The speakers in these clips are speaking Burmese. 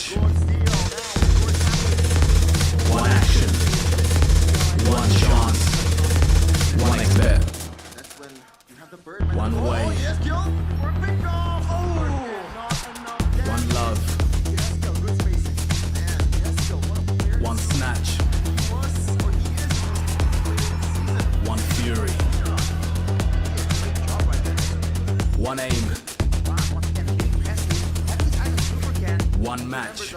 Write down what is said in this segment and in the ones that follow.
match. One action. One chance. One expert. One way. One love. One snatch. One fury. One aim. One match.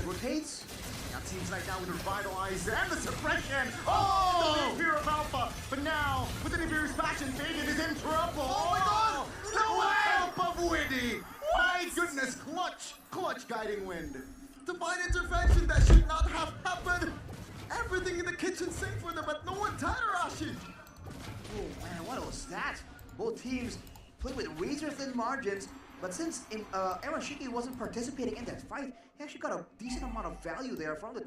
Rotates. Now teams like now with the revitalize and the suppression. Oh, the fear of Alpha. But now with the Nibiru's faction, Fabian is in trouble. Oh my God! No way! Alpha Windy. My goodness, clutch guiding wind. Divine intervention that should not have happened. Everything in the kitchen sink for them, but no one Tadarashi. Oh man, what was that? Both teams played with razor-thin margins, but since Arashiki wasn't participating in that fight, he actually got a decent amount of value there from the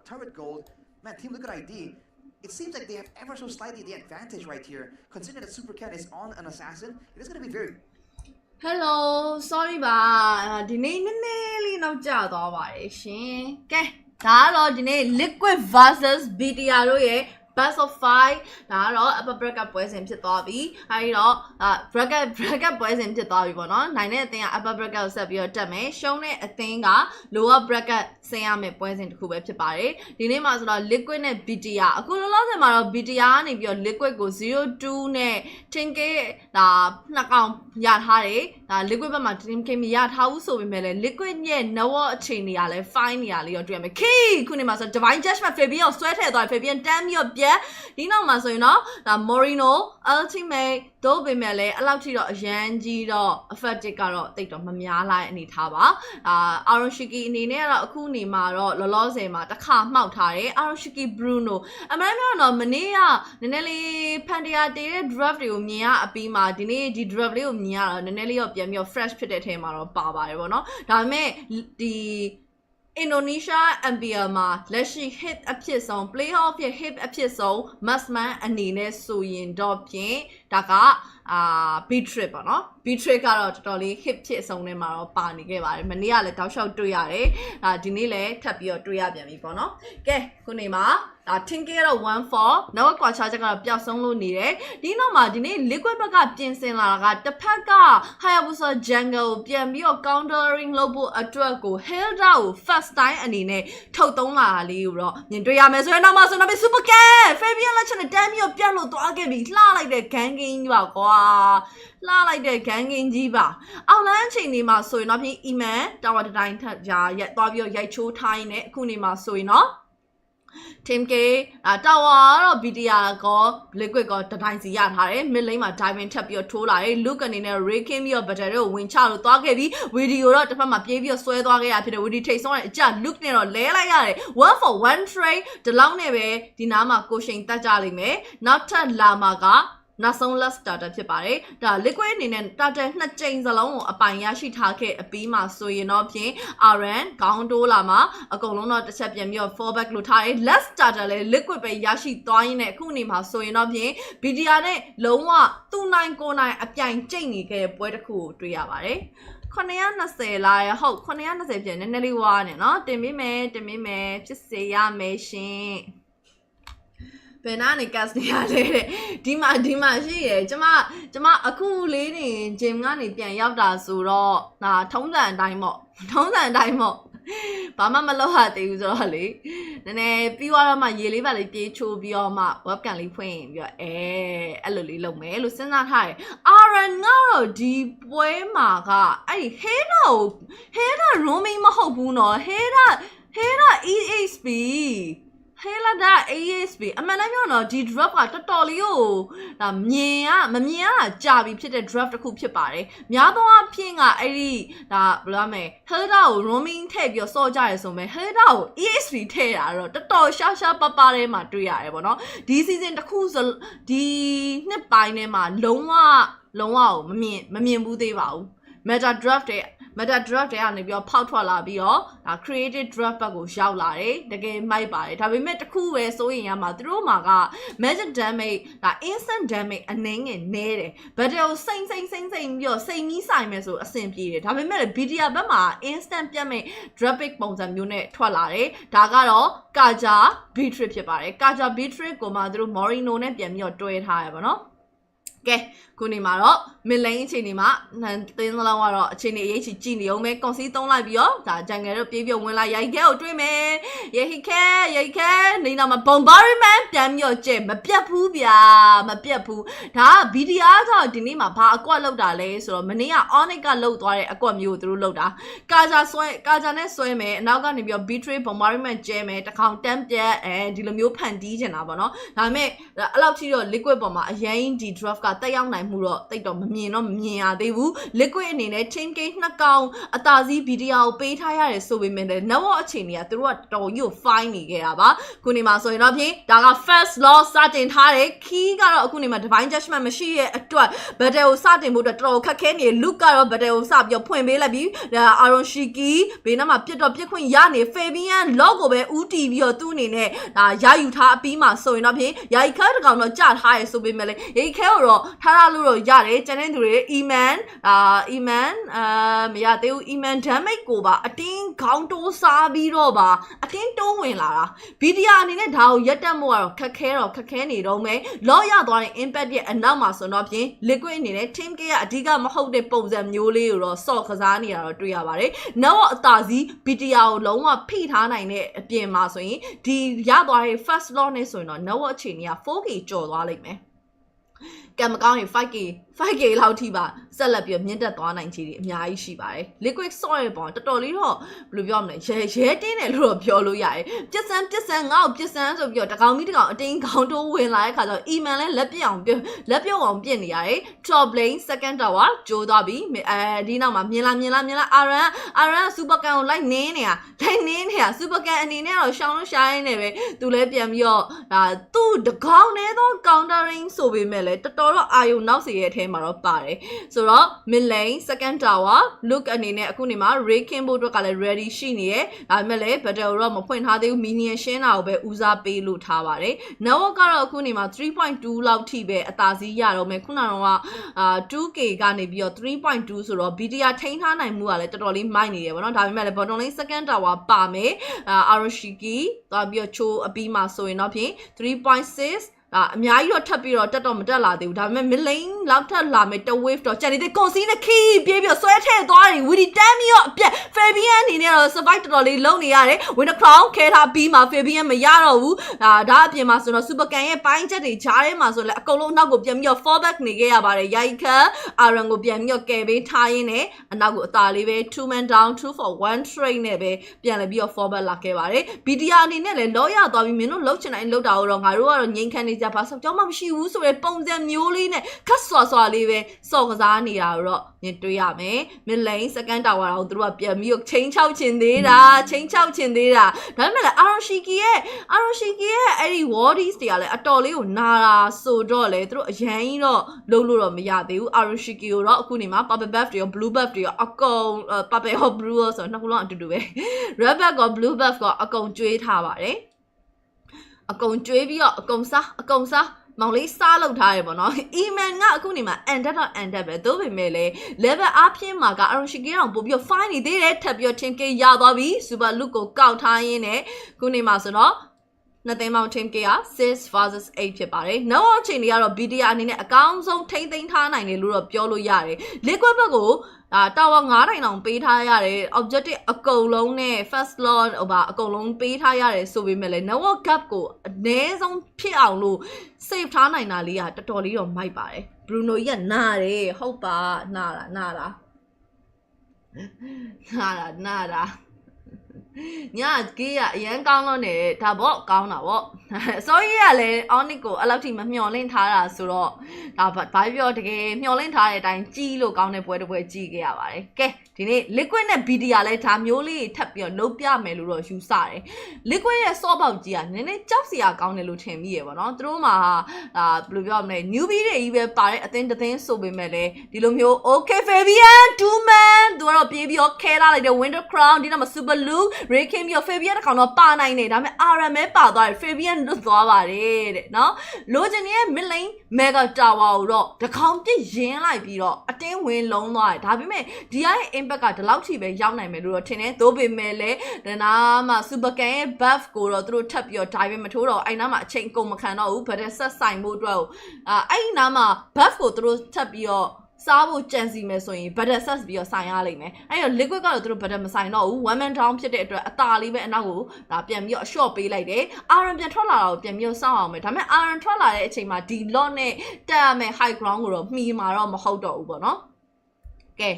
turret gold. Man, Team Liquid ID, it seems like they have ever so slightly the advantage right here. Considering that Super Cat is on an assassin, it is going to be very... Hello, sorry ပါဒီနေ့နည်းနည်းလေးနောက်ကျသွားပါတယ်ရှင်ကဲဒါကတော့ဒီနေ့ Liquid vs BTR တို့ရဲ့ Best of 5ဒါကတော့ upper bracket ပွဲစဉ်ဖြစ်သွားပြီအဲဒီတော့ bracket ပွဲစဉ်ဖြစ်သွားပြီပေါ့နော်နိုင်တဲ့အသင်းက upper bracket ကိုဆက်ပြီးတော့တက်မယ်ရှုံးတဲ့အသင်းက lower bracket ဆင်းရမယ်ပွဲစဉ်တစ်ခုပဲဖြစ်ပါတယ်ဒီနေ့မှာဆိုတော့ liquid နဲ့ BTR အခုလောလောဆယ်မှာတော့ BTR ကနေပြီးတော့ liquid ကို 0-2 နဲ့ 10k ဒါနှစ်ကောင်ရထားတယ်ဒါ liquid ဘက်မှာ 10k မရထားဘူးဆိုပေမဲ့လည်း liquid ရဲ့ network အခြေအနေကလည်း fine နေရလေးတော့တွေ့ရမယ် key ခုနေမှာဆို divine judgment Fabian ကိုဆွဲထည့်သွား Fabian တန်းပြီးတော့ဒီနောက်မှာဆိုရင်တော့ဒါ Morino ultimate တို့ပေမဲ့လည်းအဲ့လောက်ထိတော့အရန်ကြီးတော့ effective ကတော့တိတ်တော့မများလိုက်အနေထားပါArashiki အနေနဲ့ကတော့အခုနေမှာတော့လောလောဆယ်မှာတစ်ခါမှောက်ထားတယ် Arashiki Bruno အမှန်တော့တော့မနေ့ကနည်းနည်းလေးဖန်တရားတေးတဲ့ draft တွေကိုမြင်ရအပြီးမှာဒီနေ့ဒီ draft လေးကိုမြင်ရတော့နည်းနည်းလေးတော့ပြန်ပြီးတော့ fresh ဖြစ်တဲ့အထဲမှာတော့ပါပါတယ်ပေါ့နော်ဒါပေမဲ့ဒီ Indonesia MPL မှာလက်ရှိ hit အဖြစ်ဆုံး playoff ရဲ့ hit အဖြစ်ဆုံး must-man အနေနဲ့ဆိုရင်တော့ဖြင့်ဒါကB-trip ပေါ့နော် B-trip ကတော့တော်တော်လေး hit ဖြစ်ဆုံးထဲမှာတော့ပါနေခဲ့ပါတယ်မနေ့ကလည်းတောက်လျှောက်တွေ့ရတယ်ဒီနေ့လည်းထပ်ပြီးတော့တွေ့ရပြန်ပြီပေါ့နော်ကဲခုနေမှာဒါ 10k ကတော့ 1-4 နောက်ကွာ charge ကတော့ပျောက်ဆုံးလို့နေတယ်ဒီနောက်မှာဒီနေ့ liquid ဘက်ကပြင်ဆင်လာတာကတစ်ဖက်က Hayabusa jungle ကိုပြန်ပြီးတော့ countering လုပ်ဖို့အတွက်ကို Hilda ကို first time အနေနဲ့ထုတ်သုံးလာတာလေးကိုတော့မြင်တွေ့ရမယ်ဆိုရင်နောက်မှာဆိုတော့ super cat Fabian လက်ချက်နဲ့တန်းပြီးတော့ပြတ်လို့သွားခဲ့ပြီလှလိုက်တဲ့ gang game ကြီးပါကွာလှလိုက်တဲ့ gang game ကြီးပါအောက်လမ်းအချိန်နေမှာဆိုရင်တော့ပြင် Iman tower တိုင်းထပ်ကြာရက်သွားပြီးတော့ရိုက်ချိုးထိုင်းနေအခုနေမှာဆိုရင်တော့Team K တာဝါတော့ BTR ကော liquid ကောတတိုင်းစီရထားတယ် mid lane မှာ diamond ထပ်ပြီးတော့ထိုးလာတယ် Luke အနေနဲ့ raking ပြီးတော့ battle ကိုဝင်ချလို့သွားခဲ့ပြီး video တော့တစ်ဖက်မှာပြေးပြီးတော့ဆွဲသွားခဲ့ရဖြစ်တယ် video ထိတ်ဆုံးတဲ့အကြ Luke နဲ့တော့လဲလိုက်ရတယ် one for one trade ဒီလောက်နဲ့ပဲဒီနားမှာကိုရှင်တက်ကြလိမ့်မယ်နောက်ထပ်လာမှာကနောက်ဆုံး last starter ဖြစ်ပါတယ်ဒါ liquid အနေနဲ့ starter နှစ်ကြိမ်စလုံးကိုအပိုင်ရရှိထားခဲ့အပြီးမှာဆိုရင်တော့ဖြင့် RN ခေါင်းတိုးလာမှာအကုန်လုံးတော့တစ်ချက်ပြန်ပြီးတော့ fallback လို့ထားတယ် last starter လည်း liquid ပဲရရှိသွားရင်းနဲ့အခုနေမှာဆိုရင်တော့ဖြင့် BTR နဲ့လုံးဝသူ့နိုင်ကိုနိုင်အပြိုင်ကျိတ်နေခဲ့တဲ့ပွဲတစ်ခုကိုတွေ့ရပါတယ်920လာရဟုတ်920ပြန်နည်းနည်းလေးဝါနေเนาะတင်ပေးမယ်ဖြစ်စေရမယ်ရှင်ဘယ်နာနေကတ်နေရလဲတဲ့ဒီမှာရှိရယ်ကျမအခုလေးနေဂျင်ကနေပြန်ရောက်တာဆိုတော့ဒါထုံးစံအတိုင်းပေါ့ဘာမှမလုပ်ရသေးဘူးဆိုတော့လေနည်းနည်းပြီးတော့မှရေလေးပါလေးပြေးချိုးပြီးတော့မှ webcam လေးဖွင့်ပြီးတော့အဲ့လိုလေးလုပ်မယ်လို့စဉ်းစားထားတယ် RN ကတော့ဒီပွဲမှာကအဲ့ဒီ header roaming မဟုတ်ဘူးနော် header ESP Helada ASB အမှန်တမ်းပြောတော့ဒီ drop ကတော်တော်လေးကိုဒါမမြင်ရတာကြာပြီဖြစ်တဲ့ drop တစ်ခုဖြစ်ပါတယ်များသောအားဖြင့်ကအဲ့ဒီဒါဘယ်လိုမလဲ Helada ကို roaming ထည့်ပြီးတော့စော့ကြရဲဆိုမဲ့ Helada ကို ESP ထည့်တာတော့တော်တော်ရှားပပထဲမှာတွေ့ရတယ်ပေါ့နော်ဒီ season တစ်ခုဒီနှစ်ပိုင်းထဲမှာလုံးဝကိုမမြင်ဘူးသေးပါဘူး meta draft တဲ့ meta draft တွေကနေပြီးတော့ဖောက်ထွက်လာပြီးတော့ဒါ creative draft ဘက်ကိုရောက်လာတယ်တကယ်မိုက်ပါတယ်ဒါပေမဲ့တစ်ခုပဲစိုးရင်ရမှာသူတို့မှာက magic damage ဒါ instant damage အနှင်းငယ်နဲတယ် battle ကိုစိမ့်ပြီးတော့စိမ့်ပြီးဆိုင်မယ်ဆိုအဆင်ပြေတယ်ဒါပေမဲ့ BTR ဘက်မှာ instant ပြတ်မဲ့ drapic ပုံစံမျိုးနဲ့ထွက်လာတယ်ဒါကတော့ Kaja B-Trip ဖြစ်ပါတယ် Kaja B-Trip ကိုမှသူတို့ Morino နဲ့ပြန်ပြီးတော့တွဲထားရပါတော့ကဲခုနေမှာတော့ mid lane အခြေအနေမှာသင်းစလုံးကတော့အခြေအနေအရေးကြီးကြည့်နေအောင်ပဲ concede သုံးလိုက်ပြီးတော့ဒါ jungle တို့ပြေးဝင်လာရိုက်ခဲကိုတွေ့မယ်ရိုက်ခဲနေနောက်မှာ bombardment ပြန်ပြီးတော့ကျဲမပြတ်ဘူးဗျာမပြတ်ဘူးဒါက BTR ဆိုတော့ဒီနေ့မှာဘာအကွက်လောက်တာလဲဆိုတော့မနေ့က Onyx ကလောက်သွားတဲ့အကွက်မျိုးကိုသူတို့လောက်တာ Kaja နဲ့ဆွဲမယ်အနောက်ကနေပြီးတော့ betray bombardment ကျဲမယ်တစ်ခေါင်တန်းပြတ်ဒီလိုမျိုးဖန်တီးချင်တာပေါ့နော်ဒါပေမဲ့အဲ့လောက်ထိတော့ liquid ပေါ်မှာအရင်ဒီ draft ကတက်ရောက်နိုင်မှုတော့တိတ်တော့မမြင်ရသေးဘူး liquid အနေနဲ့ team game နှစ်ကောင်အသာစီး BTR ကိုပေးထားရတယ်ဆိုပေမဲ့လည်း network အခြေအနေကသူတို့ကတော်ကြီးကို fine နေခဲ့တာပါခုနေမှာဆိုရင်တော့ဖြင့်ဒါက first law စတင်ထားတယ် key ကတော့အခုနေမှာ divine judgment မရှိရဲ့အတွက် battle ကိုစတင်ဖို့အတွက်တော်တော်ခက်ခဲနေ look ကတော့ battle ကိုစပြီးတော့ဖွင့်ပေးလိုက်ပြီး Aaron Shiki ဘေးနားမှာပြစ်ခွင့်ရနေ Fabian log ကိုပဲဦးတီပြီးတော့သူ့အနေနဲ့ဒါရယူထားအပြီးမှာဆိုရင်တော့ဖြင့်ယာယီခဲတကောင်တော့ကြထားရဲဆိုပေမဲ့လည်းယာယီခဲကိုတော့ထားလို့တော့ရတယ်ကျန်တဲ့သူတွေ Eman မရသေးဘူး Eman damage ကိုပါအတင်းခေါင်းတိုးစားပြီးတော့ပါအတင်းတိုးဝင်လာတာ BTR အနေနဲ့ဒါကိုရက်တက်မှုကတော့ခက်ခဲနေတော့မယ်လော့ရသွားတဲ့ impact ရဲ့အနောက်မှာဆိုတော့ဖြင့် liquid အနေနဲ့ team ကကအဓိကမဟုတ်တဲ့ပုံစံမျိုးလေးကိုတော့စော့ကစားနေတာတော့တွေ့ရပါတယ်နောက်အသာစီး BTR ကိုလုံးဝဖိထားနိုင်တဲ့အပြင်မှာဆိုရင်ဒီရသွားတဲ့ first law နဲ့ဆိုရင်တော့နောက်အခြေအနေက 4K ကျော်သွားလိမ့်မယ်ကံမကောင်းရင် 5K လောက်ထိပါဆက်လက်ပြီးမြင့်တက်သွားနိုင်ခြေတွေအများကြီးရှိပါတယ် liquid soil ရဲ့ပုံတော်တော်လေးတော့ဘယ်လိုပြောမလဲရဲတင်းတယ်လို့တော့ပြောလို့ရတယ်ပြစ်စမ်းငါ့ကိုပြစ်စမ်းဆိုပြီးတော့တကောင်အတင်းခေါင်းတိုးဝင်လာတဲ့ခါကျတော့ Eman လဲလက်ပြုတ်အောင်ပြစ်နေရတယ် top lane second tower ကျိုးသွားပြီဒီနောက်မှာမြင်လာ Aran super can ကိုလိုက်နင်းနေတာ super can အနေနဲ့တော့ရှောင်းလို့ရှားရင်းနေပဲသူလဲပြန်ပြီးတော့ဒါသူ့တကောင်နဲ့တော့ countering ဆိုပေမဲ့လဲတော်တော့အာယုံနောက်စီရဲ့အထဲမှာတော့ပါတယ်ဆိုတော့ mid lane second tower look အနေနဲ့အခုနေမှာ raking ဖို့အတွက်ကလည်း ready ရှိနေရဲ့ဒါပေမဲ့လည်း battle တော့မဖွင့်ထားသေးဘူး minion ရှင်းတာကိုပဲဦးစားပေးလို့ထားပါတယ် network ကတော့အခုနေမှာ 3.2 လောက်ထိပဲအသာစီးရတော့မယ်ခုနကတော့2K ကနေပြီးတော့ 3.2 ဆိုတော့ BTR ထိန်းထားနိုင်မှုကလည်းတော်တော်လေးမိုက်နေတယ်ဗောနော်ဒါပေမဲ့လည်း bottom lane second tower ပါမယ်Aroshiki သွားပြီးတော့ချိုးအပြီးမှာဆိုရင်တော့ဖြင့် 3.6အများကြီးတော့ထပ်ပြီးတော့တက်တော့မတက်လာသေးဘူးဒါပေမဲ့ mid lane လောက်ထပ်လာမယ်တ wave တော့ကျန်နေတဲ့ concede နဲ့ key ပြေးပြီးတော့ဆွဲထည့်သွားတယ် Witty တမ်းပြီးတော့အပြက် Fabian အနေနဲ့တော့ survive တော်တော်လေးလုံနေရတယ် Winter Crown ခဲထားပြီးမှ Fabian မရတော့ဘူးဒါအပြင်မှာဆိုတော့ Super Can ရဲ့ပိုင်းချက်တွေဂျားထဲမှာဆိုလဲအကုန်လုံးအနောက်ကိုပြန်ပြီးတော့ fall back နေခဲ့ရပါတယ်ရိုက်ခါ Aaron ကိုပြန်ပြီးတော့ကယ်ပေးထားရင်းနဲ့အနောက်ကိုအသာလေးပဲ 2 man down 2 for 1 trade နဲ့ပဲပြန်လဲပြီးတော့ fall back လာခဲ့ပါတယ် BTR အနေနဲ့လည်းလောရသွားပြီးမင်းတို့လှုပ်ချင်တိုင်းလှုပ်တာတော့ငါတို့ကတော့ငိမ့်ခန့်နေကြပါဆောက်ကြောင်းမရှိဘူးဆိုတဲ့ပုံစံမျိုးလေးနဲ့ခက်ဆွာလေးပဲစော့ကစားနေတာတော့မြင်တွေ့ရမယ် mid lane second tower တော့သူတို့ကပြန်ပြီးတော့ချိန်ချောက်ချင်သေးတာဒါပေမဲ့လည်း Aroshiki ရဲ့အဲ့ဒီ wardies တွေကလည်းအတော်လေးကိုနာတာဆိုတော့လေသူတို့အရင်ကြီးတော့လုံးလို့တော့မရသေးဘူး Aroshiki ကိုတော့အခုနေမှာ purple buff တွေရော blue buff တွေရောအကုန် purple ရော blue ရောဆိုတော့နှစ်ခုလုံးအတူတူပဲ red buff ကော blue buff ကောအကုန်ကျွေးထားပါတယ်အကုန်ကျွေးပြီးတော့အကုန်စားမောင်လေးစားလောက်ထားရပေါ့နော် Eman ကအခုနေမှာ ended ပဲသို့ပေမဲ့လည်း level အဖြစ်မှာက Aroshiki တောင်ပို့ပြီးတော့ fine နေသေးတယ်ထပ်ပြီးတော့ team K ရသွားပြီ super look ကိုကောက်ထားရင်းနဲ့ခုနေမှာဆိုတော့နှစ်သိန်းပေါင်း team K က6 versus 8ဖြစ်ပါတယ်နောက်အချိန်တွေကတော့ BTR အနေနဲ့အကောင်းဆုံးထိမ့်သိမ်းထားနိုင်တယ်လို့တော့ပြောလို့ရတယ် liquid ဘက်ကိုtower 9တိုင်တောင်ပေးထားရတယ် objective အကုန်လုံးနဲ့ first law အကုန်လုံးပေးထားရတယ်ဆိုပေမဲ့လည်း network gap ကိုအနည်းဆုံးဖြစ်အောင်လို့ save ထားနိုင်တာလေးကတော်တော်လေးတော့မိုက်ပါတယ် Bruno ကြီးကနားတယ်ဟုတ်ပါနားတာညာကေးကအရန်ကောင်းလို့နေဒါပေါ့ကောင်းတာပေါ့ sorry ရလေ Onyx ကိုအဲ့လောက်ထိမမျှော်လင့်ထားတာဆိုတော့ဒါဘာပြောတကယ်မျှော်လင့်ထားတဲ့အတိုင်းကြီးလို့ကောင်းတဲ့ပွဲတစ်ပွဲကြီးခဲ့ရပါတယ်ကဲဒီနေ့ liquid နဲ့ BTR လဲဒါမျိုးလေးထပ်ပြီးတော့လုပ်ပြမယ်လို့တော့ယူဆတယ် liquid ရဲ့ soft ပေါက်ကြီးကနည်းနည်းကြောက်စရာကောင်းတယ်လို့ထင်မိရပါတော့သူတို့မှာဘယ်လိုပြောမလဲ newbie တွေကြီးပဲပါတဲ့အသင်းတစ်သင်းဆိုပေမဲ့လည်းဒီလိုမျိုး okay Fabian 2 man သူကတော့ပြေးပြီးတော့ခဲလာလိုက်တဲ့ Winter Crown ဒီနောက်မှာ Super Luke Ray Kim ပြီးတော့ Fabian တစ်ကောင်တော့ပါနိုင်နေဒါပေမဲ့ RM ပဲပါသွားတယ် Fabian လွတ်သွားပါတယ်တဲ့နော်လိုချင်ရဲ့ mid lane mega tower ကိုတော့တကောင်ပြစ်ရင်းလိုက်ပြီးတော့အတင်းဝင်လုံးသွားတယ်ဒါပေမဲ့ဒီရဲ့ impact ကဒီလောက်ထိပဲရောက်နိုင်မယ်လို့တော့ထင်တယ်သို့ပေမဲ့လည်းဒါနာမှာ Super Can ရဲ့ buff ကိုတော့သူတို့ထပ်ပြီးတော့ dive မထိုးတော့အဲ့နားမှာအချိန်ကုန်မခံတော့ဘူးဗတဲ့ဆက်ဆိုင်မှုအတွက်အဲ့နားမှာ buff ကိုသူတို့ထပ်ပြီးတော့စားဖို့ကြံစီမယ်ဆိုရင် butter set ပြီးတော့ဆိုင်ရလိမ့်မယ်အဲ့တော့ liquid ကတော့သူတို့ butter မဆိုင်တော့ဘူး one man down ဖြစ်တဲ့အတွက်အသာလေးပဲအနောက်ကိုဒါပြန်ပြီးတော့ short ပေးလိုက်တယ် iron ပြန်ထွက်လာတာကိုပြန်ပြီးတော့စောင့်အောင်မယ်ဒါပေမဲ့ iron ထွက်လာတဲ့အချိန်မှာဒီ lot နဲ့တက်ရမယ် high ground ကိုတော့မှီမှာတော့မဟုတ်တော့ဘူးပေါ့နော်ကဲ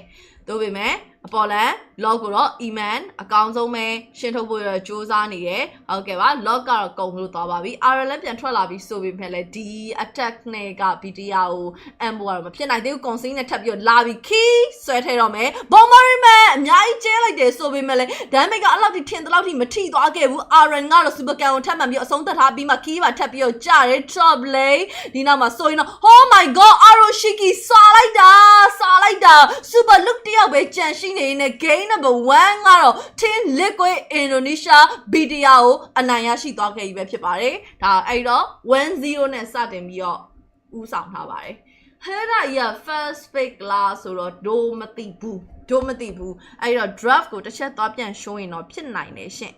တို့ပေမဲ့အပေါ်လန် log ကိုတော့ Eman အကောင်းဆုံးပဲရှင်းထုတ်ဖို့ရစူးစမ်းနေတယ်ဟုတ်ကဲ့ပါ log ကတော့ကုန်လို့သွားပါပြီ RL လည်းပြန်ထွက်လာပြီဆိုပေမဲ့လည်းဒီ attack နဲ့က BTR ကို ambo ကတော့မဖြစ်နိုင်သေးဘူး consing နဲ့ထပ်ပြီးတော့လာပြီး key ဆွဲထည့်တော့မယ် bombardment အများကြီးကျဲလိုက်တယ်ဆိုပေမဲ့လည်း damage ကအဲ့လောက်ထိထင်တလောက်ထိမထိသွားခဲ့ဘူး RN ကတော့ super can ကိုထပ်မှန်ပြီးအဆုံးသတ်ထားပြီးမှ key ပါထပ်ပြီးတော့ကြားတယ် top lane ဒီနောက်မှာဆိုရင်တော့ oh my god Aroshiki စားလိုက်တာ super look တယောက်ပဲကြံရှိနေတဲ့ game number 1ကတော့ Team Liquid Indonesia BTR ကိုအနိုင်ရရှိသွားခဲ့ပြီပဲဖြစ်ပါတယ်ဒါအဲ့တော့ 1-0 နဲ့စတင်ပြီးတော့ဦးဆောင်ထားပါတယ်ဟဲ့ဒါကြီးက first pick လားဆိုတော့ဒိုမသိဘူးအဲ့တော့ draft ကိုတစ်ချက်သွားပြန်ရှိုးရင်တော့ဖြစ်နိုင်တယ်ရှင့်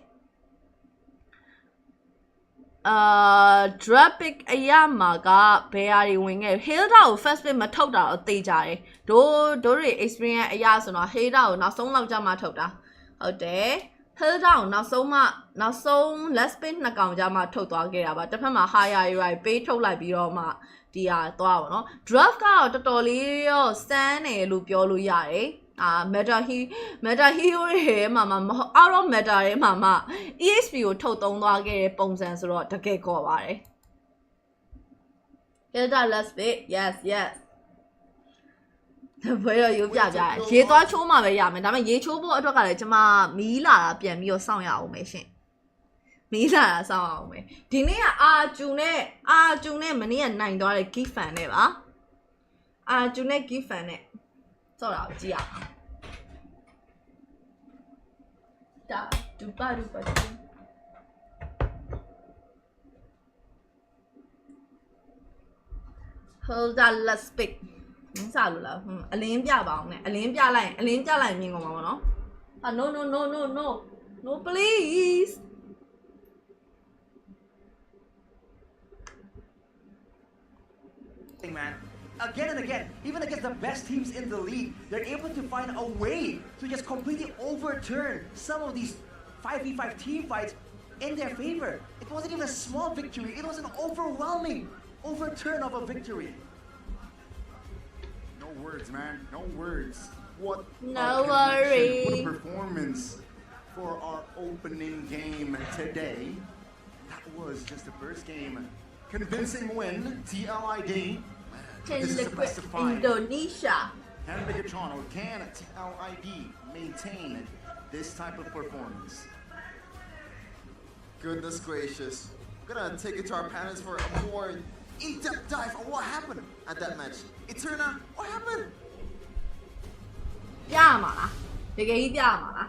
draft pick အရာမှာကဘယ်ဟာတွေဝင်ခဲ့ Hilda ကို first pick မထုတ်တာတော့သိကြတယ်တို့တွေ experience အရာဆိုတော့ Hilda ကိုနောက်ဆုံးလောက်ကြမှာထုတ်တာဟုတ်တယ် Hilda ကိုနောက်ဆုံး last pick နှစ်ကောင်ကြမှာထုတ်သွားခဲ့တာပါတစ်ဖက်မှာ higher UI ပေးထုတ်လိုက်ပြီးတော့မှဒီဟာသွားပါတော့ draft ကတော့တော်တော်လေးရောစမ်းတယ်လို့ပြောလို့ရတယ်meta hero ရဲ့မှာမဟုတ် out of meta ရဲ့မှာ EXP ကိုထုတ်သုံးသွားခဲ့တဲ့ပုံစံဆိုတော့တကယ်ကောပါတယ် Hilda last bit yes ဘယ်တော့ရုပ်ပြကြရရေသွားချိုးမှပဲရမယ်ဒါပေမဲ့ရေချိုးဖို့အတွက်ကလည်းကျွန်မမီးလာတာပြန်ပြီးတော့စောင့်ရအောင်မယ်ရှင်မီးလာတာစောင့်အောင်မယ်ဒီနေ့ကအာကျူနဲ့မနေ့ကနိုင်သွားတဲ့ gift fan နဲ့ပါအာကျူနဲ့ gift fan နဲ့စောက်တာကိုကြည့်ရအောင်ဒါဒူပါ Hold on let's speak မစားလို့လားအလင်းပြပါအောင်နဲ့အလင်းပြလိုက်မြင်ကုန်ပါဘောနော်no please Hey man again and again, even against the best teams in the league, they're able to find a way to just completely overturn some of these 5v5 team fights in their favor. It wasn't even a small victory, it was an overwhelming overturn of a victory. No words, man, no words. What a performance for our opening game today. That was just the first game. Convincing win, TLID. This is the best of five. Indonesia. Can Megatron or can TLID maintain this type of performance? Goodness gracious. We're gonna take it to our panelists for a more in-depth dive on what happened at that match. Eterna, what happened? ပြမှာလားတကယ်ကြီးပြမှာလား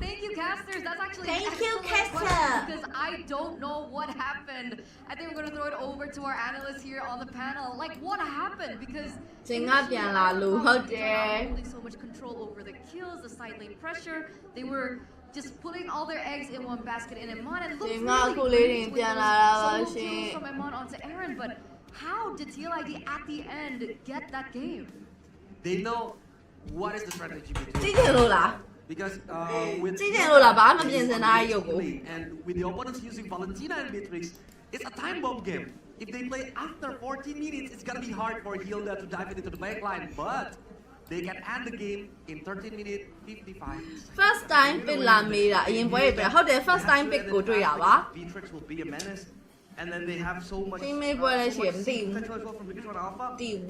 Thank you, casters. That's actually Thank an you, excellent caster. question because I don't know what happened. I think we're gonna throw it over to our analyst here on the panel. Like, what happened? Because စင်ကပြန်လာလို့ဟုတ်တယ် holding so much control over the kills, the side lane pressure. They were just putting all their eggs in one basket in Iman and looked really great with those solo kills from Iman onto Aaron. But how did TLID at the end get that game? They know what is the strategy ကြည့်ကြလို့လား because with ကြည့်ကြလို့လားဘာမှပြင်စင်ထားရုပ်ကို and with the opponents using Valentina and Beatrix, it's a time bomb game. If they play after 14 minutes, it's gonna be hard for Hilda to dive into the backline. But they can end the game in 13 minutes 55. First time pick လာမေးတာအရင်ပွဲတွေဟုတ်တယ် first time pick ကိုတွေ့ရပါ Beatrix will be a menace and then they have so much Teammate ပွဲလည်းရှိရမသိဘူး potential as well from Beatrix on Alpha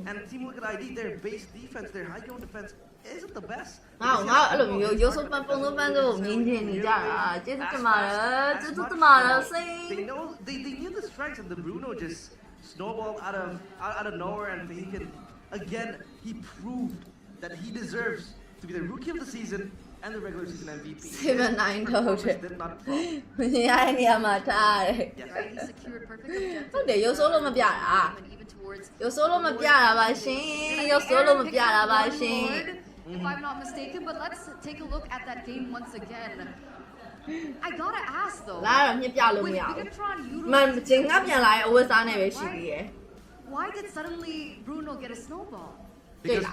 and team look at ID their base defense their high ground defense isn't the best ငါအဲ့လိုမျိုးရိုးစိုးပန်းပုံစိုးပန်းစိုးမြင်နေကြတာကျေးဇူးတင်ပါတယ်စိတ် they know they knew the strengths and the Bruno just snowballed out of nowhere and he can again he proved that he deserves to be the rookie of the season and the regular season MVP 7-9 ထုတ်တယ် did not မရတဲ့နေရာမှာထားတယ် Right, he secured perfect objective. ဟုတ်တယ်ရိုးစိုးလို့မပြတာ And even towards ရိုးစိုးလို့မပြတာပါရှင်ရိုးစိုးလို့မပြတာပါရှင် if I'm not mistaken, but let's take a look at that game once again. I gotta ask though. လာတော့မြစ်ပြလို့မ With ရဘူး Bigatron မန် utilizing ကျင်ငါပြန်လာရဲ့အဝတ်စားနဲ့ပဲရှိသေးတယ် why did suddenly Bruno get a snowball? because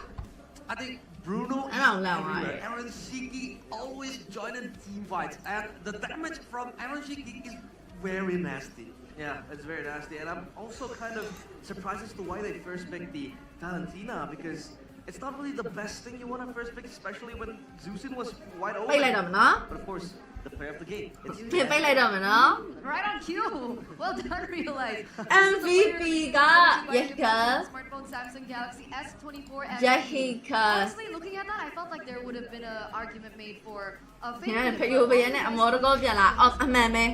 I think Bruno I don't know why. everywhere. Aaron Shiki always join in team fights and the damage from Aaron Shiki is very nasty. Yeah, it's very nasty and I'm also kind of surprised as to why they first picked the Valentina because it's not really the best thing you want to first pick, especially when Zeusin was wide open. ပိတ်လိုက်တော့မနော် But of course, the player of the game. It's ပြင်ပိတ်လိုက်တော့မနော် Right on cue. Well done, Realize. MVP ကယက်က Smartphone Samsung Galaxy S24 and ယဟိက honestly, looking at that, I felt like there would have been an argument made for a ညနေဖယိုဖယနဲ့အမောတကောပြန်လာအော်အမှန်ပဲ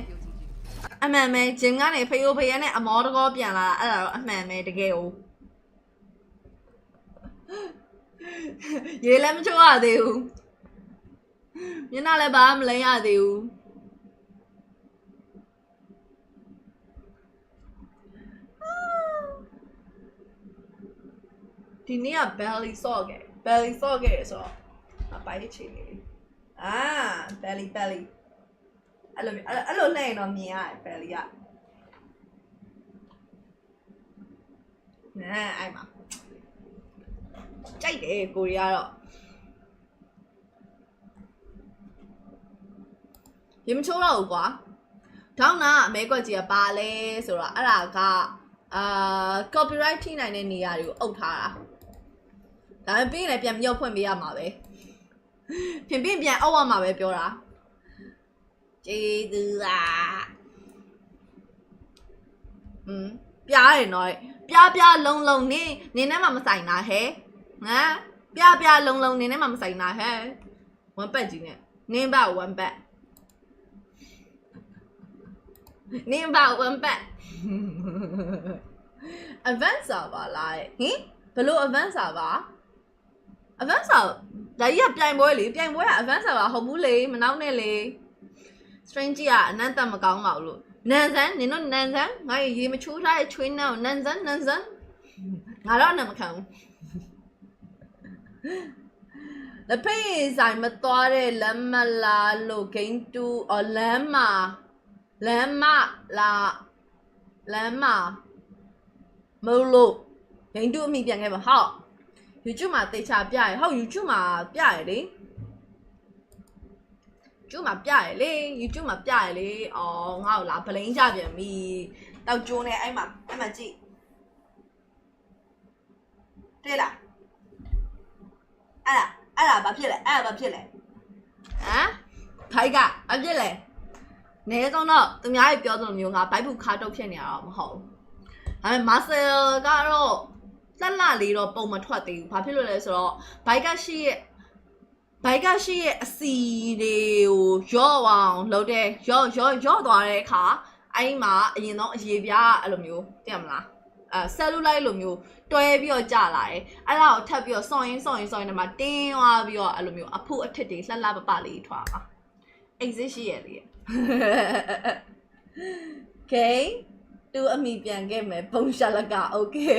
အမှန်ပဲဂျင်ကနေဖယိုဖယနဲ့အမောတကောပြန်လာအဲ့ဒါတော့အမှန်ပဲတကယ်ကိုရေလည်းမချိုးရသေးဘူးမျက်နှာလည်းဘာမှမလိမ့်ရသေးဘူးဒီနေ့က belly saw ခဲ့ဆိုတော့အပိုင်းချီနေအာ belly အဲ့လိုလှည့်ရင်တော့မြင်ရတယ် belly ကအဲ့မှာကြိုက်တယ်ကိုရီးယားတော့ရေမချိုးတော့ဘူးကွာဒေါင်းနာအမဲကွက်ကြီးကပါလဲဆိုတော့အဲ့ဒါကcopyright ထိနိုင်တဲ့နေရာတွေကိုအုပ်ထားတာဒါပေမဲ့ပြီးရင်လည်းပြန်မြုပ်ဖွင့်ပေးရမှာပဲပြန်အုပ်ရမှာပဲပြောတာကျေးဇူးပါပြားရနော်ပြားလုံးနေနဲ့မှမဆိုင်တာဟဲ့ငါပြလုံးနေနဲ့မှမဆိုင်တာဟဲ့one bet ကြီးနဲ့နင်းပါ one bet နင်းပါ one bet advance server လားဟင်ဘလို့ advance server ဒါကြီးကပြိုင်ပွဲလေပြိုင်ပွဲက advance server ဟုတ်ဘူးလေမနောက်နဲ့လေ strange ကြီးကအနံ့တက်မကောင်းပါဘူးလို့နန်ဆန်းနင်တို့နန်ဆန်းငါရေမချိုးထားတဲ့ချွေးနှောင်းနန်ဆန်းငါတော့အနံ့မခံဘူးလက်ဖေးဆိုင်မသွားတဲ့လမ်းမလာလို့ game 2 or လမ်းမမလို့ game 2အမိပြန်ခဲ့ပါဟုတ် YouTube မှာတေချာပြရဟုတ် YouTube မှာပြရလေ YouTube မှာပြရလေအော်ငါ့ကိုလာဗလိန်ကြပြန်ပြီတောက်ကျိုးနေအဲ့မှာကြည့်တွေ့လားအဲ့ဒါဘာဖြစ်လဲဟမ်ဘိုက်ကဘာဖြစ်လဲနေတော့သူများကြီးပြောသလိုမျိုးငါဘိုက်ဘူးခါတုတ်ဖြစ်နေရတော့မဟုတ်ဘူးဒါပေမဲ့မာဆယ်ကတော့လှလေးတော့ပုံမထွက်သေးဘူးဘာဖြစ်လို့လဲဆိုတော့ဘိုက်ကရှိရဲ့အစီတွေကိုရော့အောင်လုပ်တဲ့ရော့သွားတဲ့အခါအဲ့မှာအရင်ဆုံးအရေပြားအဲ့လိုမျိုးသိရမလားဆက်လူလိုက်လိုမျိုးတွဲပြီးတော့ကြာလာတယ်အဲ့ဒါကိုထပ်ပြီးတော့စောင်းရင်ဒီမှာတင်းသွားပြီးတော့အဲ့လိုမျိုးအဖုအထစ်တွေလှပလေးထွားပါ exit ရှိရလေ okay သူအမိပြန်ခဲ့မယ်ပုံရှာလက okay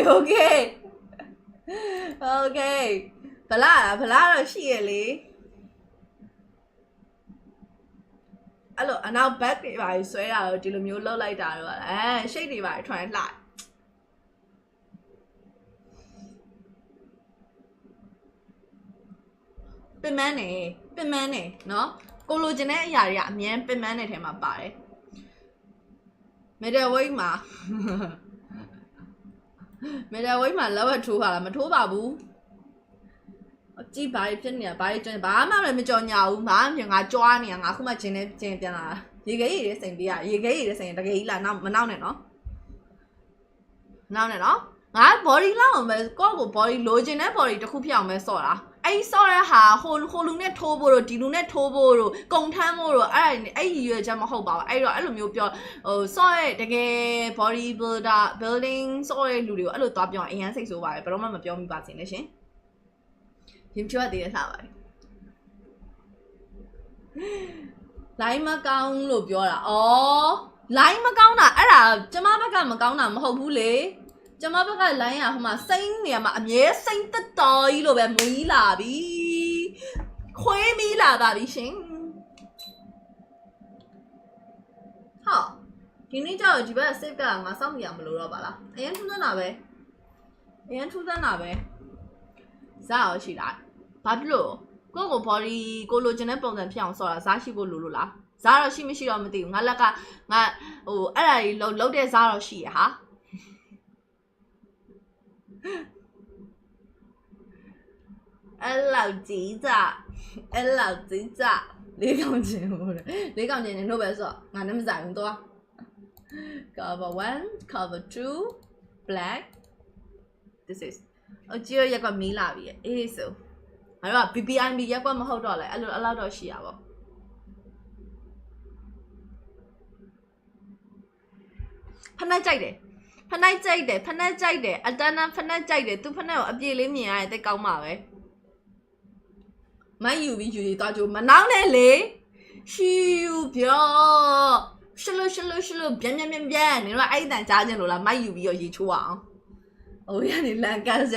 ဗလာတော့ရှိရလေအဲ့လိုအနောက် back တွေပါဆွဲတာတော့ဒီလိုမျိုးလှုပ်လိုက်တာတော့ရှိတ်တွေပါထွန်းလှပင်မန်းနေနော်ကိုလိုချင်တဲ့အရာတွေကအမြဲပင်မန်းနေထဲမှာပါတယ်မီဒယ်ဝိတ်မှာလောက်ထိုးပါလားမထိုးပါဘူး ကြည့်ဘာဖြစ်နေဘာကျွန်းဘာမှလည်းမကြော်ညာဘူးဘာမှငါကြွားနေငါခုမှဂျင်းပြန်လာရေခဲရည်စိန်ပေးရရေခဲရည်စိန်တကယ်ကြီးလားနောက်မနောက်နဲ့နော်နောက်နဲ့နော်ငါ body လောက်အောင်ပဲကိုယ့်ကို body လိုချင်တဲ့ body တစ်ခုဖြစ်အောင်ပဲစော့တာအဲ့စော့တဲ့ဟာဟိုလူနဲ့ထိုးဖို့တို့ဒီလူနဲ့ထိုးဖို့တို့ကုံထမ်းဖို့တို့အဲ့ရည်ရွယ်ချက်မဟုတ်ပါဘူးအဲ့တော့အဲ့လိုမျိုးပြောဟိုစော့ရဲ့တကယ် body building စော့ရဲ့လူတွေကိုအဲ့လိုသွားပြောအရင်စိတ်ဆိုးပါတယ်ဘယ်တော့မှမပြောမိပါစေနဲ့ရှင်ရင်ချွတ်တည်ရထားပါတယ်လိုင်းမကောင်းလို့ပြောတာဩလိုင်းမကောင်းတာအဲ့ဒါကျမဘက်ကမကောင်းတာမဟုတ်ဘူးလေကျမဘက်ကလိုင်းရဟိုမှာစိမ့်နေရမှာအမြဲစိမ့်တက်တော်ကြီးလိုပဲမွေးလာပြီခွေးမီးလာပါပြီရှင်ဟာဒီနေ့ကျတော့ဒီဘက် save ကငါစောင့်နေရမလို့တော့ပါလားအရင်ထူးစမ်းတာပဲဇာရောရှိလားဘာဖြစ်လို့ကိုယ့်ကို body ကိုလိုချင်တဲ့ပုံစံဖြစ်အောင်ဆော့တာဇာရှိဖို့လိုလားဇာတော့ရှိမရှိတော့မသိဘူးငါလက်ကငါဟိုအဲ့ဒါကြီးလှုပ်တဲ့ဇာတော့ရှိရဟာအဲ့လောက်ကြီးကြလေးကောင်ချင်းဟုတ်တယ်လေးကောင်ချင်းတို့ပဲဆိုငါနဲ့မဆိုင်ဘူးတော့ cover 1 cover 2 black this is အကျိုးရက်ကမီးလာပြီအေးဆိုငါတို့က BBIB ရက်ကွက်မဟုတ်တော့လဲအဲ့လိုအလောက်တော့ရှိရပါဖနှက်ကြိုက်တယ်အတန်းဖနှက်ကြိုက်တယ်သူဖနှက်ကိုအပြေလေးမြင်ရတယ်တိတ်ကောင်းပါပဲမိုက်ယူပြီးသွားကြိုမနှောင်းနဲ့လေရှူပြောရှလူပြန်နင်တို့အဲ့တန်ကြားခြင်းလို့လားမိုက်ယူပြီးရောရေချိုးအောင်ဟိုရနေလန်ကတ်စ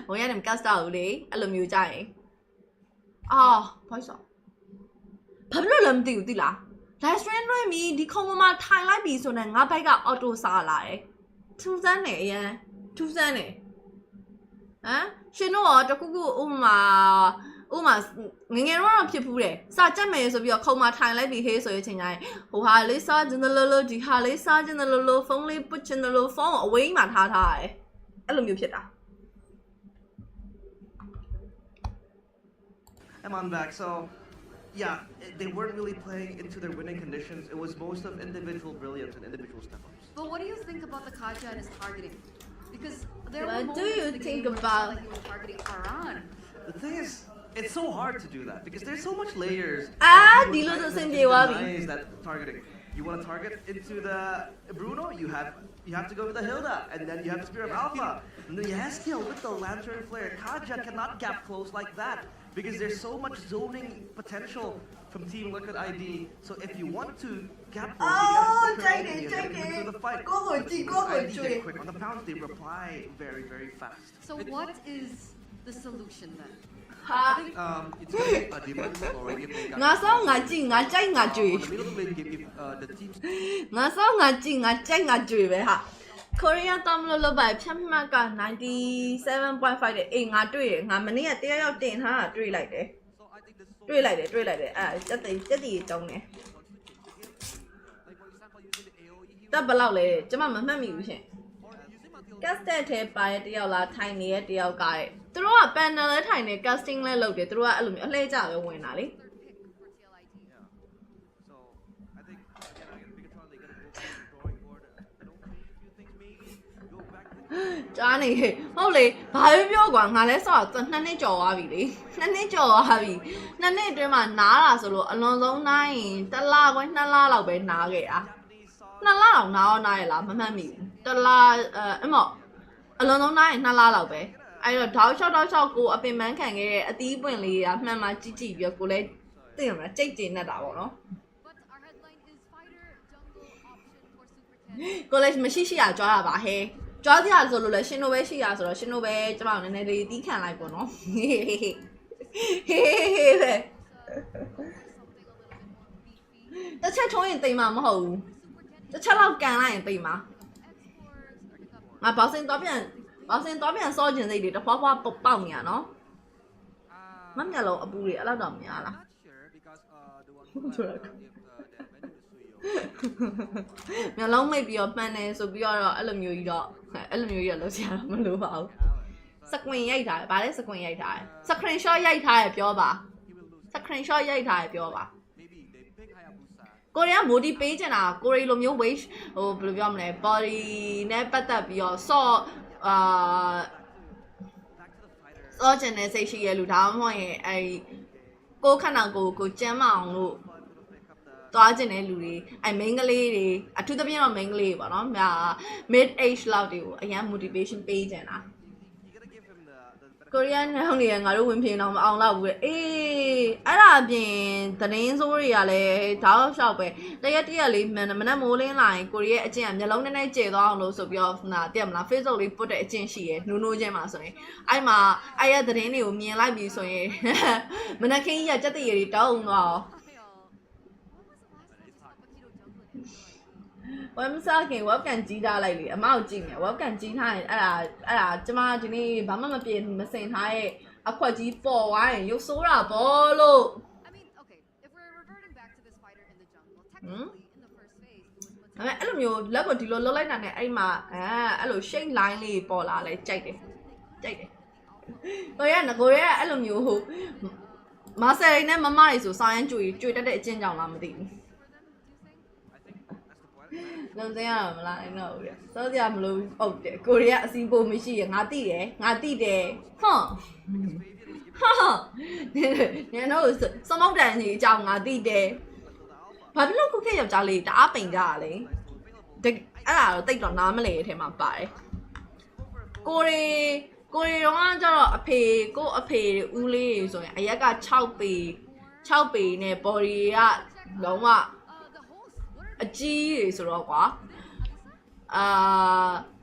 ဟိုရနေကတ်စတာကိုလေအဲ့လိုမျိုးကြရင်ဘာလို့ဘာလို့လဲမသိဘူးသိလား live stream လွှင့်ပြီးဒီခုံပေါ်မှာထိုင်လိုက်ပြီဆိုတော့ငါဘိုက်က auto စားလာတယ်ထူးဆန်းတယ်အရင်ထူးဆန်းတယ်ဟမ်ရှင်တို့ရောတခုခုဥမာငငယ်တော့ဖြစ်ဖူးတယ်စာကြက်မယ်ဆိုပြီးတော့ခုံမှာထိုင်လိုက်ပြီဟေးဆိုရချင်းတိုင်းဟိုဟာလေးစားခြင်းလို့ဒီဟာလေးစားခြင်းလို့ဖုန်းလေးပုတ်ခြင်းလို့ဖုန်းကိုအဝေးမှာထားရတယ်အဲ့လိုမျိုးဖြစ်တာI'm on back, so yeah, they weren't really playing into their winning conditions. It was most of individual brilliance and individual step-ups. But what do you think about the Kaja and his targeting? Because there were What moments do you in the think game where it about- felt like he was targeting Aran. The thing is, it's so hard to do that because there's so much layers.ဒီလိုဆိုစင်ပြေသွားပြီ Denies that targeting. You want to target into the Bruno, you have to go with the Hilda, and then you have to spear up Alpha. And then Yaskiel with the Lantern Flare. Kaja cannot gap close like that because there's so much zoning potential from Team Liquid ID. So if you want to gap close, you have to take it. into the fight. Go But for ID it. get quick on the pounce. They reply very, very fast. So what is the solution then? ဟာ It's very debatable already if they got ငါစောင်းငါကြည့်ငါကြိုက်ငါကြွေ on the middle lane game if the teams ငါစောင်းငါကြည့်ငါကြိုက်ငါကြွေပဲဟာ Korean တောင်းလို့လောက်ပါဖြတ်မှတ်က97.5တဲ့အေးငါတွေ့တယ်ငါမနေ့ကတရားရောက်တင်ထားတာတွေ့လိုက်တယ် so I think there's so တွေ့လိုက်တယ်အဲ့တက်တီတုံးတယ် like for example using the AoE တက်ဘယ်လောက်လဲကျမမမှတ်မိဘူးရှင် or using Matilda castet ထဲပါတဲ့တယောက်လားထိုင်နေတဲ့တယောက်ကတဲ့သူတို့က panel လဲထိုင်နေ casting လဲလုပ်တယ်သူတို့ကအဲ့လိုမျိုးအလှည့်ကျပဲဝင်တာလေ Their pick for TLID. yeah so I think again Bigatron they gotta go back to the drawing board I don't change a few things maybe go back to the ကြားနေဟုတ်လေဘာပြောကွာငါလဲဆော့2နှစ်ကျော်သွားပြီလေ2နှစ်ကျော်သွားပြီ2နှစ်အတွင်းမှာနားတာဆိုလို့အလွန်ဆုံးနိုင်ရင်1လခွဲ2လလောက်ပဲနားခဲ့တာ2လအောင်နားရောနားရလားမမှတ်မိဘူး1လအဲ့မော့အလွန်ဆုံးနိုင်ရင်2လလောက်ပဲအဲ့တော့တောက်လျှောက်ကိုအပင်ပန်းခံခဲ့တဲ့အသီးပွင့်လေးကမှန်မှကြည့်ပြီးတော့ကိုလည်းသိရမလားကြိတ်ကျင်နေတာပေါ့နော် But our headline is fighter jungle option for Super 10. ကိုလည်းမရှိရှိရကြွားရပါဟဲကြွားစရာဆိုလို့လည်းရှင်တို့ပဲရှိရဆိုတော့ရှင်တို့ပဲကျမတို့နည်းနည်းလေးတီးခံလိုက်ပေါ့နော်ဟေးပဲ Something a little bit more beefy. တစ်ချက်ထုံးရင်တိမ်မှာမဟုတ်ဘူးတစ်ချက်လောက်ကန်လိုက်ရင်တိမ်မှာ Exports ငါဘောက်စင်တော့ပြန်စောကျင်စိတ်တွေတဖွာဖွာပေါက်နေရနော်မမျက်လုံးအပူတွေအဲ့လောက်တော့များလား not sure because the one who left, if that menu is Suyo မျက်လုံးမိတ်ပြီးတော့မှန်တယ်ဆိုပြီးတော့အဲ့လိုမျိုးကြီးတော့လုပ်စရာမလိုပါဘူး Alex screen ရိုက်ထားတယ်ဗာလဲ screen ရိုက်ထားတယ် screenshot ရိုက်ထားတယ်ပြောပါ screenshot ရိုက်ထားတယ်ပြောပါ Maybe they pick Hayabusa. ကိုရီးယား moody ပေးချင်တာကိုရီလိုမျိုး weight ဟိုဘယ်လိုပြောမလဲ body နဲ့ပတ်သက်ပြီးတော့ sort Back to the fighter. စောချင်တဲ့စိတ်ရှိရလူဒါမှမဟုတ်ရင်အဲကိုခဏကိုကျမ်းမအောင်လို့ သွားကျင်တဲ့လူတွေအဲ main ကလေးတွေအထူးသဖြင့်တော့ main ကလေးပေါ့နော် mid age လောက်တွေကိုအရင် motivation ပေးကြတာ You gotta give him the benefit. ကိုရီးယားနောင်တွေကငါတို့ဝင်ပြေအောင်မအောင်တော့ဘူးအေးအဲ့ဒါအပြင်သတင်းစိုးတွေကလည်းတောက်လျှောက်ပဲတရက်လေးမနက်မိုးလင်းလာရင်ကိုရီးယားအကျင့်ကမျက်လုံးနဲ့ကျဲသွားအောင်လို့ဆိုပြီးတော့တည့်မလား Facebook လေးပုတ်တဲ့အကျင့်ရှိရယ်နိုးချင်းမှာဆိုရင်အဲ့မှာအဲ့ရသတင်းတွေကိုမြင်လိုက်ပြီဆိုရင်မနက်ခင်းကြီးကစက်တရည်တွေတောင်းသွားအောင်ဝမ်စားခင် webcam ကြီးထားလိုက်လေအမောက်ကြည့်မယ် webcam ကြီးထားရင်အဲ့ဒါကျမဒီနေ့ဘာမှမပြေမစင်ထားရဲ့အခွက်ကြီးပေါ်သွားရင်ရုပ်ဆိုးတာပေါ့လို့ I mean, okay, if we're reverting back to this fighter in the jungle, technically in the first phase, it was အဲ့လိုမျိုးလက်ကိုဒီလိုလှုပ်လိုက်တာနဲ့အဲ့မှာအဲ့လို shade line လေးပေါ်လာလဲကြိုက်တယ်ကိုရအဲ့လိုမျိုးဟိုမာဆယ်ရင်းနဲ့မမတွေဆိုစောင်းရမ်းကြွေတတ်တဲ့အကျင့်ကြောင့်လားမသိဘူး I think that's the point. လုံးစင်းရမလားအဲ့တော့ဦးစောစရာမလိုဟုတ်တယ်ကိုရီးယားအစီအပိုမရှိရငါသိတယ်ဟွန်းနေတော့စမောက်တန်ကြီးအကြောင်းငါသိတယ်ဘာဖြစ်လို့ခုခေတ်ယောက်ျားလေးတအားပိန်ကြရလဲအဲ့ဒါတော့တိတ်တော့နားမလဲအထဲမှာပါတယ်ကိုရီတော့ကျတော့အဖေဦးလေးဆိုရင်အရက်က6ပေနဲ့ body ကလုံးဝအကြီးတွေဆိုတော့ကွာ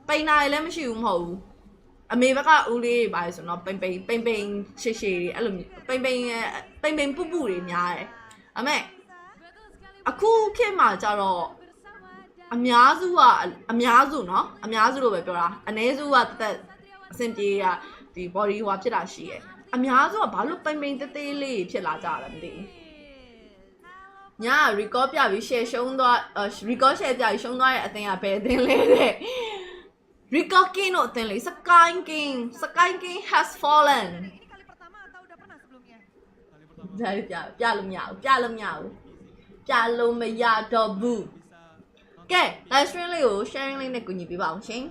ပိန်နိုင်လည်းမရှိဘူးမဟုတ်ဘူးအမေဘက်ကဦးလေးတွေပါဆိုတော့ပိန်ရှည်တွေအဲ့လိုပိန်ပူတွေများတယ်အမေအခုခေတ်မှာကျတော့အများစုလို့ပဲပြောတာအနည်းစုကတက်အဆင်ပြေတာဒီ body ဟွာဖြစ်တာရှိရယ်အများစုကဘာလို့ပိန်သေးလေးဖြစ်လာကြတာမသိဘူးညာ record ပြပြီး share ရှုံးသွား record share ပြပြီးရှုံးသွားတဲ့အသင်းကဘယ်အသင်းလဲတဲ့ record king တို့အသင်းလေ sky king has fallen ini kali pertama atau udah pernah sebelumnya? ဒါပြလို့မရဘူးပြလို့မရတော့ဘူးကဲ live stream လေးကို sharing လေးနဲ့ကူညီပေးပါအောင်ရှင်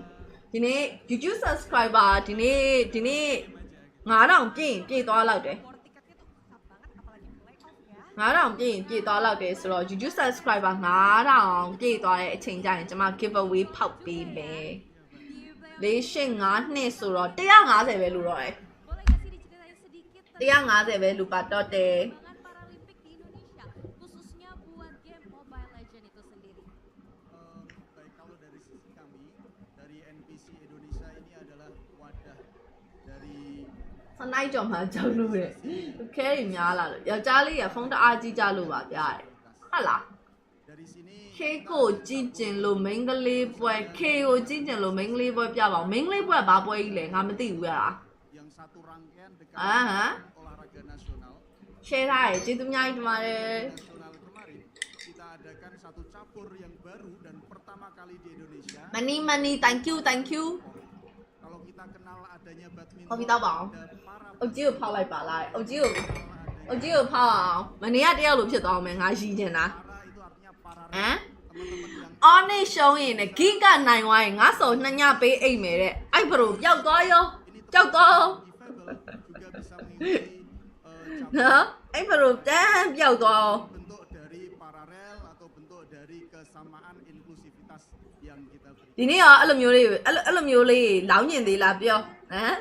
ဒီနေ့ YouTube subscriber ဒီနေ့9000ပြည့်သွားလောက်တယ် War tiketnya tuh susah banget, apalagi playoff ya. 9000ပြည့်သွားလောက်တယ်ဆိုတော့ YouTube subscriber 9000ပြည့်သွားတဲ့အချိန်ကျရင်ကျွန်မ giveaway ဖောက်ပေးမယ်485နှစ်ဆိုတော့150ပဲလို့တော့တယ် Boleh nggak sih diceritain sedikit 150ပဲလူပါတော့တယ် perkembangan Paralimpik di Indonesia, khususnya buat game Mobile Legends itu sendiri? Baik, kalau dari sisi kami, dari NPC Indonesia ini adalah wadah dari စနိုက်ကြော်မှာကြောက်လို့တဲ့သူခဲတွေများလာလို့ယောက်ျားလေးကဖုန်းတအားကြီးကြလို့ပါဗျာတဲ့ဟုတ်လား dari sini ခေကိုကြည့်ကျင်လို့ main ကလေးပွဲခေကိုကြည့်ကျင်လို့ main ကလေးပွဲပြပါအောင် main ကလေးပွဲကဘာပွဲကြီးလဲငါမသိဘူးရလား yang satu rangkaian dekat Aha. olahraga nasional. share ထားတယ်ကျေးဇူးများကြီးတင်ပါတယ် Nasional kemarin kita adakan satu cabur yang baru dan pertama kali di Indonesia. money thank you Kalau kita kenal adanya badminton, ဟောပြီးတော့ပါအောင် ada para အုတ်ကြီးကိုဖောက်လိုက်ပါလားအုတ်ကြီးကိုဖောက်အောင်မနေ့ကတယောက်လိုဖြစ်သွားအောင်မယ်ငါရှိချင်တာ para itu artinya para ဟမ် teman-teman yang အော်နေရှုံးရင်လည်းဂိကနိုင်သွားရင်ငါစော်နှစ်ညပေးအိတ်မယ်တဲ့အဲ့ဘရိုပျောက်သွားရောကြောက်သွား difabel juga bisa mengikuti cabur နော်အဲ့ဘရိုတန်းပျောက်သွား bentuk dari paralel atau bentuk dari kesamaan inklusivitas yang kita beri. ဒီနေ့ရောအဲ့လိုမျိုးလေးလောင်းညင်သေးလားပြောဟမ်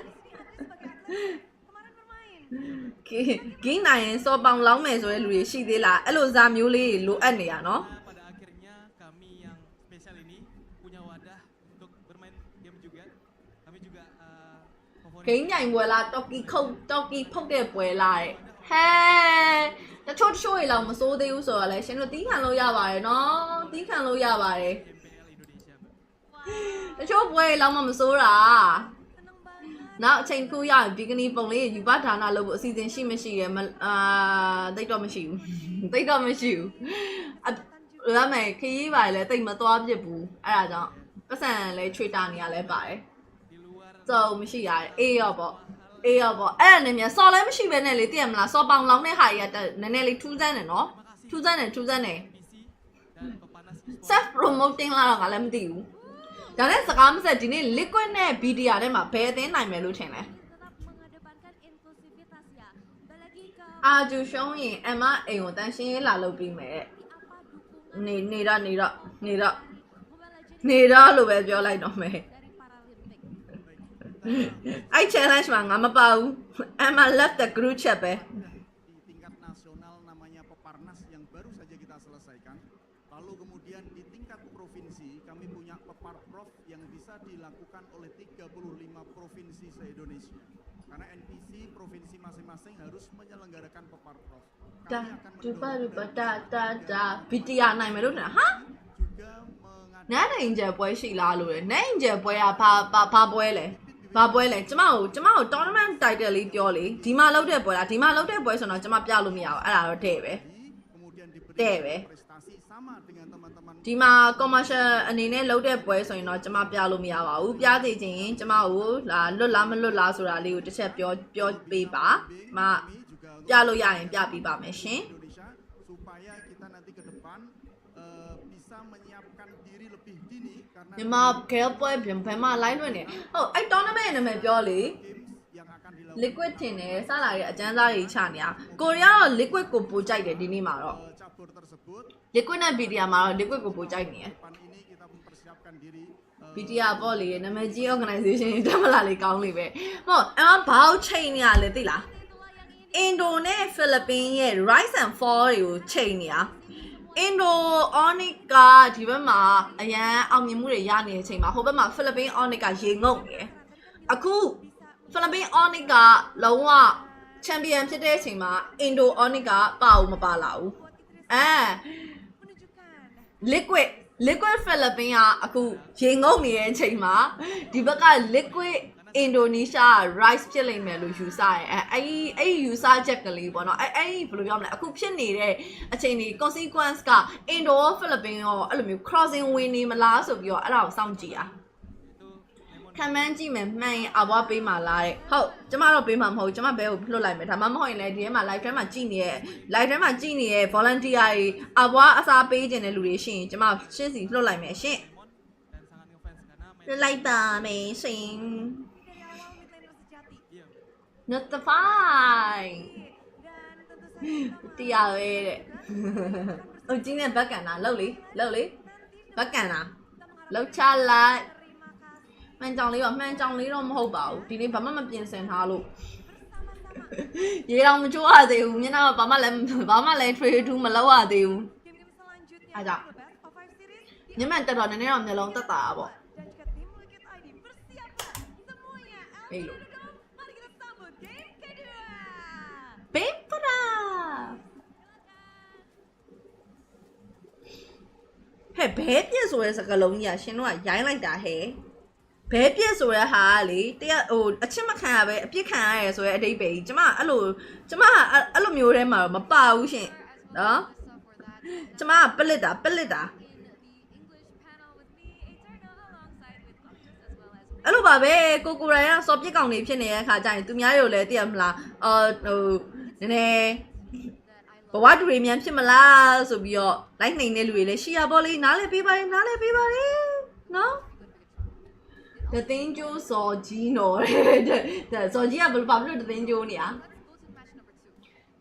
ဂိနိုင်ရင်စော်ပေါင်လောင်းမယ်ဆိုတဲ့လူတွေရှိသေးလားအဲ့လိုဇာမျိုးလေးလိုအပ်နေရနော် Pada akhirnya kami yang spesial ini punya wadah untuk bermain game juga. Kami juga ဂိမ်းညိုင်ပွဲလားတော်ကီဖုတ်တဲ့ပွဲလားဟဲတချို့တွေလောက်မစိုးသေးဘူးဆိုတော့လေရှင်တို့တီးခံလို့ရပါတယ်နော်တီးခံလို့ရပါတယ် MPL Indonesia. တချို့ပွဲလောက်မစိုးတာနောက်အချိန်ခုရရင်ဒီကနေ့ပုံလေးယူပဌာနလုပ်ဖို့အစီအစဉ်ရှိမရှိရယ်တိတ်တော့မရှိဘူးအဲ့ဒါမဲ့ခရီးပါလေတိတ်မသွားပြစ်ဘူးအဲ့ဒါကြောင့်ပတ်စံလဲချွေတာနေရလဲပါတယ် Di luar 就မရှိရတယ်အေးရောပေါ့အဲ့ဒါနဲ့မြန်စော်လည်းမရှိပဲနဲ့လေသိရမလားစော်ပေါင်လောင်းတဲ့ဟာကြီးကနည်းနည်းလေးထူးဆန်းတယ်နော်ထူးဆန်းတယ် self promoting လာတော့ငါလည်းမသိဘူးဒါနဲ့စကားမဆက်ဒီနေ့ liquid နဲ့ BTR ထဲမှာဘယ်အသင်းနိုင်မယ်လို့ထင်လဲအာဂျူရှုံးရင်အမအိမ်ကိုတန်ရှင်းရေးလာလုပ်ပြီးမယ်နေတော့လို့ပဲပြောလိုက်တော့မယ်အဲ့ challenge မှာငါမပါဘူးအမ left the group chat ပဲ di tingkat nasional namanya Peparnas yang baru saja kita selesaikan. Lalu kemudian di tingkat provinsi kami punya Peparprov yang bisa dilakukan oleh 35 provinsi se-Indonesia. Karena NPC provinsi masing-masing harus menyelenggarakan Peparprov. Kami akan mendorong BTR နိုင်မယ်လို့ထင်ဟာ juga mengadakan နန်းနေကြပွဲရှိလားလို့လေနန်းကြပွဲကဘာပွဲလဲကျမကို tournament title လေးပြောလေဒီမှာလောက်တဲ့ပွဲလားဒီမှာလောက်တဲ့ပွဲဆိုတော့ကျမပြလို့မရဘူးအဲ့ဒါတော့တဲ့ပဲ kemudian diberi Dewe. prestasi sama dengan teman-teman ဒီမှာ commercial အနေနဲ့လောက်တဲ့ပွဲဆိုရင်တော့ကျမပြလို့မရပါဘူးပြသေးခြင်းကျမကိုလာလွတ်လားမလွတ်လားဆိုတာလေးကိုတစ်ချက်ပြောပေးပါမပြလို့ရရင်ပြပေးပါမယ်ရှင် Indonesia supaya kita nanti ke depan bisa menyiapkan diri lebih dini karena ညီမကဲပွဲပြန်ဖယ်မလိုက်လွင့်နေဟုတ်အဲ့ tournament နာမည်ပြောလေ yang akan dilakukan liquid ထင်တယ်စလာရဲ့အကျန်းစားတွေချနေတာကိုရီးယားတော့ liquid ကိုပိုကြိုက်တယ်ဒီနေ့မှာတော့ cabur tersebut liquid နဲ့ BTR မှာတော့ liquid ကိုပိုကြိုက်နေတယ် depan ini kita mempersiapkan diri BTR ပေါ့လေနာမည်ကြီး organization တွေတက်မလာလေကောင်းလေပဲဟုတ်အမဘာလို့ချိန်နေရလဲသိလားအင်ဒိုနဲ့ဖိလစ်ပင်းရဲ့ rise and fall တွေကိုချိန်နေတာအင်ဒို onic ကဒီဘက်မှာအရန်အောင်မြင်မှုတွေရနေတဲ့အချိန်မှာဟိုဘက်မှာဖိလစ်ပင်း onic ကရေငုံနေတယ်အခုဖိလစ်ပင်း onic ကလုံးဝ champion ဖြစ်တဲ့အချိန်မှာအင်ဒို onic ကပါဦးမပါလာဘူးliquid ဖိလစ်ပင်းကအခုရေငုံနေတဲ့အချိန်မှာဒီဘက်က liquid အင်ဒိုနီးရှား rise ဖြစ်လိမ့်မယ်လို့ယူဆရဲအဲ့ယူဆချက်ကလေးပေါ့နော်အဲ့ဘယ်လိုပြောမလဲအခုဖြစ်နေတဲ့အချိန်ဒီ consequence ကအင်ဒိုဖိလစ်ပင်းရောအဲ့လိုမျိုး crossing ဝင်နေမလားဆိုပြီးတော့အဲ့ဒါကိုစောင့်ကြည့်ခံမှန်းကြည့်မယ်မှန်ရင်အဘွားပေးမှလားတဲ့ဟုတ်ကျမတော့ပေးမှာမဟုတ်ကျမဘဲကိုလွတ်လိုက်မယ်ဒါမှမဟုတ်ရင်လည်းဒီထဲမှာ live ထဲမှာကြည့်နေတဲ့ volunteer တွေအဘွားအစားပေးခြင်းတဲ့လူတွေရှိရင်ကျမရှင်းစီလွတ်လိုက်မယ်ရှင့်လွတ်လိုက်ပါမယ်ရှင် notify တရားပဲတဲ့ဟိုကြီးနဲ့ဘက်ကန်တာလှုပ်လေဘက်ကန်တာလှုပ်ချလိုက်မှန်ကြောင်လေးတော့မဟုတ်ပါဘူးဒီနေ့ဘာမှမပြင်ဆင်ထားလို့ရေတောင်မချိုးရသေးဘူးမျက်နှာဘာမှလည်း trade to မလုပ်ရသေးဘူးအားကြောင့်ညမတက်တော့နည်းနည်းတော့မျက်လုံးတက်တာပေါ့ဟေးလို့ဘေးပရာဟဲ့ဘဲပြည့်ဆိုတဲ့စကားလုံးကြီးอ่ะရှင်တို့ကရိုင်းလိုက်တာဟဲ့ဘဲပြည့်ဆိုတဲ့ဟာကလေတရဟိုအချစ်မခံရပဲအပြစ်ခံရရဲဆိုတဲ့အဓိပ္ပာယ်ကြီးကျမအဲ့လိုမျိုးထဲမှာတော့မပါဘူးရှင်နော်ကျမကပလစ်တာအဲ့လိုပါပဲကိုရိုင်းကစော်ပြစ်ကောင်နေဖြစ်နေတဲ့အခါကျရင်သူများတွေကိုလည်းသိရမလားဟိုနည်းနည်းဘဝတူတွေမြန်ဖြစ်မလားဆိုပြီးတော့လိုက်နှိမ်တဲ့လူတွေလည်းရှိရပါလိမ့်နားလည်းပေးပါလေနော်တသိန်းကျိုးစော်ကြီးနော်တဲ့စော်ကြီးကဘယ်လိုပါလို့တသိန်းကျိုးနေရ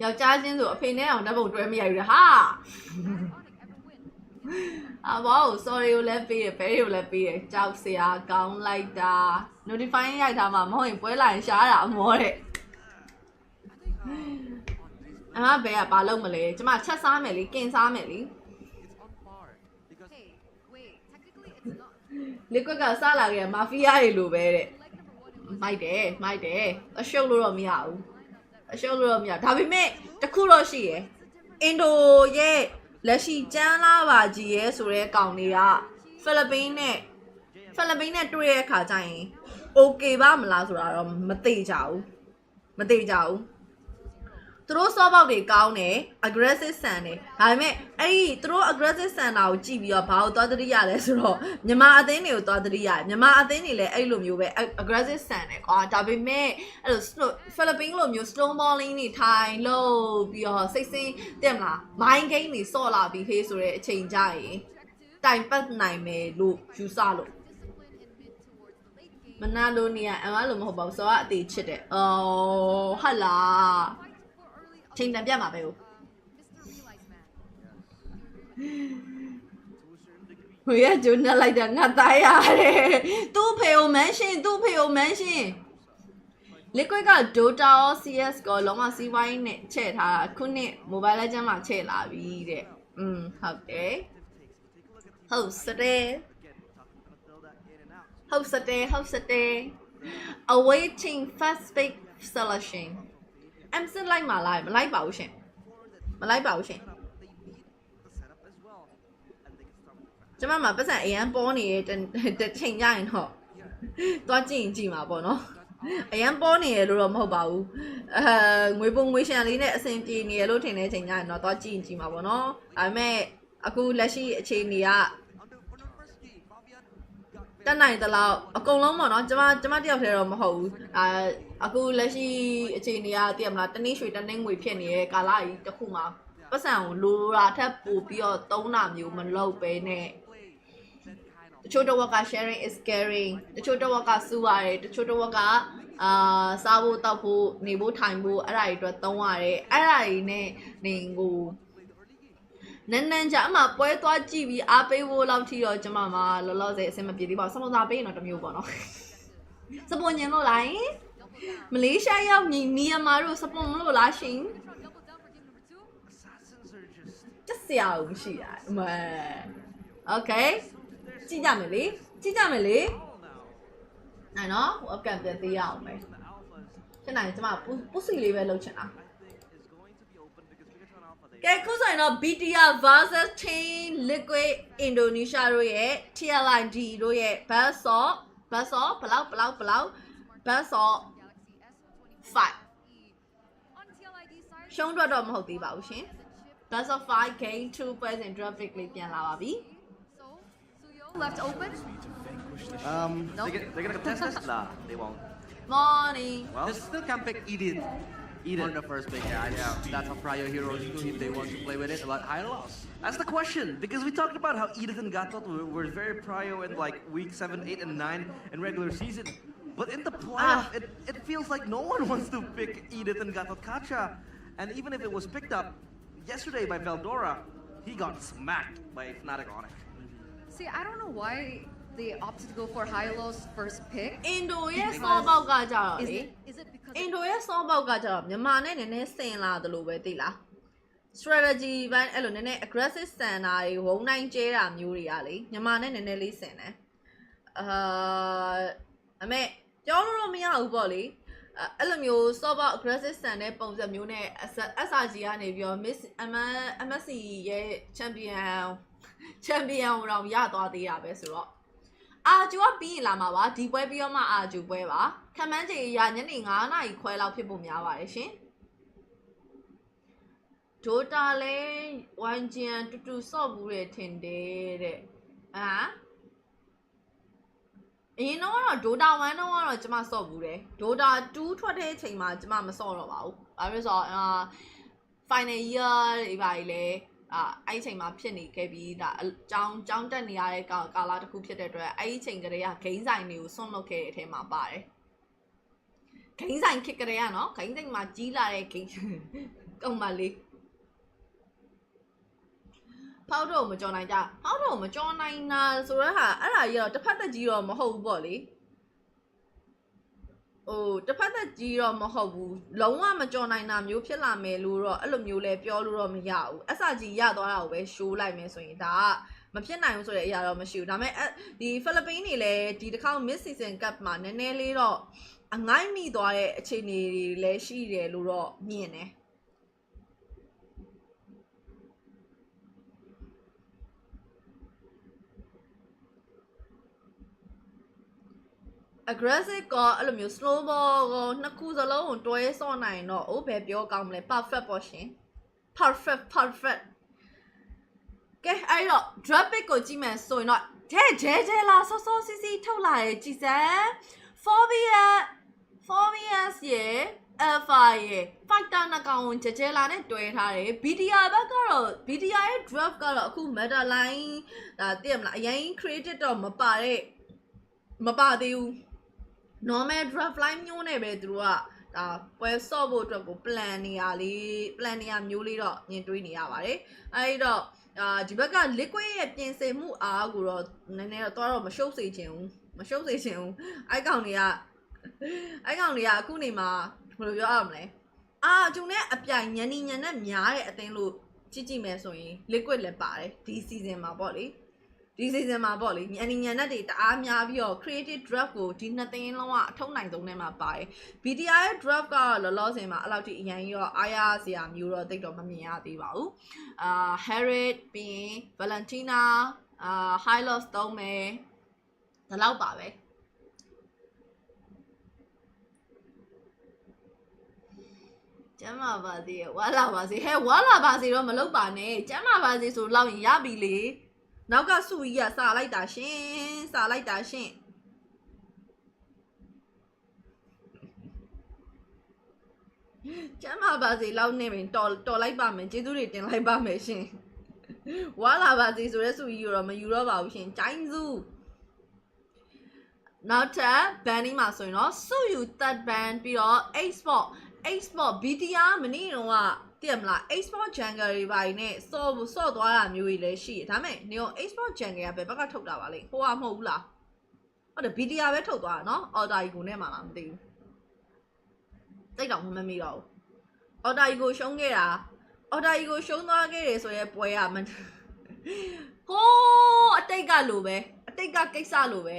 ယောက်ျားချင်းဆိုအဖေနဲ့အောင်ဓာတ်ပုံတွဲမရဘူးဟာဘော sorry ကိုလည်းပေးတယ်ဘဲကိုလည်းပေးတယ်ကြောက်စရာကောင်းလိုက်တာ notify ရိုက်ထားမှာမဟုတ်ရင်ပွဲလာရင်ရှားတာအမောတဲ့အမဘဲကဘာလုပ်မလဲကျမချက်စားမယ်လေကင်စားမယ်လေ liquid ကစားလာခဲ့မာဖီးယားတွေလိုပဲတဲ့မိုက်တယ်အရှုပ်လို့တော့မရဘူးဒါပေမဲ့တခုတော့ရှိရယ်အင်ဒိုရဲ့လက်ရှိကျန်းလာပါကြီးရဲဆိုတဲ့ကောင်တွေကဖိလစ်ပင်းနဲ့တွေ့ရတဲ့အခါကျရင် okay ပါမလားဆိုတာတော့မသိကြဘူး သူတို့ soft ပေါက်တွေကောင်းတယ် aggressive ဆန်တယ်ဒါပေမဲ့အဲ့ဒီသူတို့ aggressive ဆန်တာကိုကြည့်ပြီးတော့ဘာလို့သွားသတိရလဲဆိုတော့မြန်မာအသင်းတွေကိုသွားသတိရတယ်မြန်မာအသင်းတွေလည်းအဲ့လိုမျိုးပဲ aggressive ဆန်တယ်ကွာဒါပေမဲ့အဲ့လို Philippines လိုမျိုး snowballing တွေထိုင်လို့ပြီးတော့စိတ်ဆင်းတဲ့မလား mind game တွေဆော့လာပြီးဖေးဆိုတဲ့အချိန်ကြရင်တိုင်ပတ်နိုင်မယ်လို့ယူဆလို့မနာလိုနေရအမလိုမဟုတ်ပါဘူးစောကအသေးချစ်တယ်အော်ဟာလားချိန်တန်ပြတ်မှာပဲဟုတ်ဟိုရဂျုံနဲ့လိုက်တာငါသားရတယ်သူ့ဖေကိုမန်းရှင်သူ့ဖေကိုမန်းရှင် liquid က Dota ရော CS ကိုလုံးဝစီးပွားရေးနဲ့ချဲ့ထားတာခုနှစ် Mobile Legends မှာချဲ့လာပြီတဲ့ဟုတ်တယ်ဟုတ်စတဲ့ဟုတ်စတဲ့ဟုတ်စတဲ့ awaiting fast pick selection I'm still like မလိုက်ပါဘူးရှင်မလိုက်ပါဘူးရှင်ကျမမှာပတ်စံအရန်ပေါ်နေတဲ့ချိန်ကြရင်တော့သွားကြည့်ရင်ကြည့်မှာပေါ့နော်အရန်ပေါ်နေရလို့တော့မဟုတ်ပါဘူးငွေပုံငွေရှန်လေးနဲ့အဆင်ပြေနေရလို့ထင်တဲ့ချိန်ကြရင်တော့သွားကြည့်ရင်ကြည့်မှာပေါ့နော်ဒါပေမဲ့အခုလက်ရှိအခြေအနေကတက်နိုင်သလောက်အကုန်လုံးပေါ့နော်ကျမတယောက်တည်းတော့မဟုတ်ဘူးအခုလက်ရှိအခြေအနေကသိရမလားတနည်းရွှေတနည်းငွေဖြစ်နေတဲ့ကာလကြီးတစ်ခုမှာပတ်စံကိုလိုတာထပ်ပို့ပြီးတော့သုံးတာမျိုးမလုပ်ပဲနဲ့တချို့တော့က sharing is caring တချို့တော့ကစူရတယ်တချို့တော့ကစားဖို့တောက်ဖို့နေဖို့ထိုင်ဖို့အဲ့ဒါတွေအတွက်သုံးရတယ်အဲ့ဒါတွေနဲ့နေကိုနန်းကြအမှပွဲသွားကြည့်ပြီးအားပေးဖို့လောက်ထိတော့ကျမမှာလောလောဆယ်အဆင်မပြေသေးပါဘူးစပွန်ဆာပေးရင်တော့တစ်မျိုးပေါ့နော်စပွန်ညင်လို့လားမလေးရှားရောက်နီယမာတို့စပွန်မလို့လားရှင်ကျစရာမရှိတာโอเคကြည့်ကြမယ်လေနိုင်နော်ဟိုအကန်ပြန်သေးရအောင်မယ်ဖြစ်နိုင်ကျမပုစီလေးပဲလုပ်ချင်တာကဲခုဆိုရင်တော့ BTR versus Team Liquid Indonesia တို့ရဲ့ TLID တို့ရဲ့ best of ဘယ်လောက် best of 5ရှုံးတော့မဟုတ်သေးပါဘူးရှင် best of 5 game 2 ပွဲစဉ် traffic လေးပြန်လာပါပြီ Left open. They're gonna contest this? Nah, they won't. Morning. Well, they still can pick Edith on the first pick. Yeah, that's how Prior Heroes do if they want to play with it. But high loss. That's the question, because we talked about how Edith and Gatot were very Prior in like week 7, 8, and 9 in regular season. But in the playoff, it feels like no one wants to pick Edith and Gatot Kacha. And even if it was picked up yesterday by Veldora, he got smacked by Fnatic Onyx. See, I don't know why they opted to go for Hylo's first pick. Indo ရဲ့ small ပေါက်ကကြတော့လေ Is it because Indo ရဲ့ small ပေါက်ကကြတော့မြန်မာနဲ့နည်းနည်းဆင်လာတယ်လို့ပဲသိလား strategy ဘိုင်းအဲ့လိုနည်းနည်း aggressive ဆန်တာတွေဝုန်းတိုင်းကျဲတာမျိုးတွေကလေမြန်မာနဲ့နည်းနည်းလေးဆင်တယ်အမေပြောလို့မရဘူးပေါ့လေအဲ့လိုမျိုး soft aggressive ဆန်တဲ့ပုံစံမျိုးနဲ့ SRG ကနေပြီးတော့ Miss MSC ရဲ့ champion တော့ရသွားသေးတာပဲဆိုတော့အာကျူကပြီးရင်လာမှာပါဒီပွဲပြီးတော့မှအာကျူပွဲပါခံမှန်းချေရညနေ9 နာရီခွဲလောက်ဖြစ်ဖို့များပါတယ်ရှင်ဒိုတာလဲဝိုင်းကျန်တူတူဆော့ဘူးတယ်ထင်တယ်တဲ့အရင်တော့ဒိုတာ1တော့ကျမဆော့ဘူးတယ်ဒိုတာ2ထွက်တဲ့အချိန်မှာကျမမဆော့တော့ပါဘူးဘာလို့ဆိုတော့final year တွေပါလေအဲ့ဒီချိန်မှာဖြစ်နေခဲ့ပြီးဒါကြောင်းတက်နေရတဲ့ကာလတစ်ခုဖြစ်တဲ့အတွက်အဲ့ဒီချိန်ကလေးကဂိမ်းဆိုင်တွေကိုဆွန့်လွတ်ခဲ့တဲ့အထဲမှာပါတယ်ဂိမ်းဆိုင်ခစ်ကလေးကနော်ဂိမ်းဆိုင်မှာကြီးလာတဲ့ဂိမ်းကုံမလေးဖောက်တော့မကြော်နိုင်ကြဖောက်တော့မကြော်နိုင်တာဆိုတော့ဟာအဲ့ဒါကြီးတော့တစ်ဖက်သက်ကြီးတော့မဟုတ်ဘူးပေါ့လေတစ်ဖက်သက်ကြီးတော့မဟုတ်ဘူးလုံးဝမကြော်နိုင်တာမျိုးဖြစ်လာမယ်လို့တော့အဲ့လိုမျိုးလဲပြောလို့တော့မရဘူးအစကြီးရသွားတာကိုပဲ show လိုက်မယ်ဆိုရင်ဒါကမဖြစ်နိုင်ဘူးဆိုတဲ့အရာတော့မရှိဘူးဒါပေမဲ့ဒီဖိလစ်ပိန်းတွေလည်းဒီတစ်ခါ mid season cup မှာနည်းနည်းလေးတော့အငိုင်းမိသွားတဲ့အခြေအနေတွေလည်းရှိတယ်လို့တော့မြင်တယ် aggressive ကအဲ့လိုမျိုး snowball ကိုနှစ်ခုစလုံးကိုတွဲစော့နိုင်တော့အိုးပဲပြောကောင်းမလဲ perfect ပေါ့ရှင် perfect ကဲအဲ့တော့ drop pick ကိုကြည့်မယ်ဆိုရင်တော့ကျဲလာစောစီစီထုတ်လာရဲ့ကြည်စမ်း 4VS ရဲ့ Alpha ရဲ့ fighter နှစ်ကောင်ကိုကျဲလာနဲ့တွဲထားတယ် BTR ဘက်ကတော့ BTR ရဲ့ drop ကတော့အခု meta line ဒါသိရမလားအရင် created တော့မပါသေးဘူး normal draft line မျိုးနဲ့ပဲသူတို့ကဒါပွဲဆော့ဖို့အတွက်ကို plan နေရမျိုးလေးတော့မြင်တွေ့နေရပါတယ်အဲဒီတော့ဒီဘက်က liquid ရဲ့ပြင်ဆင်မှုအားကိုတော့နည်းနည်းတော့မရှုပ်စေချင်ဘူးအိုက်ကောင်တွေကအခုနေမှာဘယ်လိုပြောရမလဲကျုံနဲ့အပြိုင်ညံနဲ့များတဲ့အသင်းလို့ကြည့်မယ်ဆိုရင် liquid လည်းပါတယ်ဒီ season မှာပေါ့လေညံနဲ့တွေတအားများပြီးတော့ creative draft ကိုဒီနှစ်သင်းလုံးကအထုံးနိုင်ဆုံးထဲမှာပါတယ် BTR ရဲ့ draft ကလောလောဆယ်မှာအဲ့လောက်ထိအရင်ရောအားရစရာမျိုးတော့တိတ်တော့မမြင်ရသေးပါဘူးHarriet ပြီးရင် Valentina high loss သုံးမယ်ဒါလောက်ပါပဲကျမ်းမာပါစေဝါလာပါစေဝါလာပါစေတော့မလုပ်ပါနဲ့ကျမ်းမာပါစေဆိုလောက်ရင်ရပြီလေနောက်ကစုကြီးကစာလိုက်တာရှင်ကျမ်းမာပါစေလောက်နေရင်တော်လိုက်ပါမယ်ကျေးဇူးတွေတင်လိုက်ပါမယ်ရှင်ဝါလာပါစေဆိုတဲ့စုကြီးကိုတော့မယူတော့ပါဘူးရှင်ကျိုင်းစုနောက်ထပ် banning မှာဆိုရင်တော့စုယူ third ban ပြီးတော့ export BTR မနေ့တော့ကသိရမလား export jungle တွေပါနဲ့စော့သွားတာမျိုးကြီးလည်းရှိတယ်ဒါပေမဲ့နေရော export jungle ကဘယ်ဘက်ကထုတ်တာပါလဲဟိုကမဟုတ်ဘူးလားဟုတ်တယ် BTR ပဲထုတ်သွားတာနော် order ကိုနဲ့မှလားမသိဘူးတိတ်တော့မမေ့တော့ဘူး order ကိုရှုံးခဲ့တာ order ကိုရှုံးသွားခဲ့တယ်ဆိုရဲပွဲရမဟိုးအတိတ်ကလိုပဲအတိတ်ကကိစ္စလိုပဲ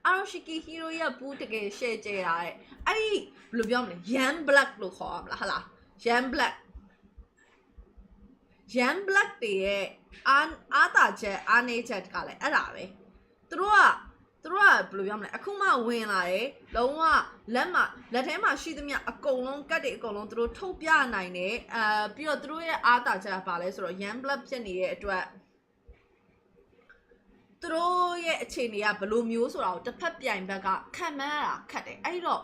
Aroshiki hero ရပူးတကယ် share ကြတာတဲ့အဲ့ဒီဘယ်လိုပြောမလဲ Yan Black လို့ခေါ်ရမလားဟာလား Yan Black တွေရဲ့အားတာချက်အားနေချက်ကလည်းအဲ့ဒါပဲသူတို့ကဘယ်လိုပြောမလဲအခုမှဝင်လာတယ်လုံးဝလက်ထဲမှာရှိသမျှအကုန်လုံးကတ်တွေအကုန်လုံးသူတို့ထုတ်ပြနိုင်တယ်ပြီးတော့သူတို့ရဲ့အားတာချက်ကပါလဲဆိုတော့ Yan Black ဖြစ်နေတဲ့အတွက်သူတို့ရဲ့အခြေအနေကဘယ်လိုမျိုးဆိုတာကိုတစ်ဖက်ပြိုင်ဘက်ကခံမှန်းရတာခက်တယ်အဲ့တော့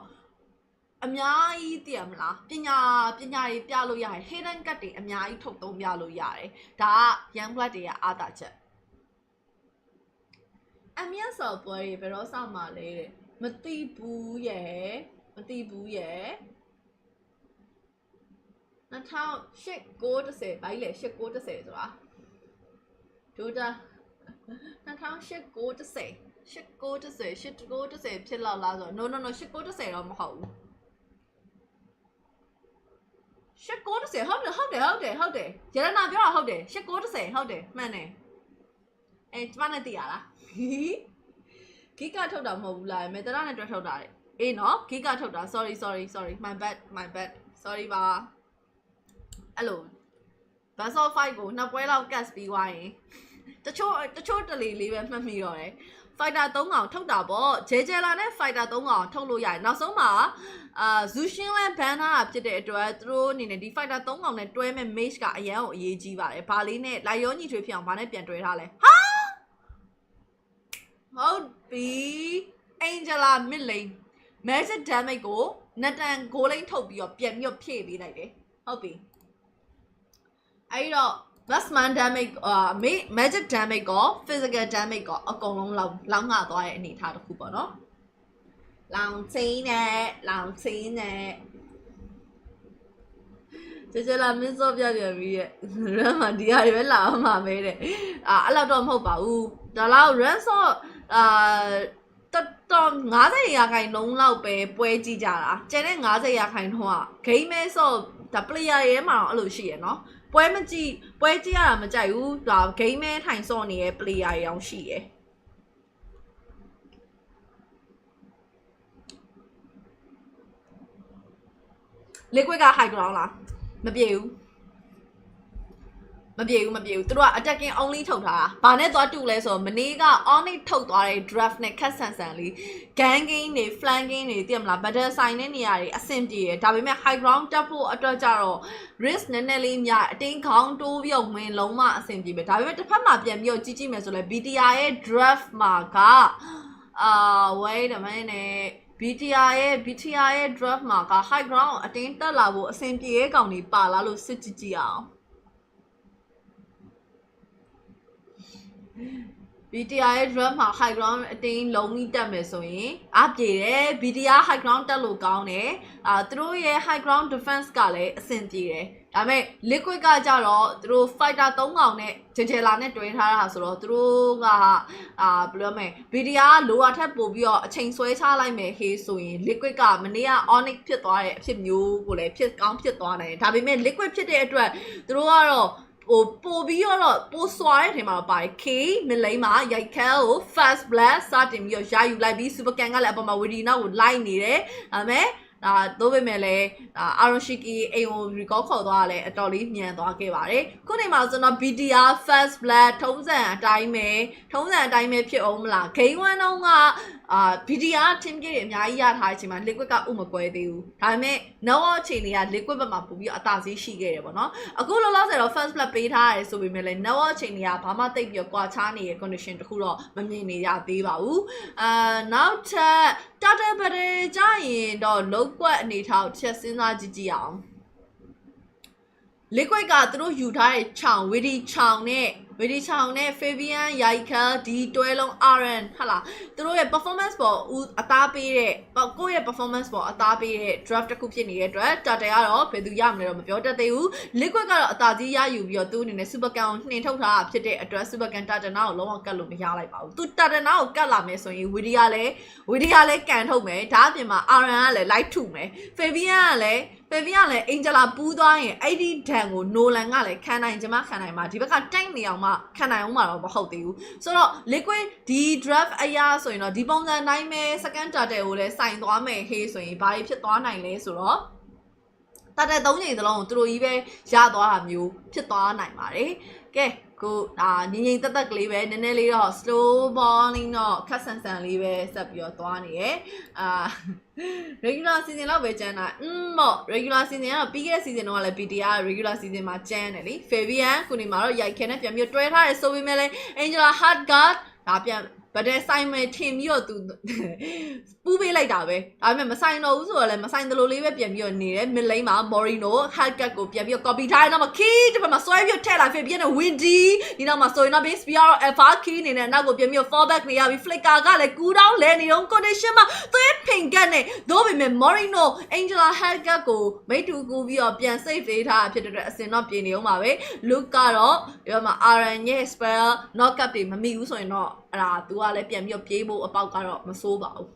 အများကြီးသိရမလားပညာတွေပြလို့ရတယ် hidden cut တွေအများကြီးထုတ်သုံးပြလို့ရတယ်ဒါက young blood တွေရဲ့အားသာချက်အမြတ်စော်ပွဲတွေဘယ်တော့စမှာလဲမသိဘူးရဲ့2008-9-10ဘိုင်းလေ8-9-10ဆိုတာဒိုတာ2008-9-10ဖြစ်လောက်လားဆိုတော့ no 8-9-10တော့မဟုတ်ဘူး8-9-10ဟုတ်တယ်ရတနာပြောတာဟုတ်တယ်8-9-10ဟုတ်တယ်မှန်တယ်ကျမနဲ့သိရလားဂီကထုတ်တာမဟုတ်ဘူးလားမေတ္တာနဲ့တွဲထုတ်တာတဲ့အေးနော်ဂီကထုတ်တာ sorry my bad sorry ပါအဲ့လို Basel 5ကိုနှစ်ပွဲလောက်ကတ်ပြီးသွားရင်တချို့တလီလေးပဲမှတ်မိတော့တယ် fighter 3កောင်ထုတ်တာပေါ့ဂျဲလာနဲ့ fighter 3កောင်ထုတ်လို့ရတယ်နောက်ဆုံးမှာZushin လဲ ban ထားတာဖြစ်တဲ့အတွက်သူတို့အနေနဲ့ဒီ fighter 3កောင်နဲ့တွဲမဲ့ match ကအရန်ကိုအရေးကြီးပါတယ်ဘာလေးနဲ့လိုက်ရောညီထွေးဖြစ်အောင်ဘာနဲ့ပြန်တွဲထားလဲဟာဟုတ်ပြီ Angela mid lane magic damage ကိုနတန်ဂိုးလိန်ထုတ်ပြီးတော့ပြန်ပြီးဖြည့်ပေးလိုက်တယ်ဟုတ်ပြီအဲ့တော့Lastman damage magic damage ကို physical damage ကိုအကုန်လုံးလောင်းငှသွားရဲ့အနေအထားတစ်ခုပေါ့နော်လောင်ချင်းနဲ့ကျလာမင်းစောပြပြန်ပြီးရဲ့ run မှာဒီဟာတွေပဲလာအောင်မှာပဲတဲ့အဲ့လောက်တော့မဟုတ်ပါဘူးဒါလောက် run စောတော်90%လောက်ပဲပွဲကြည့်ကြတာကျန်တဲ့90%က game မဲစောဒါ player ရဲမှာတော့အဲ့လိုရှိရယ်နော်ပွဲကြည့်ရတာမကြိုက်ဘူးဒါ game မဲထိုင်စော့နေတဲ့ player ရောင်ရှိရယ်liquid က high ground လားမပြေဘူး မပြေဘူးသူတို့က attacking only ထုတ်ထားတာဘာနဲ့သွားတူလဲဆိုတော့မနေ့က onic ထုတ်သွားတဲ့ draft နဲ့ခက်ဆန်ဆန်လေး ganking တွေ flanking တွေသိရမလား battle sign တဲ့နေရာတွေအဆင်ပြေတယ်ဒါပေမဲ့ high ground တက်ဖို့အတွက်ကြတော့ risk နည်းနည်းလေးများအတင်းခေါင်းတိုးပြီးတော့ဝင်လုံးဝအဆင်ပြေပဲဒါပေမဲ့တစ်ဖက်မှာပြန်ပြီးတော့ကြည့်မယ်ဆိုလဲ BTR ရဲ့ draft မှာကwait a minute BTR ရဲ့ draft မှာက high ground အတင်းတက်လာဖို့အဆင်ပြေရဲ့ကောင်တွေပါလာလို့စစ်ကြည့်အောင် BTR ရဲ့ draft မှာ high ground အတင်းလုံးကြီးတက်မယ်ဆိုရင်အပြေတယ် BTR high ground တက်လို့ကောင်းတယ်သူတို့ရဲ့ high ground defense ကလည်းအဆင်ပြေတယ်ဒါပေမဲ့ liquid ကကြတော့သူတို့ fighter 3 ကောင်နဲ့ဂျယ်ဂျယ်လာနဲ့တွဲထားတာဆိုတော့သူတို့ကဘယ်လိုမလဲ BTR လိုအပ်ထက်ပို့ပြီးတော့အချိန်ဆွဲချလိုက်မယ်ဟေးဆိုရင် liquid ကမနေ့က onic ဖြစ်သွားတဲ့အဖြစ်မျိုးကိုလည်းဖြစ်ကောင်းဖြစ်သွားနိုင်တယ်ဒါပေမဲ့ liquid ဖြစ်တဲ့အတွက်သူတို့ကတော့ပို့ပြီးတော့ပို့စွာတဲ့ထဲမှာတော့ပါတယ် K မလိမ့်မှာရိုက်ခဲကို fast blast စတင်ပြီးတော့ရယူလိုက်ပြီး super can ကလည်းအပေါ်မှာ witty နောက်ကိုလိုက်နေတယ်ဒါပေမဲ့သို့ပေမဲ့လည်းAroshiki အိမ်ကို recall ခေါ်သွားတာလည်းအတော်လေးမြန်သွားခဲ့ပါတယ်ခုနေမှာဆိုတော့ BTR fast blast ထုံးစံအတိုင်းပဲဖြစ်အောင်မလား game 1 တော့ကBTR team ကြီးတွေအများကြီးရထားတဲ့အချိန်မှာ liquid ကဥမကွဲသေးဘူးဒါပေမဲ့ နောက်အခြေအနေက liquid ဘက်မှာပို့ပြီးအသာစီးရှိခဲ့တယ်ပေါ့နော်အခုလောလောဆယ်တော့ first blood ပေးထားရတယ်ဆိုပေမဲ့လည်းနောက်အခြေအနေကဘာမှတိတ်ပြီးကွာခြားနေတဲ့ condition တခုတော့မမြင်နေရသေးပါဘူးနောက်ထပ် data battery ကြရင်တော့လုံးကွက်အနေထားကိုချက်စဉ်းစားကြည့်အောင် liquid ကသူတို့ယူထားတဲ့ချောင် witty ချောင်နဲ့ Fabian ရိုက်ခါဒီတွဲလုံး RN ဟာလားသူတို့ရဲ့ performance ပေါ်အသားပေးတဲ့ကိုယ့်ရဲ့ performance ပေါ်အသားပေးတဲ့ draft တစ်ခုဖြစ်နေတဲ့အတွက် Tata ကတော့ဘယ်သူရမလဲတော့မပြောတတ်သေးဘူး liquid ကတော့အသာကြီးရယူပြီးတော့သူ့အနေနဲ့ super can ကိုနှင်ထုတ်ထားတာဖြစ်တဲ့အတွက် super can Tata ကိုလုံးဝကတ်လို့မရလိုက်ပါဘူးသူ Tata ကိုကတ်လာမယ်ဆိုရင် witty ကလည်းကန်ထုတ်မယ်ဒါအပြင်မှာ RN ကလည်း light ထုမယ် Fabian ကလည်း Angela ပူးသွားရင်အဲ့ဒီဒဏ်ကို Nolan ကလည်းခံနိုင်မှာဒီဘက်က tank နေအောင်မှခံနိုင်အောင်မှာတော့မဟုတ်သေးဘူးဆိုတော့ liquid ဒီ draft အရာဆိုရင်တော့ဒီပုံစံတိုင်းပဲ second target ကိုလည်းစိုင်သွားမယ်ဟေးဆိုရင်ဘာဖြစ်သွားနိုင်လဲဆိုတော့ target 3ချိန်သလုံးကိုသူတို့ကြီးပဲရသွားတာမျိုးဖြစ်သွားနိုင်ပါတယ်ကဲကိုငြိမ်တက်ကလေးပဲနည်းနည်းလေးတော့ slow balling တော့ခက်ဆန်ဆန်လေးပဲဆက်ပြီးတော့သွားနေရယ်regular season လောက်ပဲကျန်တာပေါ့ regular season ကတော့ပြီးခဲ့တဲ့ season တော့လည်း BTR regular season မှာကျန်တယ်လी Fabian ခုနေမှာတော့ရိုက်ခဲနဲ့ပြန်ပြီးတွဲထားတယ်ဆိုပေမဲ့လည်း Angela Hardguard ဒါပြန်ဗတဲ့ဆိုင်မယ်ထင်ပြီးတော့သူပူးပေးလိုက်တာပဲဒါပေမဲ့မဆိုင်တော့ဘူးဆိုတော့လည်းမဆိုင်သလိုလေးပဲပြန်ပြီးတော့နေတယ် mid lane မှာ Morino Hardguard ကိုပြန်ပြီးတော့ copy ထားတယ်နောက်မှာ key တစ်ဖက်မှာဆွဲပြီးထည့်လာ Fabian နဲ့ Windy ဒီနောက်မှာဆိုရင်တော့ base spear alpha key နေနဲ့နောက်ကိုပြန်ပြီးတော့ fall back နေရပြီး flicker ကလည်း cool down လဲနေတော့ condition မှာသူရဲ့ ping gun နဲ့သို့ပေမဲ့ Morino Angela Hardguard ကိုမိတ်တူကူပြီးတော့ပြန် save ပေးထားတာဖြစ်တဲ့အတွက်အစင်တော့ပြင်နေအောင်ပါပဲ Luke ကတော့ဒီမှာ RN ရဲ့ spell knock up တွေမမိဘူးဆိုရင်တော့အဲ့ဒါသူကလည်းပြန်ပြီးတော့ပြေးဖို့အပေါက်ကတော့မစိုးပါဘူး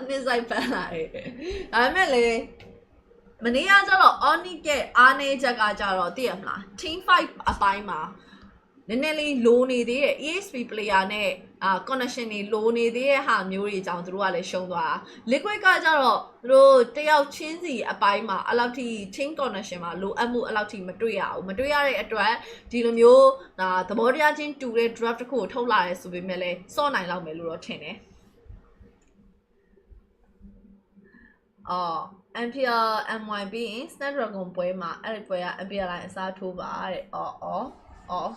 နှစ်ဆိုင်ပန်းလာတယ်ဒါပေမဲ့လေမနေ့ကကျတော့ Onic ရဲ့အားနေချက်ကကျတော့သိရမလား team fight အပိုင်းမှာနည်းနည်းလေးလိုနေသေးတဲ့ ESP player နဲ့ connection တွေလိုနေသေးတဲ့ဟာမျိုးတွေအကြောင်းသူတို့ကလည်းရှုံးသွားတာ liquid ကကြတော့သူတို့တယောက်ချင်းစီအပိုင်းမှာအဲ့လောက်ထိ chain connection မှာလိုအပ်မှုအဲ့လောက်ထိမတွေ့ရဘူးမတွေ့ရတဲ့အတွက်ဒီလိုမျိုးသဘောတရားချင်းတူတဲ့ draft တစ်ခုကိုထုတ်လာရဲဆိုပေမဲ့လည်းစော့နိုင်လောက်မယ်လို့တော့ထင်တယ်MPL MYB Snapdragon ပွဲမှာအဲ့ဒီပွဲက MPL line အစားထိုးပါတဲ့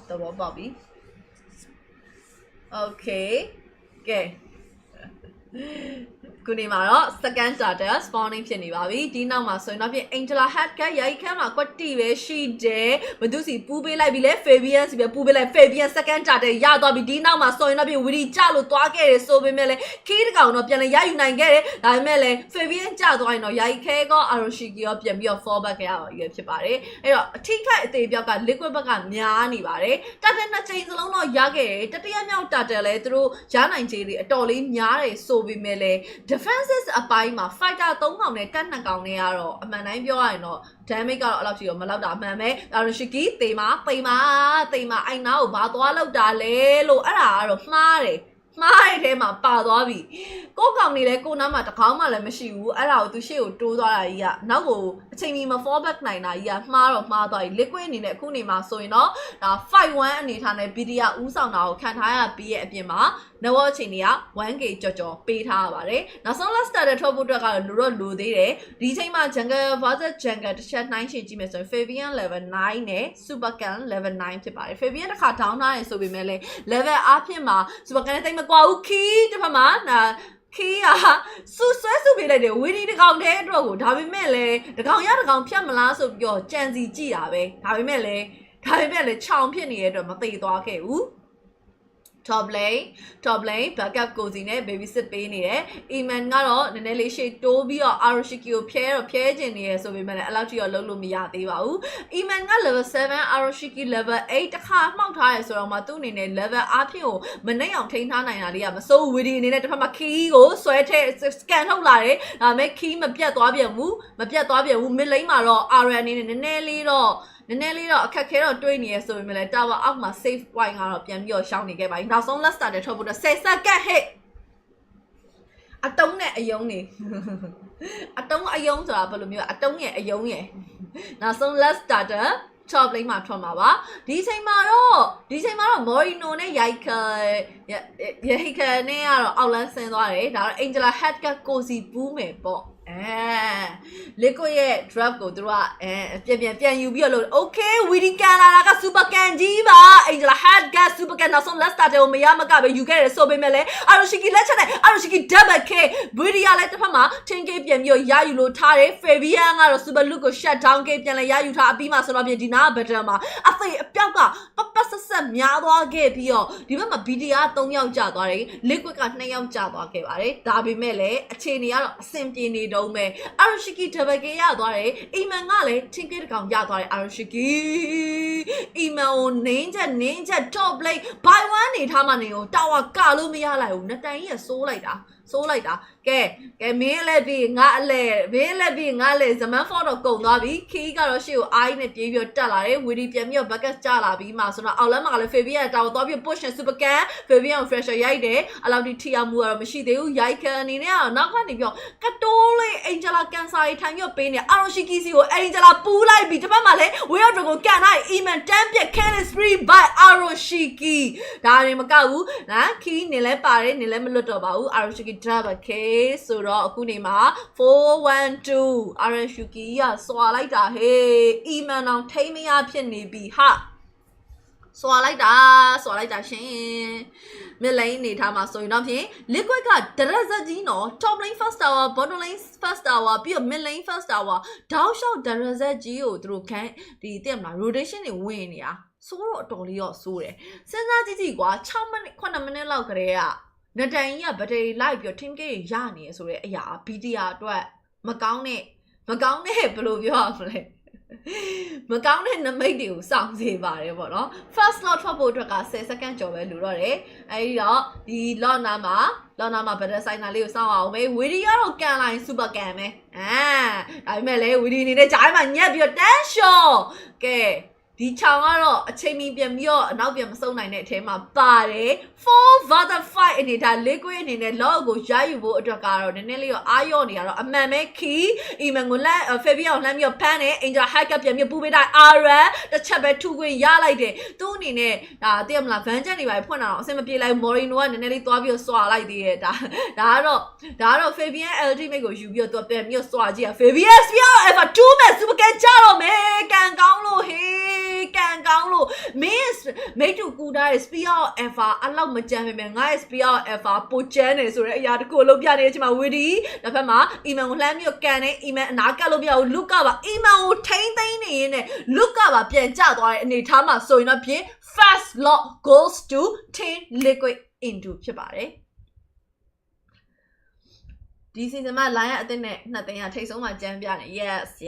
သဘောပေါက်ပြီ Okay ကဲခုနေမှာတော့ second starter spawning ဖြစ်နေပါပြီဒီနောက်မှာဆိုရင်တော့ပြင် Angela Hardguard ရိုက်ခမ်းမှာကွက်တီပဲရှိတယ်ဘသူစီပူးပေးလိုက်ပြီလဲ Fabian စီပဲပူးပေးလိုက် Fabian second starter ရသွားပြီဒီနောက်မှာဆိုရင်တော့ပြင် Witty ကြလို့သွားခဲ့တယ်ဆိုပေမဲ့လည်း key တကောင်တော့ပြန်လဲရယူနိုင်ခဲ့တယ်ဒါပေမဲ့လည်း Fabian ကြသွားရင်တော့ရိုက်ခဲကော Aroshiki ရောပြန်ပြီးတော့ fall back ရပါပြီဖြစ်ပါတယ်အဲ့တော့အထိခိုက်အသေးပြောက်က liquid ဘက်ကများနေပါတယ်တတ်တဲ့နှစ်ချိန်စလုံးတော့ရခဲ့တယ်တတိယမြောက် starter လဲသူတို့ရနိုင်ခြေတွေအတော်လေးများတယ်ဆိုပေမဲ့လည်း defenses အပိုင်းမှာ fighter 3 ကောင်နဲ့တက်2ကောင်နဲ့ကတော့အမှန်တိုင်းပြောရရင်တော့ damage ကတော့အဲ့လောက်ရှိတော့မလောက်တာအမှန်ပဲ Aroshiki သေမှာအိုင်နာကိုဘာသွားလောက်တာလဲလို့အဲ့ဒါကတော့မှားတယ် My tema Padobi. Go come me like Konama to come and let me allow to show 2 ya. Now go take me my 4 back 9 ya. Mar of Mother, liquid in a Kunima, so you know. Now 5-1 it and a bidia usa now can I be a pima. No watching ya, 1 gate jojo, beta vare. Now some last started trouble to Luro Lude. DJ my jungle was a jungle to shed 9 Jimmys and Fabian level 9 super can level 9 to buy. Fabian cut down 9 so we melee level up him. Super can I think my key to Mamma. Kia so be like we need to go there, have we melee, the Gauyan Piamalas of your Janzi Giabe, have we melee, champion here to Matito. Top lane, backup goes in it, baby sit pain here. Iman Garo, the Nelly shade Toby or Aroshiki pair of Piage in here, so we may allow your Lolumia Devau. Iman level 7, Aroshiki level 8, half mount high, so Matuni level up here. Manay on Taintana idea, so within it from a key, oh, so I scan out like make him a Piatwabia woo, Mapiatwabia woo, Milamaro, Aran in the Nelly law. Nelly a Kakero 20 years so we may let our Amma safe wine out of your shouting game. Now, so let's start the trouble to say, get hit. I don't net a yoni. I don't a young to Apollo, I don't get a young. Now, so let's start the troubling my trauma. DJ Maro, more known a Yaka, Yaka, near Outland Saint Angela had got cozy booming. Liquid drop go through you be alone. Okay, we didn't get super can diva. Angela had gas super can now. Let's start on Miyamaka. You get it so be melee. Aroshiki Aroshiki double K. Booty let the Pama. 10K PM your Yayulo Tare. Fabian or super look or shut down K Pian Yayuta Bima Solabia Dina Betrama. I say Piaka. Papa Sam Yadwa gave you. Remember BTR Tong Yang Jadwari. Liquid at Nayam Jadwa Kevare. Dabi melee. A chainia. Simply me. Aroshiki Tabakaya Dore, Imangale, Tinker Gam Yadore, Aroshiki, Email Ninja, top lake, buy one it Hamanio, Tawa Kalumia, Natania, so like that. Get me being ale, the man for the go nabi, Kiga shoe, I net give your talare, with it your bucket jalabi, Masona, Alama, Fabian, our push and super can, Fabian fresher yide, allow the Tiamura machine, Yaika, Nina, not one of your Catole, Angela can say, time your pain, Aroshiki, Angela Pula, Bitamale, we are to go can I, even Tampia can spree by Aroshiki. Dari Macau, Naki, Nilepare, Nilemelotobau, Aroshiki Traba K. Sura Kunima 412 Arashuki ya so like that hey Iman on take me up in be ha so like that shin Milane Tama so enough here liquid got Drazagino top lane first hour bottom lane first hour be a mid lane first hour down shout Drazagio through can the them rotation in win ya so totally or so since I did what chaman quantamina locrea Natanya, but a live your team gay Yanni, so ya, PDR, Macaune, below your family. Macaune the made you sound variable. First lot for Botraka says second job, Lure, the Lonama, better sign a little sound away with your canine super game. I melee, we need a time and yet your dance show. Okay. The Changaro, a chimney be a now be a so nine tema body, 4 father fight in it, a liquid in a logo, Jaivo, Dragaro, the Nelly Ionia, a meme key, even Mula, Fabian, Lam your penny, Angel hack up your booby ara, the chapter 2 win yala day, don't in it, them la vengeance by point out, some be like more in one and nearly 12 years so like the Daro Fabian LG make you be to them your swaggy, Fabian, ever 2 men super get jaro, make and download here. Can download Miss made you good SPR FR allow my jammy SPR FR put Janice or Yadko my witty the Pama email lam your can email Nakalobia look up email taint in look up Pianjado and Tama so in a pie fast lock goes to 10 liquid into Chibare. This is my line at the net, nothing I take so much jam. Yes.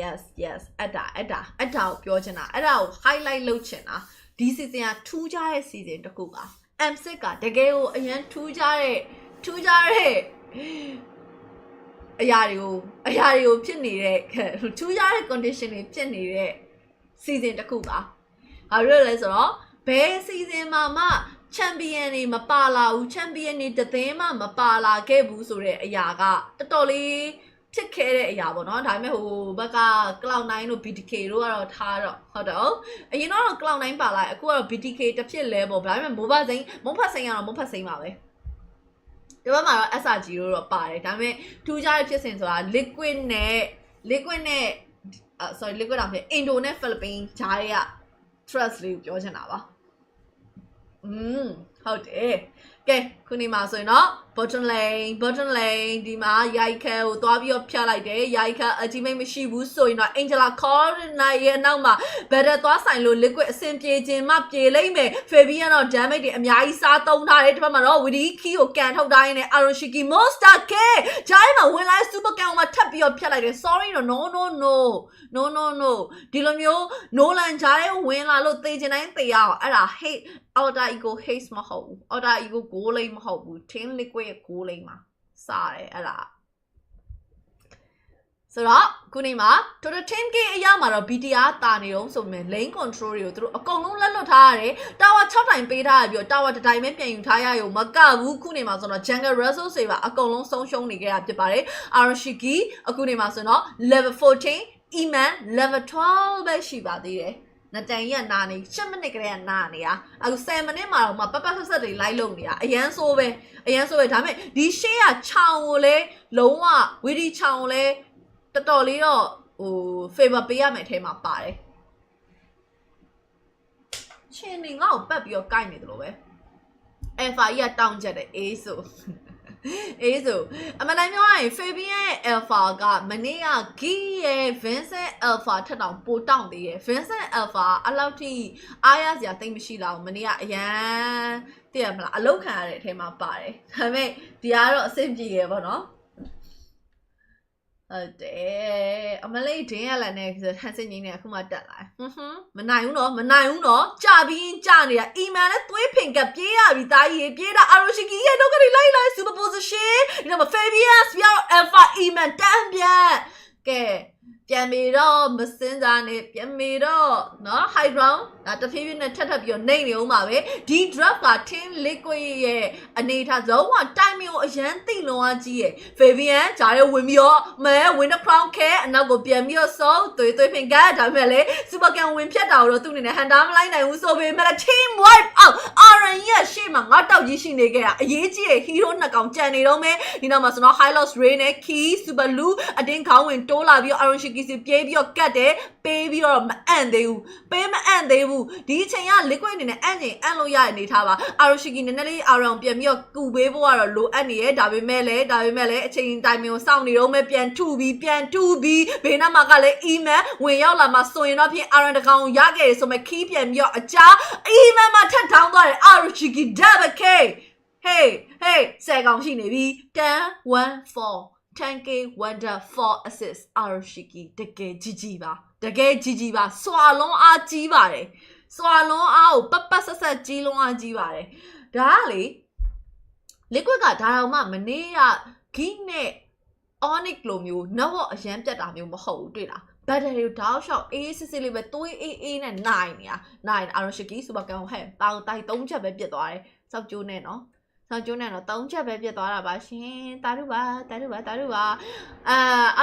Adult Piojana, adult highlight lochena. This is a 2 jar season to cook. I'm sick at the gale and 2 jar. A yario, penny, 2 jar condition penny season to cook. I realize all. Bear season, Mama. champion နေမပါလာဘူး champion နေတသိန်းမှမပါလာခဲ့ဘူးဆိုတဲ့အရာကတော်တော်လေးဖြစ်ခဲ့တဲ့အရာပေါ့နော်ဒါပေမဲ့ဟိုဘက်က Cloud9 တို့ BTK တို့ကတော့ထားတော့ဟုတ်တော့အရင်တော့ Cloud9 ပါလာအခုကတော့ BTK တစ်ဖြစ်လဲပေါ့ဒါပေမဲ့ mobile စိမ်းမုံဖတ်စိမ်းကတော့မုံဖတ်စိမ်းပါပဲဒီဘက်မှာတော့ SRG တို့တော့ပါတယ်ဒါပေမဲ့ထူးခြားတဲ့ဖြစ်စဉ်ဆိုတာ liquid နဲ့ sorry liquid တော့ဖြစ် Indo နဲ့ Philippines ဂျားတွေက trust လေးကိုပြောချင်တာပါဟုတ်တယ်ကဲခုနေမှာဆိုရင်တော့ bottom lane ဒီမှာရိုက်ခဲကိုသွားပြီးတော့ဖြတ်လိုက်တယ်ရိုက်ခဲ ultimate မရှိဘူးဆိုရင်တော့ Angela Corner ရဲ့နောက်မှာ better သွားဆိုင်လို့ liquid အဆင်ပြေခြင်းမှပြေလိမ့်မယ် Fabian တော့ damage တွေအများကြီးစားသုံးထားတယ်ဒီဘက်မှာတော့ Widi Key ကိုကန်ထုတ်ထားရင်းနဲ့ Aroshiki Monster K ဂျိုင်းမှာဝင်လာ super can မှာထပ်ပြီးတော့ဖြတ်လိုက်တယ် sorry တော့ no ဒီလိုမျိုး Nolan ဂျိုင်းဝင်လာလို့သေချင်တိုင်းသေရအောင်အဲ့ဒါ hate outer ego haste မဟုတ်ဘူး outer ego goal lane မဟုတ်ဘူး team liquid ရဲ့ goal lane မှာစားတယ်အဲ့ဒါဆိုတော့ခုနေမှာ total team game အရာမှာတော့ BTR တာနေတော့ဆိုမြဲ lane control တွေကိုသူတို့အကုန်လုံးလက်လွတ်ထားရတယ် tower 6တိုင်ပေးထားရပြီးတော့ tower တစ်တိုင်ပဲပြန်ယူထားရရုံမကဘူးခုနေမှာဆိုတော့ jungle resource တွေပါအကုန်လုံးဆုံးရှုံးနေကြတာဖြစ်ပါတယ် Aroshiki အခုနေမှာဆိုတော့ level 14 Eman level 12ပဲရှိပါသေးတယ်နတန်ကြီးကနာနေ7မိနစ်ကလေးကနာနေတာအခု7မိနစ်မှာတော့ပတ်ပတ်ဆက်တွေလိုက်လုံနေတာအရန်ဆိုးပဲဒါပေမဲ့ဒီရှေ့ကခြောင်ကိုလဲလုံးဝဝီဒီခြောင်ကိုလဲတော်တော်လေးတော့ဟို favor ပေးရမယ်အထဲမှာပါတယ်ချင်းနေငါ့ကိုပတ်ပြီးတော့ကိုက်နေတယ်လို့ပဲ alpha ကြီးကတောင်းချက်တယ်အေးဆိုအမနိုင်ပြောရရင် Fabian ရဲ့ Alpha ကမနေ့က Gi ရဲ့ Vincent Alpha ထက်တောင်ပိုတောင့်သေးရဲ့ Vincent Alpha အဲ့လောက်ထိအားရစရာသိမ့်မရှိတော့မနေ့ကအရန်တည်ရမလားအလောက်ခံရတဲ့အထဲမှာပါတယ်ဒါပေမဲ့ဒီကတော့အဆင်ပြေရပေါ့နော်ဟုတ်တယ်အမလေးဒင်းရလာနေဟန်စင်ကြီးနဲ့အခုမှတက်လာမနိုင်ဘူးနော်ကြာပြီးကြာနေတာအီမန်နဲ့သွေးဖင်ကပြေးရပြီတာကြီးပြေးတာ Aroshiki ရဲ့တော့ကနေလိုက် super position ဒီမှာ Fabian ပြောင်း Alpha အီမန်တန်းကဲပြန်ပြီးတော့မစင်းစားနဲ့ပြန်ပြီးတော့နော် high ground ဒါတဖြည်းဖြည်းနဲ့ထပ်ပြီးတော့နှိမ့်နေအောင်ပါပဲဒီ drop က tin liquid ရဲ့အနေထားလုံးဝ timing ကိုအရန်သိလွန်အားကြီးရဲ့ Fabian ဂျားရဲဝင်ပြီးတော့win the crown ခဲအနောက်ကိုပြန်ပြီးတော့ဆုံးသွေးဖင်ကဒါပေမဲ့လေ super can ဝင်ဖြတ်တာတော့သူ့အနေနဲ့ hunter မလိုက်နိုင်ဘူးဆိုပေမဲ့ team wipe out RN ရဲ့ရှေ့မှာငါတောက်ကြီးရှိနေခဲ့တာအရေးကြီးရဲ့ hero နှစ်ကောင်ကြံနေတော့မယ်ဒီနောက်မှာဆိုတော့ high loss ray နဲ့ key super lu အတင်းခေါင်းဝင်တိုးလာပြီးတော့ Aroshiki စီပြေးပြီးတော့ကတ်တယ်ပေးပြီးတော့မအံ့သေးဘူးဒီအချိန်က liquid အနေနဲ့အံ့ချင်အံ့လို့ရတဲ့အနေထားပါ Aroshiki နည်းနည်းလေး around ပြန်ပြီးတော့ကူပေးဖို့ကတော့လိုအပ်နေရဲ့ဒါပေမဲ့လည်းအချိန်တိုင်းမျိုးစောင့်နေတော့မယ်ပြန်ထုပြီးဘေးနားမှာကလည်း Eman ဝင်ရောက်လာမှဆိုရင်တော့ဖြင့် around တကောင်ရခဲ့တယ်ဆိုမဲ့ key ပြန်ပြီးတော့အကြာ Eman မှာထပ်ထောင်းသွားတယ် Aroshiki double K hey ဆယ်ကောင်ရှိနေပြီ 10-1-4 10k wonder 4 assist Aroshiki တကယ်ကြီးပါစွာလုံးအားကြီးပါတယ်စွာလုံးအားကိုပတ်ဆက်ကြီးလုံးအားကြီးပါတယ်ဒါကလေ liquid ကဒါတော့မှမနေ့က Gi နဲ့ Onyx လိုမျိုးနောက်အရန်ပြတ်တာမျိုးမဟုတ်ဘူးတွေ့လား battery ကိုတောက်လျှောက်အေးစစ်လေးပဲတွေးအေးနဲ့နိုင်Aroshiki super can ဟဲ့တောင်တိုက်3ချက်ပဲပြတ်သွားတယ်စောက်ကျိုးနဲ့နော်3ချက်ပဲပြတ်သွားတာပါရှင်တာရုပါ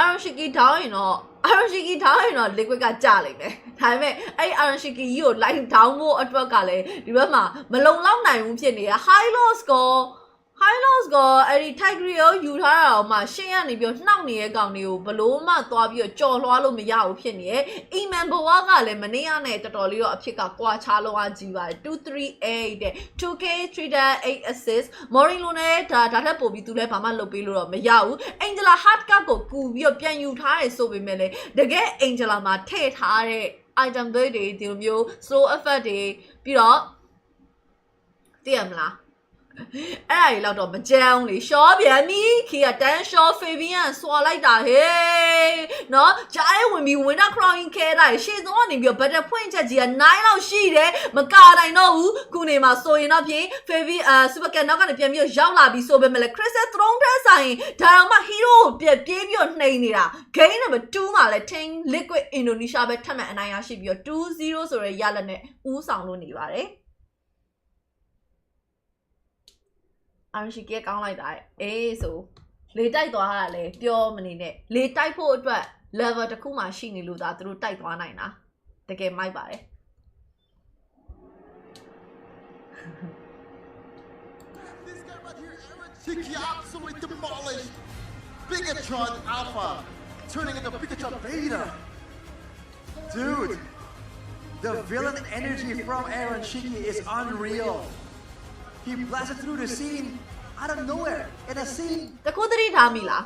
Aroshiki ထောင်းရင်တော့ liquid ကကြလိမ့်မယ်ဒါပေမဲ့အဲ့ Aroshiki ကြီးကို line down ဖို့အတွက်ကလည်းဒီဘက်မှာမလုံလောက်နိုင်ဘူးဖြစ်နေရ high loss ကအဲ့ဒီ Tiger ကိုယူထားတာတော့မှရှင်းရနေပြီးနှောက်နေတဲ့ကောင်တွေကိုဘလို့မှသွားပြီးတော့ကြော်လွှားလို့မရဘူးဖြစ်နေရဲ့ Eman ဘဝကလည်းမနေ့ကနဲ့တော်တော်လေးတော့အဖြစ်ကကွာခြားလုံးအားကြီးပါတယ်238တဲ့ 2k 3.8 assist Morino နဲ့ဒါထက်ပိုပြီးသူလည်းဘာမှလုပ်ပေးလို့တော့မရဘူး Angela hard cup ကိုကူပြီးတော့ပြန်ယူထားတယ်ဆိုပေမဲ့လည်းတကယ် Angela မှာထည့်ထားတဲ့ item တွေဒီလိုမျိုး slow effect တွေပြီးတော့သိရမလားအဲ့ဒါကြီးတော့မကြမ်းလေရှော့ပြန်ပြီခီကတန်းရှော့ Fabian ဆွာလိုက်တာဟေးနော်ကြားရဲဝင်ပြီး winner crown ခဲတာရှေ့ဆုံးကနေပြီးတော့ battle point ချက်ကြီးက9လောက်ရှိတယ်မကာနိုင်တော့ဘူးခုနေမှာဆိုရင်တော့ဖြင့် Fabian super can နောက်ကနေပြန်ပြီးတော့ရောက်လာပြီးဆိုပေမဲ့လည်း Crystal Throne တဲ့ဆိုင်ဒါတော့မှ hero ကိုပြေးပြီးတော့နှိမ်နေတာ game number 2မှာလည်း Team Liquid Indonesia ပဲထပ်မံအနိုင်ရရှိပြီးတော့ 2-0 ဆိုတဲ့ရလဒ်နဲ့ဦးဆောင်လို့နေပါတယ် RNG ကကောင်းလိုက်တာအေးဆိုလေတိုက်သွားတာလေပြောမနေနဲ့လေတိုက်ဖို့အတွက် level တစ်ခုမှရှိနေလို့ဒါသူတို့တိုက်သွားနိုင်တာတကယ်မိုက်ပါတယ် This guy right here, Aaron, he absolutely demolished Bigatron Alpha, turning into Bigatron Beta. Dude, the villain energy from Aaron Shiki is unreal. He blasted through the scene out of nowhere in a scene. တခုသတိထားမိလား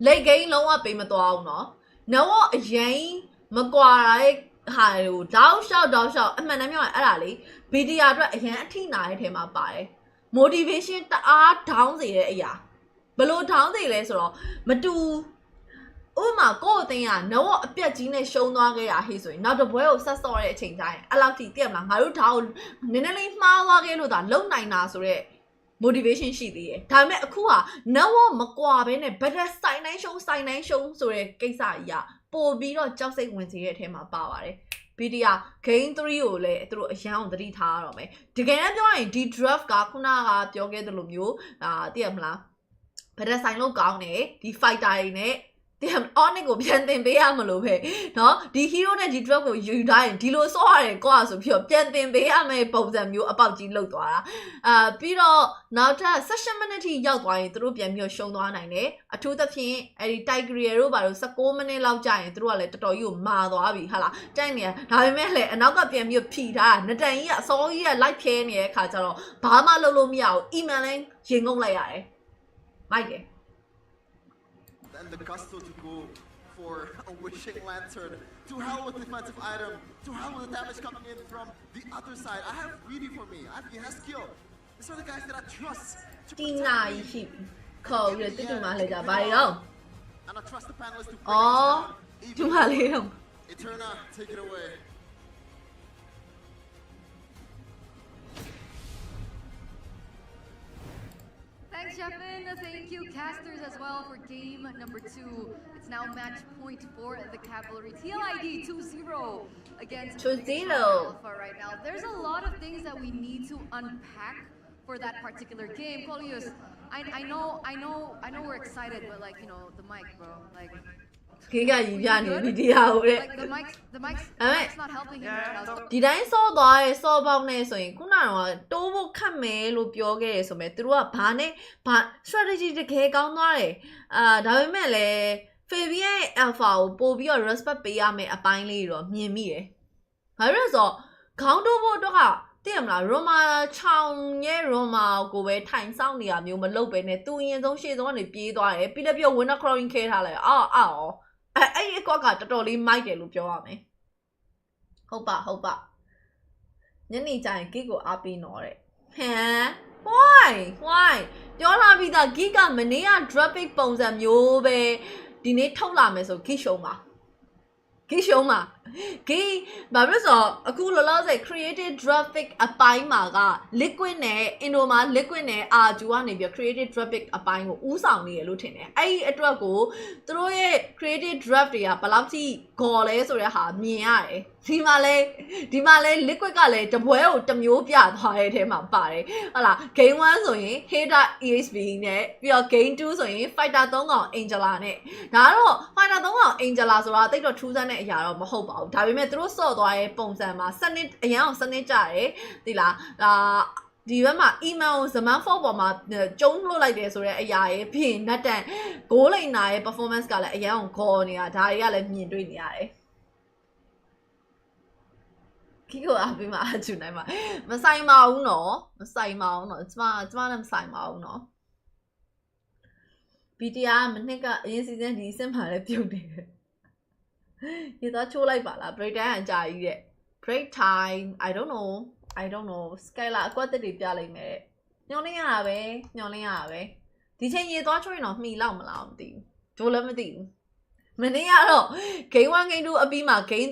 လိတ်ဂိမ်းလုံးဝပေးမသွားအောင်နော်နော်အရင်မကွာတဲ့ဟာကိုတောက်လျှောက်အမှန်တမ်းပြောရင်အဲ့ဒါလေ BTR အတွက်အရင်အထိနာတဲ့ထဲမှာပါတယ် motivation တအား down စေတဲ့အရာဘလို့ down စေလဲဆိုတော့မတူဥပမာကိုယ့်အတင်းကနော်အပြက်ကြီးနဲ့ရှုံးသွားခဲ့တာဟိဆိုရင်နောက်တစ်ပွဲကိုဆက်စော့တဲ့အချိန်တိုင်းအဲ့လောက်ထိသိရမလားငါတို့ဒါကိုနည်းနည်းလေးမှားသွားခဲ့လို့ဒါလုံနိုင်တာဆိုတော့ motivation ရှိသေးတယ်ဒါပေမဲ့အခုဟာနော်မကွာဘဲနဲ့ဘက်ဆိုင်တိုင်းရှုံးဆိုတဲ့ကိစ္စကြီးကပို့ပြီးတော့ကြောက်စိတ်ဝင်စေတဲ့အထဲမှာပါပါတယ် BTR Game 3ကိုလည်းသူတို့အရန်အောင်သတိထားရတော့မယ်တကယ်တမ်းပြောရင်ဒီ draft ကခုနကပြောခဲ့သလိုမျိုးသိရမလားဘက်ဆိုင်လို့ကောင်းတယ်ဒီ fighter တွေနဲ့Onic ကိုပြန်တင်ပေးရမလို့ပဲเนาะဒီ hero နဲ့ဒီ drop ကိုယူထားရင်ဒီလိုစောရတယ်ကွာဆိုပြီးတော့ပြန်တင်ပေးရမယ်ပုံစံမျိုးအပေါက်ကြီးလောက်သွားတာပြီးတော့နောက်ထပ်16 minute ထိရောက်သွားရင်သူတို့ပြန်ပြီးတော့ရှုံးသွားနိုင်တယ်အထူးသဖြင့်အဲ့ဒီ Tigreal တို့ဘာလို့16 minute လောက်ကြာရင်သူတို့ကလည်းတော်တော်ကြီးကိုမာသွားပြီဟာလားတိုက်နေရဒါပေမဲ့လည်းအနောက်ကပြန်ပြီးဖြီထားနတန်ကြီးကအစောကြီးက live ခဲနေတဲ့ခါကျတော့ဘာမှလုပ်လို့မရဘူး email လဲရင်ငုံလိုက်ရတယ်မိုက်တယ် And the gusto to go for a wishing lantern. To hell with defensive item. To hell with the damage coming in from the other side. I have greedy for me. I have Yes skill. These are the guys that I trust. Tinaရှိခေါ်ရတိတူမလေးကဘာရော And I trust the panelists to bring အော် this down. တူမလေးတော့ Eterna, take it away. Thanks, Jeffin. Thank you, casters, as well, for game number 2. It's now match point for the Cavalry. TLID 2-0 against 2-0 Alpha right now. There's a lot of things that we need to unpack for that particular game. Colius, I know we're excited, but like, you know, the mic, bro. Like, ခေကကြီးပြနေဗီဒီယိုတဲ့ like the mic's not helping him right now. ဒီတိုင်းစောသွားရဲစောပေါက်နေဆိုရင်ခုနကတော့တိုးဖို့ခတ်မယ်လို့ပြောခဲ့ရဆိုမဲ့သူတို့ကဘာနဲ့ဘာ strategy တကယ်ကောင်းသွားတယ်ဒါပေမဲ့လည်း Fabian Alpha ကိုပို့ပြီးတော့ respect ပေးရမယ်အပိုင်းလေးတော့မြင်မိတယ်ဘာလို့လဲဆိုတော့ခေါင်းတိုးဖို့တော့ကသိရမလားရိုမာချောင်ရဲ့ရိုမာကိုပဲထိုင်ဆောင်နေတာမျိုးမလုပ်ပဲနဲ့သူအရင်ဆုံးရှေ့ဆုံးကနေပြေးသွားတယ်ပြီးတော့ winner crowing ခဲထားလိုက်အော်အဲ့အကွက်ကတော်တော်လေးမိုက်တယ်လို့ပြောရမယ်ဟုတ်ပါညနေကျရင်ဂစ်ကိုအားပေးတော့တဲ့ဟမ် why ပြောလာပြီးသားဂစ်ကမနေ့က dropic ပုံစံမျိုးပဲဒီနေ့ထုတ်လာမယ်ဆိုဂစ်ရှုံးပါဂစ်ဘာလို့ဆိုအခုလောလောဆယ် creative graphic အပိုင်းမှာက liquid နဲ့ Indoma liquid နဲ့ Arju ကနေပြီး creative graphic အပိုင်းကိုဦးဆောင်နေရလို့ထင်တယ်အဲ့ဒီအတွက်ကိုသူတို့ရဲ့ creative draft တွေကဘယ်လောက်ထိဂေါ်လဲဆိုတဲ့ဟာမြင်ရတယ်ဒီမှာလဲ liquid ကလည်းတပွဲကိုတစ်မျိုးပြသွားတဲ့အထဲမှာပါတယ်ဟုတ်လား game 1ဆိုရင် Hater ESP နဲ့ပြီးတော့ game 2ဆိုရင် fighter 3ကောင် Angela နဲ့ဒါကတော့ fighter 3ကောင် Angela ဆိုတာတိတ်တော့ထူးဆန်းတဲ့အရာတော့မဟုတ်ပါဘူးဒါပေမဲ့သူတို့စော့သွားတဲ့ပုံစံမှာစနစ်အရင်အောင်စနစ်ကြတယ်သိလားဒီဘက်မှာ email ကို zaman 4ပေါ်မှာကျုံးလို့လိုက်တယ်ဆိုတဲ့အရာရဲ့ပြီးရင်နတ်တန်ဂိုးလိန်နာရဲ့ performance ကလည်းအရင်အောင်ခေါ်နေတာဒါတွေကလည်းမြင်တွေ့နေရတယ်ခိကိုအပေးမှာအချူနိုင်မှာမဆိုင်ပါဘူးနော်ကျမနဲ့မဆိုင်ပါဘူးနော် BTR မနှစ်ကအရင်စီစဉ်ဒီစင်မှာလည်းပြုတ်တယ်ရေသားချိုးလိုက်ပါလား break time အကြာကြီးတဲ့ break time I don't know Skylar အကွက်တက်တွေပြလိုက်မယ်ညှော်လင်းရတာပဲဒီချိန်ရေသွားချိုးရင်တော့မှီလောက်မလားမသိဘူးဂျိုးလည်းမသိဘူးမနေ့ကတော့ game 1 game 2အပြီးမှာ game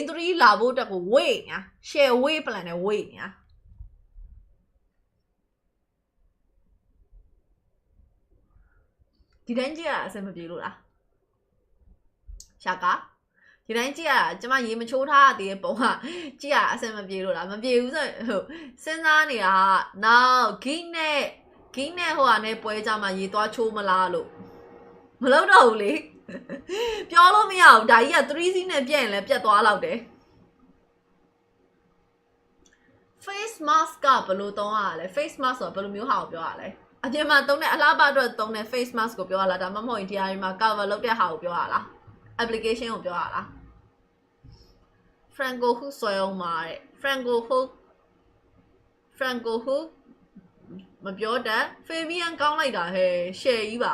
3လာဖို့တက်ကိုဝေ့ညာ share ဝေ့ plan နဲ့ဝေ့ညာဒီတိုင်းကြည့်ရအဆင်မပြေလို့လားရှာကာ ဒီတိုင်းကြည့်ရတာကျမရေမချိုးထားတဲ့ပုံကကြည့်ရအဆင်မပြေလို့လားမပြေဘူးဆိုဟုတ်စဉ်းစားနေတာနောက်ဂိနဲ့ဟိုဟာနဲ့ပွဲကြမှာရေသွားချိုးမလားလို့မလုပ်တော့ဘူးလေပြောလို့မရဘူးဒါကြီးက 3C နဲ့ပြည့်ရင်လည်းပြတ်သွားလောက်တယ် face mask ကဘယ်လိုသုံးရလဲ face mask ဆိုဘယ်လိုမျိုးဟာကိုပြောရလဲအပြင်မှာသုံးတဲ့အလားပါအတွက်သုံးတဲ့ face mask ကိုပြောရလားဒါမှမဟုတ်ရင်ဒီဟာမှာ cover လုပ်တဲ့ဟာကိုပြောရလား application ကိုပြောရလား Franco Hook ဆွဲအောင်ပါတဲ့ Franco Hook မပြောတတ် Fabian ကောင်းလိုက်တာဟဲ့ share ကြီးပါ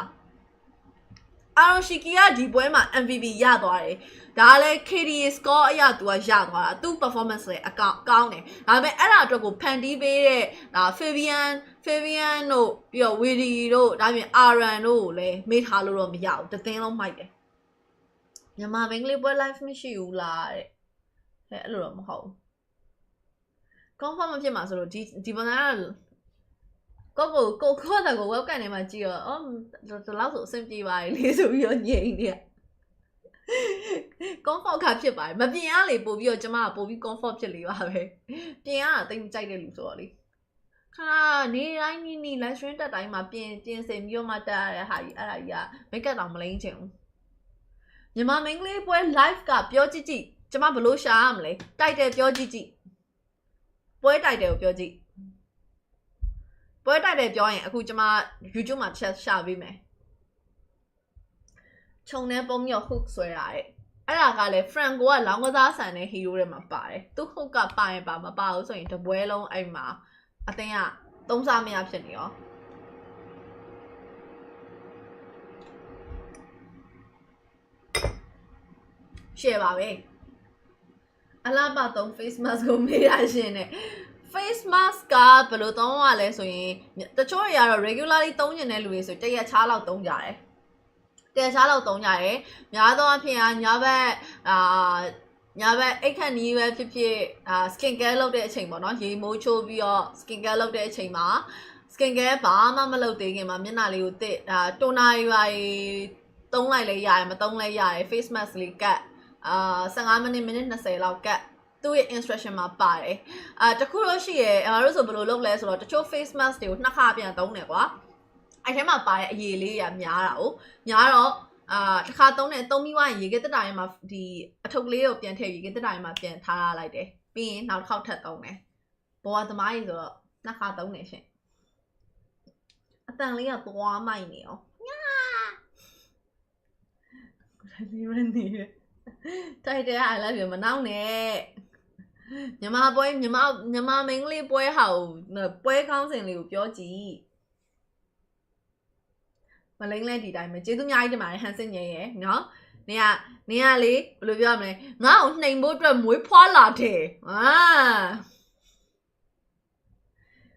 Aroshiki ကဒီပွဲမှာ MVP ရသွားတယ်ဒါလည်း KDA score အရာသူကရသွားတာသူ performance လည်းအကောင်းတယ်ဒါပေမဲ့အဲ့ဒါအတွက်ကိုဖန်တီးပေးတဲ့ဒါ Fabian တို့ပြီးတော့ Willy တို့ဒါပြင် Aran တို့ကိုလည်းမေ့ထားလို့တော့မရဘူးတသင်းလုံးမိုက်တယ်မြန်မာမင်္ဂလိပွဲ live မရှိဘူးလားတဲ့ဟဲ့အဲ့လိုတော့မဟုတ်ဘူး confirm မဖြစ်မှာဆိုလို့ဒီပုံစံကကိုခေါ်တာကို webcam ထဲမှာကြည့်တော့အော်ဒီလောက်ဆိုအဆင်ပြေပါလေဆိုပြီးတော့ညင်နေ comfort ကဖြစ်ပါတယ်မပြင်ရလေပို့ပြီးတော့ကျမကပို့ပြီး comfort ဖြစ်လေပါပဲပြင်ရတာတိတ်မကြိုက်တဲ့လူဆိုတော့လေခဏနေတိုင်းနီ live stream တက်တိုင်းမှာပြင်စင်ပြီးတော့မှတက်ရတဲ့ဟာကြီးအဲ့ဒါကြီးက make up တောင်မလိမ့်ချင်ဘူးမြန်မာမင်္ဂလိပွဲ live ကပြောကြည့်ကျမဘလို့ရှာရမလဲတိုက်တယ်ပြောကြည့်ပွဲတိုက်တယ်ကိုပြောကြည့်ပွဲတိုက်တယ်ပြောရင်အခုကျမ YouTube မှာချက်ရှာပေးမယ်ခြုံနေပုံမြောက် hook ဆွဲတာတဲ့အဲ့ဒါကလည်း Franco ကလောင်းကစားဆန်တဲ့ hero တွေမှာပါတယ်သူ hook ကပါရင်ပါမပါဘူးဆိုရင်တပွဲလုံးအဲ့မှာအတင်းကသုံးစားမရဖြစ်နေရောရှယ်ပါပဲအလားပါသုံး face mask ကိုမေးရရှင်နဲ့ face mask ကဘယ်လိုသုံးရလဲဆိုရင်တချို့တွေကတော့ regularly သုံးကျင်တဲ့လူတွေဆိုတရက်ချားလောက်သုံးကြတယ်တရက်ချားလောက်သုံးကြတယ်များသောအားဖြင့်ညဘက်အိတ်ခန့်နီးပဲဖြစ်ဖြစ်skin care လုပ်တဲ့အချိန်ပေါ့နော်ရေမိုးချိုးပြီးတော့ skin care လုပ်တဲ့အချိန်မှာ skin care ဘာမှမလုပ်သေးခင်မှာမျက်နှာလေးကိုတစ်တိုနာတွေပါသုံးလိုက်လဲရတယ်မသုံးလဲရတယ် face mask လေးကတ်15မိနစ်20လောက်ကတ်သူ့ရဲ့ instruction မှာပါတယ်တခုတော့ရှိရဲငါတို့ဆိုဘယ်လိုလုပ်လဲဆိုတော့တချို့ face mask တွေကိုနှစ်ခါပြန်သုံးတယ်ကွာအဲ့ထဲမှာပါတဲ့အရည်လေးကများတာ哦များတော့တစ်ခါသုံးပြီးွားရင်ရေခဲတက်တာရင်မှာဒီအထုပ်ကလေးကိုပြန်ထည့်ရေခဲတက်တာရင်မှာပြန်ထားရလိုက်တယ်ပြီးရင်နောက်တစ်ခေါက်ထပ်သုံးတယ်ဘောကသမားကြီးဆိုတော့နှစ်ခါသုံးတယ်ရှင်အတန်လေးကသွားမိုက်နေအောင်ညာဒီမနေတိုက်တယ် I love you မနှောင်းနဲ့မြန်မာမင်္ဂလိပွဲဟာပွဲကောင်းစဉ်လေးကိုပြောကြည့်မလိမ့်လဲဒီတိုင်းပဲကျေးဇူးအများကြီးတင်ပါတယ်ဟန်စင်ငယ်ရယ်နော်နေကလေဘယ်လိုပြောရမလဲငါ့ကိုနှိမ်ဖို့အတွက်မွေးဖွားလာတယ်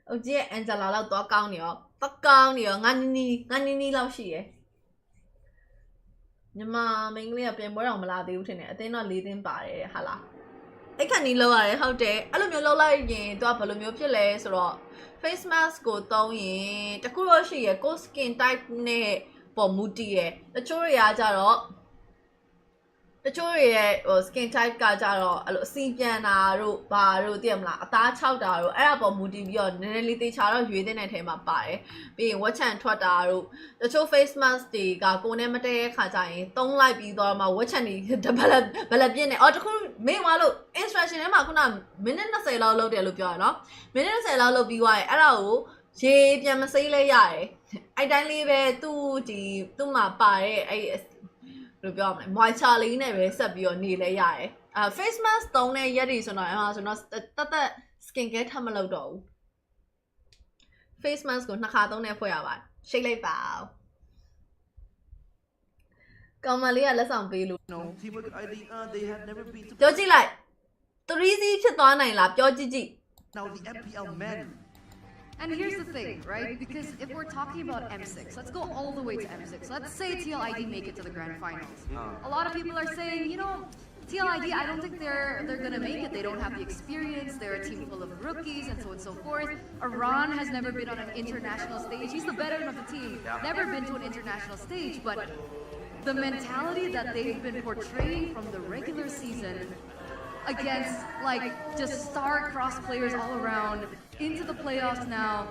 အိုကြီးအန်ဂျလာလောက်တော့ကောင်းနေရောငါနီနီလောက်ရှိရယ်မြန်မာမင်္ဂလိကပြန်ပွဲတော့မလာသေးဘူးထင်တယ်အတင်းတော့၄သင်းပါတယ်ဟာလားအဲ့ခဏနီးလောက်ရတယ်ဟုတ်တယ်အဲ့လိုမျိုးလောက်လိုက်ရင်သူကဘယ်လိုမျိုးဖြစ်လဲဆိုတော့ face mask ကိုသုံးရင်တခုတော့ရှိရယ်ကို skin type နဲ့ပေါ်မူတည်ရယ်တချို့တွေကကြတော့တချို့တွေရဲ့skin type ကကြတော့အဲ့လိုအစီပြန်တာတို့ဘာတို့သိရမလားအသားခြောက်တာတို့အဲ့ဒါပေါ်မူတည်ပြီးတော့နည်းနည်းလေးတေချာတော့ရွေးတဲ့ထဲမှာပါတယ်ပြီးရင်ဝက်ချန်ထွက်တာတို့တချို့ face mask တွေကကိုယ်နဲ့မတည့်တဲ့ခါကျရင်သုံးလိုက်ပြီးတော့မှဝက်ချန်တွေဘလပြင်းနေအော်တခုမေ့သွားလို့ instruction ထဲမှာခုနမိနစ်20လောက်လုပ်တယ်လို့ပြောရနော်မိနစ်20လောက်လုပ်ပြီးသွားရင်အဲ့ဒါကိုရေပြန်မစိမ့်လဲရတယ်အဲ့တိုင်းလေးပဲသူ့မှာပါတဲ့အဲ့လို့ပြောရမလဲ moisture လေးနဲ့ပဲဆက်ပြီးတော့နေလဲရတယ်face mask သုံးတဲ့ရက်တွေဆိုတော့တတ် skin care ထပ်မလုပ်တော့ဘူး face mask ကိုနှစ်ခါသုံးတဲ့ဖွဲ့ရပါတယ်ရှိတ်လိုက်ပါကောင်မလေးကလက်ဆောင်ပေးလို့ Teamwork ID they have never been to ပြောကြည့်လိုက် 3C ဖြစ်သွားနိုင်လားပြောကြည့်ကြည့် now the MPL men And here's the thing, right? Because if we're talking about M6, let's go all the way to M6. Let's say TLID make it to the grand finals. A lot of people are saying, you know, TLID, I don't think they're gonna make it. They don't have the experience. They're a team full of rookies and so on and so forth. Iran has never been on an international stage. He's the veteran of the team. Never been to an international stage, but the mentality that they've been portraying from the regular season against like just star-crossed players all around into the playoffs now.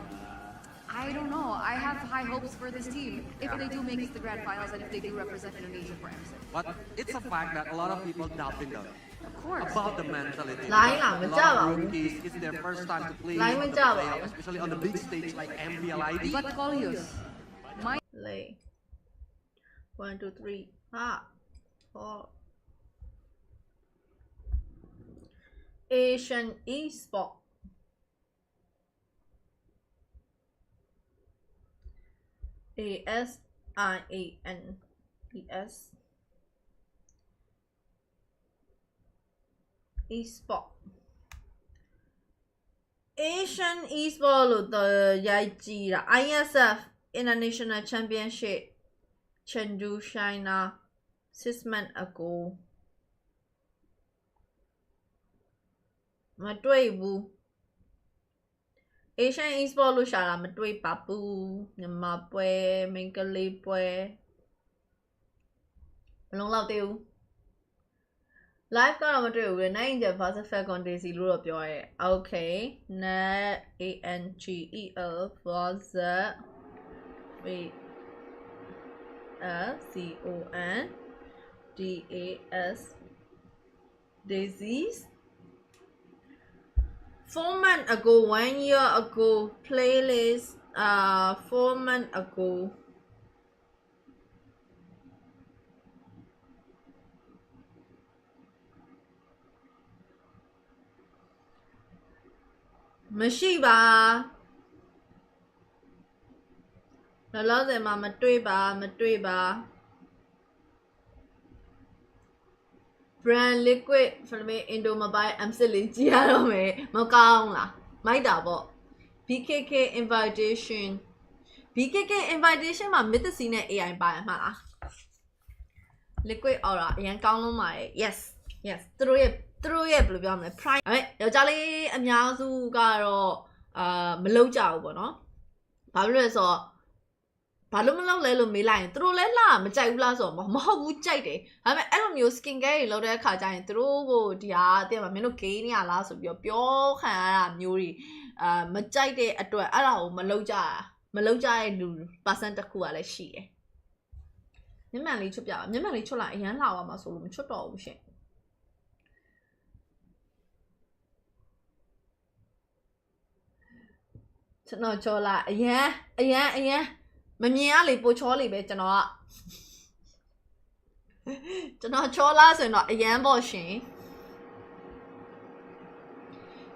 I don't know. I have high hopes for this team if they do make it to the grand finals and if they do represent Indonesia for Emerson. But it's a fact that a lot of people doubting them. Of course. About the mentality. Line A lot of rookies, it's their first time to play Line on the with Java. playoffs, especially on the big stage like MPL ID. But Colius, my Lay. 1, 2, 3, 5, 4. Asian Esport. ASIAN Esport Asian Esport လို့ရိုက်ကြည့်တာ ISF International Championship Chengdu China 6 months ago မတွေ့ဘူး Asian Esport လို့ရှာတာမတွေ့ပါဘူးမြန်မာပွဲမိန်းကလေးပွဲမလုံးလောက်သေးဘူး live ကတော့မတွေ့ဘူးလေ 9 inch versus Falcon Daisy လို့တော့ပြောရဲ okay net ANGEL versus CON DAS Daisies 4 months ago 1 year ago playlist 4 months ago မရှိပါလောလောဆယ်မှာမတွေ့ပါ brand liquid ဆိုပေမဲ့ Indo Mobile M6 လေးကြည့်ရတော့မယ်မကောင်းလားမိုက်တာပေါ့ BKK invitation မှာ Mythsy နဲ့ AI ပါရမှာလား liquid aura အရင်ကောင်းလုံးပါတယ် yes သူတို့ရဲ့ဘယ်လိုပြောမလဲ prime ယောက်ျားလေးအများစုကတော့မလုံးကြဘူးပေါ့နော်ဘာလို့လဲဆိုတော့ဘာလို့မလုပ်လဲလို့မေးလိုက်ရင်သူတို့လည်းလှမကြိုက်ဘူးလားဆိုတော့မဟုတ်ဘူးကြိုက်တယ်ဒါပေမဲ့အဲ့လိုမျိုး skin care တွေလုပ်တဲ့အခါကျရင်သူတို့ကိုဒီဟာတဲ့မှာမင်းတို့ gay နေရလားဆိုပြီးတော့ပြောခံရတာမျိုးတွေမကြိုက်တဲ့အတွက်အဲ့ဒါကိုမလုပ်ကြတဲ့လူ percent တစ်ခုကလည်းရှိတယ်မျက်မှန်လေးချွတ်ပြပါမျက်မှန်လေးချွတ်လိုက်အရန်လှသွားမှာဆိုလို့မချွတ်တော့ဘူးရှင်ကျွန်တော်ချောလာအရန်မမြင်ရလေပိုချောလေပဲကျွန်တော်ချောလာဆိုရင်တော့အရန်ပေါ့ရှင်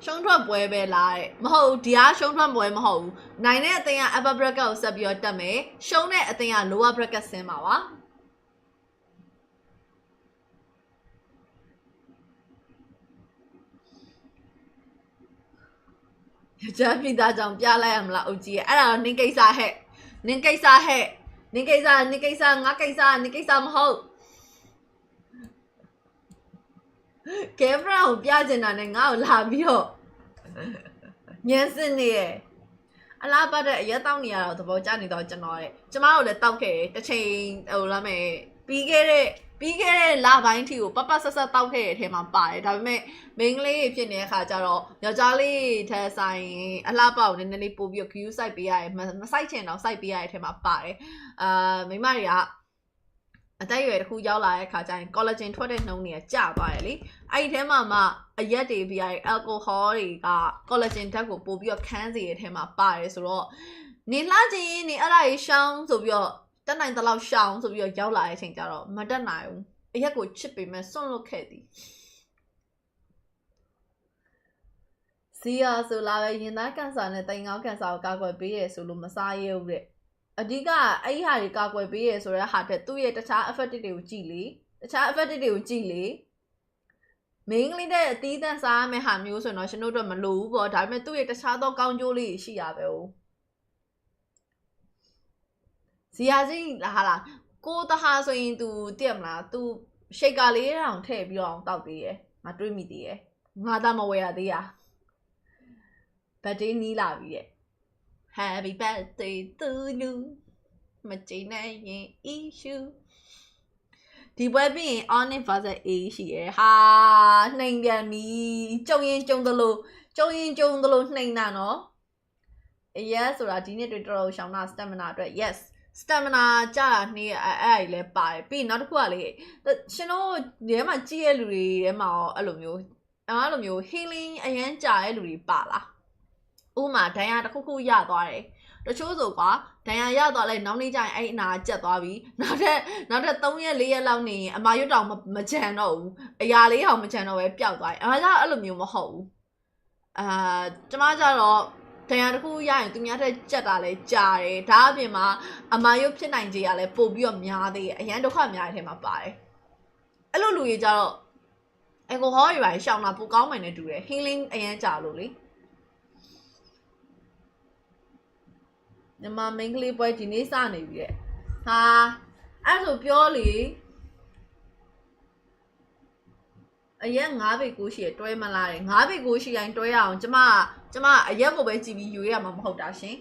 ရှုံးထွက်ပွဲပဲလားတဲ့မဟုတ်ဒီဟာရှုံးထွက်ပွဲမဟုတ်ဘူးနိုင်တဲ့အသင်းက upper bracket ကိုဆက်ပြီးတော့တက်မယ်ရှုံးတဲ့အသင်းက lower bracket ဆင်းပါပါကျန်ပြီးသားကြောင့်ပြလိုက်ရမလားအုတ်ကြီးအဲ့ဒါတော့နင်းကိစ္စဟဲ့နင်းကိစ္စငါကိစ္စမဟုတ်ကင်မရာကိုပြချင်တာနဲ့ငါ့ကိုလာပြီးတော့ညှင်းစင်းနေရအလားပတ်တဲ့အရက်တောက်နေရတော့သဘောကျနေတော့ကျွန်တော်တို့လည်းတောက်ခဲ့တစ်ချိန်ဟိုလာမယ်ပြီးခဲ့တဲ့လပိုင်းထီကိုပပဆက်ဆက်တောက်ခဲ့တဲ့အထဲမှာပါတယ်ဒါပေမဲ့မိန်းကလေးဖြစ်နေတဲ့အခါကျတော့ယောက်ျားလေးထဲဆိုင်အလှပကိုနည်းနည်းလေးပို့ပြီး queue စိုက်ပေးရတယ်မစိုက်ချင်တော့စိုက်ပေးရတဲ့အထဲမှာပါတယ်မိန်းမတွေကအသက်အရွယ်တစ်ခုရောက်လာတဲ့အခါကျရင် collagen ထွက်တဲ့နှုန်းတွေကကျသွားတယ်လေအဲ့ဒီထဲမှာမှအရက်တွေပြရတဲ့ alcohol တွေက collagen ဓာတ်ကိုပို့ပြီးတော့ခန်းစေတဲ့အထဲမှာပါတယ်ဆိုတော့နေလှချင်းနေအဲ့ဒါကြီးရှောင်းဆိုပြီးတော့တက်နိုင်တဲ့လောက်ရှောင်းဆိုပြီးတော့ရောက်လာတဲ့အချိန်ကျတော့မတက်နိုင်ဘူးအရက်ကိုချစ်ပေမဲ့စွန့်လွတ်ခဲ့သည်စီယာဆိုလာပဲရင်သားကန်ဆာနဲ့တိုင်ငေါကန်ဆာကိုကာကွယ်ပေးရဆိုလို့မစားရဘူးတဲ့အဓိကအဲ့ဒီဟာတွေကာကွယ်ပေးရဆိုတဲ့ဟာတဲ့သူ့ရဲ့တခြား effect တွေကိုကြည့်လေမိန်းကလေးတဲ့အသီးသန့်စားရမယ့်ဟာမျိုးဆိုရင်တော့ရှင်တို့တော့မလိုဘူးပေါ့ဒါပေမဲ့သူ့ရဲ့တခြားသောကောင်းကျိုးလေးရှိရပဲဟုတ်စီယာကြီးဟာလားကိုတဟာဆိုရင် तू သိရမလား तू ရှိတ်ကလေးတောင်ထည့်ပြီးတော့တောက်သေးရယ်ငါတွေးမိသေးရယ်ငါသားမဝယ်ရသေးရဘတ်ဒေးနီးလာပြီရဲ့ Happy birthday to you မကြိမ်နဲ့ရင် issue ဒီပွဲပြီးရင် on versus A ရှိရယ်ဟာနှိမ်ပြန်ပြီကျုံရင်ကျုံသလိုနှိမ်တာနော် yes ဆိုတာဒီနေ့တွေ့တော်တော်ရှောင်းတာ stamina အတွက် yes stamina ကြာတာနေ့အဲ့ဒါကြီးလည်းပါတယ်ပြီးနောက်တစ်ခုကလေရှင်တို့ဒီထဲမှာကြည့်ရလူတွေထဲမှာရောအဲ့လိုမျိုး healing အရန်ကြာတဲ့လူတွေပါလားဥမာဒဏ်ရာတစ်ခုရသွားတယ်တချို့ဆိုကွာဒဏ်ရာရသွားလဲနောက်နေ့ကျရင်အဲ့အနာကျက်သွားပြီနောက်ထပ်3ရက်4ရက်လောက်နေရင်အမာရွတ်တောင်မကြံတော့ဘူးအရာလေးဟောင်မကြံတော့ပဲပျောက်သွားတယ်အဲ့ဒါအဲ့လိုမျိုးမဟုတ်ဘူးကျမကြတော့ဒဏ်ရာတစ်ခုရရင်သူများထက်ကြက်တာလဲကြာတယ်ဒါအပြင်မှာအမာရွတ်ဖြစ်နိုင်ခြေကလည်းပို့ပြီးတော့များသေးတယ်အရန်ဒုက္ခများတဲ့ထဲမှာပါတယ်အဲ့လိုလူကြီးကြတော့အကိုဟောရွာရှောင်းတာပိုကောင်းမယ်နဲ့တူတယ် healing အရန်ကြာလို့လေညီမမင်းကလေးပွဲဒီနေ့စနေပြီတဲ့ဟာအဲ့ဆိုပြောလေအရက်9ပေ9ရှိရတွဲမလားတဲ့9ပေ9ရှိတိုင်းတွဲရအောင်ကျမအရက်ကိုပဲကြည့်ပြီးယူရမှာမဟုတ်တာရှင်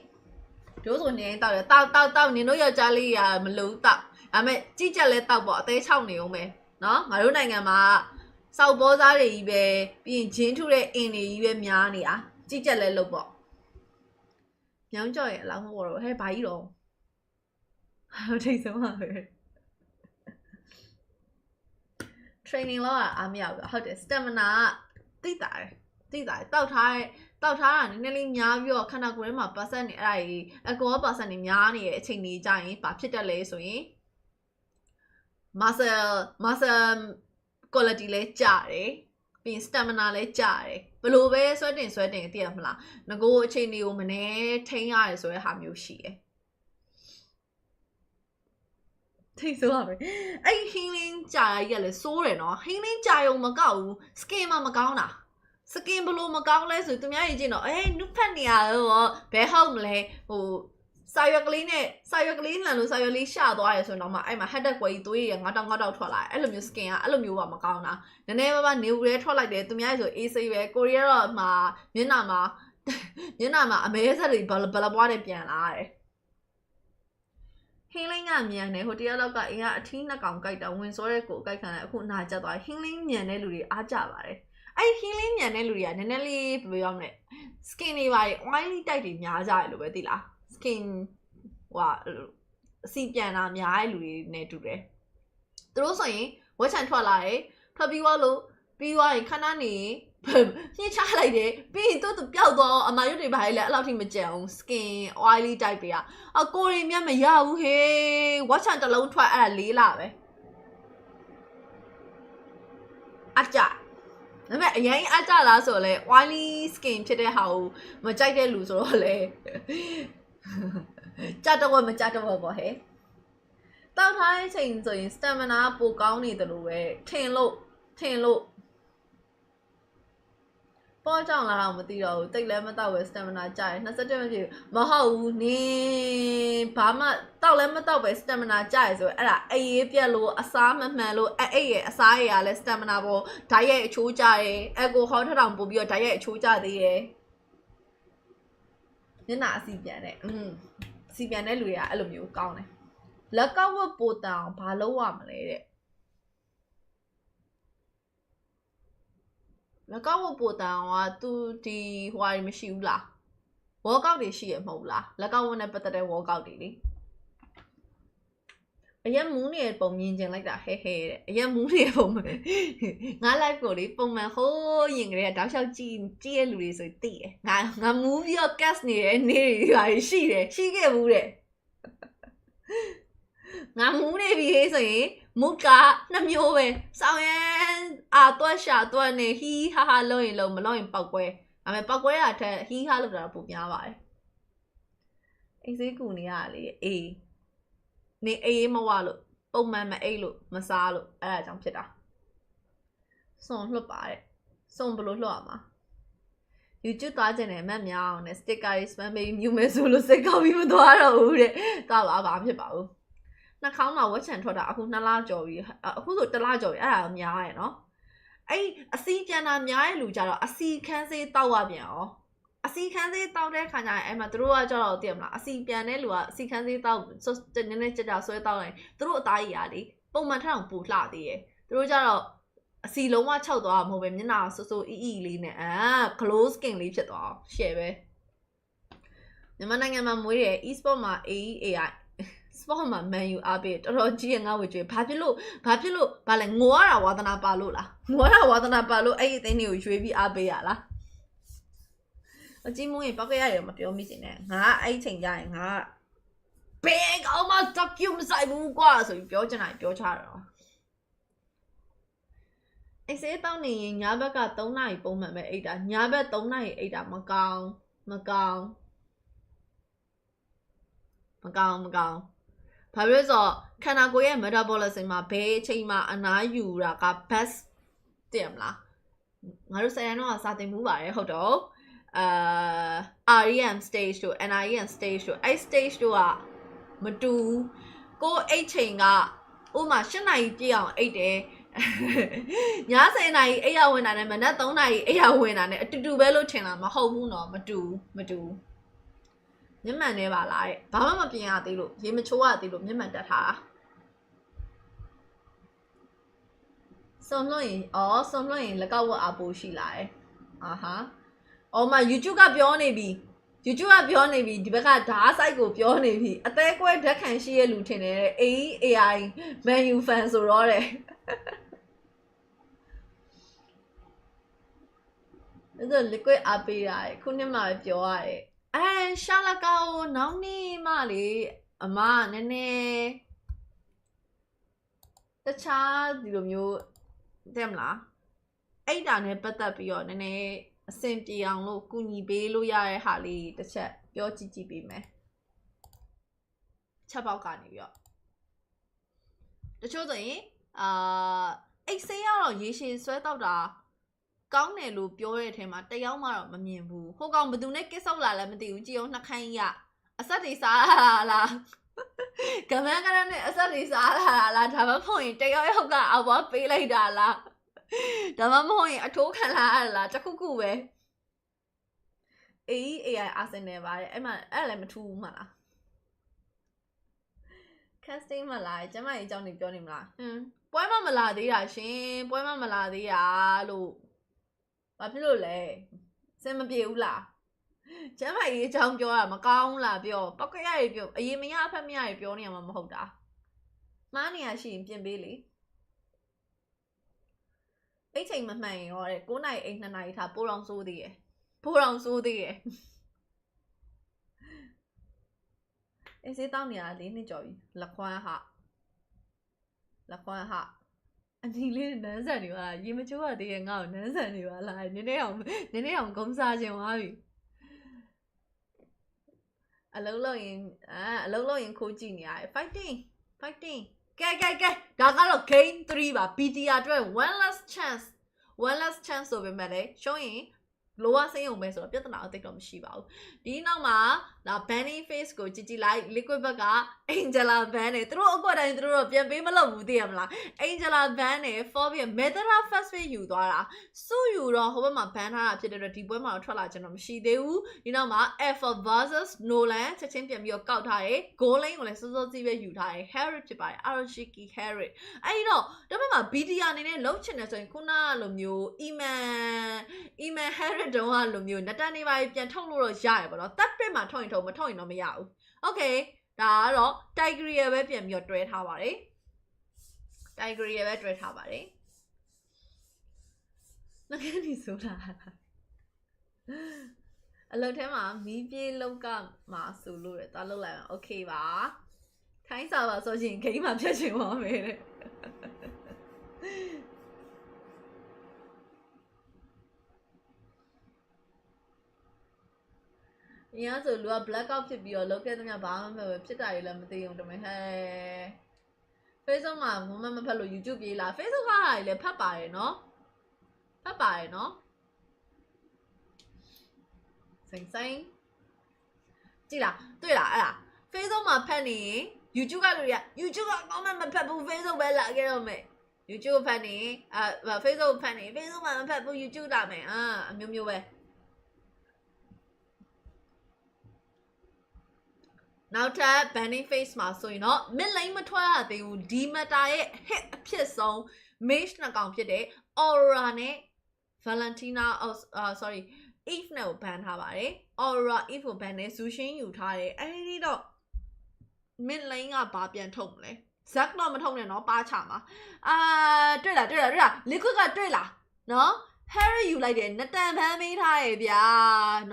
တို့ဆိုနေတောက်ရတောက်နင်တို့ယောက်ျားလေးရမလို့တောက်ဒါပေမဲ့ကြည့်ချက်လဲတောက်ပေါ့အသေး6နေအောင်မယ်နော်ငါတို့နိုင်ငံမှာစောက်ဘောသားတွေကြီးပဲပြီးရင်ဂျင်းထုတဲ့အင်းတွေကြီးပဲများနေတာကြည့်ချက်လဲလုပ်ပေါ့ညောင်းကြော်ရဲ့အလောင်းမပေါ်တော့ဟဲ့ဘာကြီးတော့ထိတ်ဆုံးပါပဲ training လောက်အားမရဘူးဟုတ်တယ် stamina တိတာတောက်ထားတာနည်းနည်းလေးများပြီးတော့ခန္ဓာကိုယ်ထဲမှာ percent နေအဲ့ဒါကြီး alcohol percent နေများနေတဲ့အချိန်ကြီးကြရင်ဘာဖြစ်တတ်လဲဆိုရင် muscle quality လဲကျတယ်ပြီး stamina လဲကျတယ်ဘလို့ပဲဆွဲတင်သိရမလားငကိုအချိန်တွေကိုမနေထိန်းရတယ်ဆိုတဲ့ဟာမျိုးရှိတယ်ထိတ်ဆိုးပါပဲအဲ့ healing ကြာရည်ကလည်းစိုးတယ်နော် healing ကြာရုံမကောက်ဘူး skin မှမကောင်းတာ skin ဘလို့မကောင်းလဲဆိုသူများရင်ကျင်တော့နုဖက်နေရတော့ဘယ်ဟုတ်မလဲဟိုစာရွက်ကလေးလှန်လို့စာရွက်လေးရှသွားရဆိုတော့မှအဲ့မှာ head ကွယ်ကြီးသွေးရငါတောက်ထွက်လာအဲ့လိုမျိုး skin ကအဲ့လိုမျိုးပါမကောင်းတာနည်းနည်းပါးနေဦးရဲထွက်လိုက်တယ်သူများဆိုအေးစိပဲကိုရီးယားတော့မှာမျက်နှာမှာအမဲဆက်တွေဘလပွားတွေပြန်လာတယ် healing ကမြန်တယ်ဟိုတယောက်လောက်ကအင်ကအထီးနှစ်ကောင်ကြိုက်တာဝင်စောတဲ့ကိုအကြိုက်ခံတယ်အခုနာကျသွား healing မြန်တဲ့လူတွေအားကြပါတယ်အဲ့ healing မြန်တဲ့လူတွေကနည်းနည်းလေးဘယ်လိုပြောမလဲ skin တွေပါ oily type တွေများကြတယ်လို့ပဲသိလား skin ဟိုအစီပြန်တာများတဲ့လူတွေနဲ့တူတယ်သူတို့ဆိုရင်ဝက်ချန်ထွက်လာတယ်ထွက်ပြီးသွားရင်ခဏနေညှိချလိုက်တယ်ပြီးရင်သူပျောက်သွားအမာရွတ်တွေပါလေအဲ့လောက်ထိမကြံအောင် skin oily type တွေကအကိုရီမြတ်မရဘူးဟေးဝက်ချန်တစ်လုံးထွက်အဲ့ဒါ4လပဲအကြဒါပေမဲ့အရင်အကြလားဆိုလဲ oily skin ဖြစ်တဲ့ဟာကိုမကြိုက်တဲ့လူဆိုတော့လေကြတော့မကြတော့ပေါ့ဟဲ့တောက်ထားတဲ့အချိန်ဆိုရင် stamina ပိုကောင်းနေတယ်လို့ပဲထင်လို့ပေါ်ကြောင်လာတော့မသိတော့ဘူးတိတ်လည်းမတောက်ပဲ stamina ကျရင်27မဖြစ်မဟုတ်ဘူးနင်းဘာမှတောက်လည်းမတောက်ပဲ stamina ကျရဆိုအဲ့ဒါအေးပြက်လို့အစားမမှန်လို့အဲ့ရဲ့အစားရည်ကလည်း stamina ပေါ်ဓာတ်ရိုက်အချိုးကျတယ်alcohol ထထောင်ပို့ပြီးတော့ဓာတ်ရိုက်အချိုးကျသေးတယ်ညနာအစီပြန်တဲ့စီပြန်တဲ့လူတွေကအဲ့လိုမျိုးကောင်းတယ်လက်ကောက်ဝတ်ပိုတောင်ဘာလို့ရမလဲတဲ့လက်ကောက်ဝတ်ပိုတောင်ကသူဒီဟွာတွေမရှိဘူးလား workout တွေရှိရမဟုတ်လားလက်ကောက်ဝတ်နဲ့ပတ်သက်တဲ့ workout တွေလေအရင်မူးနေတဲ့ပုံမြင်ကျင်လိုက်တာဟဲတဲ့အရင်မူးနေတဲ့ပုံငါ live ကိုလေပုံမှန်ဟိုးရင်ကလေးကတောက်လျှောက်ကြည့်ရလူတွေဆိုသိတယ်ငါမူးပြီးတော့ cast နေတဲ့နေ့တွေရှိခဲ့ဘူးတဲ့ငါမူးနေပြီဟေးဆိုရင်မူက2မျိုးပဲစောင်းရင်တွက်ရှာတွက်နေဟီးဟာလုံးရင်လုံးမလုံးရင်ပောက်ကွဲဒါပေမဲ့ပောက်ကွဲတာထက်ဟီးဟာလောက်တာပိုများပါတယ်အိမ်စေးကူနေရလေအေးနေအေးမဝလို့ပုံမှန်မအိတ်လို့မစားလို့အဲ့ဒါကြောင့်ဖြစ်တာစွန်လွတ်ပါတဲ့စွန်ဘလို့လွတ်ရမှာ YouTube သွားကြတယ်မက်မြောင်းနဲ့ sticker တွေ spam ပေးမြူမယ်ဆိုလို့စိတ်ကောက်ပြီးမသွားတော့ဘူးတဲ့သွားပါဘာဖြစ်ပါဘူးနှာခေါင်းမှာဝက်ချန်ထွက်တာအခု2လကျော်ပြီအခုဆို1လကျော်ပြီအဲ့ဒါများရယ်နော်အဲ့အစီပြန်တာများတဲ့လူကြတော့အစီခန်းစေးတောက်ရပြန်ရောအစီခန်းစေးတောက်တဲ့ခါကျရင်အဲ့မှာသူတို့ကကြတော့သိရမလားအစီပြန်တဲ့လူကအစီခန်းစေးတောက်နည်းနည်းကြကြဆွဲတောက်လိုက်သူတို့အသားကြီးရာလေ ပုံမှန်ထက်အောင်ပူလှသေးတယ်သူတို့ကြတော့အစီလုံးဝ၆သွားမှာမဟုတ်ပဲမျက်နှာဆူဆူအီလေးနဲ့close skin လေးဖြစ်သွားအောင် share ပဲမြန်မာနိုင်ငံမှာမွေးတယ် e-sport မှာ AI sport မှာ menu အားပေးတော်တော်ကြီးရငါဝေကျွေးဘာဖြစ်လို့ဘာလဲငိုရတာဝါသနာပါလို့လားငိုရတာဝါသနာပါလို့အဲ့ဒီအသိတွေကိုရွေးပြီးအားပေးရလားအကြီးမွေးပောက်ကရရမပြောမိစင်နဲ့ငါအဲ့ချိန်ကြရင်ငါဘယ်ကောင်မှ document မဆိုင်ဘူးကွာဆိုပြီးပြောချင်တာပြောချတော့အဲ့စေးတောင်းနေရင်ညဘက်က3နာရီပုံမှန်ပဲအိတ်တာညဘက်3နာရီအိတ်တာမကောင်းဘာဖြစ်လို့ဆိုခန္ဓာကိုယ်ရဲ့ metabolism မှာဘယ်အချိန်မှာအနားယူတာက best တင်မလားငါတို့ဆယ်ရန်တော့စာသင်မှုပါတယ်ဟုတ်တော့REM stage တို့ NIEM stage တို့အဲ့ stage တို့ကမတူကိုအိတ်ချိန်ကဥမာ8နာရီပြည့်အောင်အိတ်တယ်ည10နာရီအိတ်ရဝင်တာနဲ့မနက်3နာရီအိတ်ရဝင်တာနဲ့အတူတူပဲလို့ထင်တာမဟုတ်ဘူးနော်မတူမျက်မှန်နေပါလားတဲ့ဘာမှမပြင်ရသေးလို့ရေမချိုးရသေးလို့မျက်မှန်တက်ထားတာစုံလွှင့်ရင်လက်ကောက်ဝတ်အပိုးရှိလာတယ်အော်မ YouTube ကပြောနေပြီဒီဘက်ကဓာတ် site ကိုပြောနေပြီအသေးကွဲဓာတ်ခံရှိရဲ့လူထင်တယ်တဲ့ AI menu fan ဆိုတော့တဲ့အဲ့ဒါ liquid အပေးတာခုနှစ်မှပဲပြောရတယ်ရှာလကောနောက်နေ့မှလေအမနည်းနည်းတခြားဒီလိုမျိုးတဲ့မလားအိတ်တာနဲ့ပတ်သက်ပြီးတော့နည်းနည်းအဆင်ပြေအောင်လို့ကူညီပေးလို့ရတဲ့ဟာလေးတစ်ချက်ပြောကြည့်ပေးမယ်ချက်ပေါက်ကနေပြီးတော့တချို့ဆိုရင်အိတ်ဆေးကတော့ရေရှည်ဆွဲတောက်တာကောင်းတယ်လို့ပြောတဲ့အထဲမှာတယောက်မှတော့မမြင်ဘူးဟိုကောင်ဘသူနဲ့ကစ်ဆောက်လာလည်းမသိဘူးကြည်အောင်နှခမ်းကြီးကအဆက်တွေစားလာလားကမန်းကရနဲ့အဆက်တွေစားလာလားဒါမှမဟုတ်ရင်တယောက်ကအဘွားပေးလိုက်တာလားဒါမှမဟုတ်ရင်အထိုးခံလာရလားတခုခုပဲ AI Arsenal ပါတယ်အဲ့မှာအဲ့လည်းမထူးဘူးမလား casting မလားကျမကြီးအကြောင်းနေပြောနေမလားပွဲမလာသေးတာရှင်ပွဲမလာသေးတာလို့ဘာဖြစ်လို့လဲစင်မပြေဘူးလားကျမကြီးအကြောင်းပြောတာမကောင်းလားပြောပောက်ကရရပြောအရင်မရအဖက်မရရပြောနေရမှာမဟုတ်တာမှားနေရရှိရင်ပြင်ပေးလေအိတ်ချိန်မမှန်ရင်ရောတဲ့9နာရီအိတ်2နာရီထားပိုးတော်ဆိုးသေးရဲ့အေးစေးတောင်းနေရ4နှစ်ကျော်ပြီလက်ခွမ်းဟာအနီလေးနန်းဆန်နေပါလားရေမချိုးရသေးရဲ့ငါ့ကိုနန်းဆန်နေပါလားနည်းနည်းအောင်ဂုံးစားခြင်းသွားပြီအလုံးလုံးရင်ခိုးကြည့်နေရတယ် fighting ကဲဒါကတော့ game 3ပါ BTR အတွက် one last chance ဆိုပေမဲ့လည်းရှုံးရင်လိုဝစိမ့်အောင်ပဲဆိုတော့ပြဿနာအသိတော့မရှိပါဘူးဒီနောက်မှာဒါ banning face ကိုကြည့်လိုက် liquid ဘက်က Angela ban နဲ့သူတို့အကွက်တိုင်းသူတို့ပြန်ပေးမလို့ဘူးသိရမလား Angela ban နဲ့ Phobia Medera first way ယူသွားတာစုယူတော့ဟိုဘက်မှာ ban ထားတာဖြစ်တဲ့အတွက်ဒီပွဲမှာတော့ထွက်လာခြင်းတော့မရှိသေးဘူးဒီနောက်မှာ Alpha versus Nolan ချက်ချင်းပြန်ပြီးတော့ကောက်ထားတယ် goal line ကိုလည်းစောစောစီးပဲယူထားတယ် Harry ဖြစ်ပါတယ် Aroshiki Harry အဲ့ဒီတော့ဒါပေမဲ့ BTR အနေနဲ့လုံးချင်တယ်ဆိုရင်ခုနကလိုမျိုး Eman Harry တုံးကလိုမျိုးနတန်နေပါပြန်ထုတ်လို့တော့ရရပါတော့တက်ပစ်မှာထုတ်ရင်ထုတ်မထုတ်ရင်တော့မရဘူး Okay ဒါကတော့ Tigreal ပဲပြန်ပြီးတော့တွဲထားပါတယ် Tigreal ပဲတွဲထားပါတယ်ငါကနေဆိုတာအလုပ်ထဲမှာမီးပြေးလောက်ကမှာဆိုလို့ရသွားလောက်လိုက်အောင် Okay ပါထိုင်းစာပါဆိုရင်ဂိမ်းမှာဖြတ်ချင်ပါမယ်တဲ့အရင်ဆိုလူက black out ဖြစ်ပြီးတော့လောက်ခဲ့သမျှဘာမှမပဲဖြစ်တာတွေလည်းမသိအောင်တမဟဲ Facebook မှာမဖတ်လို့ YouTube ပြေးလာ Facebook ကလည်းဖတ်ပါတယ်နော်စိမ့်ကြည့်လားတွေ့လားအဲ့ဒါ Facebook မှာဖတ်နေရင် YouTube ကလူတွေက YouTube က comment မဖတ်ဘူး Facebook ပဲလာခဲ့တော့မယ် YouTube ဖတ်နေFacebook ဖတ်နေ Facebook မှာမဖတ်ဘူး YouTube လာမယ်အမျိုးပဲ နောက်ထပ် banning phase မှာဆိုရင်တော့ mid lane မထွက်ရသေးဘူးဒီ meta ရဲ့ hit အဖြစ်ဆုံး mage နှစ်ကောင်ဖြစ်တဲ့ Aura နဲ့ Valentina sorry Eve နဲ့ကို ban ထားပါတယ် Aura Eve ကို ban နဲ့ Zushin ယူထားတယ်အဲဒီတော့ mid lane ကဘာပြန်ထုတ်မလဲ Zack တော့မထုတ်နဲ့နော်ပါချမှာတွေ့လား liquid ကတွေ့လားနော် Harry ယူလိုက်တယ်နတန်ဖမ်းပေးထားရဲ့ဗျာ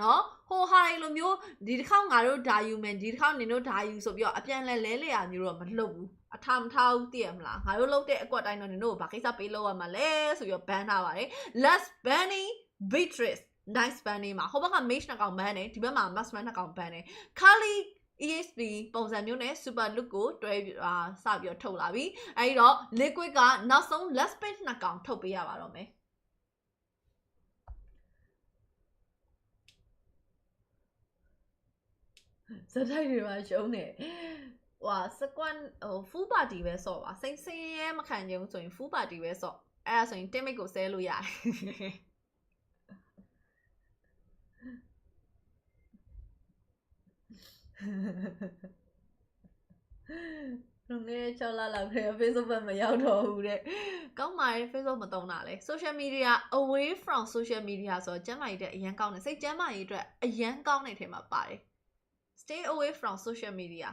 နော်ဟိုဟာလိုမျိုးဒီတစ်ခေါက်ငါတို့ဓာယူမယ်ဒီတစ်ခေါက်နင်တို့ဓာယူဆိုပြီးတော့အပြန်လဲလဲရမျိုးတော့မလှုပ်ဘူးအထမထားဘူးသိရမလားငါတို့လှုပ်တဲ့အကွက်တိုင်းတော့နင်တို့ဘာကိစ္စပေးလို့ရမှာလဲဆိုပြီးတော့ ban ထားပါတယ် Let's banning Beatrice nice banning မှာဟိုဘက်က mage နှစ်ကောင် ban တယ်ဒီဘက်မှာ massman နှစ်ကောင် ban တယ် Kali ESP ပုံစံမျိုးနဲ့ super look ကိုတွဲစပြီးတော့ထုတ်လာပြီအဲဒီတော့ liquid ကနောက်ဆုံး last page နှစ်ကောင်ထုတ်ပေးရပါတော့မယ်စတိုက်တွေပါရှုံးနေဟွာစကွန်full party ပဲဆော့ပါစိတ်ရဲမခံကြဘူးဆိုရင် full party ပဲဆော့အဲ့ဒါဆိုရင် teammate ကိုဆဲလို့ရတယ်လုံးနဲ့6လလောက်ခဲ့ Facebook ဘက်မရောက်တော့ဘူးတဲ့ကောင်းပါတယ် Facebook မသုံးတာလေ social media away from social media ဆိုတော့ကျမ်းမာရေးတဲ့အရန်ကောင်းတယ်စိတ်ကျမ်းမာရေးအတွက်အရန်ကောင်းတဲ့ထဲမှာပါတယ် stay away from social media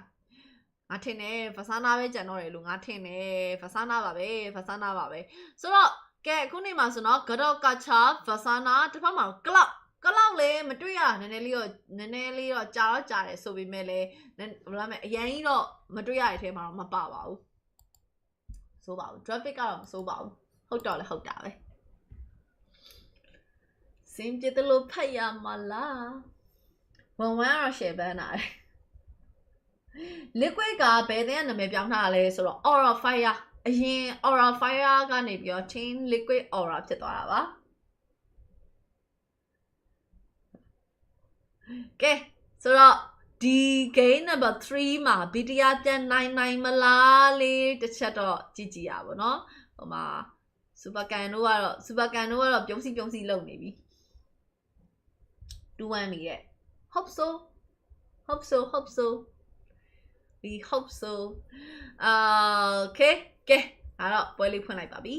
ငါထင်တယ် Fasana ပဲကြံတော့တယ်လို့ငါထင်တယ် Fasana ပါပဲဆိုတော့ကဲအခုနေမှာဆိုတော့ Gadot Kacha Fasana တစ်ဖက်မှာ Cloud လေမတွေ့ရနည်းနည်းလေးတော့ကြာတယ်ဆိုပေမဲ့လည်းဘယ်လိုလဲအရင်ကြီးတော့မတွေ့ရတဲ့ထဲမှာတော့မပါပါဘူးစိုးပါဘူး traffic ကတော့မစိုးပါဘူးဟုတ်တော့လည်းဟုတ်တာပဲစင်ပြတယ်လို့ဖတ်ရမှာလားဝန်ကတော့ share ပန်းတာလေ liquid ကဘယ်တဲ့နာမည်ပြောင်းထားတာလဲဆိုတော့ aura fire အရင် aura fire ကနေပြီးတော့ chain liquid aura ဖြစ်သွားတာပါကဲဆိုတော့ဒီ game number 3မှာ BTR ပြန်နိုင်မလားလေးတစ်ချက်တော့ကြည့်ရပါတော့ဟိုမှာ super can တို့ကတော့ပြုံးစီလုံနေပြီ2-1ပြီရဲ့ hope so we hope so okay ကဲအဲ့တော့ပွဲလေးဖွင့်လိုက်ပါပြီ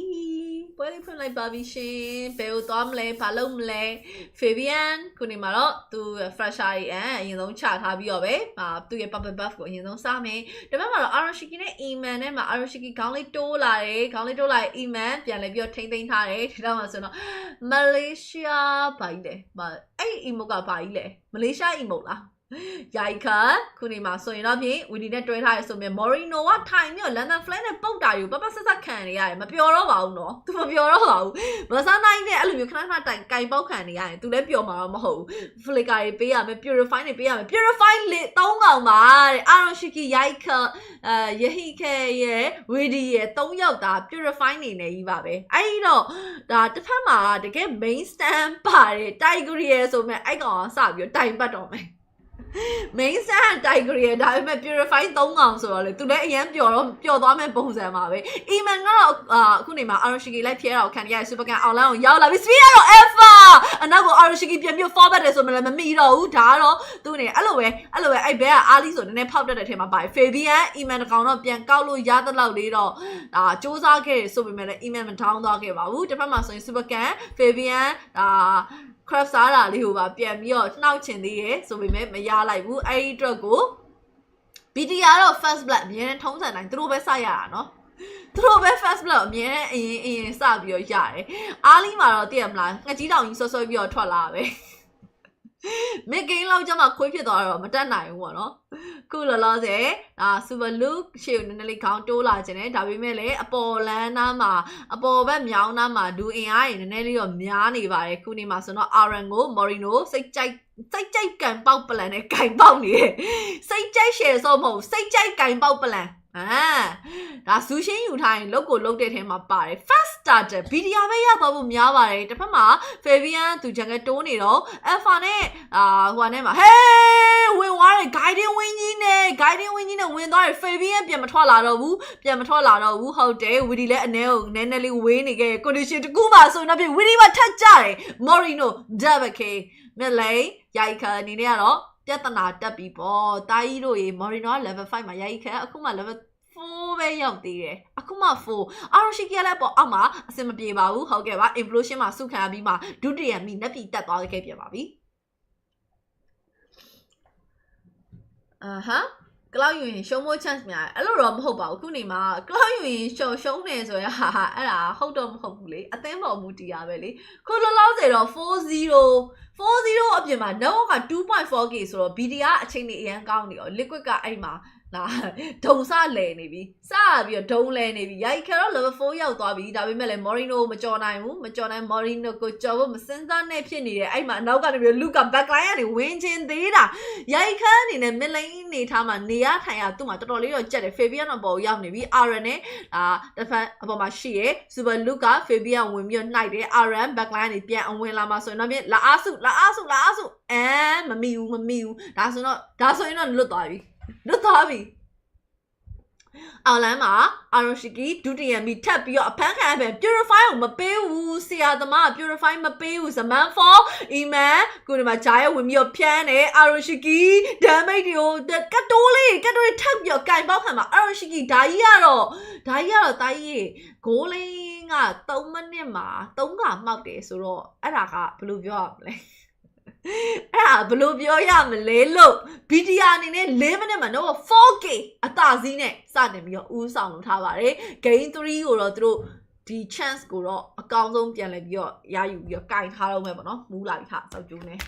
ရှင်ဘယ်ကိုသွားမလဲဘာလုပ်မလဲ Fabian ခုနေမှာတော့သူ fresher အရင်ဆုံးချထားပြီးတော့ပဲသူရဲ့ purple buff ကိုအရင်ဆုံးစားမယ်ဒါပေမဲ့တော့ Aroshiki နဲ့ Eman နဲ့မှာ Aroshiki ခေါင်းလေးတိုးလာတယ် Eman ပြန်လဲပြီးတော့ထိမ့်သိမ်းထားတယ်ဒီတော့မှဆိုတော့ Malaysia ဘာကြီးလဲအဲ့ emote ကဘာကြီးလဲ Malaysia emote လားရိုက်ခါခုနေမှာဆိုရင်တော့ဖြင့်ဝီဒီနဲ့တွဲထားရဆိုမြဲ Morino ကထိုင်ပြီးတော့ London Flag နဲ့ပုတ်တာယူပဆက်ခံနေရတယ်မပျော်တော့ပါဘူးနော်သူမပျော်တော့ပါဘူးဘာသာနိုင်နဲ့အဲ့လိုမျိုးခဏတိုင်ကင်ပေါက်ခံနေရတယ်သူလည်းပျော်မှာတော့မဟုတ်ဘူး flicker တွေပေးရမယ် purify တွေပေးရမယ် purify လေ3ကောင်ပါတဲ့ Aroshiki ရိုက်ခါYahike ရဲ့ Widi ရဲ့3ယောက်သား purify နေနေကြီးပါပဲအဲ့တော့ဒါတစ်ဖက်မှာတကယ် main stand ပါတယ် Tiger ရဲ့ဆိုမဲ့အဲ့ကောင်ကစပြီးတော့တိုင်ပတ်တော့မယ်main stand tiger ရဒါပေမဲ့ purify 3ကောင်ဆိုတော့လေသူလည်းအရန်ပျော်သွားမဲ့ပုံစံပါပဲ Eman ကတော့အခုနေမှာ Aroshiki လိုက်ဖြဲတာကိုခံရရ super can online ကိုရောက်လာပြီ speed ကတော့ alpha အနောက်ကို Aroshiki ပြန်ပြီး forward တယ်ဆိုမှလည်းမမိတော့ဘူးဒါကတော့သူနေအဲ့လိုပဲအဲ့ဘဲကအားလီဆိုနည်းနည်းဖောက်တတ်တဲ့ထဲမှာပါတယ် Fabian Eman ကောင်တော့ပြန်ကောက်လို့ရတဲ့လောက်လေးတော့စူးစမ်းခဲ့ဆိုပေမဲ့လည်း Eman မထောင်းသွားခဲ့ပါဘူးတစ်ဖက်မှာဆိုရင် super can Fabian craft စားတာလေးကိုပါပြန်ပြီးတော့နှောက်ချင်သေးရဲ့ဆိုပေမဲ့မရလိုက်ဘူးအဲ့ဒီအတွက်ကို BTR တော့ first blood အမြဲတမ်းထုံးစံတိုင်းသူတို့ပဲစရတာနော်သူတို့ပဲ first blood အမြဲတမ်းအရင်စပြီးတော့ရတယ်အားလီမှာတော့သိရမလားငှက်ကြီးတောင်ကြီးဆွပြီးတော့ထွက်လာပဲမစ်ဂိမ်းလောက်ကျမှခွေးဖြစ်သွားတော့မတက်နိုင်ဘူးပေါ့နော်ခုလောလောဆယ်super look ရှေ့ကိုနည်းနည်းလေးခေါင်းတိုးလာခြင်းနဲ့ဒါပေမဲ့လည်းအပေါ်လန်းနားမှာအပေါ်ဘက်မြောင်းနားမှာဒူအင်အားရနည်းနည်းလေးတော့များနေပါတယ်ခုနေမှာဆိုတော့ Aran ကို Morino စိတ်ကြိုက်ကန်ပေါက်ပလန်နဲ့ကန်ပေါက်နေတယ်စိတ်ကြိုက် share ဆိုမဟုတ်စိတ်ကြိုက်ကန်ပေါက်ပလန်ဒါဆူရှင်းယူထားရင်လုတ်ကိုလုတ်တဲ့ထဲမှာပါတယ် fast starter BTR ပဲရသွားဖို့များပါတယ်တစ်ဖက်မှာ Fabian သူဂျန်ကတိုးနေတော့ Alpha နဲ့ဟိုနဲ့မှာ hey ဝင်သွားတယ် guiding wing ကြီးနဲ့ဝင်သွားတယ် Fabian ပြန်မထွက်လာတော့ဘူးဟုတ်တယ် Widi လည်းအနည်းကိုနည်းနည်းလေးဝေးနေခဲ့ condition တကူမှဆိုတော့ပြင် Widi မှာထက်ကြတယ် Morino double K မြက်လေးရိုက်ခါအနေနဲ့ကတော့ Piatana Dabi Bo, Dairo, Morino, level 5, my Yaika, Akuma level 4 way of the Akuma 4. Aroshikia Amma, Sima Bau, however, Implosion Masuka Bima, Duty and me, Napi, that all the Cape Babi. Cloud you show more chance me. A lot of hope about Kunima. Cloud you show me so ya. Hold on, hopefully. A time of Mutia Valley. Could allow 4-0. 4-0 up your man. No, got 2.4 gigs or BTR, a chain in county or liquid Aima. Nah, don't say navy. Savio, don't lay navy. I can't love 4 years to be Davimel Morino, Machona, Morino, good job, Senza Nepini. I'm now going to look up back line and win in data. Yaikan in a milling time and near Taya to my trolley or jet Fabian about Yamni, RNA, the fact about my she, Super Luca, Fabian, Women, Night, RM, backline, it Pia and Willama, so not La Asu, and Mamiu. That's not look at no Tavi. Alama, Aroshiki, duty and me tap your pancake and purify my pew, see the ma, purify my pews, a man for, Ema, good my child with your piano, Aroshiki, damn you, the Catoli, tap your guy, Bakama, Aroshiki, Daya, calling a Tomanema, Tonga, Mouty, so Araka, blew you up. Below your yam, lay low. BTR in it, living in a 4K. A thousand, Sadim, your Usam Tavare, gain 3 euro through the chance go a council can let your kind hollow weapon, Moolite hats of June.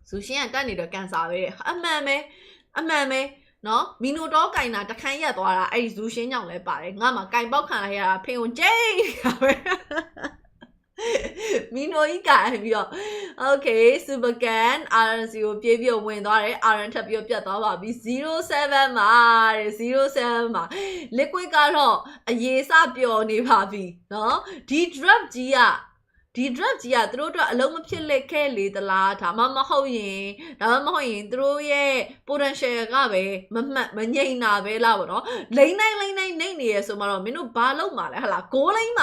So she and Danny the cancer, a mammy. No, me no dog I not the kind yet or I do she young led by Gamma, kind Bokan here, pay on Jay. Me no ika okay, super can RNC give you a win or RN tap your piata be 07 ma liquid car a yes up your new happy no D drop Gia through to a long pile Kelly the lata Mamma Hoyin through ye put and share gabe Manina Vela no lane years so maro minu balo mala going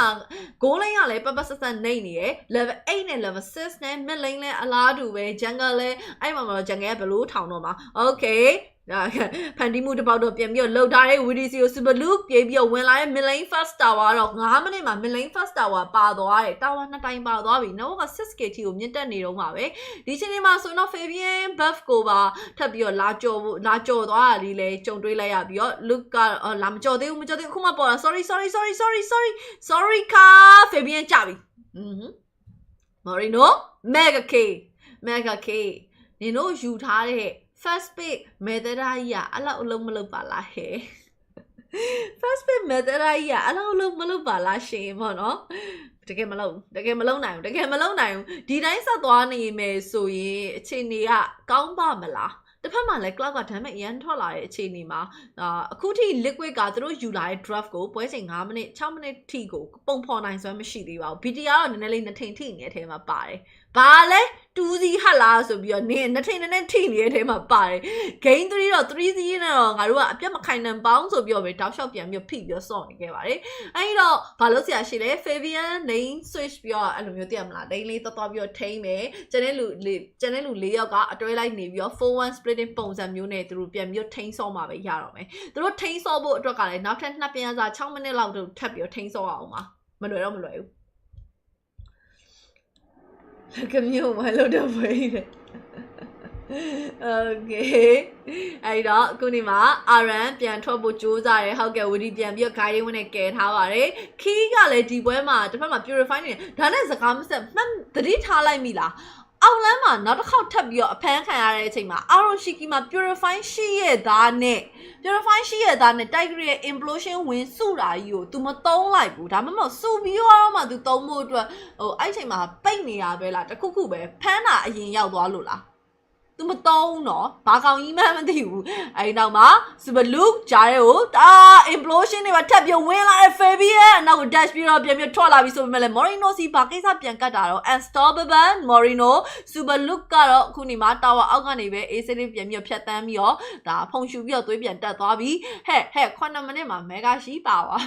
ale papa sassan nane level 8 and level 6 and milling aladu way jungle I'm a jungle below town okay. Pandimu about of your low diet with his super loop, gave you when I milling first tower of Hamani, my milling first tower, Bado, Tower, not time Bado, no, a siske to Nintendo Mawe. The cinema so no Fabian, Buff Gova, tap your lacho, relay, John relay up your look or Lamjo, de Kumapora, sorry, car, Fabian Chavi. Morino, Mega K. You know, you tired. First bit, Medaraya, allow Lomala he. First bit, Medaraya, allow Lomala shame, no? The game alone now. Did I start one me so ye, Chinia, Gambamela? The Pama like Lagatam and Tola, Chinima, Kuti liquid gather, July, draft go, poising harmony, chamane tigo, Pompon and some machine, PDR and Nelly the tainting at him a by. Bale, do the halas of your name, the train and teen at him a by. Gain 3 or 3 years long, I wrap your kind and bounds of your retail shop and your pig, your song, I know, Palosia Shile, Fabian, Lane, Swish your aluminium, daily thought of your tame, General Leo got a toy like Navy, 4-1 splitting bones and unit through your taint saw my yarome. The road taint saw boat drug, now 10 nappings are charming allowed to tap your taint saw alma. Manuel. Look at you, my load of weight. Okay. I don't Kunima, Aran, Pian Trouble Jews are how get would be your guy when I get how are they? Kiga di Buema, the Pama purifying. That is a concept, the detail like Mila. Aulama, not how tap your pen can ma. Aroshikima purifying she dane. Purifying she dane, digree implosion when Sura you to Maton like Budamamo, so be your to Tomo. Oh, I say my penny abella, the cuckoo bear, Pana in Yalwalula. To Maton, no, Baka email you. I know ma, Super Luke, child, implosion if I tap your wheel like Fabian, now dash me up your trolley, so Morino, see Pakis up Yankataro, and stop a band, Morino, Super Luke, Caro, Kunimata, or Organive, is it if you pet them your, the Ponshu, your Twibian, that Bobby, hey, Quantamanema, Mega Sheep hour.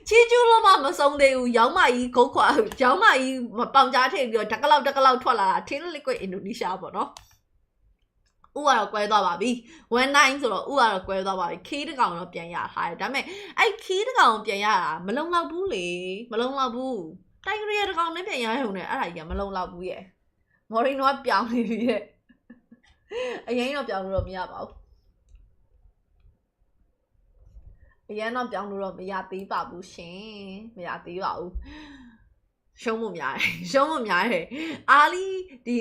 ချီကျူးလို့မှမဆုံးသေးဘူးရောင်းမကြီးခုတ်ခွာရောင်းမကြီးပေါင်ကြားထိပ်ပြီးတော့တကလောက်ထွက်လာတာထင်း liquid အင်ဒိုနီးရှားပေါ့နော်ဥကတော့ကွဲသွားပါပြီ19ဆိုတော့ဥကတော့ကွဲသွားပါပြီခီးတစ်ကောင်တော့ပြန်ရထားတယ်ဒါပေမဲ့အဲ့ခီးတစ်ကောင်ပြန်ရတာမလုံလောက်ဘူးလေမလုံလောက်ဘူးတိုင်ဂရီယာတစ်ကောင်နဲ့ပြန်ရရုံနဲ့အဲ့ဒါကြီးကမလုံလောက်ဘူးရဲ့မော်ရီနိုကပြောင်းနေပြီရဲ့အရင်တော့ပြောင်းလို့တော့မရပါဘူးအရင်တော့ပြောင်းလို့တော့မရသေးပါဘူးရှင်မရသေးပါဘူးရှုံးမှုများတယ်အားလီဒီ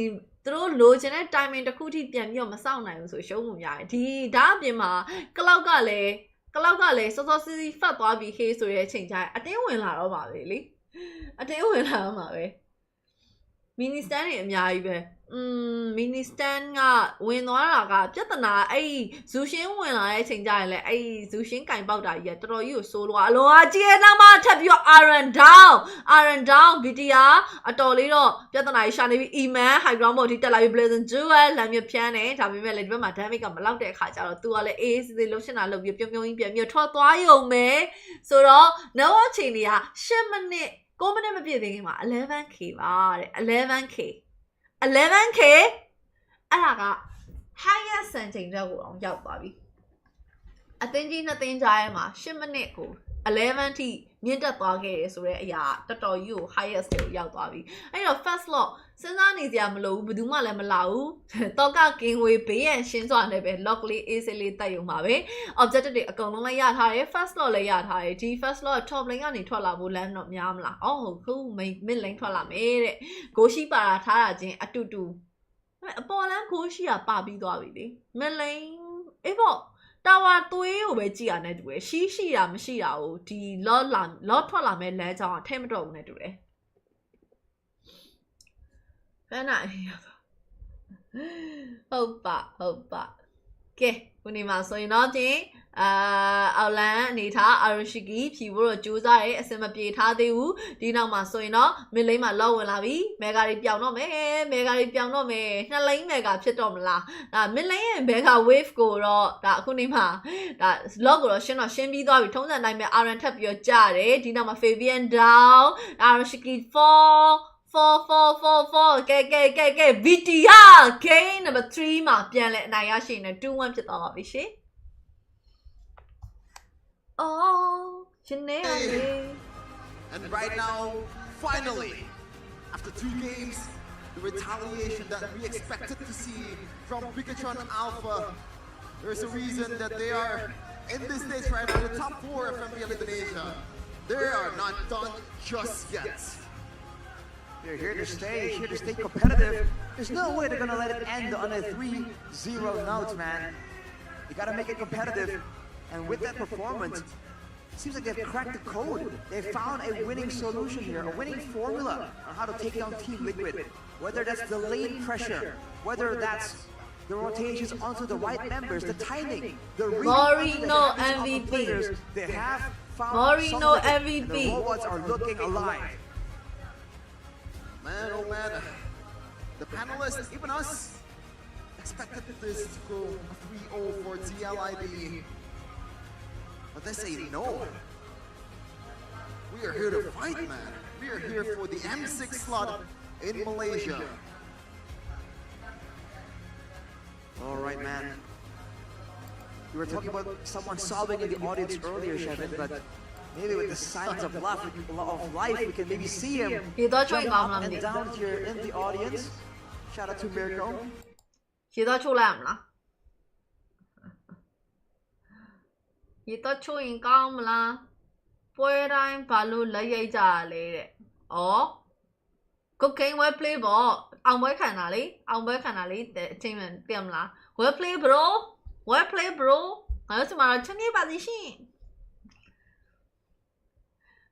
သူတို့လိုချင်တဲ့ timing တစ်ခုထိပြန်ပြီးတော့မစောင့်နိုင်ဘူးဆိုရှုံးမှုများတယ်ဒီဒါအပြင်မှာကလောက်ကလည်းစောစောစီးစီးဖတ်သွားပြီးဟေးဆိုတဲ့အချိန်ကျရင်အတင်းဝင်လာတော့ပါပဲလေအတင်းဝင်လာတော့မှာပဲမီနီစတန်တွေအများကြီးပဲမီနီစတန်ကဝင်သွားတာကပြဿနာအဲ့ဇူရှင်းဝင်လာတဲ့အချိန်ကျရင်လည်းအဲ့ဇူရှင်းကင်ပေါက်တာကြီးကတော်တော်ကြီးကိုဆိုးလို့အလုံးအကြီးအနားမှထပ်ပြီးတော့ Iron down BTR အတော်လေးတော့ပြဿနာကြီးရှာနေပြီး Eman high ground ပေါ်ထိတက်လာပြီး Blazing Jewel လမ်းမြဖြန်းနေဒါပေမဲ့လည်းဒီဘက်မှာ damage ကမလောက်တဲ့အခါကျတော့သူကလည်း AC လုံးရှင်းတာလုပ်ပြီးပြုံကြီးပြန်ပြီးထွက်သွားရုံပဲဆိုတော့ Noah ချိန်တွေက10မိနစ်9မိနစ်မပြည့်သေးခင်မှာ 11k ပါတဲ့ 11k အဲ့ဒါက highest စံချိန်တက်ကိုအောင်ရောက်သွားပြီအသင်းကြီးနှစ်သင်းကြားထဲမှာ10မိနစ်ကို11ထိမြင့်တက်သွားခဲ့ရဆိုတဲ့အရာတော်တော်ကြီးကို highest ကိုရောက်သွားပြီအဲ့တော့ first lot စဉ်းစားနေစရာမလိုဘူးဘယ်သူမှလည်းမလာဘူးတော့ကကင်းဝေးဘေးရန်ရှင်းစွာနဲ့ပဲ lock လေး AC လေးတက်ရုံပါပဲ objective တွေအကုန်လုံးလည်းရထားတယ် first lot လည်းရထားတယ်ဒီ first lot top lane ကနေထွက်လာဖို့လမ်းတော့များမလားအော်ဟုတ်ခု mid lane ထွက်လာမယ်တဲ့ကိုရှိပါတာထားတာချင်းအတူတူအပေါ်လမ်းကိုရှိတာပါပြီးသွားပြီလေ mid lane အေးပေါ့တာဝါသွေးကိုပဲကြည့်ရတဲ့တူတယ်ရှိတာမရှိတာကိုဒီ lot ထွက်လာမဲ့လမ်းကြောင်းကထဲမတော့ဘူးနဲ့တူတယ်ဖမ်းနိုင်ဟုတ်ပါကဲခုနေမှာဆိုရင်တော့ချင်းအောက်လန်အနေထားအာရရှိကီဖြီဖို့တော့ကြိုးစားရဲအစင်မပြေထားသေးဘူးဒီနောက်မှာဆိုရင်တော့မစ်လိမ့်မှာလော့ဝင်လာပြီမဲဂါတွေပြောင်းတော့မယ်နှစ်လိမ့်မဲဂါဖြစ်တော့မလားဒါမစ်လိမ့်ရဲ့မဲဂါ wave ကိုတော့ဒါအခုနေမှာဒါ lock ကိုတော့ရှင်းပြီးသွားပြီထုံးစံတိုင်းပဲ RN ထပ်ပြီးတော့ကြားတယ်ဒီနောက်မှာ Fabian down အာရရှိကီ4 ကဲ BTR game number 3မှာပြန်လဲအနိုင်ရရှိနေ 2-1 ဖြစ်သွားပါပြီရှင်And right now, finally, after 2 games, the retaliation that we expected to see from Pikachu Alpha, there's a reason that they are in this stage right now, the top 4 of MPL Indonesia. They are not done just yet. They're here to stay competitive. There's no way they're gonna let it end on a 3-0 note, man. You gotta make it competitive. And with that performance, it seems like they've cracked the code. They've found a winning solution here, a winning formula on how to take down Team Liquid. Whether that's the lane pressure, whether that's the rotations onto the right members, the timing, the Morino MVP. They have found Morino something. MVP. The robots are looking alive. Man, oh man, the panelists, even us, expected this to go 3-0 for TLID. But they say no. We are here to fight, man. We are here for the M6 slot in Malaysia. All right, man. We were talking about someone sobbing in the audience earlier, Shevin, but maybe with the signs of life, we can maybe see him jump up and down here in the audience. Shout out to Mirko. ရေတော့ချိုးလိုက်ရမလားရေတော့ချိုးရင်ကောင်းမလားပွဲတိုင်းဘာလို့လက်ရိုက်ကြရလဲတဲ့ဩ good game well play ပေါ့အောင်ပွဲခံတာလေအချိန်မှတင်မလား well play bro ငါတို့စမှာတော့ချက်နေပါသေးရှင်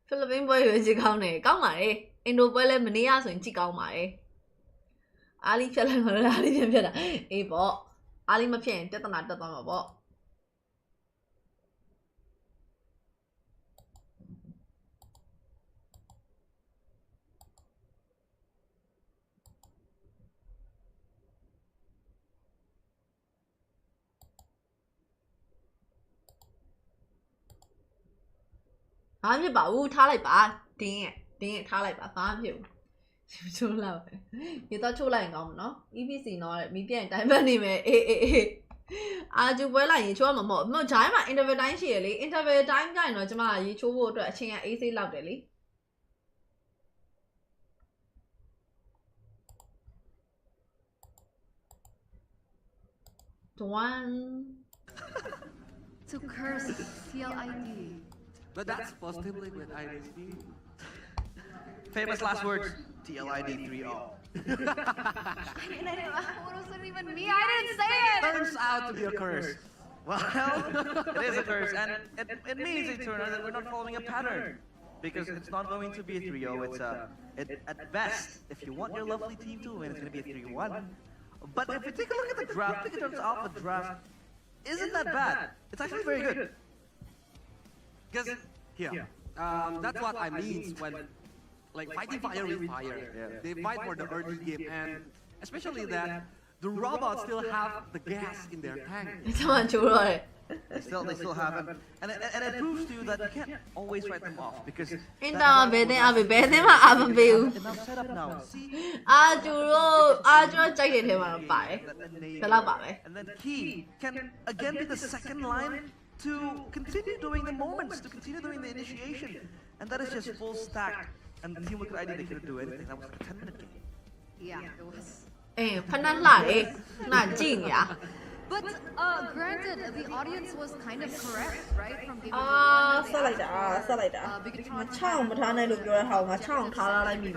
ဖိလစ်ပင်းပွဲရွေးကြည့်ကောင်းတယ်ကောင်းပါလေအင်ဒိုပွဲလည်းမနေရဆိုရင်ကြည့်ကောင်းပါတယ်အားလီဖြတ်လိုက်မှာလားအားလီပြန်ဖြတ်တာအေးပေါ့အားလီမဖြစ်ရင်ပြဿနာတက်သွားမှာပေါ့ ဘာဖြစ်ပါဘူးထားလိုက်ပါတင်းရဲ့ထားလိုက်ပါဘာမှဖြစ်ဘူးချိုးလောက်ပဲရေတော့ချိုးလိုက်ရင်ကောင်းမှာနော် EPC တော့မီးပြန့်တိုင်းပတ်နေမယ်အေးအာကျူပွဲလိုက်ရင်ချိုးရမှာမဟုတ်ဂျိုင်းမှာ interval time ရှိရလေ interval time ကြရင်တော့ကျမရေချိုးဖို့အတွက်အချိန်ကအေးဆေးလောက်တယ်လေTo curse TLID. But that's positively with ID's view. Famous last words, TLID 3-0. What does it even mean? I didn't say it! Turns out to be a curse. Well, it is a curse, and it means, Eternal, that we're not following a pattern. Because it's not going to be a 3-0, at best, if you want your lovely team to win, it's going to be a 3-1. But if we take a look at the draft, Big Eternal's Alpha draft isn't that bad. It's actually very good. Because, that's what I mean when, like, fighting fire with fire. Yeah. They fight for the early game, and especially that the robots still have the gas in their tank. They still have it, and it proves to you that you can't always write them off because enough setup now. See, and then Key can again be the second line to continue doing the moments, to continue doing the initiation, and that is just full stack. And the team with ID, they couldn't do anything. That was like a 10-minute game. Yeah, it was. But granted, the audience was kind of correct, right? From giving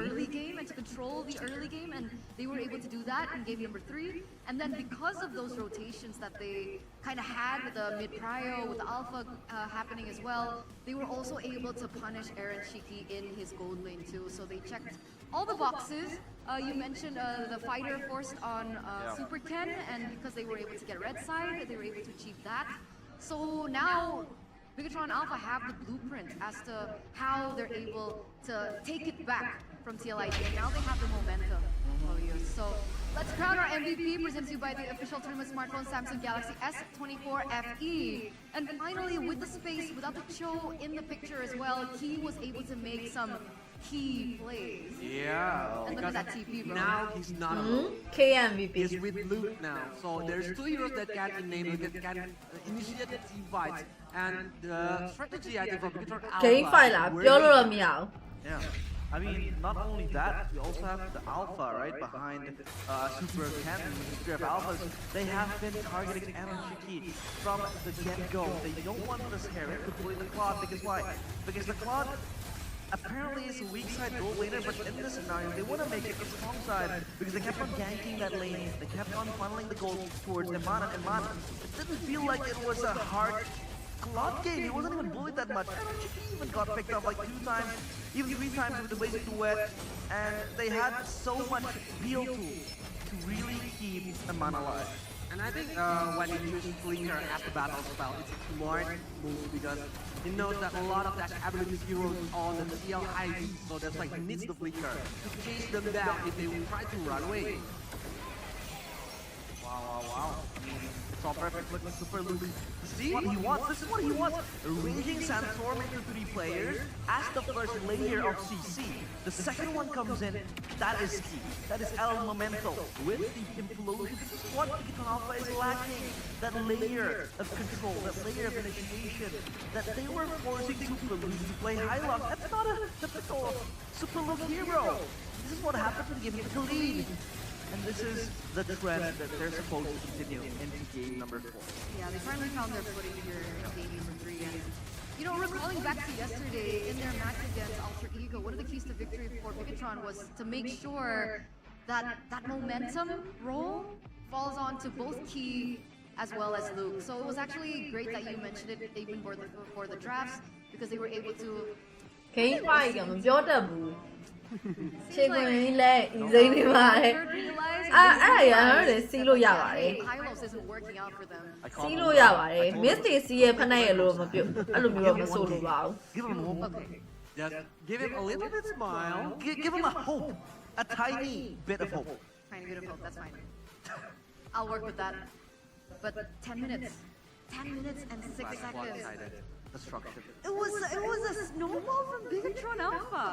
early game and to control the early game, and they were able to do that in game number 3. And then because of those rotations that they kind of had with the mid-prio, with the alpha happening as well, they were also able to punish Aaron Shiki in his gold lane too. So they checked all the boxes. You mentioned the fighter forced on Super Ken, and because they were able to get red side, they were able to achieve that. So now Bigatron Alpha have the blueprint as to how they're able to take it back from TLID. Now they have the momentum. So let's crown our MVP, presented to you by the official tournament smartphone Samsung Galaxy S24 FE. And finally, with the space, without the Cho in the picture as well, he was able to make some key plays. Yeah. And look at that TP, bro. Now he's not alone. KMVP. He's with Luke now. So there's 2 heroes that can enable, that can initiate the team fights. And the strategy, I think, from Bigatron Alpha. Yeah. I mean, not only that, we also have the Alpha, right, behind Super Ken and Ministry of Alphas. They have been targeting Aaron Shiki from the get-go. They don't want this Herrick to bully the Claude, because why? Because the Claude apparently is a weak side gold laner, but in this scenario, they want to make it a strong side, because they kept on ganking that lane. They kept on funneling the gold towards Amma, and it didn't feel like it was a hard Claude game. He wasn't even bullied that much. Aaron Shiki even got picked up like 2 times, even 3 times with the basic duet, and they had so much heal tools to really keep Amma alive. And I think when you choose Flicker as the battle spell, it's a smart move because he knows that a lot of that ability heroes on the CLID, so that's like he needs the Flicker to chase them down if they will try to run away. Wow. It's all perfect, looking super Luke. See what he wants, this is what he wants. A raging sandstorm into 3 players as the first layer of CC. The second one comes in, that is key. That is El Momento with the implosion. This is what Bigatron Alpha is lacking. That layer of control, that layer of initiation, that they were forcing Super Luke to play high lock. That's not a typical Super Luke hero. This is what happens when you give him the lead. And this is the trend that they're supposed to continue into game number 4. Yeah, they finally found their footing here in game number 3. And, you know, recalling back to yesterday in their match against Alter Ego, one of the keys to victory for Bigatron was to make sure that that momentum role falls on to both Key as well as Luke. So it was actually great that you mentioned it even before the drafts, because they were able to... Game 5 ကမပြောတတ်ဘူးခြေခွင်လေးလက်ဤစိမ့်နေပါတယ်အဲ့ရရတယ်စီးလို့ရပါတယ်စီးလို့ရပါတယ် miss တွေစီးရဲ့ဖက်နဲ့ရလို့မပြုတ်အဲ့လိုမျိုးတော့မဆိုလို့ပါဘူး Give him hope. Just give him a little bit smile. Give him a hope. A tiny bit of hope. Tiny bit of hope, that's fine. I'll work with that. But 10 minutes. 10 minutes and 6 seconds. destruction. It was a snowball from Bigatron Alpha.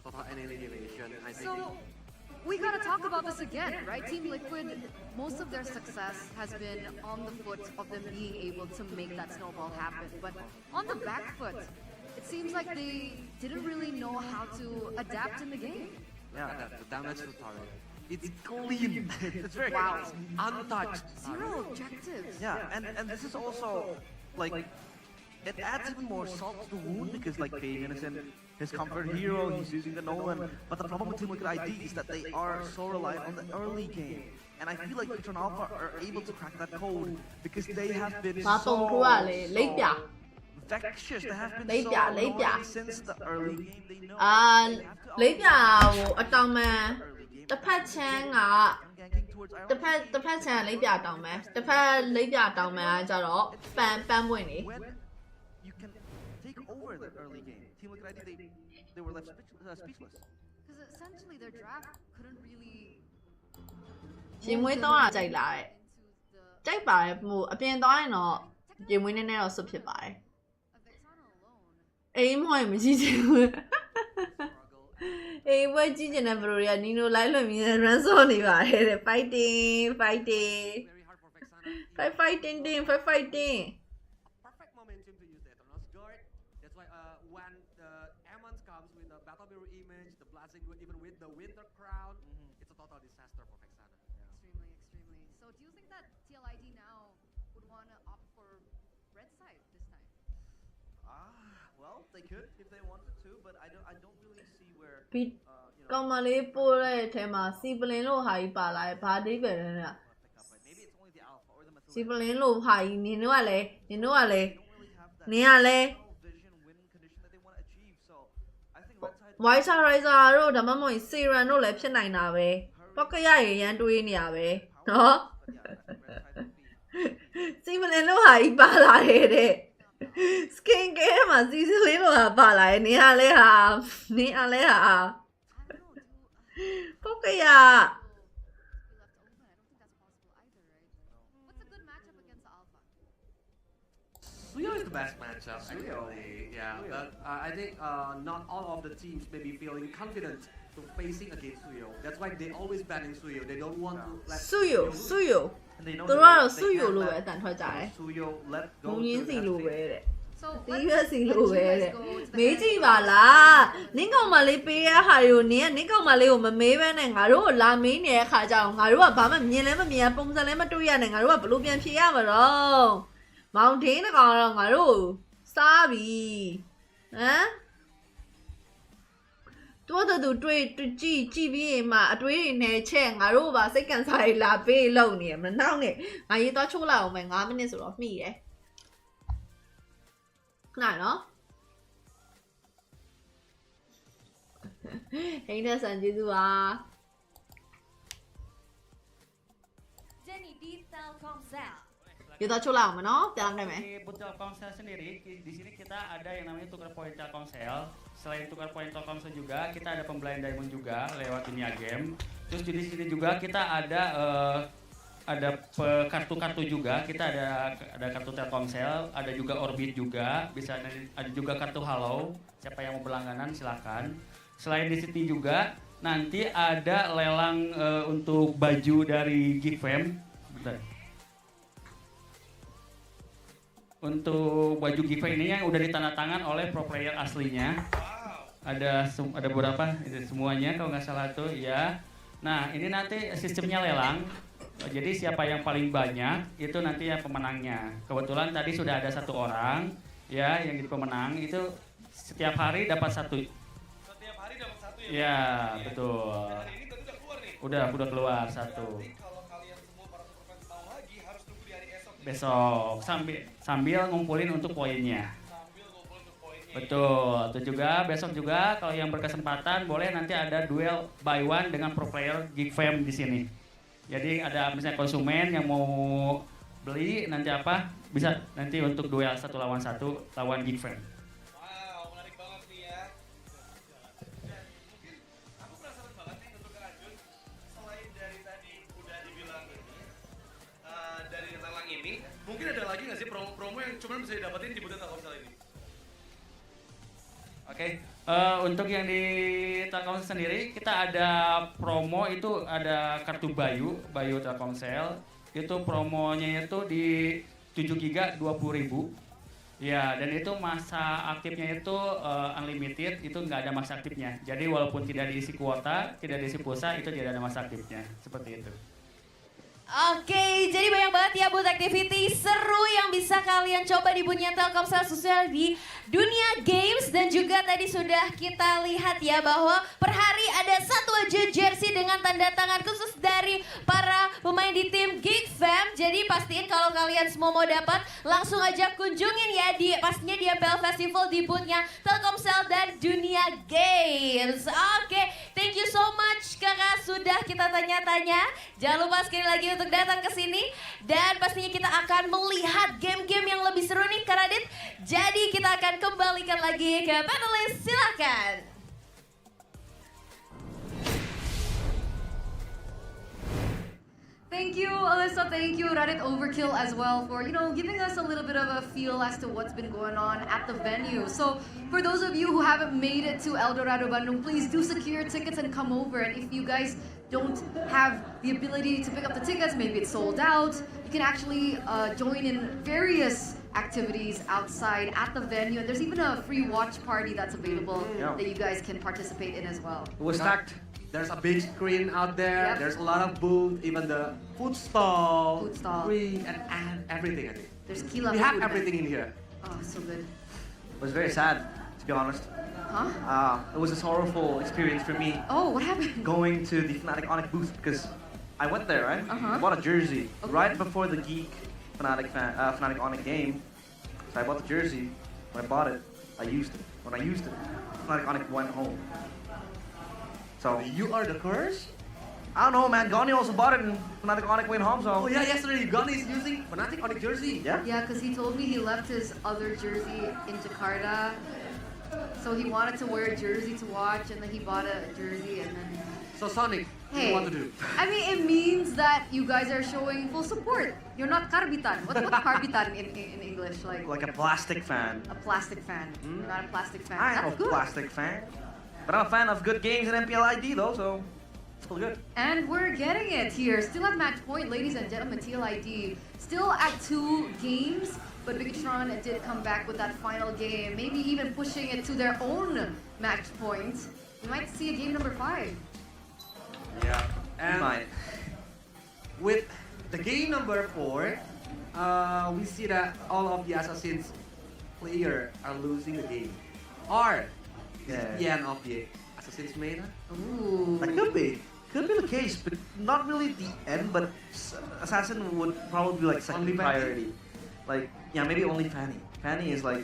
Total annihilation. I think. So we gotta talk about this again, right? Team Liquid, most of their success has been on the foot of them being able to make that snowball happen. But on the back foot, it seems like they didn't really know how to adapt in the game. Yeah, the damage to turret. It's clean. It's very Wow. it's untouched. Zero objectives. Yeah, and this is also like it adds even more salt to the wound because like Fabian is in his comfort hero, he's using the Nolan. But the problem with Team Liquid ID is that they are so reliant on the early game. And I feel like Bigatron Alpha are able to crack that code because they have been so vicious. They have been so annoying since the early game. They know လိပ်ပြဟိုအတောင်မှန် early game. တစ်ဖက်ချမ်းက Ganking towards Iron တစ်ဖက်ချမ်းလိပ်ပြတောင်မှန်တစ်ဖက်လိပ်ပြတောင်မှန်ကကြတော့ပန်းပွင့်နေ when you can take over the early game. Team Liquid ID they were left speechless. Because essentially their draft couldn't really ရင်မွေးတော့ကြိုက်လာတဲ့ into the ကြိုက်ပါတယ်ဟိုအပြင်သွားရင်တော့ရင်မွေးနည်းနည်းတော့ဆွတ်ဖြစ်ပါတယ် Vexana alone. အိမ်မဟုတ်ရင်မရှိချင်ဘူးအေးဘွဲကြည့်ချင်တဲ့ဘရိုတွေကနီနိုလိုက်လွှင့်ပြီး run ဆော့နေပါတယ်တဲ့ fighting Very hard for Vexana. fighting Perfect momentum to use the Eternal's Guard. That's why when the Ammons comes with the Battle Mirror image, the blasting even with the Winter Crown, it's a total disaster for Vexana. Extremely. So do you think that TLID now would want to opt for red side this time? Well, they could if they wanted to, but I don't really see where ပြီး ကောင်မလေးပို့တဲ့အထဲမှာစီပလင်လို့ဟာကြီးပါလာတယ်ဘာအဓိပ္ပာယ်လဲ maybe it's only the Alpha or the Matilda. စီပလင်လို့ဟာကြီးနင်တို့ကလည်း They don't really have that နင်ကလည်း vision winning condition that they want to achieve. So I think red side. White Riser တို့ဒါမှမဟုတ်စီရန်တို့လည်းဖြစ်နိုင်တာပဲပောက်ကရရရန်တွေးနေရပဲနော် စီပလင်လို့ဟာကြီးပါလာတယ်တဲ့ skin care မှာစီစလင်းလို့ဟာပါလာတယ်နင်ကလည်းဟာ I don't know. Do ပောက်ကရ be left open? I don't think that's possible either, right? What's a good matchup against the Alpha? Suyo is the best matchup, actually. Yeah, but I think not all of the teams may be feeling confident to facing against Suyo. That's why they always banning Suyo. They don't want to let စုယို And they know သူ that တို့ကတော့ they စုယို can't လို့ပဲ let အတန်ထွက်ကြတယ် Suyo let မုံ go ရင်း to စီ that လိုပဲ stage. တဲ့ So တီး let's ရွက်စီလိုပဲ let တဲ့ you guys go to the မေးကြည့် very ပါ end. လားနင်းကောင်မလေးပေးရဟာတွေကိုနင်းကနင်းကောင်မလေးကိုမမေးဘဲနဲ့ငါတို့ကိုလာမေးနေတဲ့ခါကျတော့ငါတို့ကဘာမှမြင်လဲမမြင်ပုံစံလည်းမတွေ့ရနဲ့ငါတို့ကဘလို့ပြန်ဖြေရမှာတော့မောင်ဒင်းတကောင်တော့ငါတို့စားပြီဟမ်တော်တော်တွေ့ကြည့်ပြီးရင်မှအတွေးတွေနဲ့ချက်ငါတို့ပါစိတ်ကန်စားရလာပေးလုံနေရမနှောင်းနဲ့ငါရေးသွားချိုးလိုက်အောင်မယ်9မိနစ်ဆိုတော့မှီတယ်ခဏနော်ဟိန်းတဲ့ဆန်ကျေးဇူးပါ Jenny di Telkomsel. ရေးသွားချိုးလိုက်အောင်မယ်နော်ပြန်လိုက်မယ် Di booth Telkomsel sendiri, di sini kita ada yang namanya tukar poin Telkomsel. Selain tukar poin Telkomsel juga, kita ada pembelian diamond juga lewat dunia game. Terus di sini juga kita ada kartu-kartu juga. Kita ada kartu Telkomsel, ada juga Orbit juga, bisa ada juga kartu Halo. Siapa yang mau berlangganan silakan. Selain di sini juga nanti ada lelang untuk baju dari Gfam. Bentar. Untuk baju giveaway ini yang udah ditandatangan oleh pro player aslinya. Ada beberapa semuanya kalau nggak salah tuh ya. Nah ini nanti sistemnya lelang. Jadi siapa yang paling banyak itu nanti yang pemenangnya. Kebetulan tadi sudah ada satu orang ya yang jadi pemenang itu setiap hari dapat satu. Setiap hari dapat satu ya? Ya betul. Hari ini berarti udah keluar nih? Udah keluar satu. Berarti kalau kalian semua para superfans mau lagi harus tunggu di hari esok. Besok sambil ngumpulin untuk poinnya. Sambil ngumpul untuk poinnya. Betul, itu juga besok juga kalau yang berkesempatan boleh nanti ada duel by one dengan pro player Gfam di sini. Jadi ada misalnya konsumen yang mau beli nanti apa bisa nanti untuk duel 1 lawan 1 lawan Gfam. Wow, menarik banget nih ya. Dan mungkin aku penasaran banget nih untuk Kak Ajun. Selain dari tadi udah dibilang ini, dari lelang ini, mungkin ada lagi nggak sih promo-promo yang cuma bisa didapetin di booth Telkomsel ini? Oke, untuk yang di Telkomsel sendiri kita ada promo itu ada kartu Bayu Telkomsel. Itu promonya itu di 7 GB 20.000. Ya, dan itu masa aktifnya itu unlimited, itu nggak ada masa aktifnya. Jadi walaupun tidak diisi kuota, tidak diisi pulsa, itu tidak ada masa aktifnya. Seperti itu. Oke, jadi banyak banget ya buat activity seru yang bisa kalian coba di Bunyian Telkomsel sosial di dunia games. Dan juga tadi sudah kita lihat ya bahwa per hari ada satu aja jersey dengan tanda tangan khusus dari para pemain di tim Geek Fam. Jadi pastiin kalau kalian semua mau dapat langsung aja kunjungin ya di pastinya di MPL Festival di boothnya Telkomsel dan dunia games. Oke, thank you so much kakak sudah kita tanya-tanya. Jangan lupa sekali lagi untuk datang ke sini dan pastinya kita akan melihat game-game yang lebih seru nih Kak Radit. Jadi kita akan kembalikan lagi ke panelis, silakan. Thank you, Alyssa. Thank you, Radit Overkill as well for, giving us a little bit of a feel as to what's been going on at the venue. So for those of you who haven't made it to El Dorado Bandung, please do secure your tickets and come over. And if you guys don't have the ability to pick up the tickets, maybe it's sold out, you can actually join in various activities outside at the venue. And there's even a free watch party that's available that you guys can participate in as well. It was stacked. There's a big screen out there. Yep. There's a lot of booths, even the food stall, free, and everything. I think There's Kila we have food, everything in here. Oh, so good. It was very sad, to be honest. Huh? It was a sorrowful experience for me. Oh, what happened? Going to the Fnatic Onyx booth because I went there, right? I bought a jersey right before the Geek Fnatic Onyx game. So I bought the jersey. When I bought it, I used it. When I used it, Fnatic Onyx went home. So You are the curse? I don't know, man. Goni also bought it and Fnatic Onyx went home. So Oh yeah, yesterday Gunny is using Fnatic on the jersey. yeah. Yeah, because he told me he left his other jersey in Jakarta. So he wanted to wear a jersey to watch, and then he bought a jersey, and then... So Sonic, what do Hey, you want to do? I mean, it means that you guys are showing full support. You're not karbitan. What's karbitan in English? Like a plastic fan. A plastic fan. You're not a plastic fan. I am That's a good. plastic fan. But I'm a fan of good games in MPL ID though, so it's still good. And we're getting it here. Still at match point, ladies and gentlemen, TLID. Still at 2 games, but Bigatron did come back with that final game. Maybe even pushing it to their own match point. We might see a game number 5. Yeah. And Fine. with the game number 4, we see that all of the Assassins player are losing the game. Or is it the end of the Assassin's meta? Ooh. That could be. Could be the case, but not really the end, but Assassin would probably be like second Only Fanny? priority. Like, yeah, maybe only Fanny. Fanny is like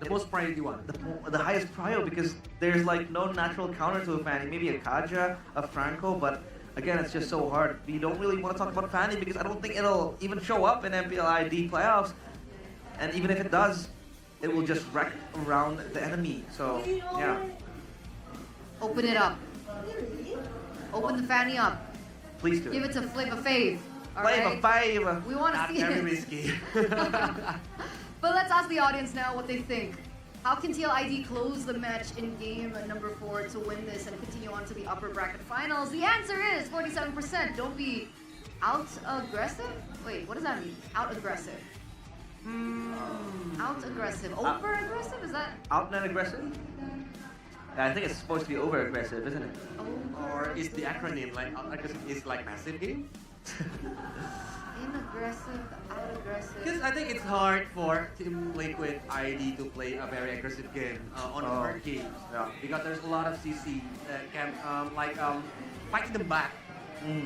The most priority one. the highest prio because there's like no natural counter to a Fanny. Maybe a Kaja, a Franco, but again, it's just so hard. We don't really want to talk about Fanny because I don't think it'll even show up in MPL ID playoffs. And even if it does, it will just wreck around the enemy. So, yeah. Open it up. Open the fanny up. Please do. Give it to Flavor Fave. Flavor Fave. We want to Not see very it. risky. But let's ask the audience now what they think. How can TLID close the match in game number 4 to win this and continue on to the upper bracket finals? The answer is 47%. Don't be out aggressive? Wait, what does that mean? Out aggressive. Out aggressive. Over aggressive? Is that? Out and aggressive? Yeah, I think it's supposed to be over aggressive, isn't it? Or is the acronym like is like massive game? In aggressive, out aggressive. Because I think it's hard for Team Liquid ID to play a very aggressive game on the hard games. Yeah. Because there's a lot of CC that can fight them back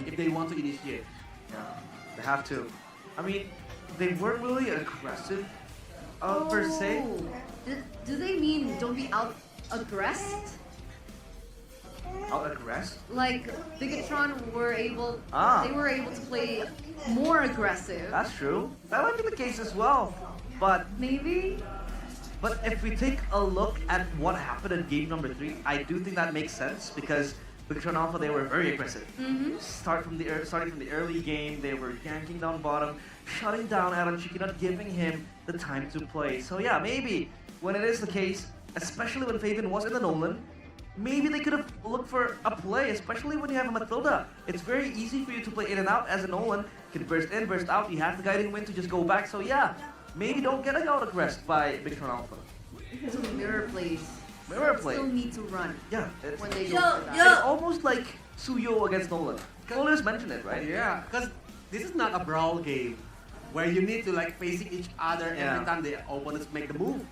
if they want to initiate. Yeah, they have to. I mean, they weren't really aggressive per se. Do they mean don't be out aggressed? Out aggressive? Like Bigatron were able, they were able to play more aggressive. That's true. That might be the case as well. But maybe. But if we take a look at what happened in game number 3, I do think that makes sense because Bigatron Alpha, they were very aggressive. Starting from the early game, they were yanking down bottom, shutting down Aaron Chiki, not giving him the time to play. So yeah, maybe when it is the case, especially when Fabian was in the Nolan, maybe they could have looked for a play, especially when you have a Matilda. It's very easy for you to play in and out as a Nolan. You can burst in, burst out, you have the guiding wind to just go back. So yeah, maybe don't get out of rest by Bigatron Alpha. So mirror plays. Mirror play. Still need to run. Yeah, it's, when they Yo, go for that. yo. it's almost like Suyo against Nolan. Always mentioned it, right? Yeah, because this is not a brawl game where you need to like facing each other Yeah. every time the opponents make the move.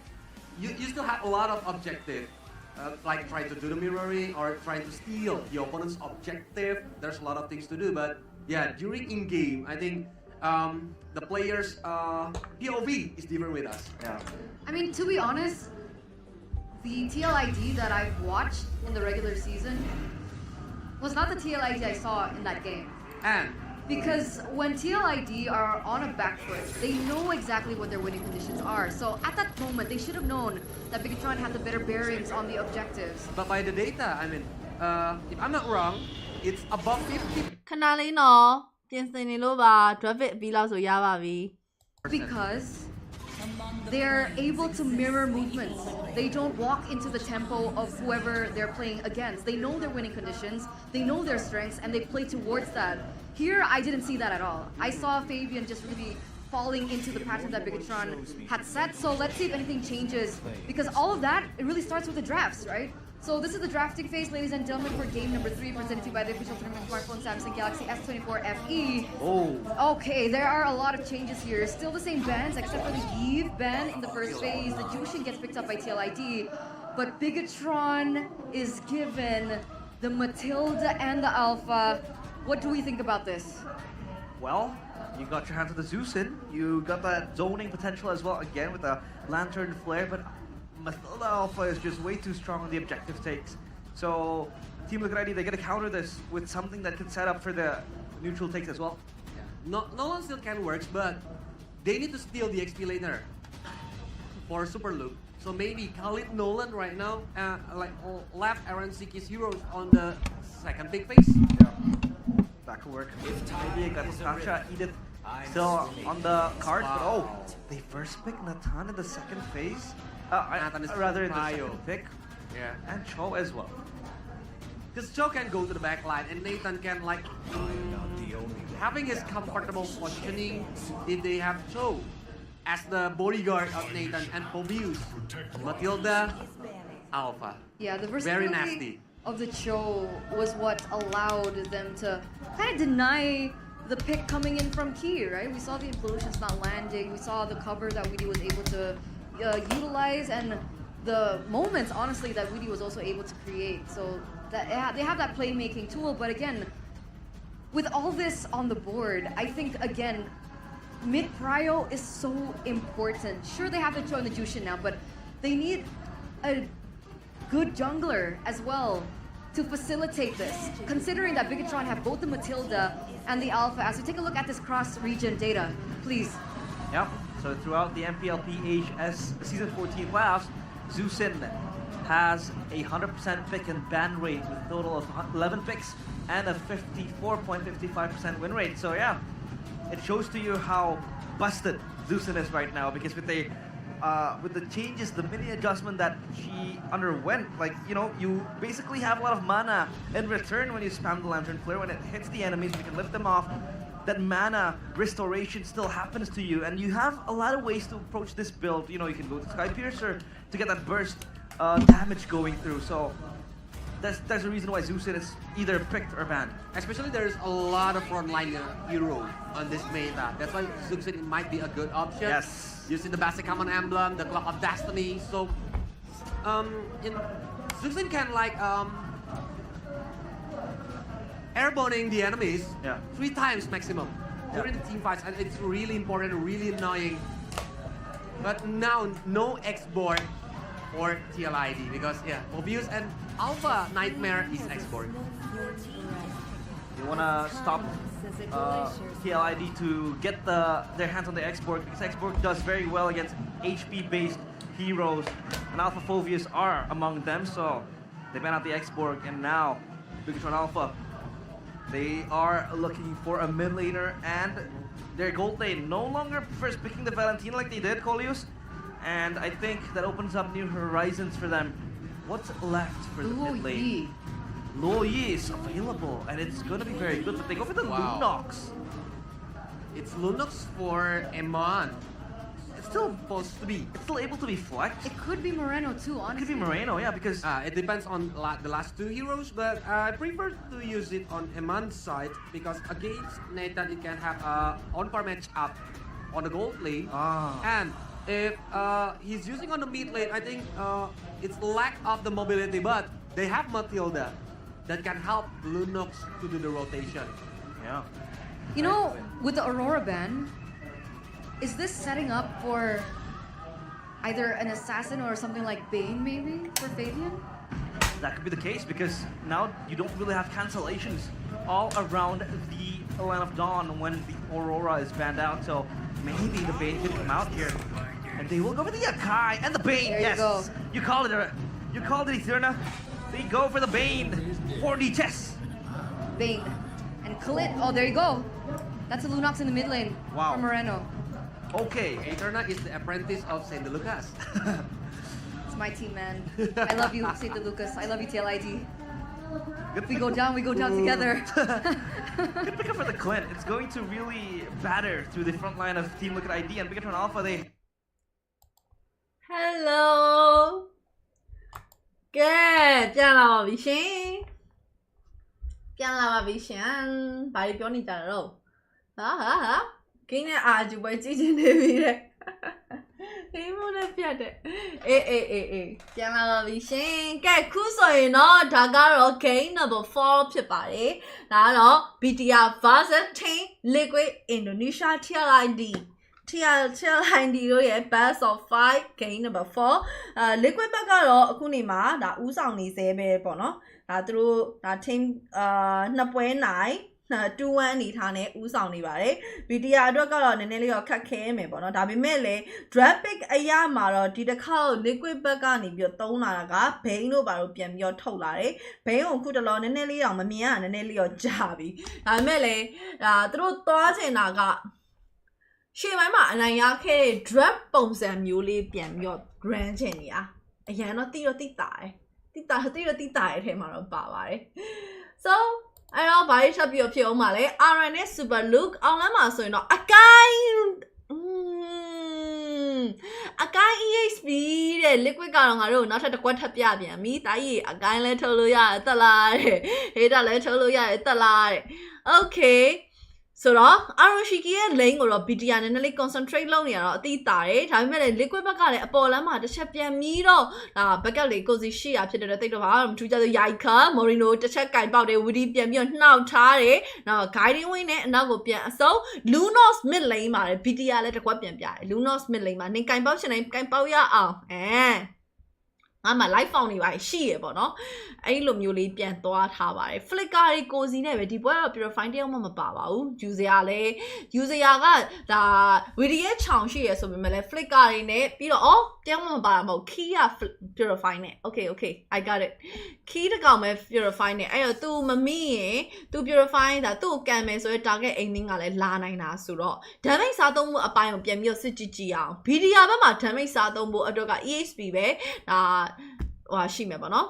You still have a lot of objective, like trying to do the mirroring or trying to steal the opponent's objective. There's a lot of things to do, but yeah, during in-game, I think the players' POV is different with us. Yeah. I mean, to be honest, the TLID that I've watched in the regular season was not the TLID I saw in that game. And Because when TLID are on a back foot, they know exactly what their winning conditions are. So at that moment, they should have known that Bigatron had the better bearings on the objectives. but by the data, I mean, if I'm not wrong, it's above 50%. ခဏလေးနော်ပြင်ဆင်နေလို့ပါ traffic ပြီးလောက်ဆိုရပါပြီ Because they're able to mirror movements. They don't walk into the tempo of whoever they're playing against. They know their winning conditions, they know their strengths, and they play towards that. Here, I didn't see that at all. I saw Fabian just really falling into the pattern that Bigatron had set. So let's see if anything changes. Because all of that, it really starts with the drafts, right? So this is the drafting phase, ladies and gentlemen, for game number 3, presented to you by the official tournament smartphone Samsung Galaxy S24 FE. Oh. Okay, there are a lot of changes here. Still the same bans, except for the Eve ban in the first phase. The Jushin gets picked up by TLID. But Bigatron is given the Matilda and the Alpha. What do we think about this? Well, you got your hands on the Zeusin. You got that zoning potential as well, again with the Lantern Flare, but Matilda Alpha is just way too strong on the objective takes. So, Team Liquid ID, they gotta counter this with something that can set up for the neutral takes as well. No one still can work, but they need to steal the XP laner for Super Loop. So maybe Khalid Nolan right now, left Aaron Siki's heroes on the second big phase. Back to work. Maybe I got Sasha, Edith still on the card, but oh, they first pick Nathan in the second phase. Nathan is Rather in the Mayo. second pick. Yeah. And Cho as well. Because Cho can go to the back line and Nathan can like having his comfortable positioning. If they have Cho as the bodyguard of Nathan and Pobius, Matilda, Alpha. Yeah, the Very versatility nasty. of the Cho was what allowed them to kind of deny the pick coming in from Key, right? We saw the implosions not landing. We saw the cover that Weedy was able to utilize, and the moments, honestly, that Weedy was also able to create. So that they have that playmaking tool. But again, with all this on the board, I think again, mid prio is so important. Sure, they have the Cho and the Jushin now, but they need a good jungler as well to facilitate this, considering that Bigatron have both the Matilda and the Alpha. As we take a look at this cross-region data, please. Yep. So throughout the MPL PHS Season 14 playoffs, Zeusin has a 100% pick and ban rate with a total of 11 picks and a 54.55% win rate. So yeah, it shows to you how busted Zeusin is right now, because with the changes, the mini adjustment that she underwent, like, you know, you basically have a lot of mana in return when you spam the Lantern Flare. When it hits the enemies, you can lift them off. That mana restoration still happens to you, and you have a lot of ways to approach this build. You know, you can go to Sky Piercer to get that burst damage going through. So there's a reason why Zeusin is either picked or banned. Especially there's a lot of frontline hero on this meta. That's why Zeusin might be a good option. Yes. Using the basic common emblem, the Clock of Destiny. So, Zeusin can like airboning the enemies 3 times maximum during the team fights, and it's really important, really annoying. But now no X-board for TLID because Mobius and Alpha Nightmare is X-board. You wanna stop TLID to get their hands on the X-Borg, because X-Borg does very well against HP-based heroes, and Alpha Phobius are among them, so they ban out the X-Borg, and now Bigatron Alpha, they are looking for a mid laner, and their gold lane no longer prefers picking the Valentina like they did, Colius. and I think that opens up new horizons for them. What's left for the mid lane? Luo Yi is available, and it's gonna be very good, but they go for the Lunox. It's Lunox for Amon. It's still supposed to be, it's still able to be flexed. It could be Moreno too, honestly. It could be Moreno, yeah, because It depends on the last two heroes, but I prefer to use it on Amon's side because against Nathan it can have on-par match up on the gold lane. And if he's using on the mid lane, I think it's lack of the mobility, but they have Matilda that can help Lunox to do the rotation. yeah. You know, with the Aurora ban, is this setting up for either an assassin or something like Bane maybe for Fabian? That could be the case because now you don't really have cancellations all around the Land of Dawn when the Aurora is banned out. So maybe the Bane could come out here, and they will go for the Akai and the Bane. There you go. You called it. You called it, Eterna. They go for the Bane for the chess. Bane. And Khalid, oh, there you go. That's a Lunox in the mid lane from Moreno. Okay. Eterna is the apprentice of Saint Lucas. It's my team, man. I love you, St. Lucas. I love you, TLID. We go down together. Good pick up for the Clint. It's going to really batter through the front line of Team Liquid ID and Bigatron Alpha. They. Hello. ကဲပြန်လာပါပြီရှင်ပြန်လာပါပြီရှင်ဘာတွေပြောနေကြတာတော့ဟာဂိမ်းနဲ့အာဂျူပွဲကြည့်နေပြီတဲ့ဂိမ်းမို့လည်းပြတ်တယ်အေးပြန်လာပါပြီရှင်ကဲခုဆိုရင်တော့ဒါကတော့ game number 4ဖြစ်ပါတယ်ဒါကတော့ BTR versus Team Liquid Indonesia TLID TLID တို့ရဲ့ best of 5 game number 4 liquid ဘက်ကတော့အခုနေမှာဒါဥဆောင်နေသေးပဲပေါ့နော်ဒါသူတို့ဒါ team နှစ်ပွဲနိုင်2-1အနေထားနဲ့ဥဆောင်နေပါတယ် BTR အတွက်ကတော့နည်းနည်းလေးတော့ခက်ခဲမယ်ပေါ့နော်ဒါပေမဲ့လည်း draft pick အရာမှာတော့ဒီတစ်ခါ liquid ဘက်ကနေပြီးတော့သုံးလာတာက Bane တို့ဘာလို့ပြန်ပြီးတော့ထုတ်လာတယ် Bane ကိုခုတလောနည်းနည်းလေးတော့မမြင်ရနည်းနည်းလေးတော့ကြာပြီဒါပေမဲ့လည်းဒါသူတို့သွားချင်တာကရှေ့ပိုင်းမှာအနိုင်ရခဲ့တဲ့ draft ပုံစံမျိုးလေးပြန်ပြီးတော့ grand ချင်နေတာအရန်တော့တိတာတယ်တိတာရဲ့ထဲမှာတော့ပါပါတယ် so အဲ့တော့ဘာလို့ထပ်ပြီးတော့ဖြစ်အောင်ပါလဲ RN နဲ့ Super Look အောင်လမ်းမှာဆိုရင်တော့အကိုင်း EXP တဲ့ liquid ကတော့ငါတို့နောက်ထပ်တစ်ကွက်ထပ်ပြပြန်ပြီတာကြီးအကိုင်းလဲထုတ်လို့ရတယ်တက်လားတဲ့ hater လဲထုတ်လို့ရတယ်တက်လားတဲ့ okayဆိုတော့ Aroshiki ရဲ့ lane ကိုတော့ BTR နည်းနည်းလေး concentrate လုပ်နေရတော့အတိတာတယ်ဒါပေမဲ့လည်း liquid ဘက်ကလည်းအပေါ်လမ်းမှာတစ်ချက်ပြန်ပြီးတော့ဒါ backup လေးကိုစီရှိရဖြစ်တဲ့တိတ်တော့ဘာမှမထူးကြသေး Yaika Morino တစ်ချက်ကင်ပေါက်တယ် Woody ပြန်ပြီးတော့နှောက်ထားတယ်နောက် guiding wing နဲ့အနောက်ကိုပြန်အစုံ Lunos mid lane မှာလည်း BTR လည်းတစ်ခွက်ပြန်ပြတယ် Lunos mid lane မှာနေကင်ပေါက်ရှင်တိုင်းကင်ပေါက်ရအောင်ငါမှ live found နေပါရှိရပေါ့နော်အဲ့လိုမျိုးလေးပြန်သွားထားပါတယ် flicker တွေကိုစီနဲ့ပဲဒီပွဲတော့ purify တယောက်မှမပါပါဘူး user လည်း user ကဒါ video ချောင်ရှိရဆိုပေမဲ့လည်း flicker တွေနဲ့ပြီးတော့တယောက်မှမပါတာမဟုတ် key က purify နဲ့ okay I got it key တကောင်ပဲ purify နဲ့အဲ့တော့ तू မမိရင် तू purify ဒါသူ့ကိုကန်မယ်ဆိုရင် target aiming ကလည်းလာနိုင်တာဆိုတော့ damage စားသုံးမှုအပိုင်းကိုပြန်ပြီးတော့စစ်ကြည့်အောင် video ဘက်မှာ damage စားသုံးဖို့အတွက်က EXP ပဲဒါဟိုရှိမယ်ပေါ့နော်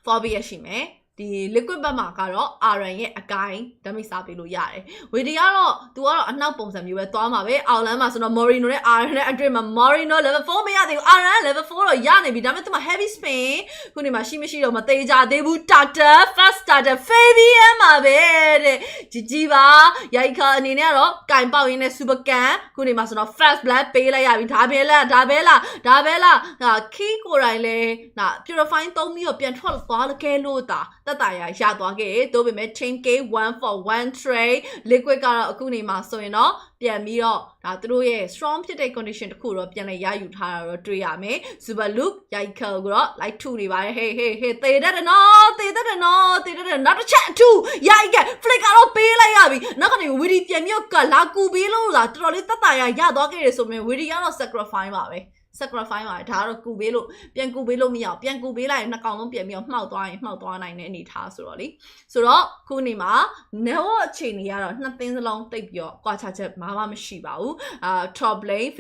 phobia ရှိမယ်ဒီ liquid ဘက်မှာကတော့ RN ရဲ့အကိုင်းဓာတ်မိစားပေးလို့ရတယ်ဝီဒီကတော့ तू ကတော့အနောက်ပုံစံမျိုးပဲသွားမှာပဲအောက်လမ်းမှာဆိုတော့ Morino နဲ့ RN နဲ့အတွင်းမှာ Morino level 4မရသေးဘူး RN level 4တော့ရနေပြီဒါပေမဲ့ तू မှာ heavy spin ခုနေမှာရှိတော့မသေးကြသေးဘူး starter fast starter Fabian မှာပဲတဲ့ကြီးပါရိုက်ခါအနေနဲ့ကတော့ကင်ပေါက်ရင်းနဲ့ super can ခုနေမှာဆိုတော့ fast blood ပေးလိုက်ရပြီဒါပဲလားဒါ key ကိုယ်တိုင်လဲဒါ purify သုံးပြီးတော့ပြန်ထွက်သွားလခဲ့လို့တာတက်တာရသွားခဲ့တိုးပေမဲ့ chain k 1 for 1 trade liquid ကတော့အခုနေမှာဆိုရင်တော့ပြန်ပြီးတော့ဒါသူတို့ရဲ့ strong ဖြစ်တဲ့ condition တခုတော့ပြန်လဲရယူထားတာတော့တွေ့ရမယ် super look ရိုက်ခါကိုတော့ like 2နေပါတယ် hey သေတတ်တယ်နော်နောက်တစ်ချက်အထူးရိုက်ခါ flick ကတော့ပေးလိုက်ရပြီနောက်ကနေ widi ပြန်ပြီးတော့လာကူပေးလို့လားတော်တော်လေးတက်တာရသွားခဲ့တယ်ဆိုပေမဲ့ widi ကတော့ sacrifice ပါပဲ sacrifice မှာဒါကတော့ကူပေးလို့ပြန်ကူပေးလို့မရအောင်ပြန်ကူပေးလိုက်ရင်နှစ်ကောင်လုံးပြန်ပြီးတော့မှောက်သွားရင်မှောက်သွားနိုင်တဲ့အနေထားဆိုတော့လေဆိုတော့ခုနေမှာ network အခြေအနေကတော့နှစ်သင်းစလုံးတိတ်ပြီးတော့ကွာခြားချက်မရှိပါဘူးtop lane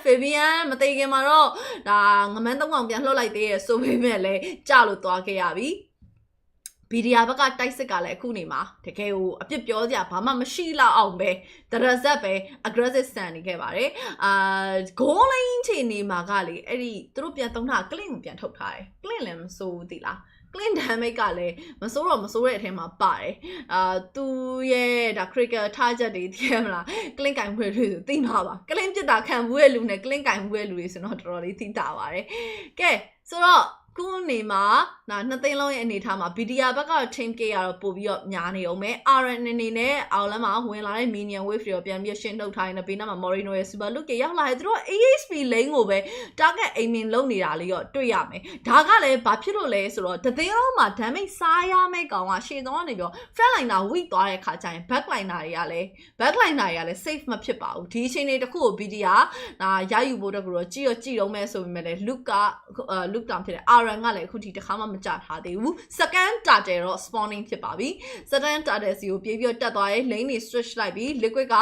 Fabian မသိခင်မှာတော့ဒါငမန်းသုံးကောင်ပြန်လှုပ်လိုက်သေးရဆိုပေမဲ့လည်းကြလို့သွားခဲ့ရပြီBTR ဘက်ကတိုက်စစ်ကလည်းအခုနေမှာတကယ်ကိုအပြစ်ပြောစရာဘာမှမရှိလောက်အောင်ပဲတရဇက်ပဲ aggressive stand နေခဲ့ပါတယ်goal line ခြေနေမှာကလေအဲ့ဒီသူတို့ပြန်သုံးတာ clean ကိုပြန်ထုတ်ထားတယ် clean လည်းမစိုးဘူးသိလား clean damage ကလည်းမစိုးတဲ့အထဲမှာပါတယ်သူရဲ့ဒါ critical target တွေသိရမလား clean ကင်ဖွေးလို့ဆိုသိမှာပါ clean ပြစ်တာခံဘူးရဲ့လူနဲ့ clean ကင်ဘူးရဲ့လူတွေဆိုတော့တော်တော်လေးသိတာပါတယ်ကဲဆိုတော့ခုနေမှာနှစ်သိန်းလုံးရဲ့အနေထားမှာ BTR ဘက်က team K ကတော့ပို့ပြီးတော့ညာနေအောင်ပဲ RN အနေနဲ့အောက်လမ်းမှာဝင်လာတဲ့ minion wave တွေပြန်ပြီးရှင်းထုတ်ထားရင်ဘေးနားမှာ Morino ရဲ့ super look ရောက်လာတယ်သူတို့ AHP lane ကိုပဲ target aiming လုပ်နေတာလေးတော့တွေ့ရမယ်ဒါကလည်းဘာဖြစ်လို့လဲဆိုတော့တသိန်းလုံးမှာ damage စားရမယ့်ကောင်ကရှေ့ဆုံးကနေပြီး front liner weak သွားတဲ့ခါကျရင် back liner တွေကလည်း safe မဖြစ်ပါဘူးဒီအချိန်လေးတစ်ခုကို BTR ရယူဖို့တော့ကြည့်တော့မဲ့ဆိုပေမဲ့လည်း look down ဖြစ်တယ်RN ကလည်းအခုထိတစ်ခါမှမကြထားသေးဘူး second turtle တော့ spawning ဖြစ်ပါပြီ second turtle စီကိုပြေးပြီးတက်သွားရင် lane တွေ switch လိုက်ပြီး liquid က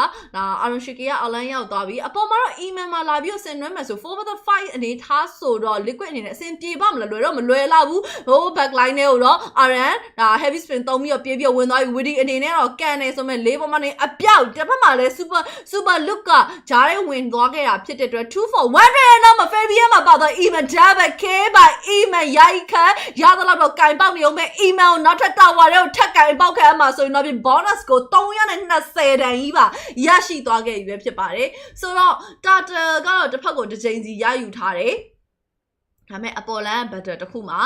Aronshiki က online ရောက်သွားပြီးအပေါ်မှာတော့ email မှာလာပြီးဆင်နွှဲမယ်ဆို 4/5 အနေထားဆိုတော့ liquid အနေနဲ့အဆင်ပြေပါမလားလွယ်တော့မလွယ်လာဘူးဟို back line နဲ့တော့ RN heavy spin သုံးပြီးပြေးပြီးဝင်သွားပြီး Witty အနေနဲ့တော့ကန်နေဆိုမဲ့၄ပေါ်မှာနေအပြောက်တစ်ဖက်မှာလည်း super look ကဂျားရဲဝင်သွားခဲ့တာဖြစ်တဲ့အတွက် 2 for 1 rare နောက်မှာ Fabian မှာပါတော့ email double K by email ရိုက်ခတ်ရတော့ကင်ပေါက်နေအောင်မဲ့ email နောက်ထပ်တာဝါတွေကိုထပ်ကင်ပေါက်ခဲ့အမှာဆိုရင်တော့ bonus ကို320တန်ကြီးပါရရှိသွားခဲ့ပြီပဲဖြစ်ပါတယ်ဆိုတော့ turtle ကတော့တစ်ဖက်ကိုတစ်ချိန်စီရယူထားတယ်ဒါမဲ့အပေါ်လန်ဘတ်တာတစ်ခုမှာ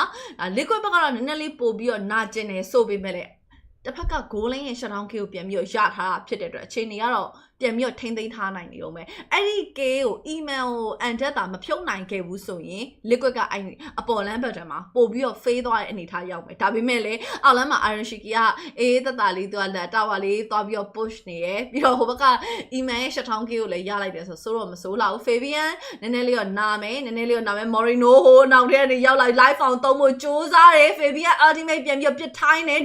liquid ဘက်ကတော့နည်းနည်းလေးပို့ပြီးတော့နာကျင်နေဆိုပေမဲ့လည်းတစ်ဖက်က goal line ရဲ့ shutdown K ကိုပြန်ပြီးတော့ရထားတာဖြစ်တဲ့အတွက်အခြေအနေကတော့ပြန်ပြီးတော့ထိမ့်သိမ်းထားနိုင်နေတော့မယ်အဲ့ဒီ K ကို email ကို enter တာမဖြုတ်နိုင်ခဲ့ဘူးဆိုရင် liquid ကအပေါ်လမ်းဘက်တမှာပို့ပြီးတော့ fail သွားတဲ့အနေထားရောက်မယ်ဒါပေမဲ့လည်းအောက်လမ်းမှာ Aronshiki ကအေးတလေးသူကလက်တာဝါလေးသွားပြီးတော့ push နေရယ်ပြီးတော့ဟိုဘက်က email ရဲ့ shutdown K ကိုလည်းရလိုက်တယ်ဆိုတော့မစိုးလာဘူး Fabian နည်းနည်းလေးတော့နာမယ် Morino ဟိုနောက်ထဲကနေရောက်လိုက် live found သုံးဖို့စူးစမ်းတယ် Fabian ultimate ပြန်ပြီးတော့ပြစ်ထိုင်းတယ်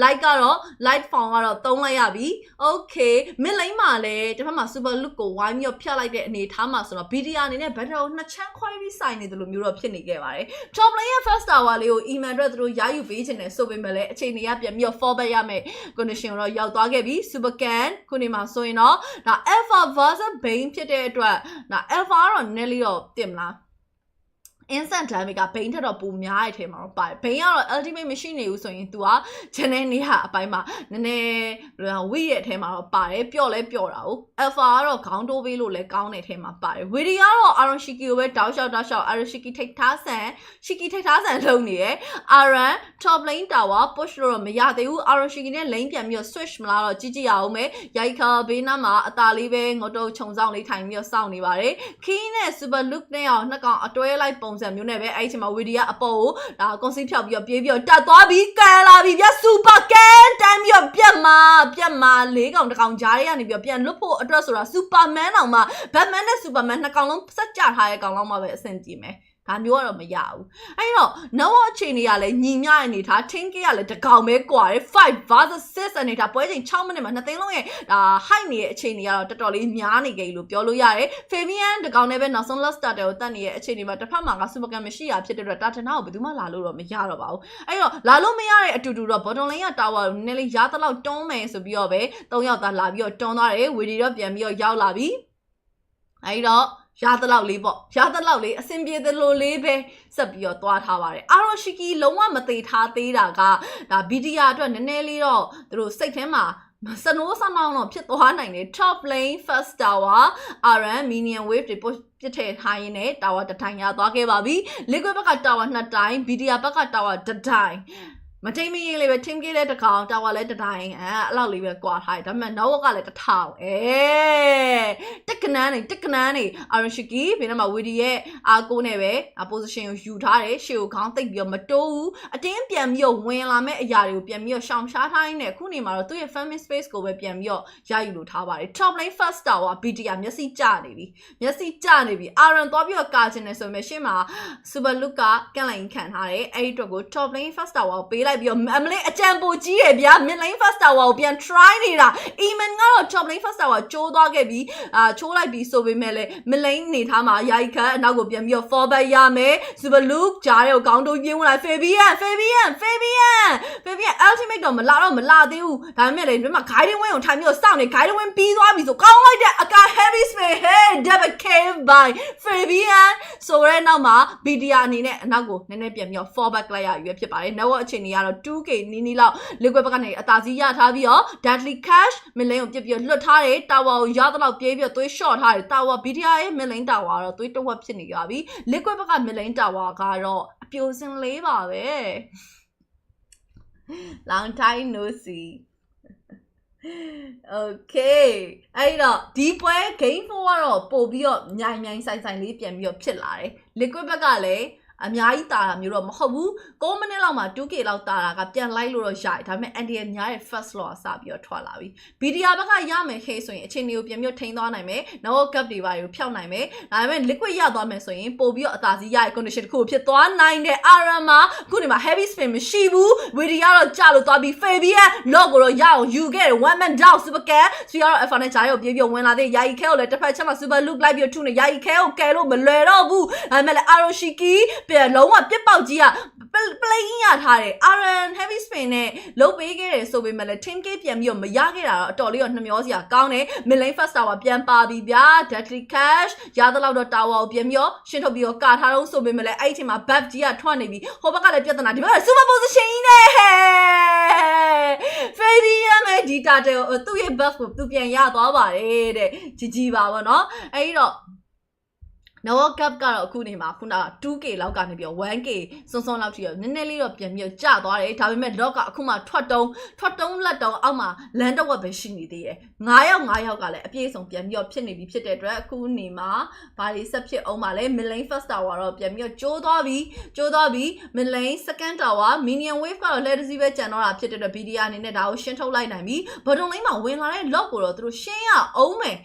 light ကတော့ light found ကတော့သုံးလိုက်ရပြီ okay mid lane မှာလည်းတစ်ဖက်မှာ super look ကိုဝိုင်းပြီးဖြတ်လိုက်တဲ့အနေထားမှာဆိုတော့ BTR အနေနဲ့ battle ကိုနှစ်ချမ်းခွဲပြီးဆိုင်နေတယ်လို့မျိုးတော့ဖြစ်နေခဲ့ပါတယ် top lane ရဲ့ first tower လေးကို email အတွက်သူတို့ရယူပေးခြင်းနဲ့ဆိုပေမဲ့လည်းအချိန်တွေကပြန်ပြီး fall back ရမယ် condition တော့ရောက်သွားခဲ့ပြီ super can ခုနေမှာဆိုရင်တော့ဒါ alpha versus bane ဖြစ်တဲ့အတွက်ဒါ alpha ကတော့နည်းလေးတော့တင်မလားinstant damage က bane ထက်တော့ပိုများတဲ့အထဲမှာတော့ပါတယ် bane ကတော့ ultimate မရှိနေဘူးဆိုရင် तू က channel နေဟာအပိုင်းမှာနည်းနည်းဝိရဲ့အထဲမှာတော့ပါတယ်ပျော့တာ哦 alpha ကတော့ခေါင်းတိုးပေးလို့လဲကောင်းတဲ့အထဲမှာပါတယ် Witty ကတော့ Aronshiki ကိုပဲတောက်လျှောက် Aronshiki ထိတ်ထားဆန်လုံးနေရယ် Aran top lane tower push လို့တော့မရသေးဘူး Aronshiki နဲ့ lane ပြန်ပြီး switch မလားတော့ကြည့်အောင်မယ်ရိုက်ခါဘေးနားမှာအသာလေးပဲငုတ်တုပ်ခြုံဆောင်လေးထိုင်ပြီးစောင့်နေပါတယ် Key နဲ့ super look နဲ့အောင်နှစ်ကောင်အတွဲလိုက်ပုံစံမျိုးနဲ့ပဲအဲ့ဒီချိန်မှာ Witty ကအပေါ်ကိုဒါကွန်စီဖြောက်ပြီးပြေးပြီးတက်သွားပြီးကန်လာပြီးပြ super can တန်းပြီးပြတ်မှာလေးကောင်တစ်ကောင်ကြားရကနေပြီးပြန်လွတ်ဖို့အတွက်ဆိုတာ Superman အောင်မှာ Batman နဲ့ Superman နှစ်ကောင်လုံးစက်ကြထားတဲ့ကောင်လောက်မှပဲအဆင်ပြေမယ်ဒါမျိုးကတော့မရဘူးအဲ့တော့ no အခြေအနေကလည်းညီမျှအနေထား 10k ကလည်းတကောင်ပဲကွာတယ်5 versus 6အနေထားပွဲချိန်6မိနစ်မှာနှစ်သိန်းလုံးရဲ့ဒါ height နေတဲ့အခြေအနေကတော့တော်တော်လေးများနေကြလို့ပြောလို့ရတယ် Fabian တကောင်နဲ့ပဲနောက်ဆုံး last starter ကိုတတ်နေတဲ့အခြေအနေမှာတစ်ဖက်မှာက super can မရှိရဖြစ်တဲ့အတွက် Tatana ကိုဘယ်သူမှလာလို့တော့မရတော့ပါဘူးအဲ့တော့လာလို့မရတဲ့အတူတူတော့ bottom lane က tower ကိုနည်းနည်းလေးရသလောက်တွန်းမယ်ဆိုပြီးတော့ပဲ3ယောက်သားလာပြီးတော့တွန်းသွားတယ် Witty တော့ပြန်ပြီးတော့ရောက်လာပြီအဲ့တော့ရသလောက်လေးအဆင်ပြေသလိုလေးပဲဆက်ပြီးတော့သွားထားပါတယ် Aronshiki လုံးဝမသေးထားသေးတာကဒါ BTR အတွက်နည်းနည်းလေးတော့သူတို့စိတ်ထဲမှာစနိုးစမောင်းတော့ဖြစ်သွားနိုင်တယ် top lane first tower RN minion wave တွေပြစ်ထည့်ထားရင်းနဲ့ tower တစ်ထိုင်ရသွားခဲ့ပါပြီ liquid ဘက်က tower 2 တိုင်း BTR ဘက်က tower 1 တိုင်း မတိမ်မရင်လေးပဲ team ကြီးလည်းတစ်ကောင်တာဝါလည်းတစ်တိုင်းအဲ့လောက်လေးပဲကွာထားတယ်ဒါပေမဲ့ Nowak ကလည်းတစ်ထောင်တက်ကနန်းနေ Arashiki ဘယ်နဲ့မှာ Widi ရဲ့အားကိုနဲ့ပဲ position ကိုယူထားတယ်ရှေ့ကိုခေါင်းသိပ်ပြီးတော့မတိုးဘူးအတင်းပြန်ပြီးတော့ဝင်လာမဲ့အရာတွေကိုပြန်ပြီးတော့ရှောင်ရှားထားရင်းနဲ့ခုနေမှာတော့သူ့ရဲ့ family space ကိုပဲပြန်ပြီးတော့ရယူလို့ထားပါတယ် top lane first tower BTR မျက်စိကျနေပြီ Aaron သွားပြီးတော့ကာချင်တယ်ဆိုပေမဲ့ရှေ့မှာ Super Luke ကကန်လိုက်ခံထားတယ်အဲ့ဒီအတွက်ကို top lane first tower ကိုပေးလိုက်ပြီးတော့အမလေးအကြံပိုကြီးရယ်ဗျာ mid lane first tower ကိုပြန် try နေတာ Eman ကတော့ top lane first tower ကျိုးသွားခဲ့ပြီးချိုးလိုက်ပြီးဆိုပေမဲ့လည်း mid lane နေထားမှာရိုက်ခတ်အနောက်ကိုပြန်ပြီးတော့ fall back ရမယ် Super Luke ကြားတဲ့ကိုကောင်းတိုးပြင်းဝင်လာ Fabian ultimate တော့မလာသေးဘူးဒါပေမဲ့လည်းဒီမှာ guiding wing ကိုထိုင်ပြီးတော့စောင့်နေ guiding wing ပြီးသွားပြီဆိုကောင်းလိုက်တဲ့အကာ heavy spin hey double cave by Fabian ဆိုရဲနောက်မှာ BTR အနေနဲ့အနောက်ကိုနည်းနည်းပြန်ပြီးတော့ fall back လိုက်ရရွေးဖြစ်ပါတယ် network အခြေအနေကတော့ 2k နီးနီးလောက် liquid ဘက်ကနေအသာစီးရထားပြီးတော့ deadly cash mid lane ကိုပြစ်ပြီးလွတ်ထားတယ် tower ကိုရသလောက်ပြေးပြီးတော့သွေး short ထားတယ် tower BTR ရဲ့ mid lane tower ကတော့သွေးတစ်ဝက်ဖြစ်နေကြပြီ liquid ဘက်က mid lane tower ကတော့အပြိုစင်လေးပါပဲ long time no see okay အဲ့တော့ဒီပွဲ game 4ကတော့ပို့ပြီးတော့မြိုင်ဆိုင်လေးပြန်ပြီးတော့ဖြစ်လာတယ် liquid ဘက်ကလည်းအများကြီးတာတာမျိုးတော့မဟုတ်ဘူး9မိနစ်လောက်မှာ 2k လောက်တာတာကပြန်လိုက်လို့တော့ရတယ်ဒါပေမဲ့ NDL များရဲ့ first law စပြီးတော့ထွက်လာပြီ BTR ဘက်ကရမယ်ခေဆိုရင်အခြေအနေကိုပြန်ပြီးထိန်းသွားနိုင်မယ် no gap တွေပါကိုဖျောက်နိုင်မယ်ဒါပေမဲ့ liquid ရသွားမယ်ဆိုရင်ပို့ပြီးတော့အသာစီးရရဲ့ condition တစ်ခုဖြစ်သွားနိုင်တယ် RM မှာခုဒီမှာ heavy spin မရှိဘူး WD ကတော့ကြာလို့သွားပြီး Fabian lock ကိုတော့ရအောင်ယူခဲ့တယ် one man down super cat ဆိုရတော့ Alpha နဲ့ဂျာရီကိုပြေးပြီးဝင်လာတဲ့ယာယီခဲကိုလည်းတစ်ဖက်ချက်မှာ super look လိုက်ပြီးထုနေယာယီခဲကိုကယ်လို့မလွယ်တော့ဘူးဒါပေမဲ့လည်း Aroshiki ပြန်လုံးဝပြစ်ပေါက်ကြီးက playing ရထားတယ် Aaron heavy spin နဲ့လုတ်ပေးခဲ့တယ်ဆိုပေမဲ့လည်း team K ပြန်ပြီးတော့မရခဲ့တာတော့အတော်လေးတော့နှမျောစရာကောင်းတယ် mid lane first tower ပြန်ပါပြီဗျာ deadly cash ရသလောက်တော့ tower ကိုပြန်ပြီးတော့ရှင်းထုတ်ပြီးတော့ကာထားတော့ဆိုပေမဲ့လည်းအဲ့ဒီအချိန်မှာ buff ကြီးကထွက်နေပြီဟိုဘက်ကလည်းပြဿနာဒီဘက်က super position ကြီးနဲ့ Fabian ရဲ့ဒီ data ကိုသူ့ရဲ့ buff ကိုသူပြန်ရသွားပါတယ်တဲ့ကြီးပါဗောနော်အဲ့ဒီတော့Nowak Cup ကတော့အခုနေမှာခုနက 2k လောက်ကနေပြီးတော့ 1k စွန်းလောက်ထိတော့နည်းနည်းလေးတော့ပြန်ပြီးတော့ကျသွားတယ်ဒါပေမဲ့ lock ကအခုမှထွက်တုံးလက်တုံးအောက်မှာလမ်းတော့ဝက်ပဲရှိနေသေးတယ်9ယောက်ကလည်းအပြည့်အစုံပြန်ပြီးတော့ဖြစ်နေပြီဖြစ်တဲ့အတွက်အခုနေမှာဘာတွေဆက်ဖြစ်အောင်ပါလဲ mid lane first tower တော့ပြန်ပြီးတော့ကျိုးသွားပြီ mid lane second tower minion wave ကတော့ legacy ပဲကျန်တော့တာဖြစ်တဲ့အတွက် BTR အနေနဲ့ဒါကိုရှင်းထုတ်လိုက်နိုင်ပြီ bottom lane မှာဝင်လာတဲ့ lock ကိုတော့သူတို့ရှင်းရအောင်မယ်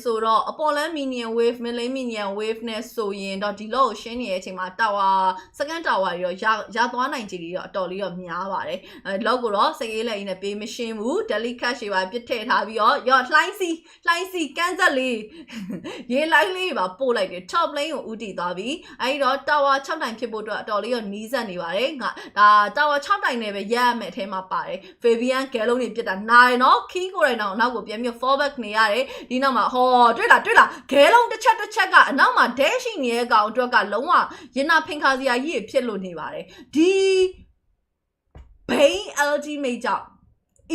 ဆိုတော့အပေါ်လမ်း minion wave mid lane minion wave နဲ့ဆိုရင်တော့ဒီလောက်ကိုရှင်းနေတဲ့အချိန်မှာ tower second tower ရောရသွားနိုင်ကြည်တော့အတော်လေးတော့များပါတယ်လောက်ကိုတော့စကေးလက်ကြီးနဲ့ပေးမရှင်းဘူး daily cash တွေပါပြစ်ထည့်ထားပြီးတော့ရောလှိုင်းစီကန်းဆက်လေးရေလိုက်လေးပါပို့လိုက်တယ် top lane ကိုဦးတည်သွားပြီအဲဒီတော့ tower 6တိုင်ဖြစ်ဖို့အတွက်အတော်လေးတော့နီးစပ်နေပါတယ်ငါဒါ tower 6တိုင်နဲ့ပဲရရမယ်အထဲမှာပါတယ် Fabian ကဲလုံးတွေပြစ်တာနားရနော် key ကိုယ်တိုင်နောက်ကိုပြန်ပြီး fall back နေရတယ်ဒီနောက်မှာဟောတွေ့လားကဲလုံးတစ်ချက်ကအနောက်မှာ dash ရှိနေတဲ့ကောင်အတွက်ကလုံးဝရင်နာဖင်ခါစရာကြီးဖြစ်လို့နေပါတယ်ဒီ Bane ultimate ကြောင့်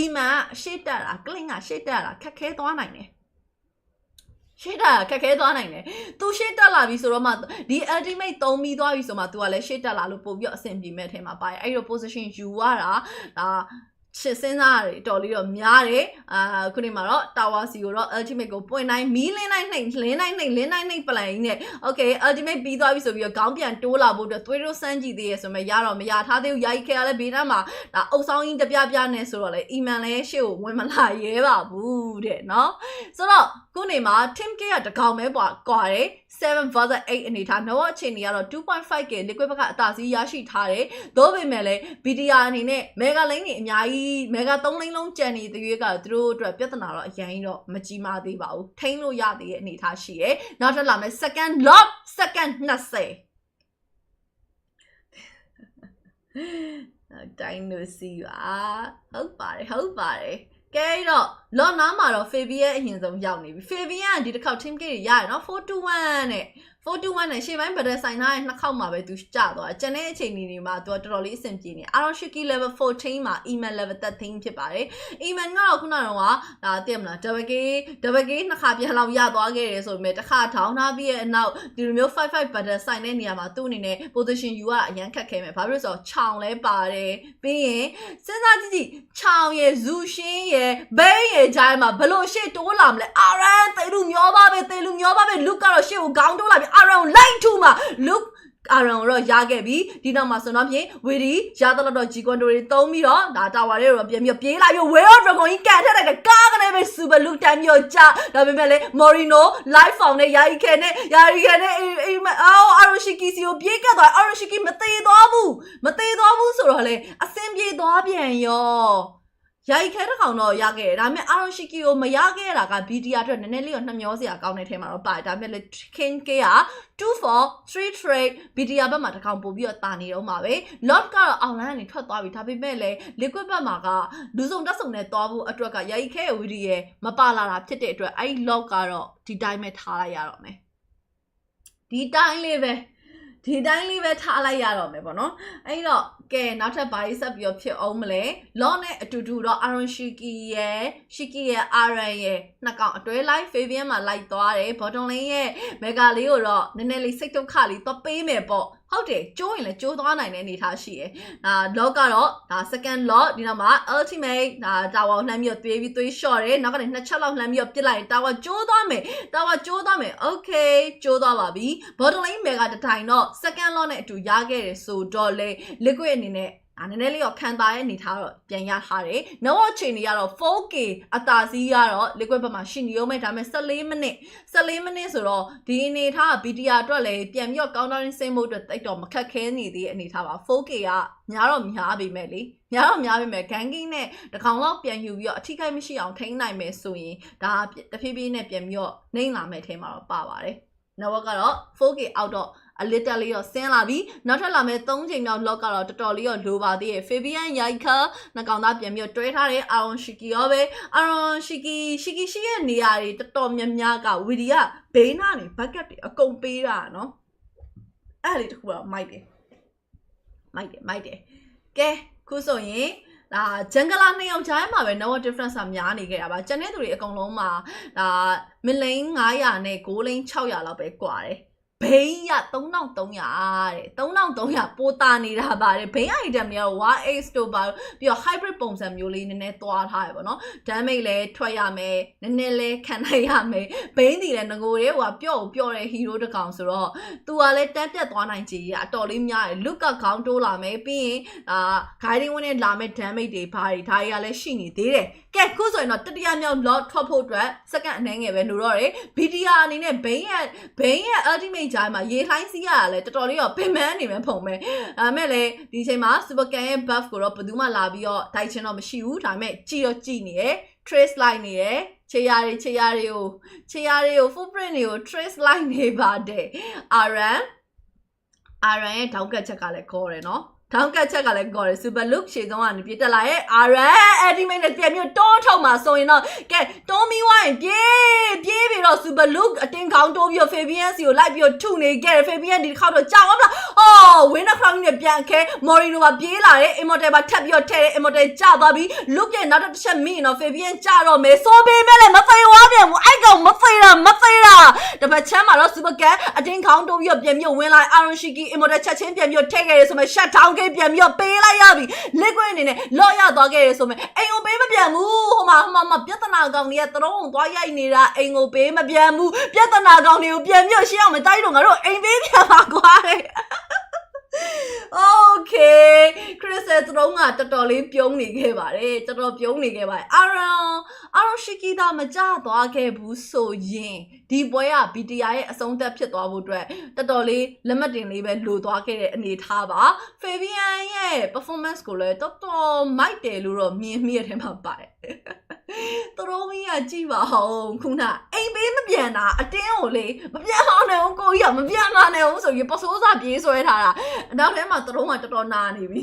Iman ရှေ့တက်တာကလင်းကရှေ့တက်တာခက်ခဲသွားနိုင်တယ်သူရှေ့တက်လာပြီဆိုတော့မှဒီ ultimate သုံးပြီးသွားပြီဆိုမှ तू ကလည်းရှေ့တက်လာလို့ပို့ပြီးအဆင်ပြေမဲ့အထဲမှာပါတယ်အဲ့တော့ position ယူရတာဒါရှင်းစဉ်းစားရတယ်တော်လေးတော့များတယ်ခုနေမှာတော့ tower C ကိုတော့ ultimate ကိုပွင့်တိုင်းမီးလင်းတိုင်းနှိမ့်ပလန်ကြီးနဲ့ okay ultimate ပြီးသွားပြီဆိုပြီးတော့ခေါင်းပြန်တိုးလာဖို့အတွက်သွေးတို့စမ်းကြည့်သေးရဆိုမှရတော့မရထားသေးဘူးယာယီခဲရလဲဘေးနားမှာဒါအုပ်ဆောင်ကြီးတပြနဲ့ဆိုတော့လေ Iman လည်းရှေ့ကိုဝင်မလာရဲပါဘူးတဲ့နော်ဆိုတော့ခုနေမှာ team K ကတကောင်ပဲကွာတယ်7 versus 8အနေထား Nowak အခြေအနေကတော့ 2.5k liquid ဘက်ကအသာစီးရရှိထားတယ်သို့ပေမဲ့လည်း BTR အနေနဲ့ mega lane တွေအများကြီး mega 3 lane လုံးကျန်နေတဲ့ရွေးကသူတို့အတွက်ပြဿနာတော့အရင်တော့မကြီးမားသေးပါဘူးထိန်းလို့ရသေးတဲ့အနေထားရှိတယ်နောက်ထပ်လာမယ် second lock second 20တိုင်းလို့စီပါဟုတ်ပါတယ်ကဲတော့ လောနာမှာတော့ Fabian အရင်ဆုံးရောက်နေပြီ Fabian ဒီတစ်ခေါက် team gate တွေရတယ်နော် 421 နဲ့ 421 နဲ့ရှေ့ပိုင်းဗဒယ်ဆိုင်ထားတဲ့နှစ်ခေါက်မှာပဲသူကျသွားကျန်တဲ့အချိန်တွေမှာသူကတော်တော်လေးအဆင်ပြေနေ Aroshiki level 14မှာ email level 13ဖြစ်ပါတယ် email ကတော့ခုနကတော့ဒါသိမလား double K နှစ်ခါပြန်လောက်ရသွားခဲ့တယ်ဆိုပေမဲ့တစ်ခါထောင်းထားပြီးရဲ့အနောက်ဒီလိုမျိုး55ဗဒယ်ဆိုင်တဲ့နေရာမှာသူ့အနေနဲ့ position ယူရအရန်ခက်ခဲမယ်ဘာဖြစ်လို့ဆိုတော့ခြောင်လဲပါတယ်ပြီးရင်စဉ်းစားကြည့်ခြောင်ရယ်ဇူရှင်းရယ်ဘိန်းရယ်ဂျိုင်းမှာဘလို့ရှေ့တိုးလာမလဲအာရန်တေလူမျောပါပဲလူကတော့ရှေ့ကိုခေါင်းတိုးလာပြီအာရန်လိုက်ထူမှာလူအာရန်ကိုတော့ရခဲ့ပြီဒီနောက်မှာဆိုတော့ဖြင့်ဝီဒီရတော့တော့ဂျီကွန်တိုတွေသုံးပြီးတော့ဒါတာဝါတွေတော့ပြန်ပြီးပြေးလာပြီးဝေရော့ဒရဂွန်ကြီးကန်ထက်တဲ့ကားကနေပဲစူပါလူတန်မျိုးကြဒါပေမဲ့လေမော်ရီနို live found နဲ့ယာရီခဲနဲ့အာရိုရှိကီစီကိုပြေးကတ်သွားအာရိုရှိကီမသေးသွားဘူးဆိုတော့လေအစင်ပြေးသွားပြန်ရောယာရီခဲတစ်ကောင်တော့ရခဲ့တယ်ဒါပေမဲ့အာရိုရှိကီကိုမရခဲ့တာက BTR အတွက်နည်းနည်းလေးတော့နှမျောစရာကောင်းတဲ့ထဲမှာတော့ပါတယ်ဒါပေမဲ့လေ King K က2 for 3 trade BTR ဘက်မှာတစ်ကောင်ပို့ပြီးတော့တာနေတော့မှာပဲ lot ကတော့ online ကနေထွက်သွားပြီဒါပေမဲ့လေ liquid ဘက်မှာကလူစုံတက်စုံနဲ့သွားဖို့အတွက်ကယာရီခဲရဲ့ video ရဲ့မပါလာတာဖြစ်တဲ့အတွက်အဲ့ lot ကတော့ဒီတိုင်းပဲထားလိုက်ရတော့မယ်ဒီတိုင်းလေးပဲထားလိုက်ရတော့မယ်ပေါ့နော်အဲ့တော့ကဲနောက်ထပ်ဘာရေးဆက်ပြီးတော့ဖြစ်အောင်မလဲလောနဲ့အတူတူတော့ Aaron Shiki ရဲ့ Aaron ရဲ့နှစ်ကောင်အတွဲလိုက် Fabian မှာလိုက်သွားတယ် bottom lane ရဲ့ mega လေးကိုတော့နည်းနည်းလေးစိတ်ဒုက္ခလေးတော့ပေးမယ်ပေါ့ဟုတ်တယ်ကျိုးရင်လည်းကျိုးသွားနိုင်တဲ့အနေထားရှိရယ်lock ကတော့ဒါ second lock ဒီနောက်မှာ ultimate ဒါ tower လှမ်းပြီးတော့သွေး short တယ်နောက်ကနေ2ချက်လောက်လှမ်းပြီးတော့ပစ်လိုက်ရင် tower ကျိုးသွားမယ် okay ကျိုးသွားပါပြီ bottom lane mega တထိုင်တော့ second lock နဲ့အတူရခဲ့တယ်ဆိုတော့လေ liquid အနေနဲ့နည်းနည်းလေးတော့ခံတာရဲ့အနေထားတော့ပြန်ရထားတယ်။နောက်အချိန်တွေကတော့ 4K အသာစီးကတော့ liquid ဘက်မှာရှိနေရုံပဲဒါပေမဲ့14မိနစ်ဆိုတော့ဒီအနေထားက BTR အတွက်လည်းပြန်ပြီးတော့ countering ဆင်းဖို့အတွက်တိတ်တော့မခက်ခဲနေသေးတဲ့အနေထားပါ 4K ကများတော့များပေမဲ့လေganking နဲ့တကောင်လောက်ပြန်ယူပြီးတော့အထိခိုက်မရှိအောင်ထိန်းနိုင်မယ်ဆိုရင်ဒါတဖြည်းဖြည်းနဲ့ပြန်ပြီးတော့နှိမ့်လာမယ့်အထဲမှာတော့ပါပါတယ်။နောက်ကတော့ 4K အောက်တော့အလစ်တက်လေးတော့ဆင်းလာပြီနောက်ထပ်လာမယ့်3ချိန်မြောက် lock ကတော့တော်တော်လေးတော့လိုပါသေးရဲ့ Fabian ရိုက်ခါနှကောင်သားပြန်ပြီးတော့တွဲထားတဲ့ Aaron Shiki ရောပဲ Aaron Shiki ရှိရဲ့နေရာတွေတော်တော်များများကဝီဒီကဘေးနားနေ backup တွေအကုန်ပေးတာနော်အဲ့လေတခုတော့မိုက်တယ်ကဲခုဆိုရင်ဒါဂျန်ဂလာ2ယောက်ကြားမှာပဲ no difference ကများနေခဲ့တာပါကျန်တဲ့သူတွေအကုန်လုံးမှာဒါမလင်း900နဲ့6လင်း600လောက်ပဲကွာတယ်ဘိန်းရ3300တဲ့3300ပိုတာနေတာပါတယ်ဘိန်း item တွေကတော့ 1x တို့ပါပြီးတော့ hybrid ပုံစံမျိုးလေးနည်းနည်းသွားထားရပါတော့ damage လည်းထွက်ရမယ်နည်းနည်းလေးခံနိုင်ရမယ်ဘိန်းတွေလည်းငကိုတွေဟိုပျော့တဲ့ hero တစ်ကောင်ဆိုတော့သူကလည်းတန်းပြတ်သွားနိုင်ခြေကြီးအတော်လေးများတယ် look ကခေါင်းတိုးလာမယ်ပြီးရင်guiding ဝင်နဲ့လာမယ့် damage တွေဘာတွေဒါတွေကလည်းရှိနေသေးတယ်ကဲခုဆိုရင်တော့တတိယမြောက် lot ထွက်ဖို့အတွက် second အနည်းငယ်ပဲလိုတော့တယ် BTR အနေနဲ့ဘိန်းရဲ့ ultimate ဂျိုင်းမှာရေလှိုင်းစီးရတာလဲတော်တော်လေးတော့ပင်ပန်းနေမှဖုံပဲဒါပေမဲ့လေဒီအချိန်မှာ super can ရဲ့ buff ကိုတော့ဘယ်သူမှလာပြီးတော့တိုက်ချင်းတော့မရှိဘူးဒါပေမဲ့ကြည့်နေရယ် trace line နေရယ်ခြေရာတွေကို footprint တွေကို trace line နေပါတယ် Aran ရဲ့ထောက်ကတ်ချက်ကလည်းခေါ်တယ်နော်ထောက်ကတ်ချက်ကလည်းခေါ်တယ် super look ရှေ့ဆုံးကနေပြတက်လာရဲ့ Aran ultimate နဲ့ပြန်ပြီးတွန်းထုတ်မှာဆိုရင်တော့ကဲတွန်းပြီးဝိုင်းပြေးပြီးတော့ super look အတင်းခေါင်းတိုးပြီးတော့ Fabian စီကိုလိုက်ပြီးတော့ထုနေခဲ့တယ် Fabian ဒီတစ်ခါတော့ကြောက်မလားwinner crown နဲ့ပြန်ခဲ Morino ပါပြေးလာတယ် immortal ပါထပ်ပြီးတော့ထဲတယ် immortal ကျသွားပြီး look ရဲ့နောက်တစ်ချက်မိရင်တော့ Fabian ကျတော့မယ်ဆိုပေးမဲ့လည်းမဖေဝါပြန်ဘူးအဲ့ကောင်မဖေတာတပတ်ချမ်းမှာတော့ super can အတင်းခေါင်းတိုးပြီးတော့ပြန်ပြီးဝင်လာ Aaron Shiki immortal ချက်ချင်းပြန်ပြီးတော့ထည့်ခဲ့တယ်ဆိုမှ shut down ပြန်ပြီးတော့ပေးလိုက်ရပြီ liquid အနေနဲ့လော့ရသွားခဲ့တယ်ဆိုမှအိမ်ကိုပေးမပြန်ဘူးဟိုမှာပြဿနာကောင်တွေကသရုံးသွားရိုက်နေတာအိမ်ကိုပေးမပြန်ဘူးပြဿနာကောင်တွေကိုပြန်ပြီးရှင်းအောင်မတိုက်တော့ငါတို့အိမ်ပေးပြန်ပါကွာတဲ့ Okay Chris ရဲ့သရုံးကတော်တော်လေးပြုံးနေခဲ့ပါတယ်Aaron Shiki တာမကြသွားခဲ့ဘူးဆိုရင်ဒီပွဲက BTR ရဲ့အဆုံးသက်ဖြစ်သွားဖို့အတွက်တော်တော်လေးလက်မှတ်တင်လေးပဲလိုသွားခဲ့တဲ့အနေထားပါ Fabian ရဲ့ performance ကိုလည်းတော်တော်မိုက်တယ်လို့တော့မြင်မိရတဲ့မှာပါတယ်သရုံးကြီးကကြည့်ပါအောင်ခုနအိမ်ပေးမပြန်တာအတင်းကိုလေမပြန်အောင်နဲ့ကိုကြီးကမပြန်လာနဲ့ဦးဆိုပြီးပစိုးစားပြေးဆွဲထားတာနောက်ထဲမှာသရုံးကတော်တော်နာနေပြီ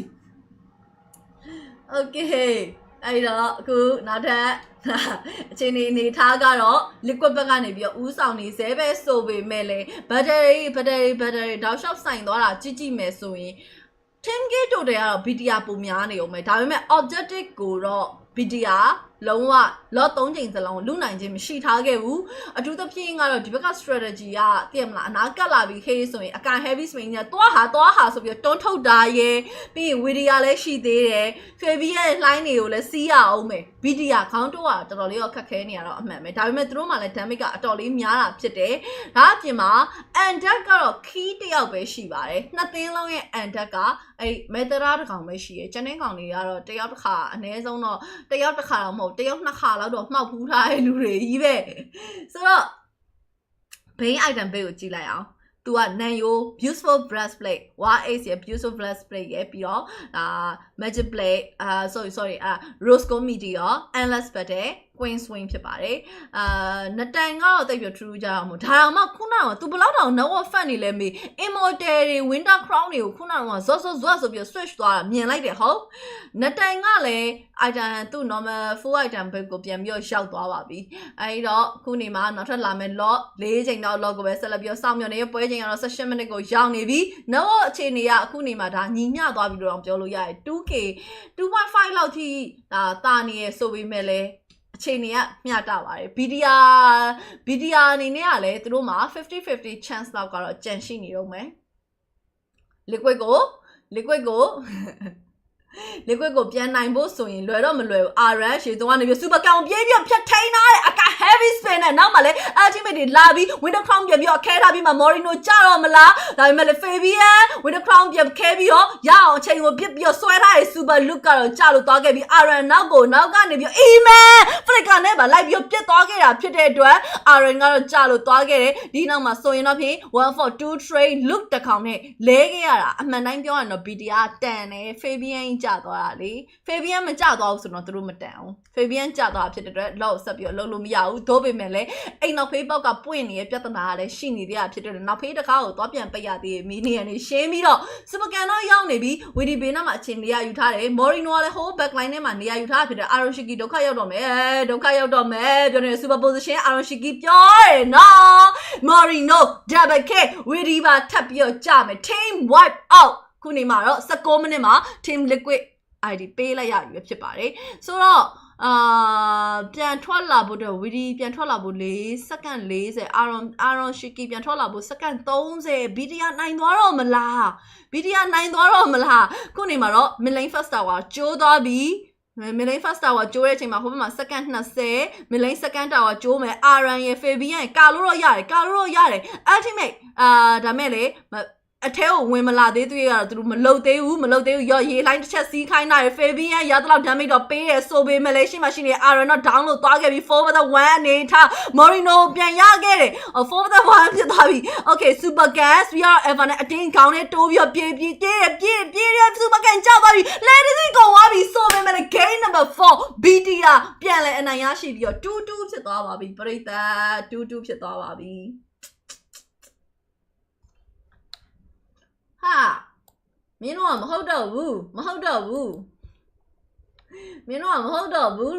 Okay အဲ့တော့အခုနောက်ထပ်အချိန်နေထားကတော့ liquid ဘက်ကနေပြီးတော့ဦးဆောင်နေစေပဲဆိုပေမဲ့လေ battery တောက်လျှောက်ဆိုင်သွားတာကြည့်မယ်ဆိုရင် 10k တိုတယ်ကတော့ BTR ပုံများနေအောင်ပဲဒါပေမဲ့ objective ကိုတော့ BTR လုံးဝ lot 3ချိန်စလုံးလူနိုင်ခြင်းမရှိထားခဲ့ဘူးအထူးသဖြင့်ကတော့ဒီဘက်က strategy ကသိရမလားအနာကတ်လာပြီးခေးဆိုရင်အကန် heavy swing နဲ့တွားဟာဆိုပြီးတွန်းထုတ်တာရဲ့ပြီးရင် video လည်းရှိသေးတယ် Fabi ရဲ့ line တွေကိုလည်းစီးရအောင်မယ် BTR ခေါင်းတော့တော်တော်လေးတော့ခက်ခဲနေရတော့အမှန်ပဲဒါပေမဲ့သူတို့မှလည်း damage ကအတော်လေးများတာဖြစ်တယ်ဒါအပြင်မှာ undead ကတော့ key တစ်ယောက်ပဲရှိပါတယ်နှစ်သင်းလုံးရဲ့ undead ကအဲ့ metera တစ်ကောင်ပဲရှိရယ်ကျန်တဲ့ကောင်တွေကတော့တစ်ယောက်တစ်ခါအနည်းဆုံးတော့တစ်ယောက်တစ်ခါတော့မဟုတ်တစ်ယောက်နှစ်ခါလောက်တော့မှောက်ဖူးထားတဲ့လူတွေကြီးပဲဆိုတော့ main item ဘေးကိုကြည့်လိုက်အောင်သူက Nanyo beautiful breastplate YH ရဲ့ beautiful breastplate ရဲ့ပြီးတော့magic blade sorry rose gold meteor endless battle queen swing ဖြစ်ပါတယ်နှစ်တိုင်ကတော့တိတ်ပြ true ကြအောင်မို့ဒါတော့မှခုနကသူဘလောက်တောင် no fan နေလဲမေး immortal တွေ winter crown တွေကိုခုနကဇော့ဆိုပြီး switch သွားတာမြင်လိုက်တယ်ဟုတ်နှစ်တိုင်ကလည်း item သူ normal full item ဘက်ကိုပြန်ပြီးရောက်သွားပါပြီအဲဒီတော့ခုနေမှာနောက်ထပ်လာမယ့် lot 4ချိန်တော့ lot ကိုပဲဆက်လက်ပြီးစောင့်မျှော်နေပွဲချိန်ကတော့18မိနစ်ကိုရောက်နေပြီ no အခြေအနေကအခုနေမှာဒါညီမျှသွားပြီလို့တော့ပြောလို့ရတယ် 2k 2.5 လောက်ထိတာနေရဆိုပေမဲ့လည်းအချိန်တွေကမျှတပါတယ် BTR အနေနဲ့ကလည်းသူတို့မှာ50-50 chance လောက်ကတော့ကြန့်ရှိနေတော့မယ် liquid ကိုပြန်နိုင်ဖို့ဆိုရင်လွယ်တော့မလွယ်ဘူး RN ရှေ့သွားနေပြီး super count ပြေးပြီးဖြတ်ထိန်းထားတဲ့အက heavy spin နဲ့နောက်မှလည်း ultimate တွေလာပြီး winter crown ပြန်ပြီးခဲထားပြီးမှ Morino ကြတော့မလားဒါပေမဲ့လည်း Fabian winter crown ပြန်ခဲပြီးတော့ရအောင်အချိန်ကိုပြစ်ပြီးဆွဲထားတဲ့ super look ကတော့ကြလို့သွားခဲ့ပြီး RN နောက်ကနေပြီး Amen flicker နဲ့ပါလိုက်ပြီးပြစ်သွားခဲ့တာဖြစ်တဲ့အတွက် RN ကတော့ကြလို့သွားခဲ့တယ်ဒီနောက်မှာဆိုရင်တော့ဖြင့် 142 trade look တစ်ခေါင်နဲ့လဲခဲ့ရတာအမှန်တိုင်းပြောရရင်တော့ BTR တန်တယ် Fabian ကြသွားတာလေ Fabian မကြသွားဘူးဆိုတော့သူတို့မတန်အောင် Fabian ကြသွားဖြစ်တဲ့အတွက်လောက်ဆက်ပြီးလုံးလို့မရဘူးဒို့ပေမဲ့လည်းအိမ်နောက်ဖေးပေါက်ကပွင့်နေတဲ့ပြဿနာကလည်းရှိနေသေးတာဖြစ်တဲ့အတွက်နောက်ဖေးတစ်ခါကိုသွားပြန်ပိတ်ရသေးတယ်မီနီယန်နေရှင်းပြီးတော့စပကန်တော့ရောက်နေပြီးဝီဒီဘေးနားမှာအချိန်နေရယူထားတယ် Morino ကလည်း whole backline ထဲမှာနေရယူထားဖြစ်တဲ့ Aroshiki ဒုက္ခရောက်တော့မယ်ပြောနေ super position Aroshiki ပြောတယ်နော် Morino double kick ဝီဒီပါထပ်ပြီးတော့ကြမယ် team wipe out ခုနေမှာတော့19မိနစ်မှာ team liquid ID ပေးလိုက်ရပြီဖြစ်ပါတယ်ဆိုတော့ပြန်ထွက်လာဖို့တော့ VD ပြန်ထွက်လာဖို့4စက္ကန့်40 Aaron Shiki ပြန်ထွက်လာဖို့စက္ကန့်30 BTR နိုင်သွားတော့မလားခုနေမှာတော့ Midlane First Tower ကျိုးသွားပြီMidlane First Tower ကျိုးတဲ့အချိန်မှာဟိုဘက်မှာစက္ကန့်20 Midlane Second Tower ကျိုးမယ် Aaron ရဲ့ Fabian ရဲ့ကာလို့တော့ရတယ် Ultimate ဒါမဲ့လေအထဲကိုဝင်မလာသေးသေးရတော့သူတို့မလုတ်သေးဘူးရောရေလိုင်းတစ်ချက်စီးခိုင်းတာရယ် Fabian ရတော့ damage တော့ပေးရဆိုပေမဲ့လည်းရှိမှရှိနေ Aaron တော့ down လို့သွားခဲ့ပြီး 4/1 အနေထား Morino ပြန်ရခဲ့တယ် 4/1 ဖြစ်သွားပြီ Okay super gas we are ever နဲ့အတင်းခေါင်းနဲ့တိုးပြီးပြေးတယ် super gas ကြောက်သွားပြီ ladies ကုန်သွားပြီဆိုပေမဲ့လည်း game number 4 BTR ပြန်လဲအနိုင်ရရှိပြီးတော့ 2-2 ဖြစ်သွားပါပြီပရိသတ် 2-2 ဖြစ်သွားပါပြီဟာမင်းတို့ကမဟုတ်တော့ဘူး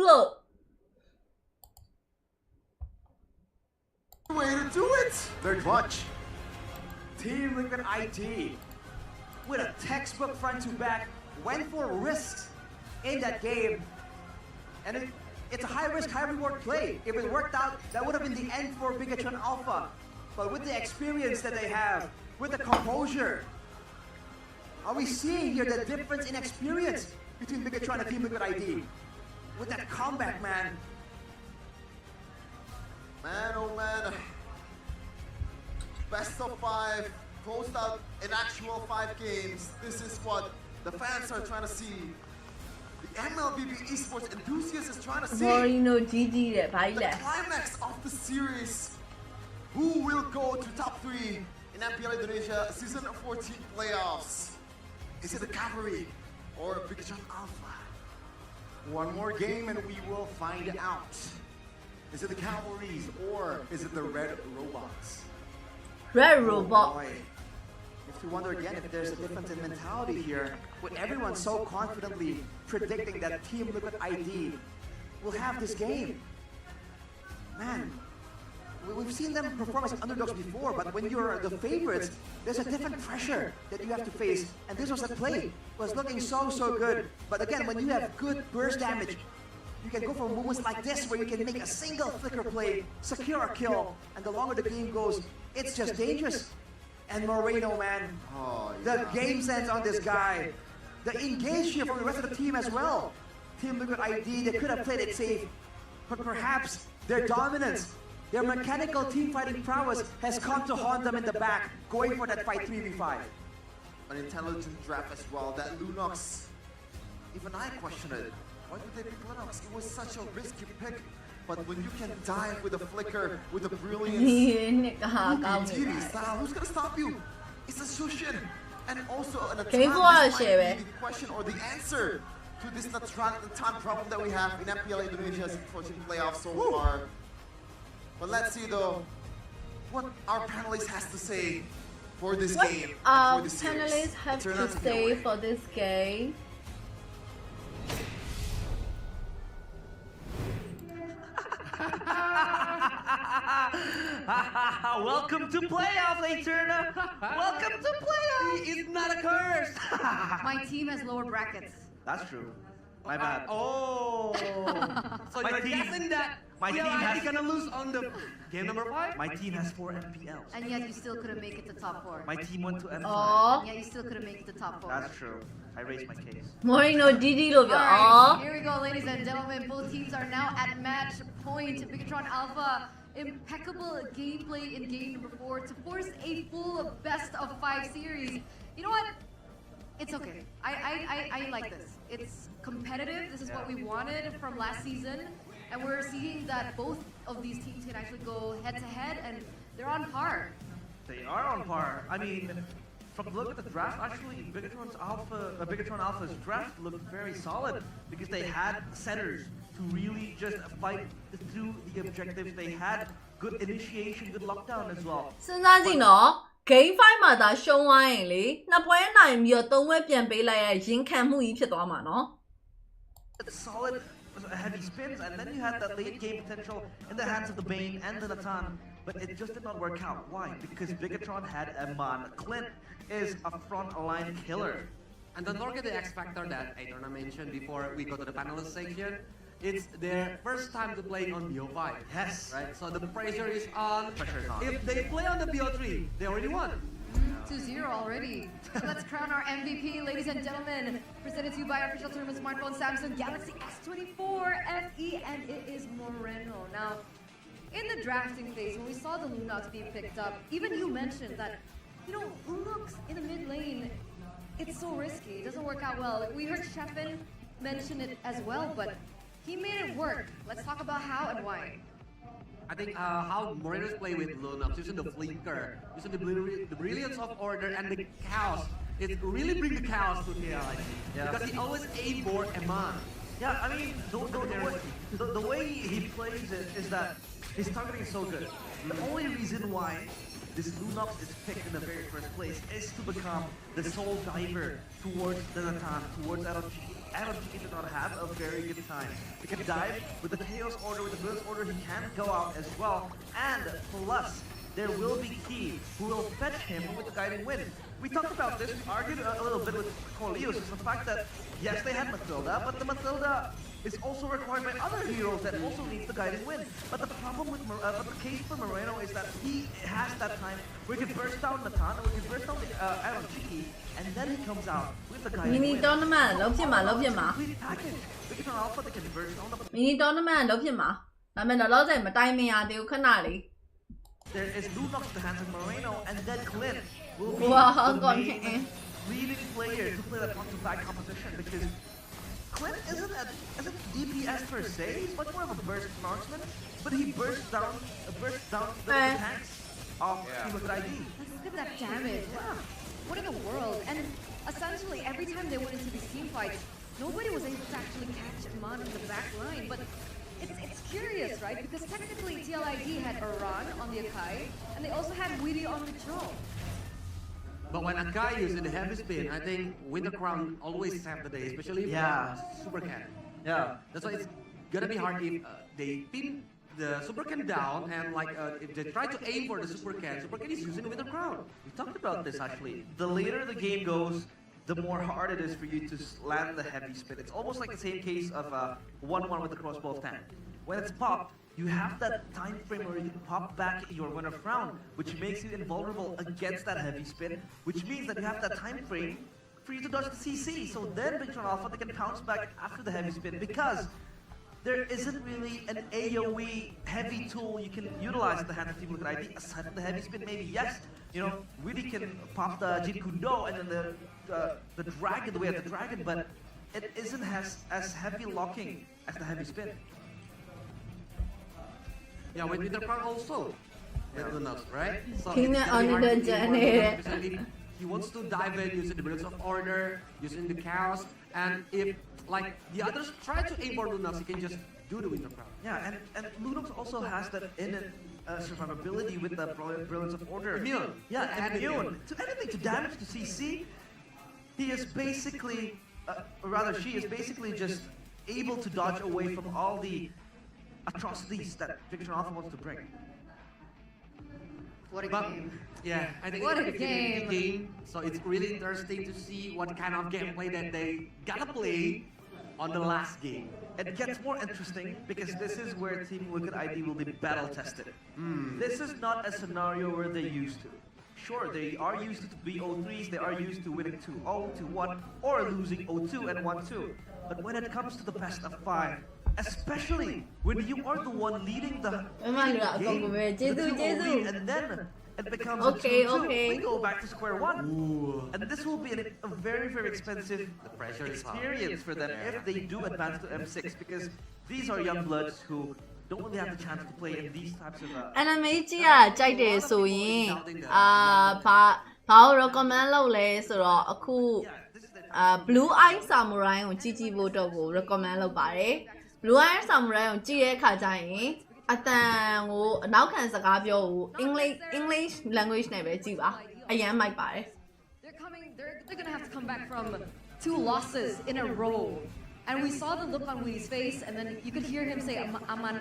လို့ Way to do it! Third watch. Team Liquid ID with a textbook front to back went for risks in that game, and it's a high risk, high reward play. If it worked out, that would have been the end for Bigatron Alpha. But with the experience that they have, with the composure. Are we seeing here the difference in experience between Bigatron and Team Liquid ID? With that comeback, man. Man, oh man. Best of 5, closed out in actual 5 games. This is what the fans are trying to see. The MLBB esports enthusiasts is trying to see. Morino GG the climax of the series. Who will go to top 3 in MPL Indonesia Season 14 Playoffs? Is it the Cavalry or Bigatron Alpha? One more game and we will find out. Is it the Cavalries or is it the Red Robots? Red Robot. Boy. If you wonder again if there's a difference in mentality here, with everyone so confidently predicting that Team Liquid ID will have this game. Man, we've seen them perform as underdogs before, but when you're the favorites, there's a different pressure that you have to face. And this was at play. It was looking so good. But again, when you have good burst damage, you can go for movements like this where you can make a single flicker play, secure a kill, and the longer the game goes, it's just dangerous. And Moreno, man, the game sense on this guy. The engage here from the rest of the team as well. Team Liquid ID, they could have played it safe, but perhaps their dominance, their mechanical team fighting prowess has come to haunt them in the back, going for that fight 3v5. An intelligent draft as well. That Lunox, even I question it. Why did they pick Lunox? It was such a risky pick. But when you can dive with a flicker, with a brilliance, who's gonna stop you? It's a Shushin. And also an attack. This might be the question or the answer to this Natan problem that we have in MPL Indonesia's 14 playoff so far. But let's see though what our panelists has to say for this game. What our panelists have to say for this game? Welcome to playoff, Eterna. Welcome to playoff. It's not a curse. My team has lower brackets. That's true. My bad. So you're guessing that my team is gonna lose on the game number 5? My team has 4 MPLs. And yet you still couldn't make it to top 4. My team went to M5. And yet you still couldn't make it to top 4. That's true. I raised my case. Moreno Didi lo Alright, here we go, ladies and gentlemen. Both teams are now at match point. Bigatron Alpha, impeccable gameplay in game number 4 to force a full best of 5 series. You know what? It's okay. I like this. It's competitive. This is what we wanted from last season. And we're seeing that both of these teams can actually go head to head and they're on par. They are on par. I mean, from the look at the draft, actually, Bigatron Alpha's draft looked very solid because they had setters to really just fight through the objectives. They had good initiation, good lockdown as well. စဉ်းစားကြည့်နော် Game 5 မှာသာရှုံးသွားရင်လေနှစ်ပွဲနိုင်ပြီးတော့သုံးပွဲပြန်ပေးလိုက်ရရင်ခံမှုကြီးဖြစ်သွားမှာနော် Solid heavy spins, and then you had that late game potential in the hands of the Bane and the Natan, but it just did not work out. Why? Because Bigatron had Amma. Clint is a front line killer. And don't forget the X factor that Aidorna mentioned before we go to the panelist section. It's their first time to play on BO5. Yes. Right? So the pressure is on. If they play on the BO3, they already won. 2-0 already. Let's crown our MVP, ladies and gentlemen. Presented to you by our official tournament smartphone Samsung Galaxy S24 FE, and it is Moreno. Now, in the drafting phase, when we saw the Lunox being picked up, even you mentioned that, you know, Lunox in the mid lane, it's so risky. It doesn't work out well. We heard Sheffin mention it as well, but he made it work. Let's talk about how and why. I think how Moreno's play with Lunox, using the flicker, using the brilliance of order and the chaos. It really brings the chaos to TLIG. Because he always aim for Eman. Yeah, I mean, the way he plays it is that his targeting is so good. The only reason why this Lunox is picked in the very first place is to become the sole diver towards the Natan, towards RNG. RNG did not have a very good time. He can dive with the Chaos Order, with the Burst Order, he can go out as well. And plus, there will be Key who will fetch him with the Guiding Wind. We talked about this, we argued a little bit with Corleos, is the fact that yes, they had Matilda, but the Matilda is also required by other heroes that also needs the Guiding Wind. But the problem with the case for Moreno is that he has that time where he can burst down Natan, or he can burst down the RNG, and then he comes out with the Guiding Wind. Mini tournament လုပ်ဖြစ်မှာလုပ်ဖြစ်မှာ Bigatron Alpha, they can burst down the Mini tournament လုပ်ဖြစ်မှာဒါပေမဲ့တော့လည်းမတိုင်မင်ရသေးဘူးခဏလေး There is Lunox in the hands of Moreno, and then Clint will be the main leading player to play that front-to-back competition because Clint isn't DPS per se, he's much more of a burst marksman, but he bursts down the tanks of Team Liquid ID. Look at that damage. What in the world? And essentially, every time they went into these team fights, nobody was able to actually catch Iman in the back line, but it's curious, right? Because technically TLID had Iran on the Akai, and they also had Weedy on the Joe. But when a guy using the heavy spin, I think Winter Crown always save the day, especially for Super Can. Yeah. That's why it's gonna be hard if they pin the Super Can down and like if they try to aim for the Super Can is using the Winter Crown. We talked about this actually. The later the game goes, the more hard it is for you to land the heavy spin. It's almost like the same case of 1-1 with the crossbow of 10. When it's popped, you have that time frame where you can pop back your Winter Crown, which makes you invulnerable against that heavy spin, which means that you have that time frame for you to dodge the CC. So then Big Tron Alpha, they can pounce back after the heavy spin because there isn't really an AoE heavy tool you can utilize at the hands of Team Liquid ID aside from the heavy spin. Maybe yes, you know, really can pop the Jin Kundo and then the dragon, the way of the dragon, but it isn't as heavy locking as the heavy spin. Yeah, with Winter Crown also. With the nuts, right? So King it's gonna be on hard the to aim journey. for him, especially if he wants to dive in using the Balance of Order, using the Chaos, and if like the others try to aim for Lunox, he can just do the Winter Crown. Yeah, and Lunox also has that innate survivability with the Brilliance of Order. Immune. Yeah, and immune to anything, to damage, to CC. He is basically, or rather she is basically just able to dodge away from all the atrocities that Big Tron Alpha wants to bring. What a game. Yeah, I think What it's a game. game. So it's really interesting to see what kind of gameplay that they gotta play on the last game. It gets more interesting because this is where Team Liquid ID will be battle tested. This is not a scenario where they used to. Sure, they are used to be 0-3s, they are used to winning 2-0, 2-1, or losing 0-2 and 1-2. But when it comes to the best of 5, especially when you are the one leading the game, with the 2-0 lead, and then it becomes a 2-2, we go back to square one. Ooh. And this will be a very, very expensive experience for them if they do advance to M6, because these are young bloods who don't really have the chance to play in these types of anime ကြီးอ่ะကြိုက်တယ်ဆိုရင်ဘာကို recommend လုပ်လဲဆိုတော့အခု Blue Eye Samurai ကိုကြည့်ကြည့်ဖို့တော့ကို recommend လုပ်ပါတယ် Blue Eye Samurai ကိုကြည့်တဲ့အခါကျရင်အတန်ကိုအနောက်ခံစကားပြောကို English language နဲ့ပဲကြည့်ပါအရန်မိုက်ပါတယ် They're gonna have to come back from 2 losses in a row. And we saw the look on Wee's face, and then you could hear him say, Aman,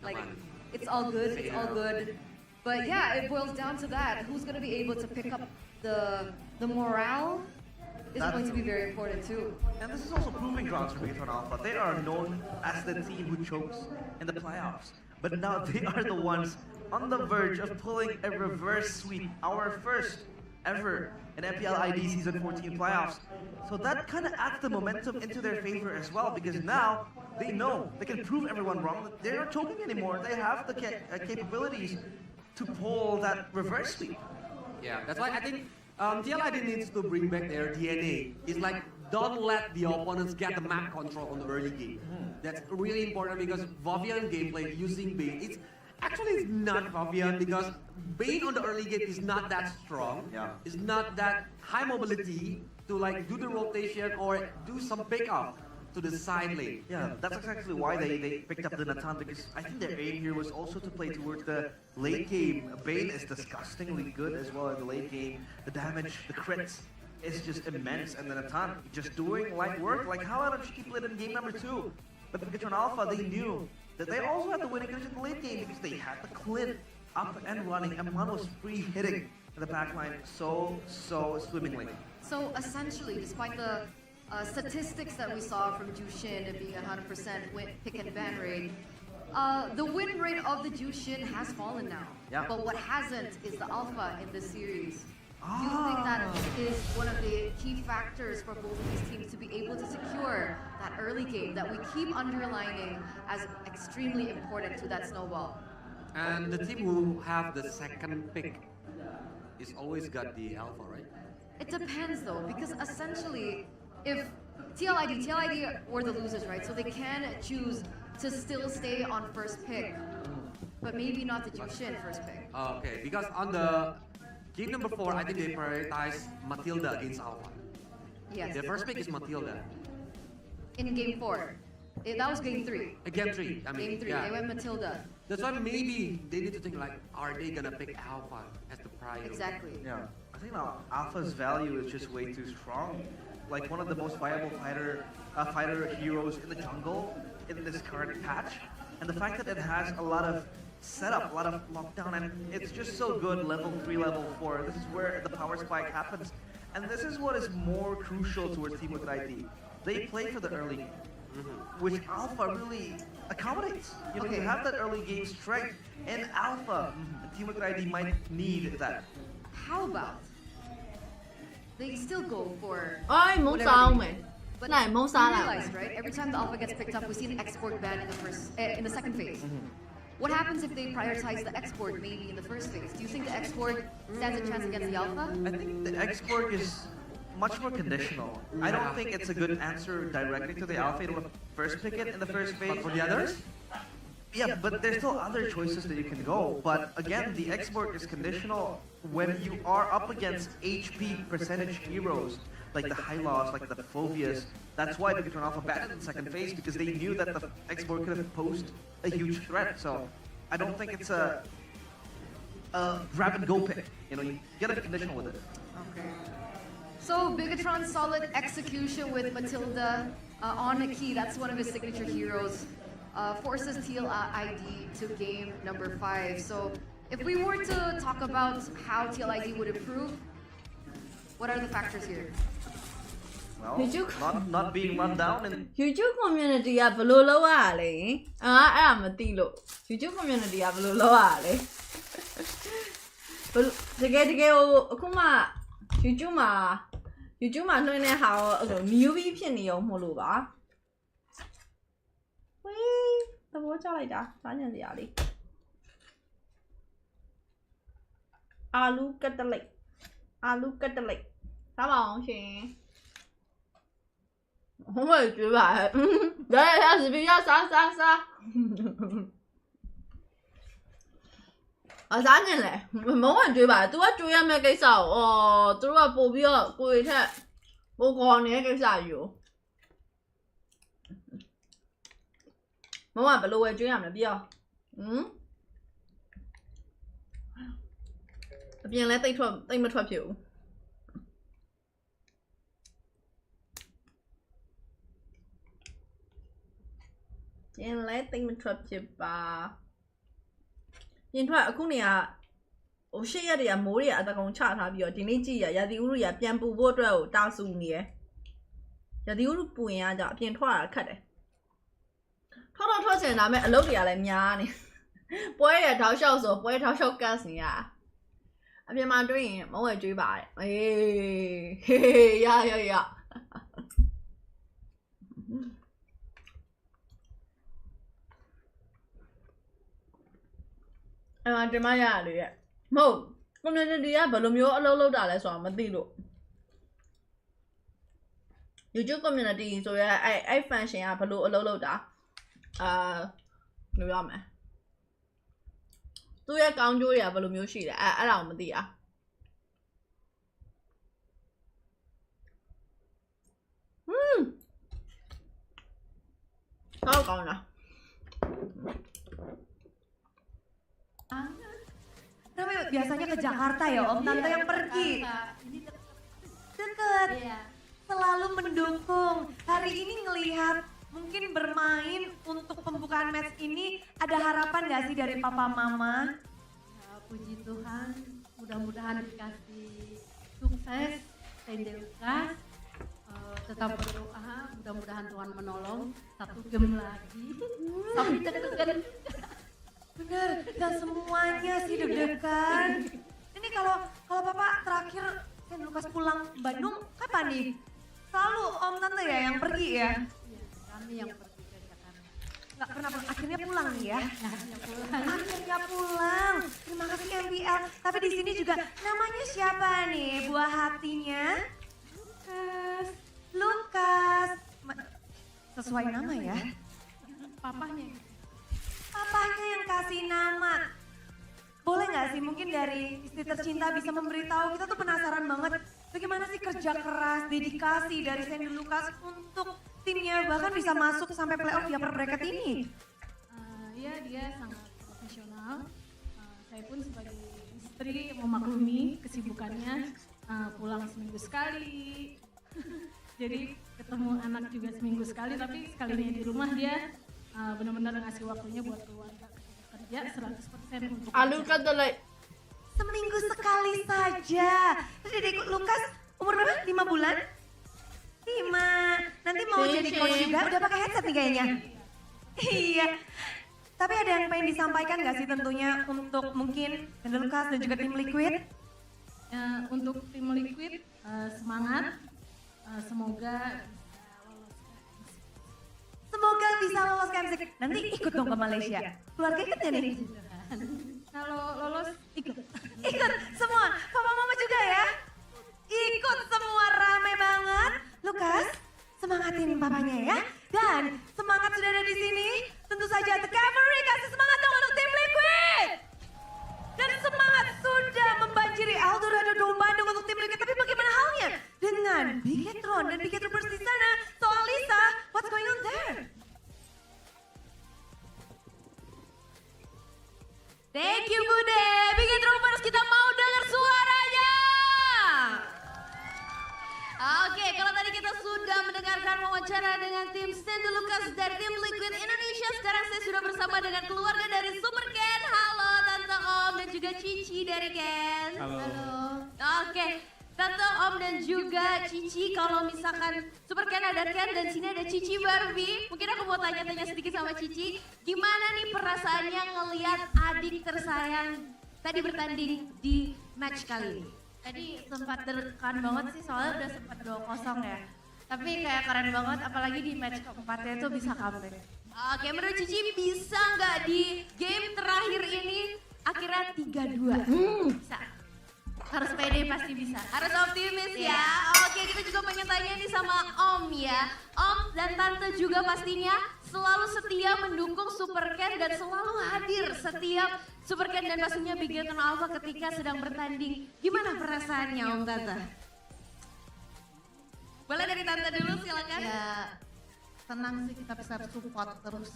like, it's all good, it's all good. But yeah, it boils down to that. Who's going to be able to pick up the morale is going to be very important too. And this is also proving grounds for Big Tron Alpha. They are known as the team who chokes in the playoffs. But now they are the ones on the verge of pulling a reverse sweep, our first ever in MPL ID Season 14 Playoffs. So that kind of adds the momentum into their favor as well, because now they know they can prove everyone wrong. They're not choking anymore. They have the capabilities to pull that reverse sweep. Yeah, that's why I think TLID needs to bring back their DNA. It's like, don't let the opponents get the map control on the early game. That's really important because Vavian gameplay using Bane, actually it's not Vavian because Bane on the early game is not that strong. Yeah. It's not that high mobility to like do the rotation or do some pick up to the side lane. Yeah, that's exactly why they picked up the Natan, because I think their aim here was also to play towards the late game. Bane is disgustingly good as well in the late game. The damage, the crits is just immense, and the Natan just doing light work, like how LMG played in game number 2. But Big Tron Alpha, they knew that they also had the winning condition in the late game because they had the Clint up and running, and one was free hitting the backline so swimmingly. So essentially, despite the statistics that we saw from Jushin being 100% win, pick and ban rate, the win rate of the Jushin has fallen now. Yeah. But what hasn't is the alpha in this series. Do you think that is one of the key factors for both of these teams to be able to secure that early game that we keep underlining as extremely important to that snowball? And the team who have the second pick is always got the alpha, right? It depends though, because essentially, if TLID were the losers, right? So they can choose to still stay on first pick, but maybe not the Jushin first pick. Okay, because on the game number 4, I think they prioritize Matilda against Alpha. Yes. Their first pick is Matilda. In game 4. That was game 3. Game 3, I mean. Game 3, yeah. they went Matilda. That's why maybe they need to think like, are they gonna pick Alpha as the priority? Exactly. Yeah, think now Alpha's value is just way too strong. Like one of the most viable fighter heroes in the jungle in this current patch, and the fact that it has a lot of setup, a lot of lockdown, and it's just so good. Level 3, level 4. This is where the power spike happens, and this is what is more crucial towards Team Liquid ID. They play for the early game, which Alpha really accommodates. You know, you have that early game strength, and Alpha, Team Liquid ID might need that. How about they still go for Ôi, muốn whatever sao they mày? need. But Này, muốn you sao nào? realize, right? Every time the alpha gets picked up, we see an export ban in the second phase. What happens if they prioritize the export maybe in the first phase? Do you think the export stands a chance against the alpha? I think the export is much more conditional. I don't think it's a good answer directly to the alpha. It'll first pick it in the first phase. But for the others? Yeah, but there's still other choices that you can go. But again, the export is conditional when you are up against HP percentage heroes, like the Hylos, like the Phobias. That's why Bigatron Alpha batted in the second phase, because they knew that the export could have posed a huge threat. So I don't think it's a grab and go pick. You know, you get a conditional with it. Okay. So Bigatron's solid execution with Matilda on a key. That's one of his signature heroes. Forces TL ID to game number 5. So if we were to talk about how TL ID would improve, what are the factors here? Well, not being run down and YouTube community ကဘယ်လိုလုပ်ရလဲ။အဲ့ဒါမသိလို့ YouTube community ကဘယ်လိုလုပ်ရလဲ။တကယ်အခုမှ YouTube မှာနှွှင်းတဲ့ဟာရောအဲ့လို newbie ဖြစ်နေအောင်မလို့ပါ။ဝေးသဘောကျလိုက်တာစားညံစရာလေး။အာလူကတ်တလိတ်စားပါအောင်ရှင်။我也觉得，来下视频要杀！啊啥人嘞？冇人追吧？都係追人咩幾手？哦，都係報標過去睇，冇講你幾手要。冇人不路會追人嚟標？邊咧對乜出票？ပြင်လဲတိတ်မထွက်ဖြစ်ပါပြင်ထွက်အခုနေကဟိုရှေ့ရက်တွေကမိုးတွေအတကုံချထားပြီးတော့ဒီနေ့ကြည့်ရရာသီဥတုရပြန်ပူဖို့အတွက်ကိုတာဆူနေရယ်ရာသီဥတုပူရင်ကကြအပြင်ထွက်ရတာခက်တယ်ထွက်ချင်ဒါမဲ့အလုပ်တွေကလည်းများနေပွဲရထောက်လျှောက်ဆိုပွဲထောက်လျှောက်ကတ်နေရအပြင်မှာတွေ့ရင်မဝဲကျွေးပါတယ်အေးရအဲ့မှာတင်မရလေရဲ့မဟုတ် community ကဘယ်လိုမျိုးအလုပ်လုပ်တာလဲဆိုတာမသိလို့ YouTube community ဆိုရဲအဲ့ function ကဘယ်လိုအလုပ်လုပ်တာလို့ရမယ်သူရဲ့ကောင်းကျိုးတွေကဘယ်လိုမျိုးရှိလဲအဲ့ဒါကိုမသိอ่ะကောင်းလားTapi biasanya ke Jakarta ya Om, Tante yang pergi. Deket, selalu mendukung. Hari ini ngelihat mungkin bermain untuk pembukaan match ini, ada harapan gak sih dari Papa Mama? Ya, puji Tuhan, mudah-mudahan dikasih sukses, Lukas. Tetap berdoa, mudah-mudahan Tuhan menolong. 1 game lagi, tapi deg-degan. Bener, dan semuanya sih deg-degan. Ini kalau Papa terakhir Saint Lukas pulang Bandung kapan nih? Selalu Om Tante ya yang pergi ya? Ya, kami yang pergi ke Jakarta. Nggak pernah, akhirnya pulang nih ya? Akhirnya pulang. Terima kasih MPL. Tapi di sini juga namanya siapa nih buah hatinya? Lukas. Sesuai nama ya? Papahnya yang kasih nama. Boleh nggak sih mungkin dari istri tercinta bisa memberitahu, kita tuh penasaran banget bagaimana sih kerja keras, dedikasi dari Saint Lukas untuk timnya bahkan bisa masuk sampai playoff di upper bracket ini. Ya dia sangat profesional. Saya pun sebagai istri istri memaklumi kesibukannya, pulang seminggu sekali. Jadi ketemu anak juga seminggu sekali, tapi sekalinya di rumah dia benar-benar ngasih waktunya buat keluarga, kerja 100% untuk Aduh kata like Seminggu sekali saja. Terus Dedek Lukas umur berapa? 5 bulan? 5. Nanti mau jadi coach juga, udah pakai headset nih kayaknya. Iya. Tapi ada yang pengen disampaikan nggak sih tentunya untuk mungkin Dedek Lukas dan juga tim Liquid? Untuk tim Liquid semangat, semoga bisa lolos ke MC. Nanti ikut dong ke Malaysia. Keluarga ikut ya nih? kalau lolos ikut. Ikut semua, papa mama juga ya? Ikut semua, rame banget. Lukas, semangatin papanya ya. Dan semangat sudah ada di sini. Tentu saja The Cavalry kasih semangat dong untuk tim Liquid. Dan semangat sudah membanjiri Eldorado Dome Bandung untuk tim Liquid. Tapi bagaimana halnya dengan Bigetron dan Bigetroopers di sana? Soal Lisa, what's going on there? Thank you Bude, Bigetroopers kita mau dengar suaranya. Oke, kalau tadi kita sudah mendengarkan wawancara dengan tim Sandy Lucas dari tim Liquid Indonesia, sekarang saya sudah bersama dengan keluarga dari Super Ken. Halo Tante Om dan juga Cici dari Ken. Halo. Oke, Tante Om dan juga Cici, kalau misalkan Super Ken ada Ken dan sini ada Cici Barbie, mungkin aku mau tanya-tanya sedikit sama Cici, gimana nih perasaannya ngelihat adik tersayang tadi bertanding di match kali ini? Tadi sempat tertekan banget sih, soalnya udah sempat 2-0 ya. Tapi kayak keren banget, apalagi di match keempatnya itu bisa comeback. Oke, menurut Cici bisa nggak di game terakhir ini akhirnya 3-2? Bisa. Harus pede, pasti bisa. Harus optimis ya. Oke, kita juga pengen tanya nih sama Om ya. Om dan Tante juga pastinya selalu setia mendukung Super Ken dan selalu hadir setiap Super Ken dan pastinya Bigetron Alpha ketika sedang bertanding. Gimana perasaannya Om Tante? Boleh dari Tante dulu silakan. Ya, senang sih kita bisa support terus.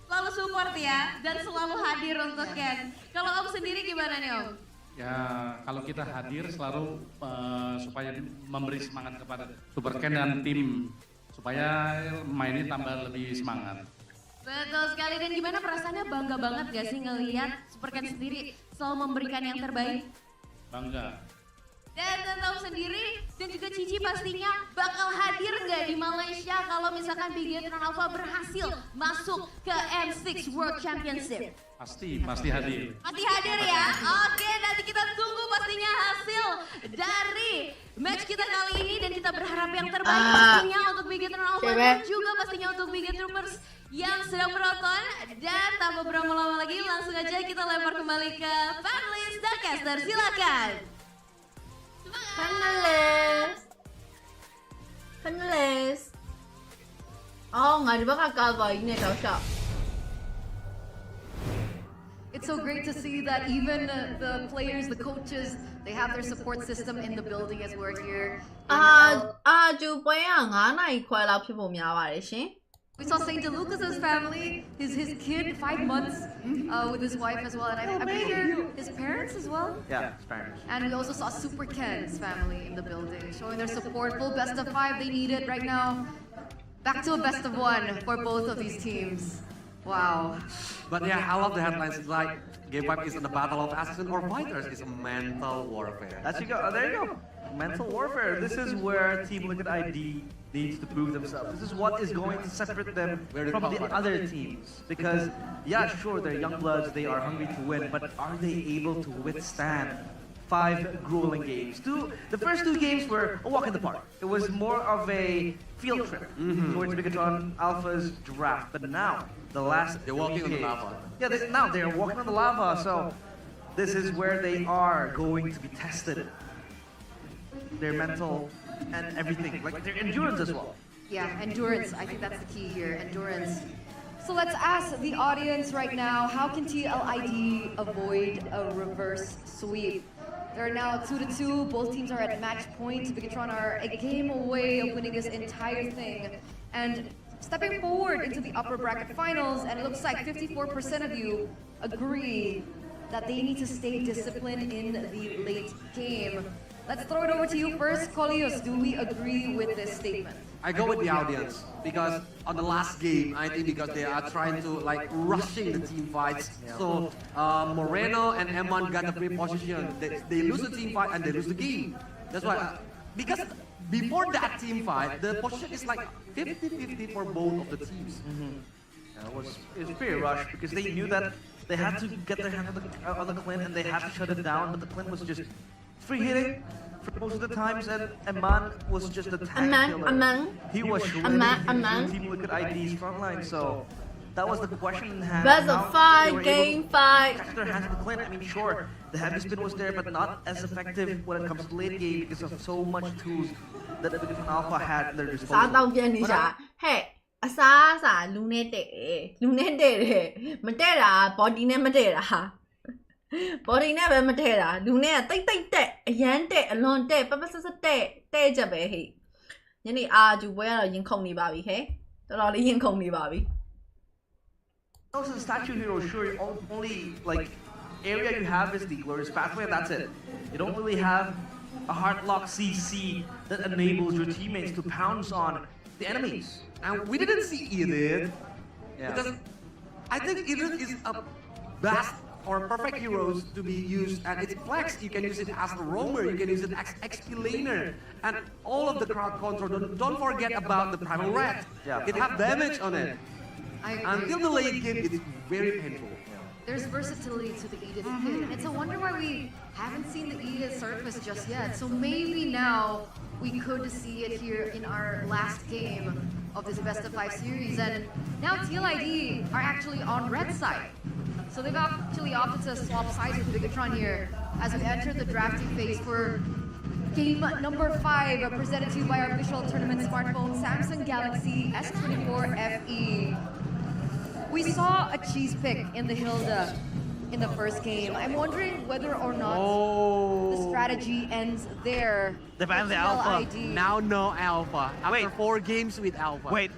Selalu support ya dan selalu hadir untuk Ken. Kalau Om sendiri gimana nih Om? Ya, kalau kita hadir selalu supaya memberi semangat kepada Super Ken dan tim supaya mainnya tambah lebih semangat. Betul sekali, dan gimana perasaannya, bangga banget gak sih ngelihat Super Ken sendiri selalu memberikan yang terbaik? Bangga. Dan Tante sendiri dan juga Cici pastinya bakal hadir nggak di Malaysia kalau misalkan Bigetron Alpha berhasil masuk ke M6 World Championship? Pasti hadir. Pasti hadir ya? Oke, nanti kita tunggu pastinya hasil dari match kita kali ini dan kita berharap yang terbaik pastinya untuk Bigetron Alpha dan juga pastinya untuk Bigetroopers yang sedang menonton. Dan tanpa berlama-lama lagi, langsung aja kita lempar kembali ke panelis dan caster, silakan. Analyst. Oh, nggak dibakar cover ini tau siap. It's so great to see that even the players, the coaches, they have their support system in the building as we're here. ကျူပွဲက9နာရီခွဲလောက်ဖြစ်ဖို့များပါတယ်ရှင် We saw Saint Lucas's family, his kid, 5 months, with his wife as well, and I hear his parents as well. Yeah, his parents. And we also saw Super Ken's family in the building, showing their support. Full best of 5 they need it right now. Back to a best of 1 for both of these teams. Wow. But yeah, I love the headlines. It's like Game 5 isn't a battle of assassins or fighters, it's a mental warfare. There you go. Mental warfare. This is where Team Liquid ID needs to prove themselves. This is what is going to separate them from the other teams. Because, yeah, sure, they're young bloods, they are hungry to win, but are they able to withstand 5 grueling games? The first 2 games were a walk in the park. It was more of a field trip towards Bigetron Alpha's draft. But now, the last They're walking on the games, lava. Yeah, now they're walking on the lava, so this is where they are going to be tested. Their mental and everything, like their endurance as well. Yeah, endurance. I think that's the key here, endurance. So let's ask the audience right now, how can TLID avoid a reverse sweep? They're now 2-2, both teams are at match point. Bigetron are a game away of winning this entire thing. And stepping forward into the upper bracket finals, and it looks like 54% of you agree that they need to stay disciplined in the late game. Let's throw it over to you first, Kolios. Do we agree with this statement? I go with the audience because on the last game, I think because they are trying to like rushing the team fights. So Moreno and M1 got the free position. They lose the team fight and they lose the game. That's why, because before that team fight, the position is like 50-50 for both of the teams. It was pretty rushed because they knew that they had to get their hand on the Clint and they had to shut it down, but the Clint was just free hitting for most of the times, and Amman was just a tank killer. He was shredding Team Liquid ID's frontline, so that was the question in hand. Best of 5, game 5. Catch their hands on the Clint. I mean, sure, the heavy spin was there, but not as effective when it comes to late game because of so much tools that Overturned Alpha had at their disposal. Hey. အစားအစာလူနဲ့တဲ့လူနဲ့တဲ့တယ်မတဲ့တာ body နဲ့မတဲ့တာ body နဲ့ပဲမတဲ့တာလူနဲ့တိတ်တိတ်တဲ့အရန်တဲ့အလွန်တဲ့ပပစစတဲ့ချက်ပဲဟိညနေအာဂျူပွဲကတော့ရင်ခုန်နေပါပြီဟဲ့တော်တော်လေးရင်ခုန်နေပါပြီ Also, the statue hero, sure, only like area you have is the glorious pathway, and that's it. You don't really have a hard lock CC that enables your teammates to pounce on the enemies. And we didn't see Edith because I think Edith is a best or perfect heroes to be used, and it's flex. You can use it as a roamer, you can use it as XP laner, and all of the crowd control. Don't forget about the primal red. It has damage on it. Until the late game, it's very painful. There's versatility to the Edith kit, and it's a wonder why we haven't seen the Edith surface just yet. So maybe now we could see it here in our last game of this best of 5 series, and now TLID are actually on red side. So they've actually opted to swap sides with Bigatron here as we enter the drafting phase for game number 5, presented to you by our official tournament smartphone, Samsung Galaxy S24 FE. We saw a cheese pick in the Hilda in the first game. I'm wondering whether or not the strategy ends there. They banned the Alpha. Now no Alpha. After 4 games with Alpha. Wait,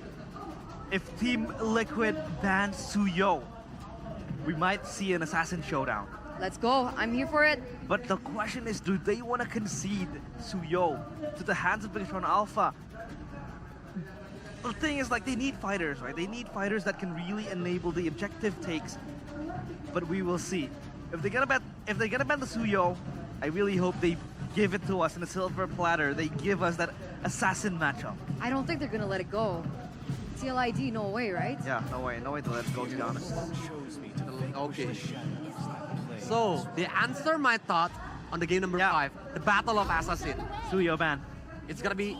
if Team Liquid bans Suyo, we might see an assassin showdown. Let's go. I'm here for it. But the question is, do they want to concede Suyo to the hands of Bigatron Alpha? The thing is, like, they need fighters, right? They need fighters that can really enable the objective takes. But we will see. If they're gonna ban the Suyo, I really hope they give it to us in a silver platter. They give us that assassin matchup. I don't think they're gonna let it go. TLID, no way, right? Yeah, no way to let it go, to be honest. Okay. So, they answer my thought on the game number 5, the Battle of Assassin. Suyo ban. It's gonna be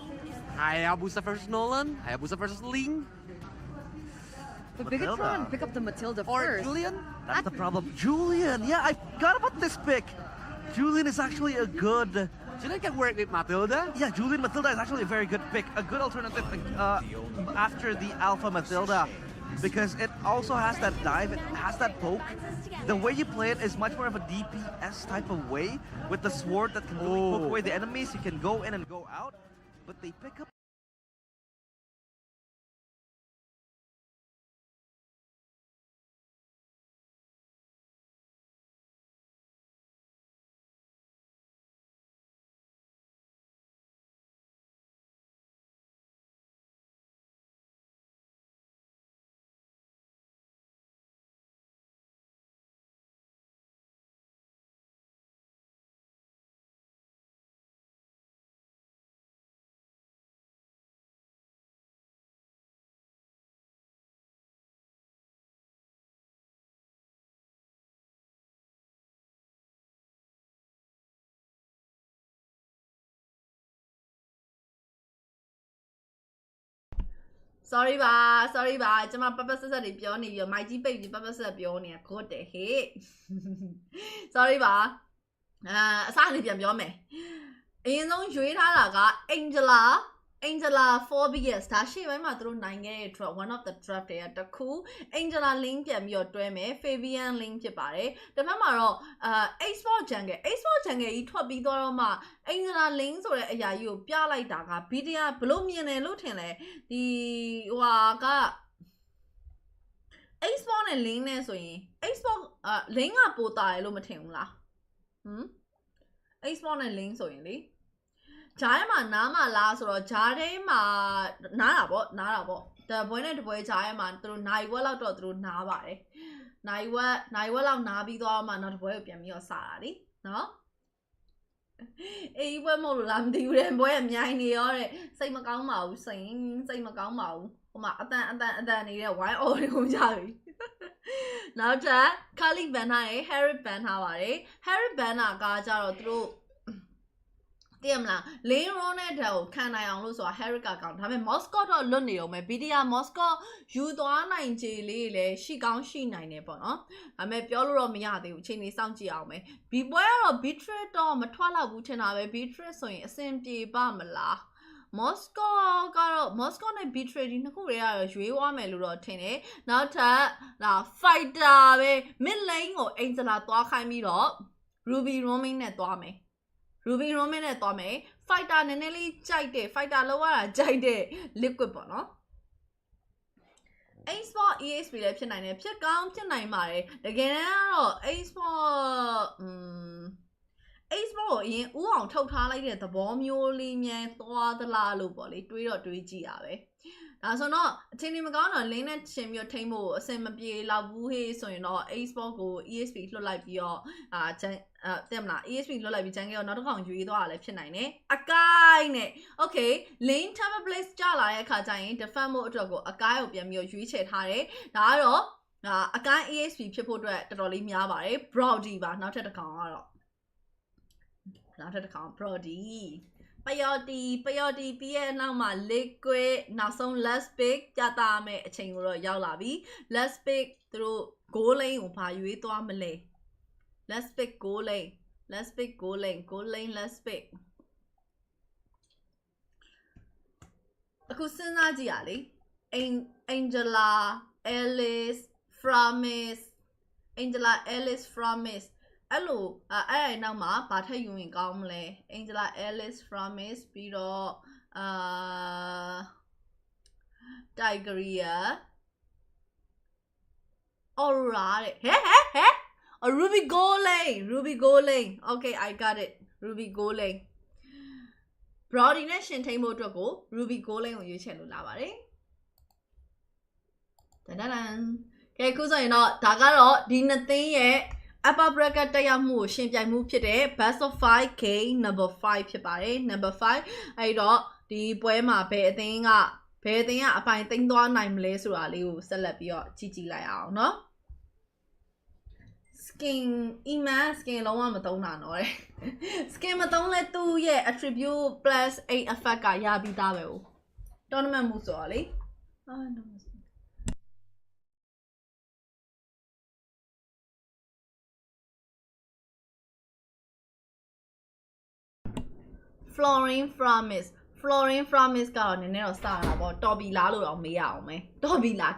Hayabusa versus Nolan, Hayabusa versus Ling. But Bigatron pick up the Matilda or first. Julian? That's the problem. Julian, yeah, I forgot about this pick. Julian is actually a good... Julian can work with Matilda? Yeah, Julian Matilda is actually a very good pick. A good alternative after the Alpha Matilda. Because it also has that dive, it has that poke. The way you play it is much more of a DPS type of way. With the sword that can really poke away the enemies. You can go in and go out. But they pick up... sorry ပါ ကျွန်မပပဆက်ဆက်တွေပြောနေပြီးမိုက်ကြီးပိတ်ပြီးပပဆက်ပြောနေတာဂုတ်တယ်ဟေ့ sorry ပါအစားလေးပြန်ပြောမယ်အရင်ဆုံးရွေးထားတာက Angela 4BS ဒါရှေ့ပိုင်းမှာသူတို့နိုင်ခဲ့တဲ့ draft one of the draft တွေကတခု Angela Link ပြန်ပြီးတော့တွဲမယ် Fabian Link ဖြစ်ပါတယ်တစ်ဖက်မှာတော့ Export Jungle ကြီးထွက်ပြီးတော့မှ Angela Link ဆိုတဲ့အရာကြီးကိုပြလိုက်တာက BTR ဘလို့မြင်တယ်လို့ထင်လဲဒီဟိုက A-Sport နဲ့ Link နဲ့ဆိုရင် A-Sport Link ကပိုတာတယ်လို့မထင်ဘူးလားA-Sport နဲ့ Link ဆိုရင်လေဂျားထဲမှာနားမှာလားဆိုတော့ဂျားထဲမှာနားတာပေါ့တပွဲနဲ့တပွဲဂျားထဲမှာသူတို့နိုင်ဝက်လောက်တော့သူတို့နားပါတယ်နိုင်ဝက်လောက်နားပြီးသွားမှနောက်တပွဲကိုပြန်ပြီးတော့စတာလीနော်အေးပွဲမဟုတ်လို့လားမသိဘူးတဲ့ပွဲအမြိုင်နေရောတဲ့စိတ်မကောင်းပါဘူးစိတ်မကောင်းပါဘူးဟိုမှာအတန်နေတဲ့ wine all ကိုကြပြီနောက်ထပ် Kali ban ထားတယ် Harry ban ထားပါတယ် Harry ban ကကြတော့သူတို့သိရမလား Lane Roll နဲ့တက်ကိုခံနိုင်အောင်လို့ဆိုတာ Harry ကကောင်းဒါပေမဲ့ Moscow တော့လွတ်နေအောင်ပဲ BTR Moscow ယူသွားနိုင်ခြေလေးလည်းရှိကောင်းရှိနိုင်တယ်ပေါ့နော်ဒါပေမဲ့ပြောလို့တော့မရသေးဘူးအချိန်လေးစောင့်ကြည့်အောင်ပဲဒီပွဲကတော့ Beatrice တော့မထွက်တော့ဘူးထင်တာပဲ Beatrice ဆိုရင်အဆင်ပြေပါမလား Moscow နဲ့ Beatrice ဒီနှစ်ခုတွေကတော့ရွေးသွားမယ်လို့တော့ထင်တယ်နောက်ထပ်လာ Fighter ပဲ Mid Lane ကို Angela သွားခိုင်းပြီးတော့ Ruby Roaming နဲ့သွားမယ်Ruby Roman နဲ့သွားမယ် Fighter နည်းနည်းလေးကြိုက်တဲ့ Fighter လောက်ရတာကြိုက်တဲ့ liquid ပေါ့နော် A-Sport ESP လည်းဖြစ်နိုင်တယ်ဖြစ်ကောင်းဖြစ်နိုင်ပါတယ်တကယ်တမ်းကတော့ A-Sport ကိုအရင်ဥအောင်ထုတ်ထားလိုက်တဲ့သဘောမျိုးလေးမြန်သွားသလားလို့ပေါ့လေတွေးကြည့်ရပဲဒါဆိုတော့အချိန်ကြီးမကောင်းတော့ link နဲ့ရှင်ပြီးတော့ထိမ့်ဖို့အဆင်မပြေလောက်ဘူးဟေးဆိုရင်တော့ A-Sport ကို ESP လွှတ်လိုက်ပြီးတော့တဲ့မလား ESP လွှတ်လိုက်ပြီးဂျန်ကဲတော့နောက်တစ်ခေါက်ရွေးသွားတာလည်းဖြစ်နိုင်တယ်အကိုင်းနဲ့ okay lane time place ကြလာတဲ့အခါကျရင် defend ဖို့အတွက်ကိုအကိုင်းကိုပြန်ပြီးတော့ရွေးချယ်ထားတယ်ဒါကတော့အကိုင်း ESP ဖြစ်ဖို့အတွက်တော်တော်လေးများပါတယ် Brody ပါနောက်ထပ်တစ်ခေါက်ကတော့Brody ပယော်တီပြီးရဲ့နောက်မှာ liquid နောက်ဆုံး last pick ပြတာမယ်အချိန်ကိုတော့ရောက်လာပြီ last pick သူတို့ goal lane ကိုဘာရွေးသွားမလဲ last pick goal lane last pick အခုစဉ်းစားကြည့်ရလေ Angela Alice Framis အဲ့လိုအဲ့နောက်မှာဘာထပ်ယူရင်ကောင်းမလဲ Angela Alice Framis ပြီးတော့Tigeria Aurora တဲ့ဟဲ Ruby Goal Lane okay I got it Ruby Goal Lane Brody နဲ့ရှင်ထိန်ဖို့အတွက်ကို Ruby Goal Lane ကိုရွေးချယ်လို့လာပါတယ်တန်ကဲခုဆိုရင်တော့ဒါကတော့ဒီနှစ်သိန်းရဲ့ upper bracket တက်ရောက်မှုကိုရှင်ပြိုင်မှုဖြစ်တဲ့ best of 5 game number 5ဖြစ်ပါတယ် number 5အဲ့တော့ဒီပွဲမှာဘယ်အသင်းကအပိုင်သိမ်းသွားနိုင်မလဲဆိုတာလေးကိုဆက်လက်ပြီးတော့ကြည့်လိုက်အောင်เนาะ skin လုံးဝမသုံးတာเนาะတဲ့ skin မသုံးလဲသူ့ရဲ့ attribute plus 8 effect ကရပြီးသားပဲ။ tournament မှုဆိုတော့လေFlorine Framis ကတော့နည်းနည်းတော့စတာပေါ့တော်ပြီလားလို့တော့မေးရအောင်မယ်တော်ပြီလား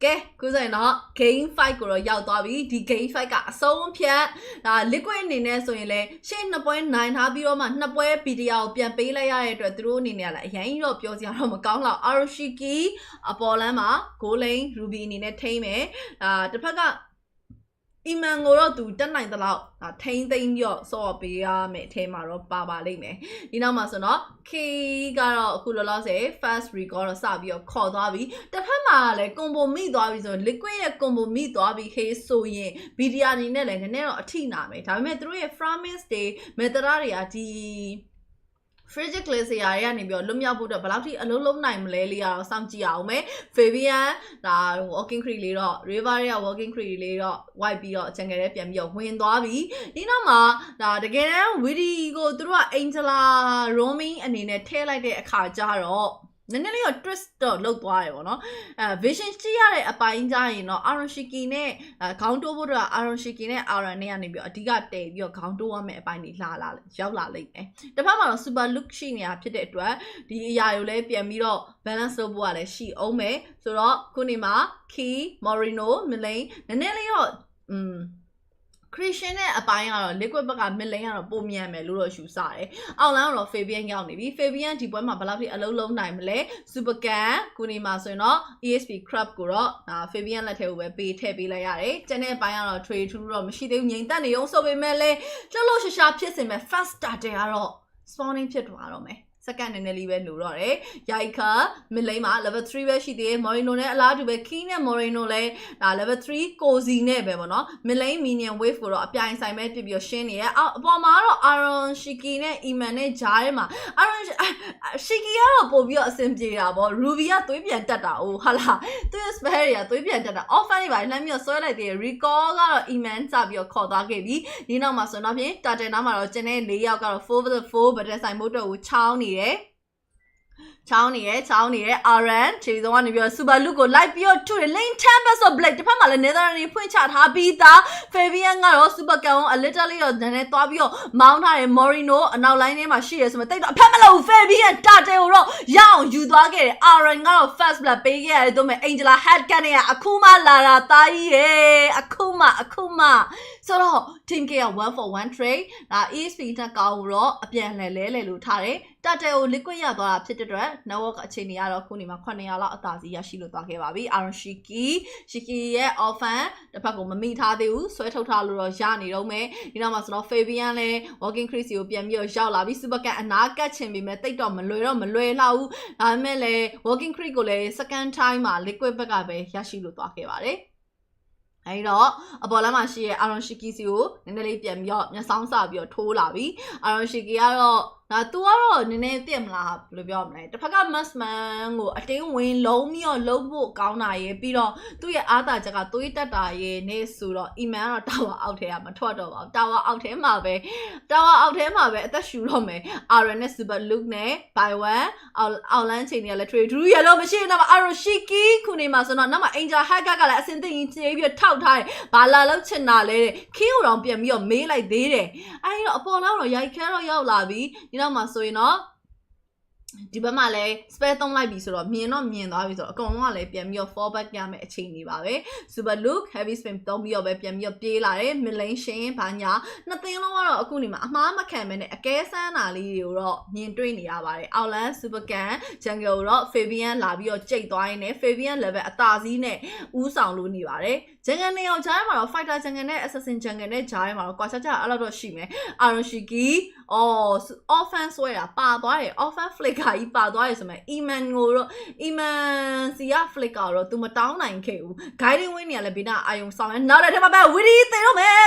ကဲခုဆိုရင်တော့ game 5ကိုတော့ရောက်သွားပြီဒီ game 5ကအဆုံးဖြတ်ဒါ liquid အနေနဲ့ဆိုရင်လည်းရှေ့2ပွဲနိုင်ထားပြီးတော့မှ2ပွဲ BTR ကိုပြန်ပေးလိုက်ရတဲ့အတွက်သူတို့အနေနဲ့လည်းအရင်တော့ပြောစရာတော့မကောင်းတော့ Aroshiki အပေါ်လမ်းမှာ goal lane Ruby အနေနဲ့ထိမ့်မယ်တစ်ဖက်ကအီမန်ကိုတော့သူတက်နိုင်သလောက်ထိမ့်သိမ့်ပြီးတော့ဆော့ပေးရမယ်အထဲမှာတော့ပါလိမ့်မယ်ဒီနောက်မှာဆိုတော့ K ကတော့အခုလောလောဆယ် fast recall တော့စပြီးတော့ခေါ်သွားပြီတစ်ဖက်မှာလည်း combo မိသွားပြီဆိုတော့ liquid ရဲ့ combo မိသွားပြီဟေးဆိုရင် BTR အနေနဲ့လည်းနည်းနည်းတော့အထိနာမယ်ဒါပေမဲ့သူတို့ရဲ့ Framis တွေ method တွေကဒီ Frigid Glacier တွေကနေပြီးတော့လွတ်မြောက်ဖို့အတွက်ဘယ်လောက်ထိအလုံးလုံးနိုင်မလဲလေးကတော့စောင့်ကြည့်အောင်မယ် Fabian ဒါ walking creek လေးတော့ River ရဲ့ walking creek လေးတော့ wipe ပြီးတော့ jungle ထဲပြန်ပြီးတော့ဝင်သွားပြီဒီနောက်မှာဒါတကယ်တမ်း Widi ကိုသူတို့က Angela roaming အနေနဲ့ထည့်လိုက်တဲ့အခါကျတော့နည်းနည်းလေးတော့ twist တော့လုပ်သွားတယ်ပေါ့နော်vision ကြည့်ရတဲ့အပိုင်းကြရင်တော့ Aroshiki နဲ့ခေါင်းတိုးဖို့တော့ Aroshiki နဲ့ Aran နဲ့ကနေပြီးတော့အဓိကတည်ပြီးတော့ခေါင်းတိုးရမယ့်အပိုင်းတွေရောက်လာလိမ့်မယ်တစ်ဖက်မှာတော့ super look ရှိနေတာဖြစ်တဲ့အတွက်ဒီအရာကိုလည်းပြန်ပြီးတော့ balance လုပ်ဖို့ကလည်းရှိအောင်မယ်ဆိုတော့ခုနေမှာ Key Morino Milane နည်းနည်းလေးတော့ Christian နဲ့အပိုင်းကတော့ liquid ဘက်က mid lane ကတော့ပုံမြန်မယ်လို့တော့ယူဆတယ်။အောက်လမ်းကတော့ Fabian ရောက်နေပြီ။ Fabian ဒီပွဲမှာဘယ်လောက်ထိအလုံးလုံးနိုင်မလဲ။ Super Can ခုနေမှာဆိုရင်တော့ ESP Crab ကိုတော့Fabian လက်ထဲကိုပဲပေးထည့်ပေးလိုက်ရတယ်။ကျန်တဲ့အပိုင်းကတော့ trade ထူးတော့မရှိသေးဘူးငြိမ်သက်နေအောင်ဆိုပေမဲ့လည်းလှလှရှာဖြစ်စင်မဲ့ fast starter ကတော့ spawning ဖြစ်သွားတော့မယ်။ second နည်းနည်းလေးပဲလိုတော့တယ်။ Yaika mid lane မှာ level 3ပဲရှိသေးတယ်။ Moreno နဲ့အလားတူပဲ Key နဲ့ Moreno လည်းlevel 3 Cozy နဲ့ပဲပေါ့နော် mid lane minion wave ကိုတော့အပြိုင်ဆိုင်ပဲပြပြရှင်းနေရအပေါ်မှာတော့ Aaron Shiki နဲ့ Iman နဲ့ဂျားထဲမှာ Aaron Shiki ကတော့ပို့ပြီးတော့အဆင်ပြေတာပေါ့ Ruby ကသွေးပြန်တက်တာဟုတ်ဟာလားသူရဲ့ spell တွေကသွေးပြန်တက်တာ offline တွေပါလှမ်းပြီးတော့ဆွဲလိုက်သေးတယ် recall ကတော့ Iman စပြီးတော့ခေါ်သွားခဲ့ပြီဒီနောက်မှာဆိုတော့ဖြင့် Tartan နားမှာတော့ကျန်တဲ့၄ယောက်ကတော့ 4/4 ဘတ်တက်ဆိုင်မို့တော့ကိုချောင်းနေတယ်ချောင်းနေရ RN ခြေစုံကနေပြီးတော့ Super Look ကိုလိုက်ပြီးတော့ထုတယ် Lane Tempest ဆို Blake တစ်ဖက်မှာလည်း Netherlands ဖွင့်ချထားပြီးသား Fabian ကတော့ Super Can ကို a little လေးတော့နည်းနည်းသွားပြီးတော့မောင်းထားတယ် Moreno အနောက် line ထဲမှာရှိရဆိုမှတိတ်တော့အဖက်မလို့ Fabian တာတဲကိုတော့ရအောင်ယူသွားခဲ့တယ် RN ကတော့ first blood ပေးခဲ့ရတယ်တို့မဲ့ Angela Head ကနေအခုမှလာတာတားကြီးရေအခုမှဆိုတော့ Team K က 1 for 1 trade ဒါ ESP တက်ကောင်းတော့အပြန်လဲလို့ထားတယ်တာတဲကို liquid ရသွားတာဖြစ်တဲ့အတွက် network အခြေအနေကတော့ခုနေမှာ900လောက်အသာစီရရှိလို့သွားခဲ့ပါပြီ Aaron Shiki ရဲ့ offense တစ်ဖက်ကိုမမိထားသေးဘူးဆွဲထုတ်ထားလို့တော့ရနေတော့မယ်ဒီနောက်မှာဆိုတော့ Fabian လည်း walking crease ကိုပြန်ပြီးတော့ရောက်လာပြီ Super Can အနာကတ်ချင်ပေမဲ့တိတ်တော့မလွယ်လှဘူးဒါပေမဲ့လည်း walking crease ကိုလည်း second time မှာ liquid ဘက်ကပဲရရှိလို့သွားခဲ့ပါတယ်အဲ့တော့အပေါ်လမ်းမှာရှိရဲ့ Aaron Shiki စီကိုနည်းနည်းလေးပြန်ပြီးတော့မျက်စောင်းစပြီးတော့ထိုးလာပြီ Aaron Shiki ကတော့ဒါ तू ကတော့နည်းနည်းသိမလားဘယ်လိုပြောမလဲတစ်ဖက်က Massman ကိုအတင်းဝင်လုံးပြီးတော့လုံးဖို့ကောင်းတာရဲ့ပြီးတော့သူ့ရဲ့အားသာချက်ကသွေးတက်တာရဲ့နေဆိုတော့ Iman ကတော့ Tower အောက်ထဲကမထွက်တော့ပါဘူး Tower အောက်ထဲမှာပဲအသက်ရှူတော့မယ် RN နဲ့ Super Look နဲ့ by 1အောက်လမ်းချိန်တွေကလည်း trade true ရလို့မရှိတော့မှာ Aaron Shiki ခုနေမှာဆိုတော့နောက်မှာ Angel Hacker ကလည်းအစင်သိရင်ချိန်ပြီးတော့ထောက်ထားတယ်ဘာလာလောက်ချင်တာလဲတဲ့ Key ကိုတော့ပြန်ပြီးတော့မေးလိုက်သေးတယ်အဲ့တော့အပေါ်လောက်တော့ရိုက်ခဲတော့ရောက်လာပြီဒီနောက်မှာဆိုရင်တော့ဒီဘက်မှာလည်း spare သုံးလိုက်ပြီဆိုတော့မြင်သွားပြီဆိုတော့အကုန်လုံးကလည်းပြန်ပြီးတော့ fall back ရမယ်အချိန်နေပါပဲ Super Look heavy spin သုံးပြီးတော့ပဲပြန်ပြီးတော့ပြေးလာတယ် mid lane ရှင်ဘာညာနှစ်သင်းလုံးကတော့အခုနေမှာအမားမခံမဲနဲ့အကဲဆန်းတာလေးတွေကိုတော့မြင်တွေ့နေရပါတယ်အောက်လန်း Super Can jungle ကိုတော့ Fabian လာပြီးတော့ကြိတ်သွားရင်းနဲ့ Fabian level အသာစီးနဲ့ဦးဆောင်လို့နေပါတယ်jungle နေအောင်ဂျားထဲမှာတော့ fighter jungle နဲ့ assassin jungle နဲ့ဂျားထဲမှာတော့ကွာခြားအဲ့လောက်တော့ရှိမယ် Aaron Shiki offense ဆွဲတာပါသွားတယ် offense flicker ကြီးပါသွားတယ်ဆိုမှ Iman စီက flicker တော့ तू မတောင်းနိုင်ခဲ့ဘူး guiding wing နေရလဲဘေးနာအာယုံဆောင်လဲနောက်တဲ့ထဲမှာပဲ Witty သေတော့မယ်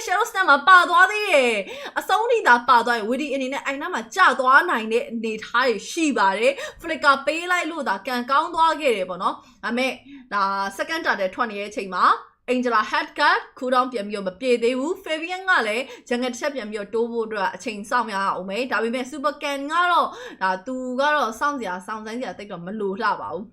Shadow Snap မှာပါသွားသေးတယ်အဆုံးထိသာပါသွားရင် Witty အနေနဲ့အိုင်နာမှာကျသွားနိုင်တဲ့အနေထားတွေရှိပါတယ် flicker ပေးလိုက်လို့ဒါကန်ကောင်းသွားခဲ့တယ်ပေါ့နော်ဒါပေမဲ့ဒါ second target ထွက်နေတဲ့အချိန်မှာAngela Headcut ခုတောင်ပြန်ပြီးတော့မပြေသေးဘူး Fabian ကလည်းဂျန်ငယ်တစ်ချက်ပြန်ပြီးတော့တိုးဖို့အတွက်အချိန်စောင့်ရအောင်မယ်ဒါပေမဲ့ Super Can ကတော့ဒါသူကတော့စောင့်ဆိုင်စရာတိတ်တော့မလိုလှပါဘူး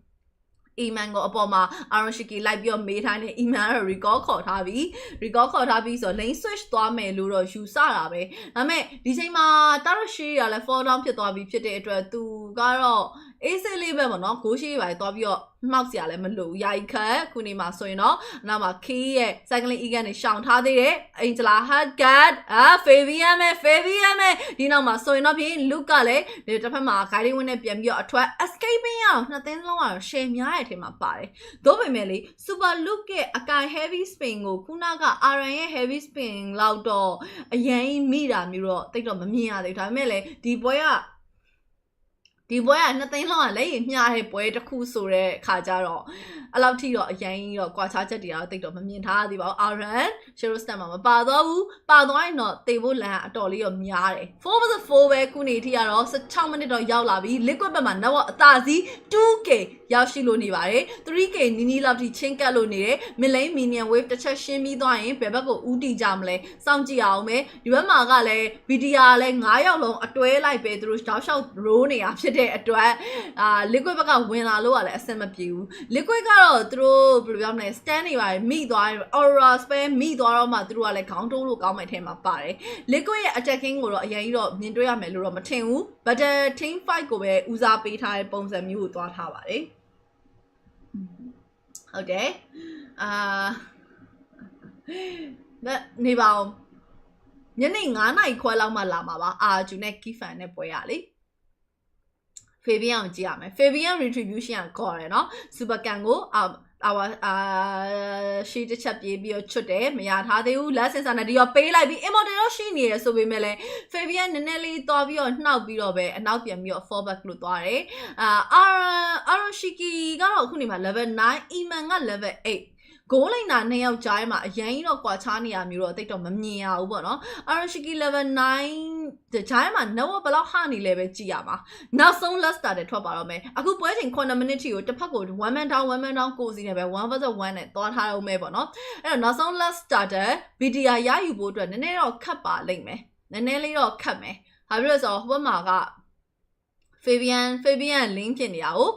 Iman ကိုအပေါ်မှာ Aaron Shiki လိုက်ပြီးတော့မေးထားနေ Iman ကတော့ recall ခေါ်ထားပြီဆိုတော့ lane switch သွားမယ်လို့တော့ယူဆတာပဲဒါပေမဲ့ဒီချိန်မှာ Tarashi ကလည်း fall down ဖြစ်သွားပြီဖြစ်တဲ့အတွက်သူကတော့အေးဆေးလေးပဲပေါ့နော်ဂိုးရှိပါသွားပြီးတော့မှောက်စရာလည်းမလိုရိုက်ခတ်ခုနေမှာဆိုရင်တော့နောက်မှာ Key ရဲ့ cycling egan နဲ့ရှောင်ထားသေးတယ် Angela Hardgat Fabian ဒီနောက်မှာဆိုရင်တော့ပြင် Luke ကလည်းဒီတစ်ဖက်မှာ guiding wing နဲ့ပြန်ပြီးတော့အထွက် escaping ရအောင်နှစ်သင်းလုံးကတော့ share များတဲ့အထက်မှာပါတယ်သို့ပေမဲ့လေ Super Luke ရဲ့အကိုင် heavy spin ကိုခုနက RN ရဲ့ heavy spin လောက်တော့အရင်မိတာမျိုးတော့တိတ်တော့မမြင်ရသေးဘူးဒါပေမဲ့လေဒီပွဲကနှစ်သိန်းလောက်လည်းမျှတဲ့ပွဲတစ်ခုဆိုတဲ့ခါကြတော့အဲ့လောက်ထိတော့အရင်တော့ကွာခြားချက်တွေတော့တိတ်တော့မမြင်ထားသေးပါဘူး RN Shadow Snap မှာမပါတော့ဘူးပါသွားရင်တော့တေဖို့လန်အတော်လေးတော့များတယ် 4/4 ပဲခုနေထိကတော့16မိနစ်တော့ရောက်လာပြီ liquid ဘက်မှာ network အသာစီ 2k ရောက်ရှိလို့နေပါတယ် 3k နီးလောက်ထိချင်းကပ်လို့နေတယ် mid lane minion wave တစ်ချက်ရှင်းပြီးသွားရင်ဘယ်ဘက်ကိုဦးတည်ကြမလဲစောင့်ကြည့်အောင်မယ်ဒီဘက်မှာကလည်း BTR လည်း9ယောက်လုံးအတွဲလိုက်ပဲသူတို့တောက်လျှောက် roll နေတာဖြစ်တဲ့အတွက်liquid ဘက်ကဝင်လာလို့ကလည်းအဆင်မပြေဘူး liquid ကတော့သူတို့ဘယ်လိုပြောမလဲ stand နေပါတယ်မိသွားတယ် aura spell မိသွားတော့မှသူတို့ကလည်းခေါင်းတိုးလို့ကောင်းမဲ့ထဲမှာပါတယ် liquid ရဲ့ attacking ကိုတော့အရင်ကြီးတော့မြင်တွေ့ရမယ်လို့တော့မထင်ဘူး but team fight ကိုပဲဦးစားပေးထားတဲ့ပုံစံမျိုးကိုသွားထားပါတယ်ဟုတ်တယ် နေပါအောင်ညနေ9နာရီခွဲလောက်မှလာမှာပါအာဂျူနဲ့ကီဖန်နဲ့ပွဲရလေ Fabian ကြည့်ရမယ် Fabian retribution ကခေါ်တယ်နော် Super Can ကိုရှီတစ်ချက်ပြေးပြီးတော့ချွတ်တယ်မရထားသေးဘူး lesson စာနဲ့ဒီတော့ပေးလိုက်ပြီး immortal တော့ရှိနေရဆိုပေမဲ့လည်း Fabian နည်းနည်းလေးသွားပြီးတော့နှောက်ပြီးတော့ပဲအနောက်ပြန်ပြီးတော့ fallback လို့သွားတယ်Aroshiki ကတော့အခုနေမှာ level 9 Iman က level 8ဂိုးလိုက်တာ2ယောက်ကြားမှာအရင်ကြီးတော့ကွာချားနေရမျိုးတော့တိတ်တော့မမြင်ရဘူးပေါ့နော် Aroshiki level 9ကြားမှာ Noah ဘယ်လောက်ဟာနေလဲပဲကြည့်ရမှာနောက်ဆုံး last starter ထွက်ပါတော့မယ်အခုပွဲချိန်9 minute ထိကိုတစ်ဖက်ကို1 man down ကိုစီနေပဲ1 versus 1နဲ့သွားထားအောင်မယ်ပေါ့နော်အဲ့တော့နောက်ဆုံး last starter BTR ရယူဖို့အတွက်နည်းနည်းတော့ခတ်ပါလိမ့်မယ်နည်းနည်းလေးတော့ခတ်မယ်ဘာဖြစ်လို့ဆိုတော့ဟိုဘက်မှာကFabian link ဖြစ်နေတာကို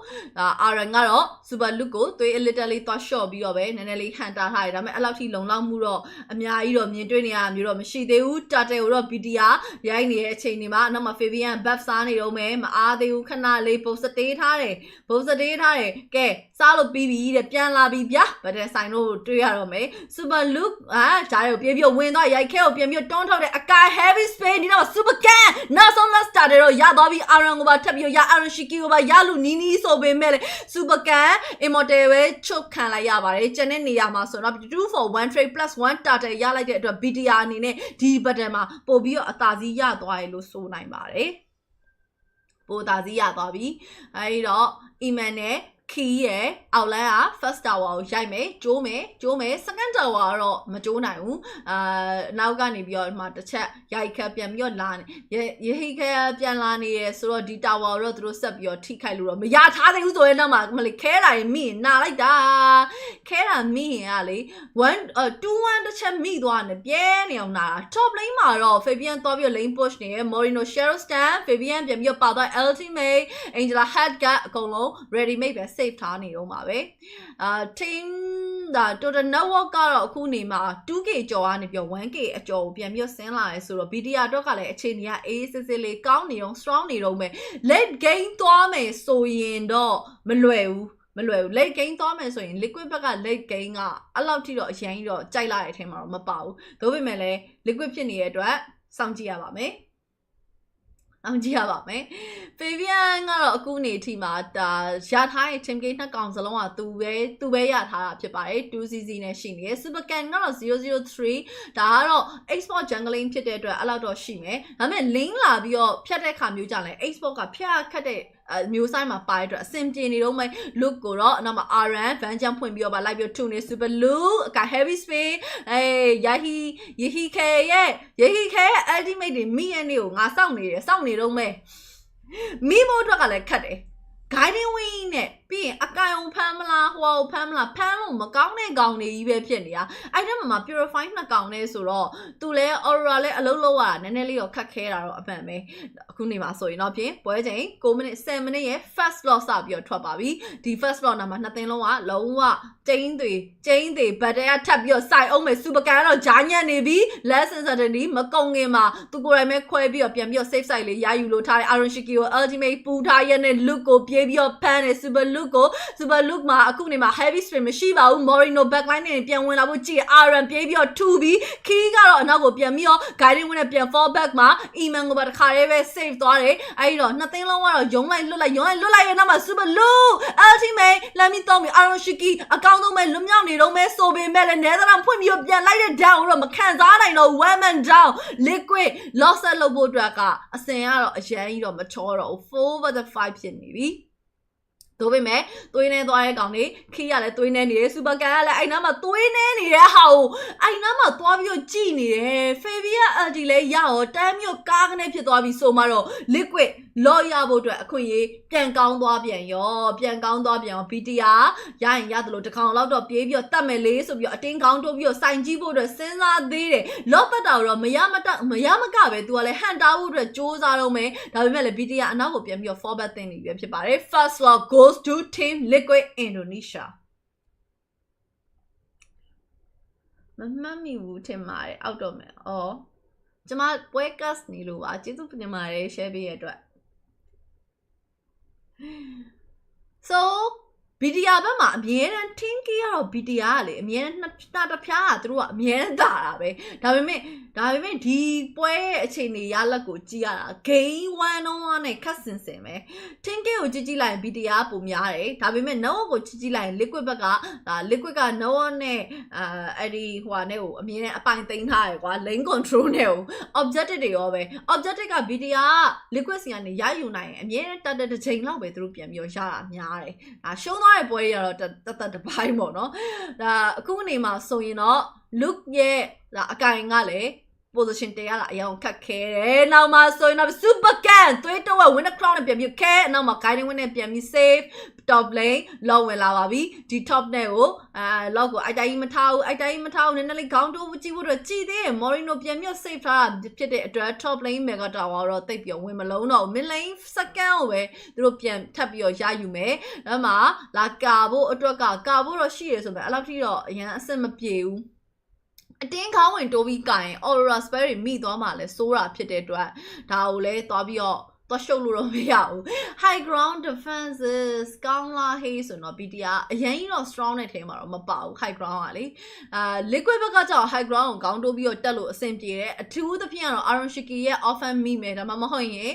Aaron ကတော့ Super Look ကိုသွေး a little လေးသွား short ပြီးတော့ပဲနည်းနည်းလေးဟန်တာထားတယ်ဒါပေမဲ့အဲ့လောက်ထိလုံလောက်မှုတော့အများကြီးတော့မြင်တွေ့နေရမျိုးတော့မရှိသေးဘူး Turtle ကိုတော့ BTR ရိုက်နေတဲ့အချိန်တွေမှာနောက်မှာ Fabian buff စားနေတော့မယ်မအားသေးဘူးခဏလေးပုံစတေးထားတယ်ကဲစားလို့ပြီးပြီတဲ့ပြန်လာပြီဗျာဗတဲ့ဆိုင်တို့တွေ့ရတော့မယ် Super Look ဂျားကိုပြေးပြီးဝင်သွားရိုက်ခဲကိုပြန်ပြီးတွန်းထုတ်တဲ့အကာ heavy space ဒီတော့ Super Can နောက်ဆုံး last starter တော့ရသွားပြီး Aaron ကိုပါထပ်ပြီးရ Aroshiki ကိုပါရလူနီးနီးဆိုပေမဲ့ Super Can Immortal ပဲချုပ်ခံလိုက်ရပါတယ်ကျန်တဲ့နေရာမှာဆိုတော့ 2 for 1 trade plus 1 starter ရလိုက်တဲ့အတွက် BTR အနေနဲ့ဒီဘတ်တန်မှာပို့ပြီးတော့အသာစီးရသွားရလို့ဆိုနိုင်ပါတယ်ပို့သာစီးရသွားပြီအဲဒီတော့ Iman နဲ့ Key ရဲ့အောက်လန်းက first tower ကိုရိုက်မယ်ကျိုးမယ် second tower ကတော့မကျိုးနိုင်ဘူးနောက်ကနေပြီးတော့မှတစ်ချက်ရိုက်ခတ်ပြန်ပြီးတော့လာနေရဟိခဲပြန်လာနေရဆိုတော့ဒီ tower တော့သူတို့ဆက်ပြီးတော့ထိခိုက်လို့တော့မရထားသေးဘူးဆိုရင်တော့မလေးခဲတာရင်မိရင်နာလိုက်တာခဲတာမိရင်ကလေ2-1တစ်ချက်မိသွားတယ်ပြဲနေအောင်နာ top lane မှာတော့ Fabian သွားပြီးတော့ lane push နေရ Morino Shadow Stand Fabian ပြန်ပြီးတော့ပါသွား ultimate Angela head ကအကုန်လုံး ready made ပဲ save ထားနေတော့မှာပဲteam ဒါ total network ကတော့အခုနေမှာ 2k ကျော်ကနေပြီးတော့ 1k အကျော်ကိုပြန်ပြီးတော့ဆင်းလာရဲဆိုတော့ BTR တော့ကလည်းအခြေအနေကအေးစစ်စစ်လေးကောင်းနေတော့ strong နေတော့မယ် late game သွားမယ်ဆိုရင်တော့မလွယ်ဘူး late game သွားမယ်ဆိုရင် liquid ဘက်က late game ကအဲ့လောက်ထိတော့အရင်ကြီးတော့ကြိုက်လာတဲ့အထက်မှာတော့မပါဘူးဒါပေမဲ့လည်း liquid ဖြစ်နေတဲ့အတွက်စောင့်ကြည့်ရပါမယ်Fabian ကတော့အခုနေအထိမှာရထားတဲ့ team game နှစ်ကောင်စလုံးကသူပဲရထားတာဖြစ်ပါတယ် 2cc နဲ့ရှိနေတယ် Super Can ကတော့003ဒါကတော့ export jungling ဖြစ်တဲ့အတွက်အဲ့လောက်တော့ရှိမယ်ဒါပေမဲ့ link လာပြီးတော့ဖြတ်တဲ့ခါမျိုးကြလဲ export ကဖြတ်ခတ်တဲ့မျိုးဆိုင်မှာပါတဲ့အတွက်အဆင်ပြေနေတော့မယ် look ကိုတော့နောက်မှာ Aran van jump ဖွင့်ပြီးတော့ပါလိုက်ပြီး2နေ super look အက heavy space ယေဟီခဲရဲ့ ultimate တွေမိရဲ့နေကိုငါစောင့်နေတော့မယ်မိမို့အတွက်ကလည်းခတ်တယ် guiding wing နဲ့ပြီးရင်အကံအောင်ဖမ်းမလားဟိုအောင်ဖမ်းမလားဖမ်းလို့မကောင်းတဲ့ကောင်တွေကြီးပဲဖြစ်နေတာအဲ့ဒါမှ purify နှစ်ကောင်နဲ့ဆိုတော့သူလဲ aura လဲအလုံးလုံးရတာနည်းနည်းလေးတော့ခတ်ခဲတာတော့အမှန်ပဲအခုနေမှာဆိုရင်တော့ဖြင့်ပွဲချိန်9 minute 7 minute ရဲ့ first lot စပြီးတော့ထွက်ပါပြီဒီ first lot နာမှာနှစ်သင်းလုံးကလုံးဝကျင်းတွေဘတ်တဲကထပ်ပြီးတော့စိုက်အောင်မယ် super can ကတော့ဂျာညံ့နေပြီ lesson certainty မကုန်ခင်မှာသူကိုယ်တိုင်ပဲခွဲပြီးတော့ပြန်ပြီးတော့ safe side လေးရယူလို့ထားတဲ့ Aroshiki ကို ultimate ပူထားရတဲ့ look ကိုပြေးပြီးတော့ဖမ်းတယ် super look မှာအခုနေမှာ heavy spin မရှိပါဘူး Morino backline နဲ့ပြန်ဝင်လာဖို့ကြည့် Aaron ပြေးပြီးတော့2ပြီး Key ကတော့အနောက်ကိုပြန်ပြီးတော့ guiding ဝင်နဲ့ပြန် fall back မှာ Iman ကိုပါတစ်ခါတည်းပဲ save သွားတယ်အဲ့ဒီတော့နှစ်သင်းလုံးကတော့ယုံလိုက်လွတ်လိုက်ရဲ့နောက်မှာ super look ultimate လက်မီတော့ပြီး Aroshiki အကောင်းဆုံးပဲလွတ်မြောက်နေတော့မဲဆိုပေမဲ့လည်း Netherlands ဖွင့်ပြီးတော့ပြန်လိုက်တဲ့ down ကိုတော့မခံစားနိုင်တော့ one man down liquid loss လုပ်ဖို့အတွက်ကအစင်ကတော့အရန်ကြီးတော့မချောတော့4 versus 5ဖြစ်နေပြီတို့ပေမဲ့သွေးနေသွားတဲ့ကောင်တွေခီးရလဲသွေးနေနေတယ် super can ကလည်းအဲ့နားမှာသွေးနေနေတဲ့ဟာကိုအဲ့နားမှာသွားပြီးတော့ကြည်နေတယ် Fabian LD လဲရတော့တမ်းမြို့ကားကနေဖြစ်သွားပြီဆိုမှတော့ liquid လော်ရဖို့အတွက်အခွင့်အရေးပြန်ကောင်းသွားပြန်ရော BTR ရရင်ရတယ်လို့တကောင်လောက်တော့ပြေးပြီးတော့တတ်မယ်လေးဆိုပြီးတော့အတင်းကောင်းတိုးပြီးတော့စိုင်ကြည့်ဖို့အတွက်စဉ်းစားသေးတယ်လော့ပတ်တာတော့မရမကပဲသူကလည်းဟန်တာဖို့အတွက်စူးစမ်းတော့မယ်ဒါပေမဲ့လည်း BTR အနောက်ကိုပြန်ပြီးတော့ forward တင်နေပြီဖြစ်ပါတယ် first lock goes to team liquid Indonesia မမှတ်မိဘူးထင်ပါတယ်အောက်တော့မယ်ကျမပွဲ cast နေလို့ပါကျေးဇူးတင်ပါတယ် share ပေးရတဲ့အတွက် so BTR ဘက်မှာအမြဲတမ်း Tinky ကတော့ BTR လေအမြဲတမ်းနှစ်တပြားသူတို့ကအမြဲတမ်းတာတာပဲဒါပေမဲ့ဒီပွဲရဲ့အခြေအနေရလက်ကိုကြည့်ရတာ Game 1-on-1 နဲ့ခက်စင်စင်ပဲ Tinky ကိုကြည့်လိုက်ရင် BTR ပုံများတယ်ဒါပေမဲ့ Noah ကိုကြည့်လိုက်ရင် Liquid ဘက်ကLiquid က Noah နဲ့အဲ့ဒီဟိုဟာနဲ့ကိုအမြဲတမ်းအပိုင်သိမ်းထားတယ်ကွာ lane control နဲ့ကို objective တွေရောပဲ objective က BTR Liquid စီကနေရယူနိုင်ရင်အမြဲတမ်းတစ်ချိန်လောက်ပဲသူတို့ပြန်ပြီးရတာများတယ်ရှုံးသွားတဲ့ပွဲတွေကတော့တပိုင်းပေါ့နော်ဒါအခုအနေမှာဆိုရင်တော့ look ရဲ့အကင်ကလည်း position တရတာအရင်ခက်ခဲတယ်နောက်မှာဆိုရင်တော့ super can သွေးတော့ win the crown နဲ့ပြန်ပြီးခဲနောက်မှာ guiding win နဲ့ပြန်ပြီး save top lane လောဝင်လာပါပြီဒီ top နဲ့ကိုလောက်ကိုအိုက်တိုင်းမထားဘူးနည်းနည်းလေးခေါင်းတိုးကြည့်ဖို့တော့ကြည်သေးတယ် Morino ပြန်ပြီး save ထားတာဖြစ်တဲ့အတွက် top lane mega tower တော့တိတ်ပြီးဝင်မလုံးတော့ mid lane second ကိုပဲသူတို့ပြန်ထပ်ပြီးရယူမယ်ဒါမှလာကာဖို့အတွက်ကကာဖို့တော့ရှိရဆိုပေမဲ့အဲ့လောက်ထိတော့အရင်အဆင်မပြေဘူးအတင်းခေါင်းဝင်တိုးပြီးကင် Aurora Spell တွေမိသွားမှလဲစိုးတာဖြစ်တဲ့အတွက်ဒါကိုလဲသွားပြီးတော့ရှုပ်လို့တော့မရဘူး high ground defenses ကောင်းလားဟေးဆိုတော့ BTR အရင်ကြီးတော့ strong တဲ့ထဲမှာတော့မပါဘူး high ground ကလေliquid ဘက်ကကြောက် high ground ကိုခေါင်းတိုးပြီးတော့တက်လို့အဆင်ပြေတယ်အထူးသဖြင့်ကတော့ Iron Shiki ရဲ့ offense မိမယ်ဒါမှမဟုတ်ရင်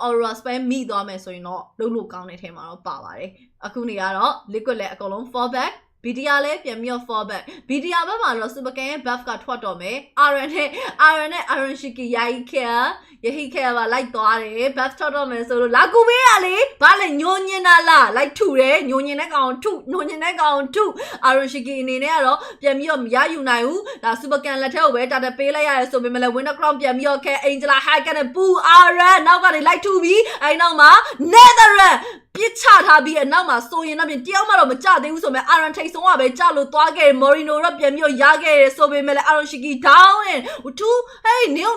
Aurora Spell မိသွားမယ်ဆိုရင်တော့လုံးလို့ကောင်းတဲ့ထဲမှာတော့ပါပါတယ်အခုနေကတော့ liquid လည်းအကုန်လုံး fall back BTR လည်းပြန်ပြီး fall back BTR ဘက်မှာတော့ Super Can ရဲ့ buff ကထွက်တော့မယ် Iron နဲ့ Iron Shiki ယာယီခဲပါလိုက်သွားတယ် buff ထွက်တော့မယ်ဆိုလို့လာကူပေးရလေဘာလဲညိုညင်တာလားလိုက်ထုတယ်ညိုညင်တဲ့ကောင်ထု Iron Shiki အနေနဲ့ကတော့ပြန်ပြီးမရယူနိုင်ဘူးဒါ Super Can လက်ထဲကိုပဲတာတာပေးလိုက်ရတယ်ဆိုပေမဲ့လည်း Winter Crown ပြန်ပြီးခဲ Angela High ကနေပူ Iron နောက်ကနေလိုက်ထုပြီးအဲ့နောက်မှာ Netherland ပြစ်ချထားပြီးအနောက်မှာဆိုရင်တော့တယောက်မှတော့မကြသေးဘူးဆိုမဲ့ Iron ထိတ်ဆုံးကပဲကြလို့သွားခဲ့တယ် Morino တော့ပြန်ပြီးရခဲ့တယ်ဆိုပေမဲ့လည်း Iron Shiki down and hey နင်း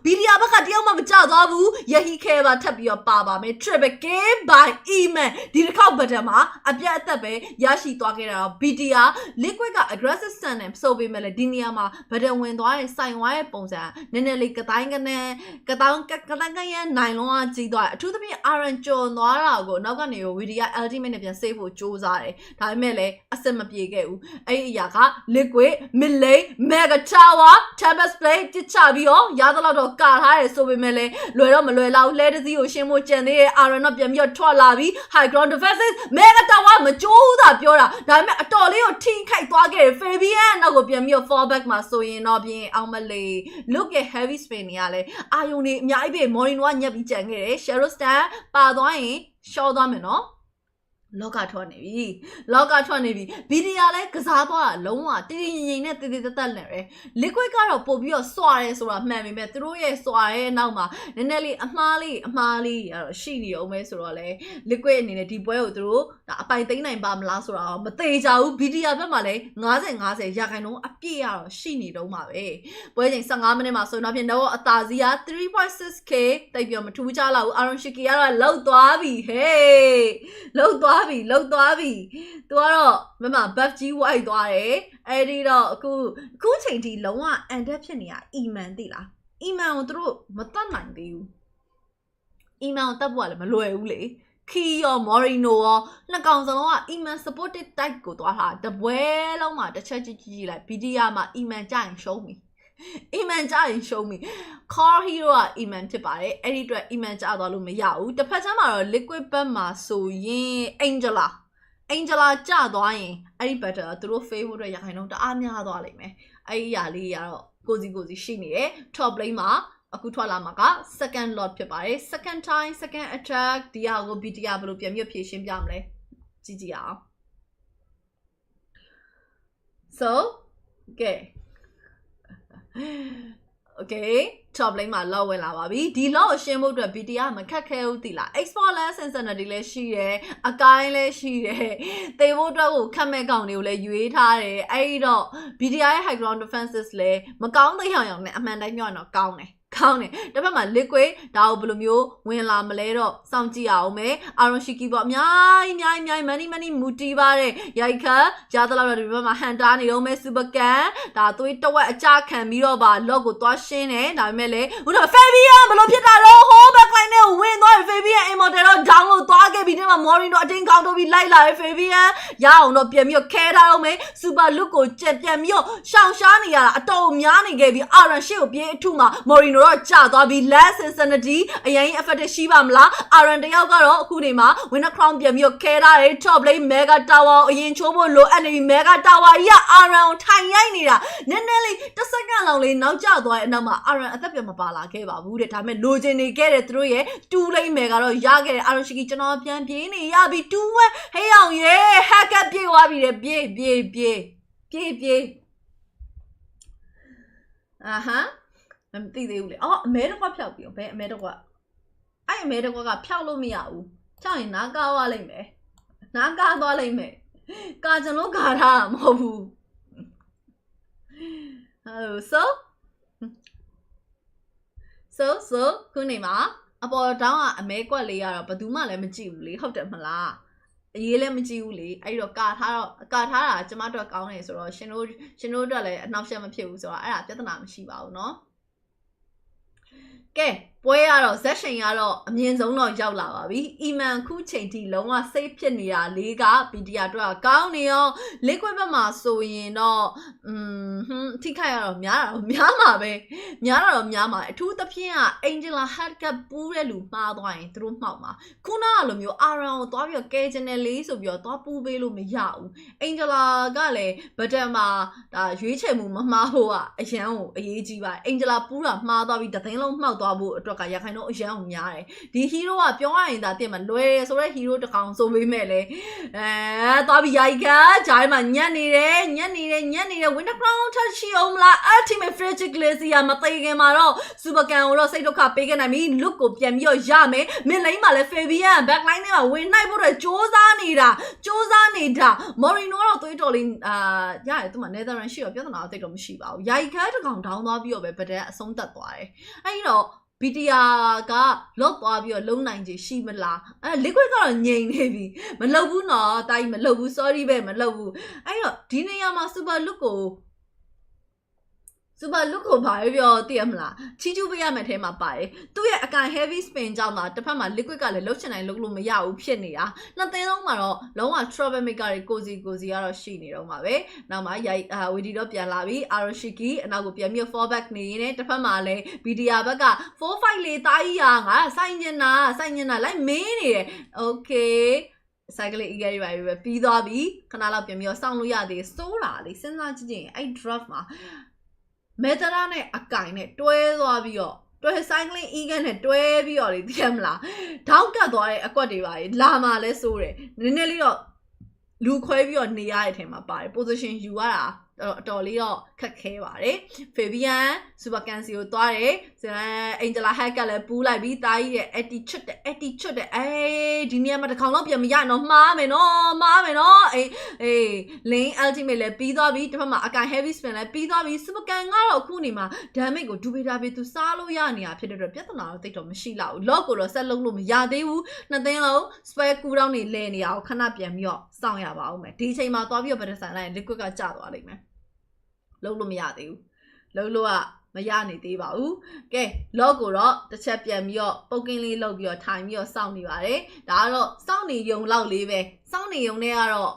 BTR ဘက်ကတယောက်မှမကြသွားဘူးယဟီခဲပါထပ်ပြီးပါပါမယ် Triple K by Eman ဒီတစ်ခေါက်ဘတ်တမှာအပြတ်အသက်ပဲရရှိသွားခဲ့တာတော့ BTR Liquid က aggressive stand နဲ့ဆိုပေမဲ့လည်းဒီနေရာမှာဘတ်တဝင်သွားတဲ့စိုင်ဝါရဲ့ပုံစံနည်းနည်းလေးကတိုင်းကရန်နိုင်လုံးအကြီးသွားတယ်အထူးသဖြင့် Iron ကျော်သွားတာကိုနောက်ကနေ VDR ultimate နဲ့ပြန် save ဖို့ကြိုးစားတယ်ဒါပေမဲ့လည်းအဆင်မပြေခဲ့ဘူးအဲ့ဒီအရာက liquid mid lane mega tower tempest play ပြစ်ချပြီးရသလောက်တော့ကာထားတယ်ဆိုပေမဲ့လည်းလွယ်တော့မလွယ်လောက်လဲတစည်းကိုရှင်းဖို့ကြံသေးတယ် Iron တော့ပြန်ပြီးထွက်လာပြီး high ground defenses mega tower မကြိုးသာပြောတာဒါပေမဲ့အတော်လေးကိုထိခိုက်သွားခဲ့တယ် Fabian နောက်ကိုပြန်ပြီး fall back မှာဆိုရင်တော့ပြင်အောင်မလေး look at heavy spin နေရလဲအာယုန်နေအများကြီးပဲ Morino ကညက်ပြီးကြံခဲ့တယ် Shadow Stan ပါသွားရင်ရှော့သွားမယ်နော်လောကထွက်နေပြီ BTR လည်းကစားသွားတာလုံးဝတည်ငြိမ်နဲ့တည်တက်နဲ့ပဲ liquid ကတော့ပို့ပြီးစွာရဲဆိုတာမှန်ပေမဲ့သူတို့ရဲ့စွာရဲနောက်မှာနည်းနည်းလေးအမှားလေးတော့ရှိနေအောင်ပဲဆိုတော့လေ liquid အနေနဲ့ဒီပွဲကိုသူတို့အပိုင်သိမ်းနိုင်ပါမလားဆိုတာမသေးကြဘူး BTR ဘက်မှာလည်း50ရာခိုင်နှုန်းအပြည့်ရတော့ရှိနေတော့မှာပဲပွဲချိန်15မိနစ်မှာဆိုတော့ပြင်တော့အသာစီးက 3.6k တိတ်ပြီးမထူးကြလောက်ဘူး Iron Shiki ကတော့လောက်သွားပြီဟေးလောက်သွားပြီသူကတော့မမ buff ကြီးဝိုက်သွားတယ်အဲ့ဒီတော့အခုချိန်ထိလုံးဝအန်တက်ဖြစ်နေတာ Eman သိလား Eman ကိုသူတို့မတတ်နိုင်သေးဘူး Eman ကိုတတ်ဖို့ကလည်းမလွယ်ဘူးလေခီရော Morino ရောနှစ်ကောင်စလုံးက Eman supported type ကိုသွားတာတပွဲလုံးမှာတစ်ချက်ကြည့်လိုက် BTR မှာ Eman ကြရင်ရှုံးပြီEman ကြရင်ရှုံးပြီ Core Hero က Eman ဖြစ်ပါတယ်အဲ့ဒီအတွက် Eman ကြသွားလို့မရဘူးတစ်ဖက်ချမ်းမှာတော့ Liquid ဘက်မှာဆိုရင် Angela ကြသွားရင်အဲ့ဒီ battle သူတို့ favor အတွက်ရခိုင်တော့တအားများသွားလိမ့်မယ်အဲ့ဒီຢာလေးကတော့ကိုစီရှိနေတယ် top lane မှာအခုထွက်လာမှာက second lot ဖြစ်ပါတယ် second time second attack ဒီဟာကို BTR ဘယ်လိုပြန်ပြီးဖြည့်ရှင်းပြမလဲကြည့်အောင် so okay top lane မှာလောက်ဝင်လာပါပြီဒီလောက်ရှင်းဖို့အတွက် BTR မခက်ခဲဘူးတိလား export lens sensitivity လည်းရှိတယ်အကိုင်းလည်းရှိတယ်သေဖို့အတွက်ကိုခက်မဲ့ကောင်တွေကိုလည်းရွေးထားတယ်အဲ့တော့ BTR ရဲ့ high ground defenses လည်းမကောင်းသေးအောင်နဲ့အမှန်တိုင်းပြောရင်တော့ကောင်းတယ် ကောင်းတယ်တစ်ဖက်မှာ liquid ဒါကိုဘယ်လိုမျိုးဝင်လာမလဲတော့စောင့်ကြည့်အောင်မယ် Iron Shiki ပေါ့အများကြီး money မူတီးပါတယ်ရိုက်ခါရသလောက်တော့ဒီဘက်မှာဟန်တာနေတော့မယ် super can ဒါသွေးတဝက်အကြခံပြီးတော့ပါ log ကိုသွားရှင်းတယ်ဒါပေမဲ့လေဦးတော့ Fabian ဘယ်လိုဖြစ်တာတော့ whole backline နဲ့ဝင်သွားပြီ Fabian immortal တော့ download သွားခဲ့ပြီးဒီမှာ Morin တော့အတင်းကောင်းတော့ပြီးလိုက်လာတယ် Fabian ရအောင်တော့ပြန်ပြီးတော့ခဲထားအောင်မယ် super look ကိုပြန်ပြီးတော့ရှောင်ရှားနေရတာအတော်များနေခဲ့ပြီး Iron Shit ကိုပြေးအထုမှာ Morin တော့ကြာသွားပြီး last insanity အရင် effect ရှိပါမလား Iron တယောက်ကတော့အခုနေမှာ winner crown ပြန်ပြီးတော့ခဲထားတယ် top lane mega tower အရင်ချိုးဖို့လိုအပ်နေပြီ mega tower ကြီးက Iron ကိုထိုင်ရိုက်နေတာနည်းနည်းလေးတစ်စက္ကန့်လောက်လေးနောက်ကျသွားတဲ့အနောက်မှာ Iron အသက်ပြန်မပါလာခဲ့ပါဘူးတဲ့ဒါပေမဲ့လိုချင်နေခဲ့တဲ့သူတို့ရဲ့2 lane mega တော့ရခဲ့တယ် Iron Shiki ကျွန်တော်ပြန်ပြေးနေရပြီ2 ဝက်ဟေးအောင်ရေ hacker ပြေးသွားပြီတဲ့ပြေးမသိသေးဘူးလေအော်အမဲတော့ဖျောက်ပြီဘယ်အမဲတော့အဲ့အမဲတော့ကဖျောက်လို့မရဘူးဖျောက်ရင်နားကားသွားလိမ့်မယ်နားကားသွားလိမ့်မယ်ကာကျွန်တော်ကာထားမဟုတ်ဘူးso ခုနေမှာအပေါ်တောင်းကအမဲကွက်လေးကတော့ဘယ်သူမှလည်းမကြည့်ဘူးလေဟုတ်တယ်မလားအေးလည်းမကြည့်ဘူးလေအဲ့တော့ကာထားတာကျမတို့ကောင်းနေဆိုတော့ရှင်တို့အတွက်လည်းအနောက်ရှက်မဖြစ်ဘူးဆိုတော့အဲ့ဒါပြဿနာမရှိပါဘူးเนาะကဲပွဲရတော့ဇက်ရှင်ရတော့အမြင့်ဆုံးတော့ရောက်လာပါပြီအီမန်ခုချိန်ထိလုံးဝစိတ်ဖြစ်နေတာလေးက BTR တော့ကောင်းနေရောလိကွက်ဘက်မှာဆိုရင်တော့ထိခိုက်ရတော့များမှာပဲအထူးသဖြင့်က Angela Headcap ပူးတဲ့လူမှားသွားရင်သူတို့မှောက်မှာခုနကလိုမျိုး Aron ကိုသွားပြီးတော့ကဲချင်တယ်လေးဆိုပြီးတော့သွားပူးပေးလို့မရဘူး Angela ကလည်းဗဒံမှာဒါရွေးချယ်မှုမမှားဖို့ကအရန်ကိုအရေးကြီးပါ Angela ပူးတာမှားသွားပြီးတသိန်းလုံးမှောက်သွားဖို့အတွက်ကရခိုင်တော့အရန်ကိုများတယ်ဒီ hero ကပြောရရင်ဒါတင်မှာလွယ်တယ်ဆိုတော့ hero တစ်ကောင်ဆိုပေးမဲ့လေသွားပြီးရိုက်ကဂျိုင်းမှာညက်နေတယ် winter crown ထပ်ရှိအောင်မလား ultimate fragile glacier မသိခင်မှာတော့ super can ကိုတော့စိတ်ဒုက္ခပေးခဲ့နိုင်ပြီ look ကိုပြန်ပြီးတော့ရမယ် mid lane မှာလည်း Fabian backline ထဲမှာဝင်နိုင်ဖို့တော့စူးစမ်းနေတာ Morino တော့သွေးတော်လေးရတယ်သူမှ Netherland ရှိတော့ပြဿနာတော့တိတ်တော့မရှိပါဘူးရိုက်တစ်ကောင်ထောင်းသွားပြီးတော့ပဲဗဒက်အဆုံးသက်သွားတယ်အဲ့တော့BTR ကလော့သွားပြီးတော့လုံးနိုင်ချေရှိမလားliquid ကတော့ငြိမ်နေပြီမလုပ်ဘူးနော်တာကြီးမလုပ်ဘူး sorry ပဲမလုပ်ဘူးအဲ့တော့ဒီနေရာမှာ super look ကိုဘာပြောသိရမလားချီကျူးပေးရမယ်ထဲမှာပါတယ်သူ့ရဲ့အကန် heavy spin ကြောင့်တစ်ဖက်မှာ liquid ကလည်းလှုပ်ချင်တိုင်းလှုပ်လို့မရဘူးဖြစ်နေတာနှစ်သိန်းလုံးမှာတော့လုံးဝ trouble maker တွေကိုစီကတော့ရှိနေတော့မှာပဲနောက်မှာဝီဒီတော့ပြန်လာပြီ Aroshiki အနောက်ကိုပြန်ပြီး fall back နေရင်တစ်ဖက်မှာလည်း BTR ဘက်က 4-5 လေးတာကြီးငါဆိုင်ညင်နာလိုက်မင်းနေတယ် okay cycle အီဂရီပါပဲပြီးသွားပြီခဏလောက်ပြန်ပြီးတော့စောင့်လို့ရသေးစိုးတာလေစဉ်းစားကြည့်ရင်အဲ့ draft မှာမေတရာနဲ့အကင်နဲ့တွဲသွားပြီးတော့တွဲ cycling egan နဲ့တွဲပြီးတော့လေသိရမလားထောက်တက်သွားတဲ့အကွက်တွေပါလေလာမှလဲစိုးတယ်နည်းနည်းလေးတော့လူခွဲပြီးတော့နေရတဲ့အထင်မှာပါတယ် position ယူရတာအတော်လေးတော့ခက်ခဲပါတယ် Fabian super can စီကိုသွားတယ်Angela Hack ကလည်းပူးလိုက်ပြီးတာကြီးရဲ့ attitude ဒီနေရာမှာတစ်ခေါက်တော့ပြန်မရတော့မှားမယ်နော်အေး lane ultimate လည်းပြီးသွားပြီတစ်ဖက်မှာအကန် heavy spin လည်းပြီးသွားပြီ super can ကတော့အခုနေမှာ damage ကိုဒူပေတာသူစားလို့ရနေတာဖြစ်တဲ့အတွက်ပြဿနာတော့တိတ်တော့မရှိလောက်ဘူး lock ကိုတော့ဆက်လုပ်လို့မရသေးဘူးနှစ်သိန်းလုံး spare cooldown တွေလဲနေအောင်ခဏပြန်ပြီးတော့စောင့်ရပါဦးမယ်ဒီအချိန်မှာသွားပြီးတော့ better sign လိုက်ရင် liquid ကကျသွားလိမ့်မယ်လုံးလို့မရသေးဘူးလုံးလို့ကမရနေသေးပါဘူးကဲ log ကိုတော့တစ်ချက်ပြန်ပြီးတော့ပုတ်ကင်းလေးလုပ်ပြီးတော့ထိုင်ပြီးတော့စောင့်နေပါတယ်ဒါကတော့စောင့်နေရုံလောက်လေးပဲစောင့်နေရုံနဲ့ကတော့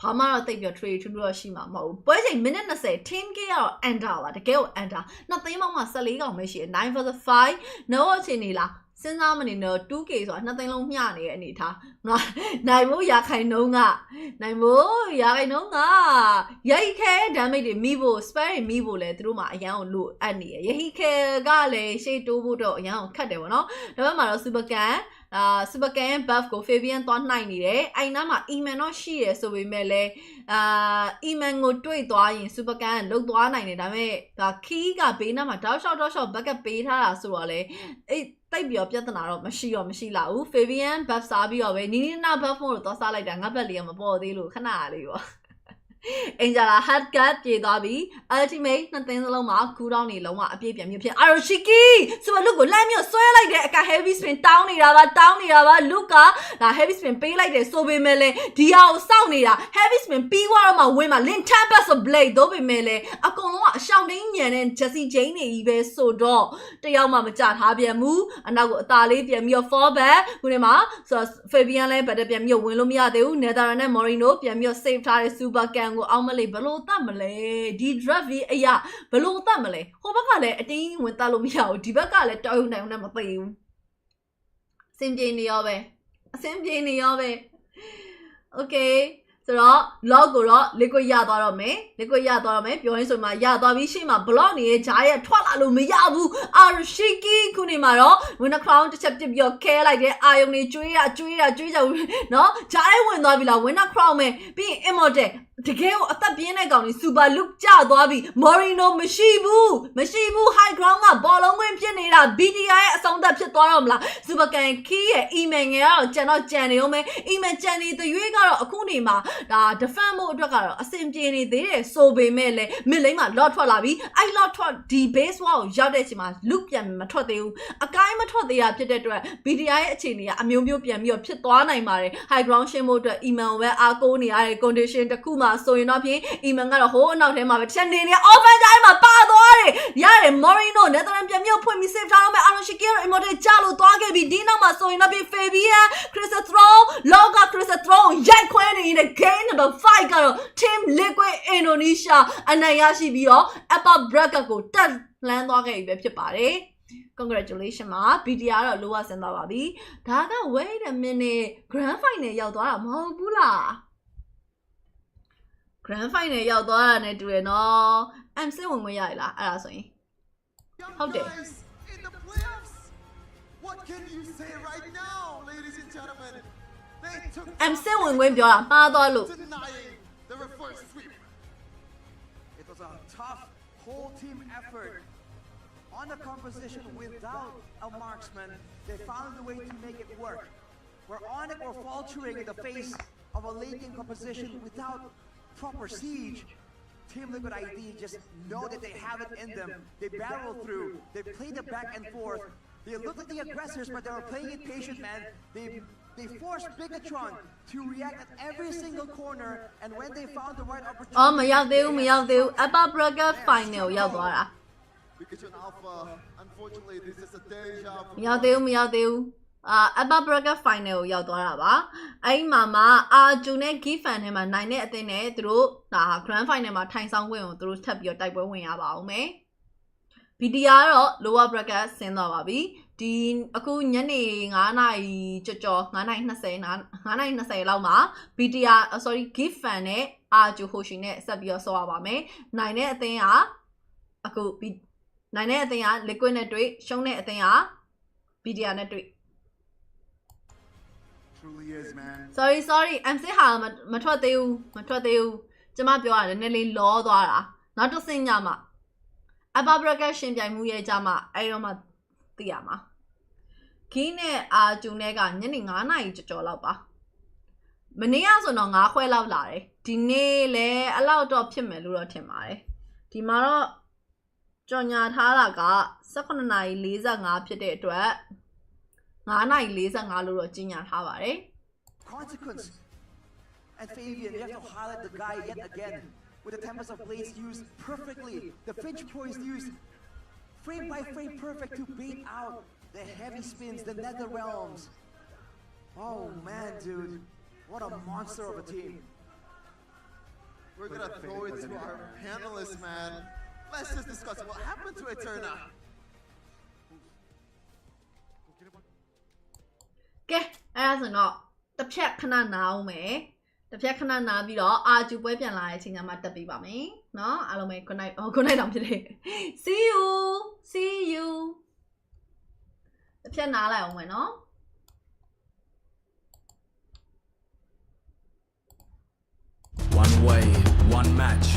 ဘာမှတော့တိတ်ပြီး trade ထူးတော့ရှိမှာမဟုတ်ဘူးပွဲချိန် minute 20 10k ကတော့ enter ပါတကယ်ကို enter နှစ်သိန်းပေါင်းမှာ14ကောင်ပဲရှိတယ်9 versus 5 no အချိန်နေလားစဉ်းစားမနေတော့ 2k ဆိုတာနှစ်သိန်းလုံးမျှနေတဲ့အနေထားငါနိုင်မို့ရခိုင်နှုံးကရိုက်ခဲ damage တွေမိဖို့ spare တွေမိဖို့လဲသူတို့မှာအရန်ကိုလိုအပ်နေရရဟိခဲကလည်းရှေ့တိုးဖို့တော့အရန်ကိုခတ်တယ်ပေါ့နော်ဒါပေမဲ့မှာတော့ super can buff ကို Fabian သွားနှိုက်နေတယ်အဲ့နားမှာ Eman တော့ရှိရဆိုပေမဲ့လဲ Eman ကိုတွေ့သွားရင် super can လုတ်သွားနိုင်တယ်ဒါပေမဲ့ဒါ key ကဘေးနားမှာတောက်လျှောက် backup ပေးထားတာဆိုတော့လဲအဲ့တိတ်ပြီးတော့ပြဿနာတော့မရှိလာဘူး Fabian buff စားပြီးတော့ပဲနီးနာ buff မို့လို့သွားစားလိုက်တာငါဘက်လေးကမပေါ်သေးလို့ခဏလေးပေါ့ Angela had got the dobby, ultimate, nothing along cooldown in Loma, a baby and you Aroshiki. So look, let me soil like that. A heavy spin down here, Luca, the heavy spin pay like this, so be melee, Diao sound here, heavy spin P one of my women, link tampers of blade, dobby melee, a colon shouting and Jessie Jane, even so draw. The young mama chat, have a move, and now Tali, be a mere fallback, Unema, so Fabian, but be a mere Willumia, the Nether and Morino, be a mere safe tire super gang. Amale below tamale, di dravi ya below tamale. Hobacale, a thing with Talumia, Dibacale, town down a thing. Same Jane Yove. Same Jane Yove. Okay. So, Logoro, Lico Yadorame, Pioins of my Yadavishima, Bologna, Jaya, Twalalumiabu, Arshiki, Kunimaro, when a crown deceptive your care like the Ioni, Julia, no, Jaya will not be like when a crown may be emote. The gale of the Bienagoni, Suba Luke Jadobi, Morino, Mashibu, High Ground, Bolon, Pianera, BDI, sound up to Toromla, Suba can key, Emang, Jano Janiome, Eman Jenny, the Yuga, Akunima, the Famo Dogaro, a same Jenny there, so be mele, Milima, Lot for Lavi, I lot for the base wall, Jadesima, Luke Yam Matrodeu, a guy Matrodia, BDI Chinia, a Mumium, your Pitwana Mare, High Ground Shemoda, email where Agoni, condition the Kuma. So you're not being even got a whole out him of it. Sending it over time, a bad yeah, Morino, Netherlands, put me safe down my Arashikir, and what a Jalo dog be Dinama, so you're not being Fabia, Chris a throw, Loga, Chris a throw, Jack Quinn in a game of 5 girl, Team Liquid Indonesia, and Nayashi Bio, Appa Brakago, that land dog a web party. Congratulations, ma. BTR Luas and Babi. Daga, wait a minute. Grand final, Yaldora, Mobula. Grand final ရောက်သွားတာနဲ့တူရနော် MC ဝင်မရလားအဲ့ဒါဆိုရင်ဟုတ်တယ် What can you say right now, ladies and gentlemen? They took MC ဝင်ခွင့်ပြောတာမှားသွားလို့ denying the reverse sweep. It was a tough whole team effort on the composition without a marksman. They found a way to make it work. We're on it or faltering in the face of a late game composition without proper siege. Team Liquid ID just know that they have it in them. They barrel through. They played it back and forth. They looked at the aggressors, but they were playing it patient, man. They forced Bigatron to react at every single corner, and when they found the right opportunity... Oh, မရောက်သေးဘူး Upper Bracket Final ရောက်သွားတာ Bigatron Alpha, unfortunately, this is a deja vu. မရောက်သေးဘူး Upper Bracket Final ကိုရောက်သွားတာပါအဲ့မှာမှာအာဂျူနဲ့ Gift Fan ထဲမှာနိုင်တဲ့အသင်းနဲ့သူတို့ဒါ Grand Final မှာထိုင်ဆောင်ခွင့်ကိုသူတို့ထပ်ပြီးတော့တိုက်ပွဲဝင်ရပါအောင်မယ် BTR တော့ Lower Bracket ဆင်းသွားပါပြီဒီအခုညနေ9:00နာရီကြော်9:20လောက်မှာ BTR sorry Gift Fan နဲ့အာဂျူဟိုရှိနဲ့ဆက်ပြီးတော့ဆောရပါမယ်နိုင်တဲ့အသင်းကအခုနိုင်တဲ့အသင်းက Liquid နဲ့တွေ့ရှုံးတဲ့အသင်းက BTR နဲ့တွေ့ Truly is, man. Sorry MC ဟာမထွက်သေးဘူးကျမပြောရတယ်နည်းနည်းလေးလောသွားတာနောက်တစ်ဆင့်ညမှာ Upper Bracket ရှင်ပြိုင်မှုရဲ့ကြမှာအဲ့တော့မှသိရမှာခီးနဲ့အာဂျူနဲ့ကညနေ9:00နာရီကြော်လောက်ပါမနေ့ကဆိုတော့9 ခွဲလောက်လာတယ်ဒီနေ့လည်းအလောက်တော့ဖြစ်မယ်လို့တော့ထင်ပါတယ်ဒီမှာတော့ကြော်ညာထားတာက 18:45 ဖြစ်တဲ့အတွက် 9:45 လို့တော့ကြီးညာထားပါတယ် Consequence. And Fabian, you have to highlight the guy yet again with the tempest of blades used perfectly. The Finch poise used frame by frame perfect to bait out the heavy spins, the nether realms. Oh man, dude. What a monster of a team. We're gonna throw it to our panelists, man. Let's just discuss what happened to Eterna. ကဲအဲ့ဒါဆိုတော့တစ်ဖြတ်ခဏနားအောင်မယ်တစ်ဖြတ်ခဏနားပြီးတော့အာဂျူပွဲပြန်လာတဲ့အချိန်မှာတက်ပြီးပါမယ်เนาะအားလုံးပဲ good night တောင်ဖြစ်တယ် see you တစ်ဖြတ်နားလိုက်အောင်မယ်เนาะ One way, one match.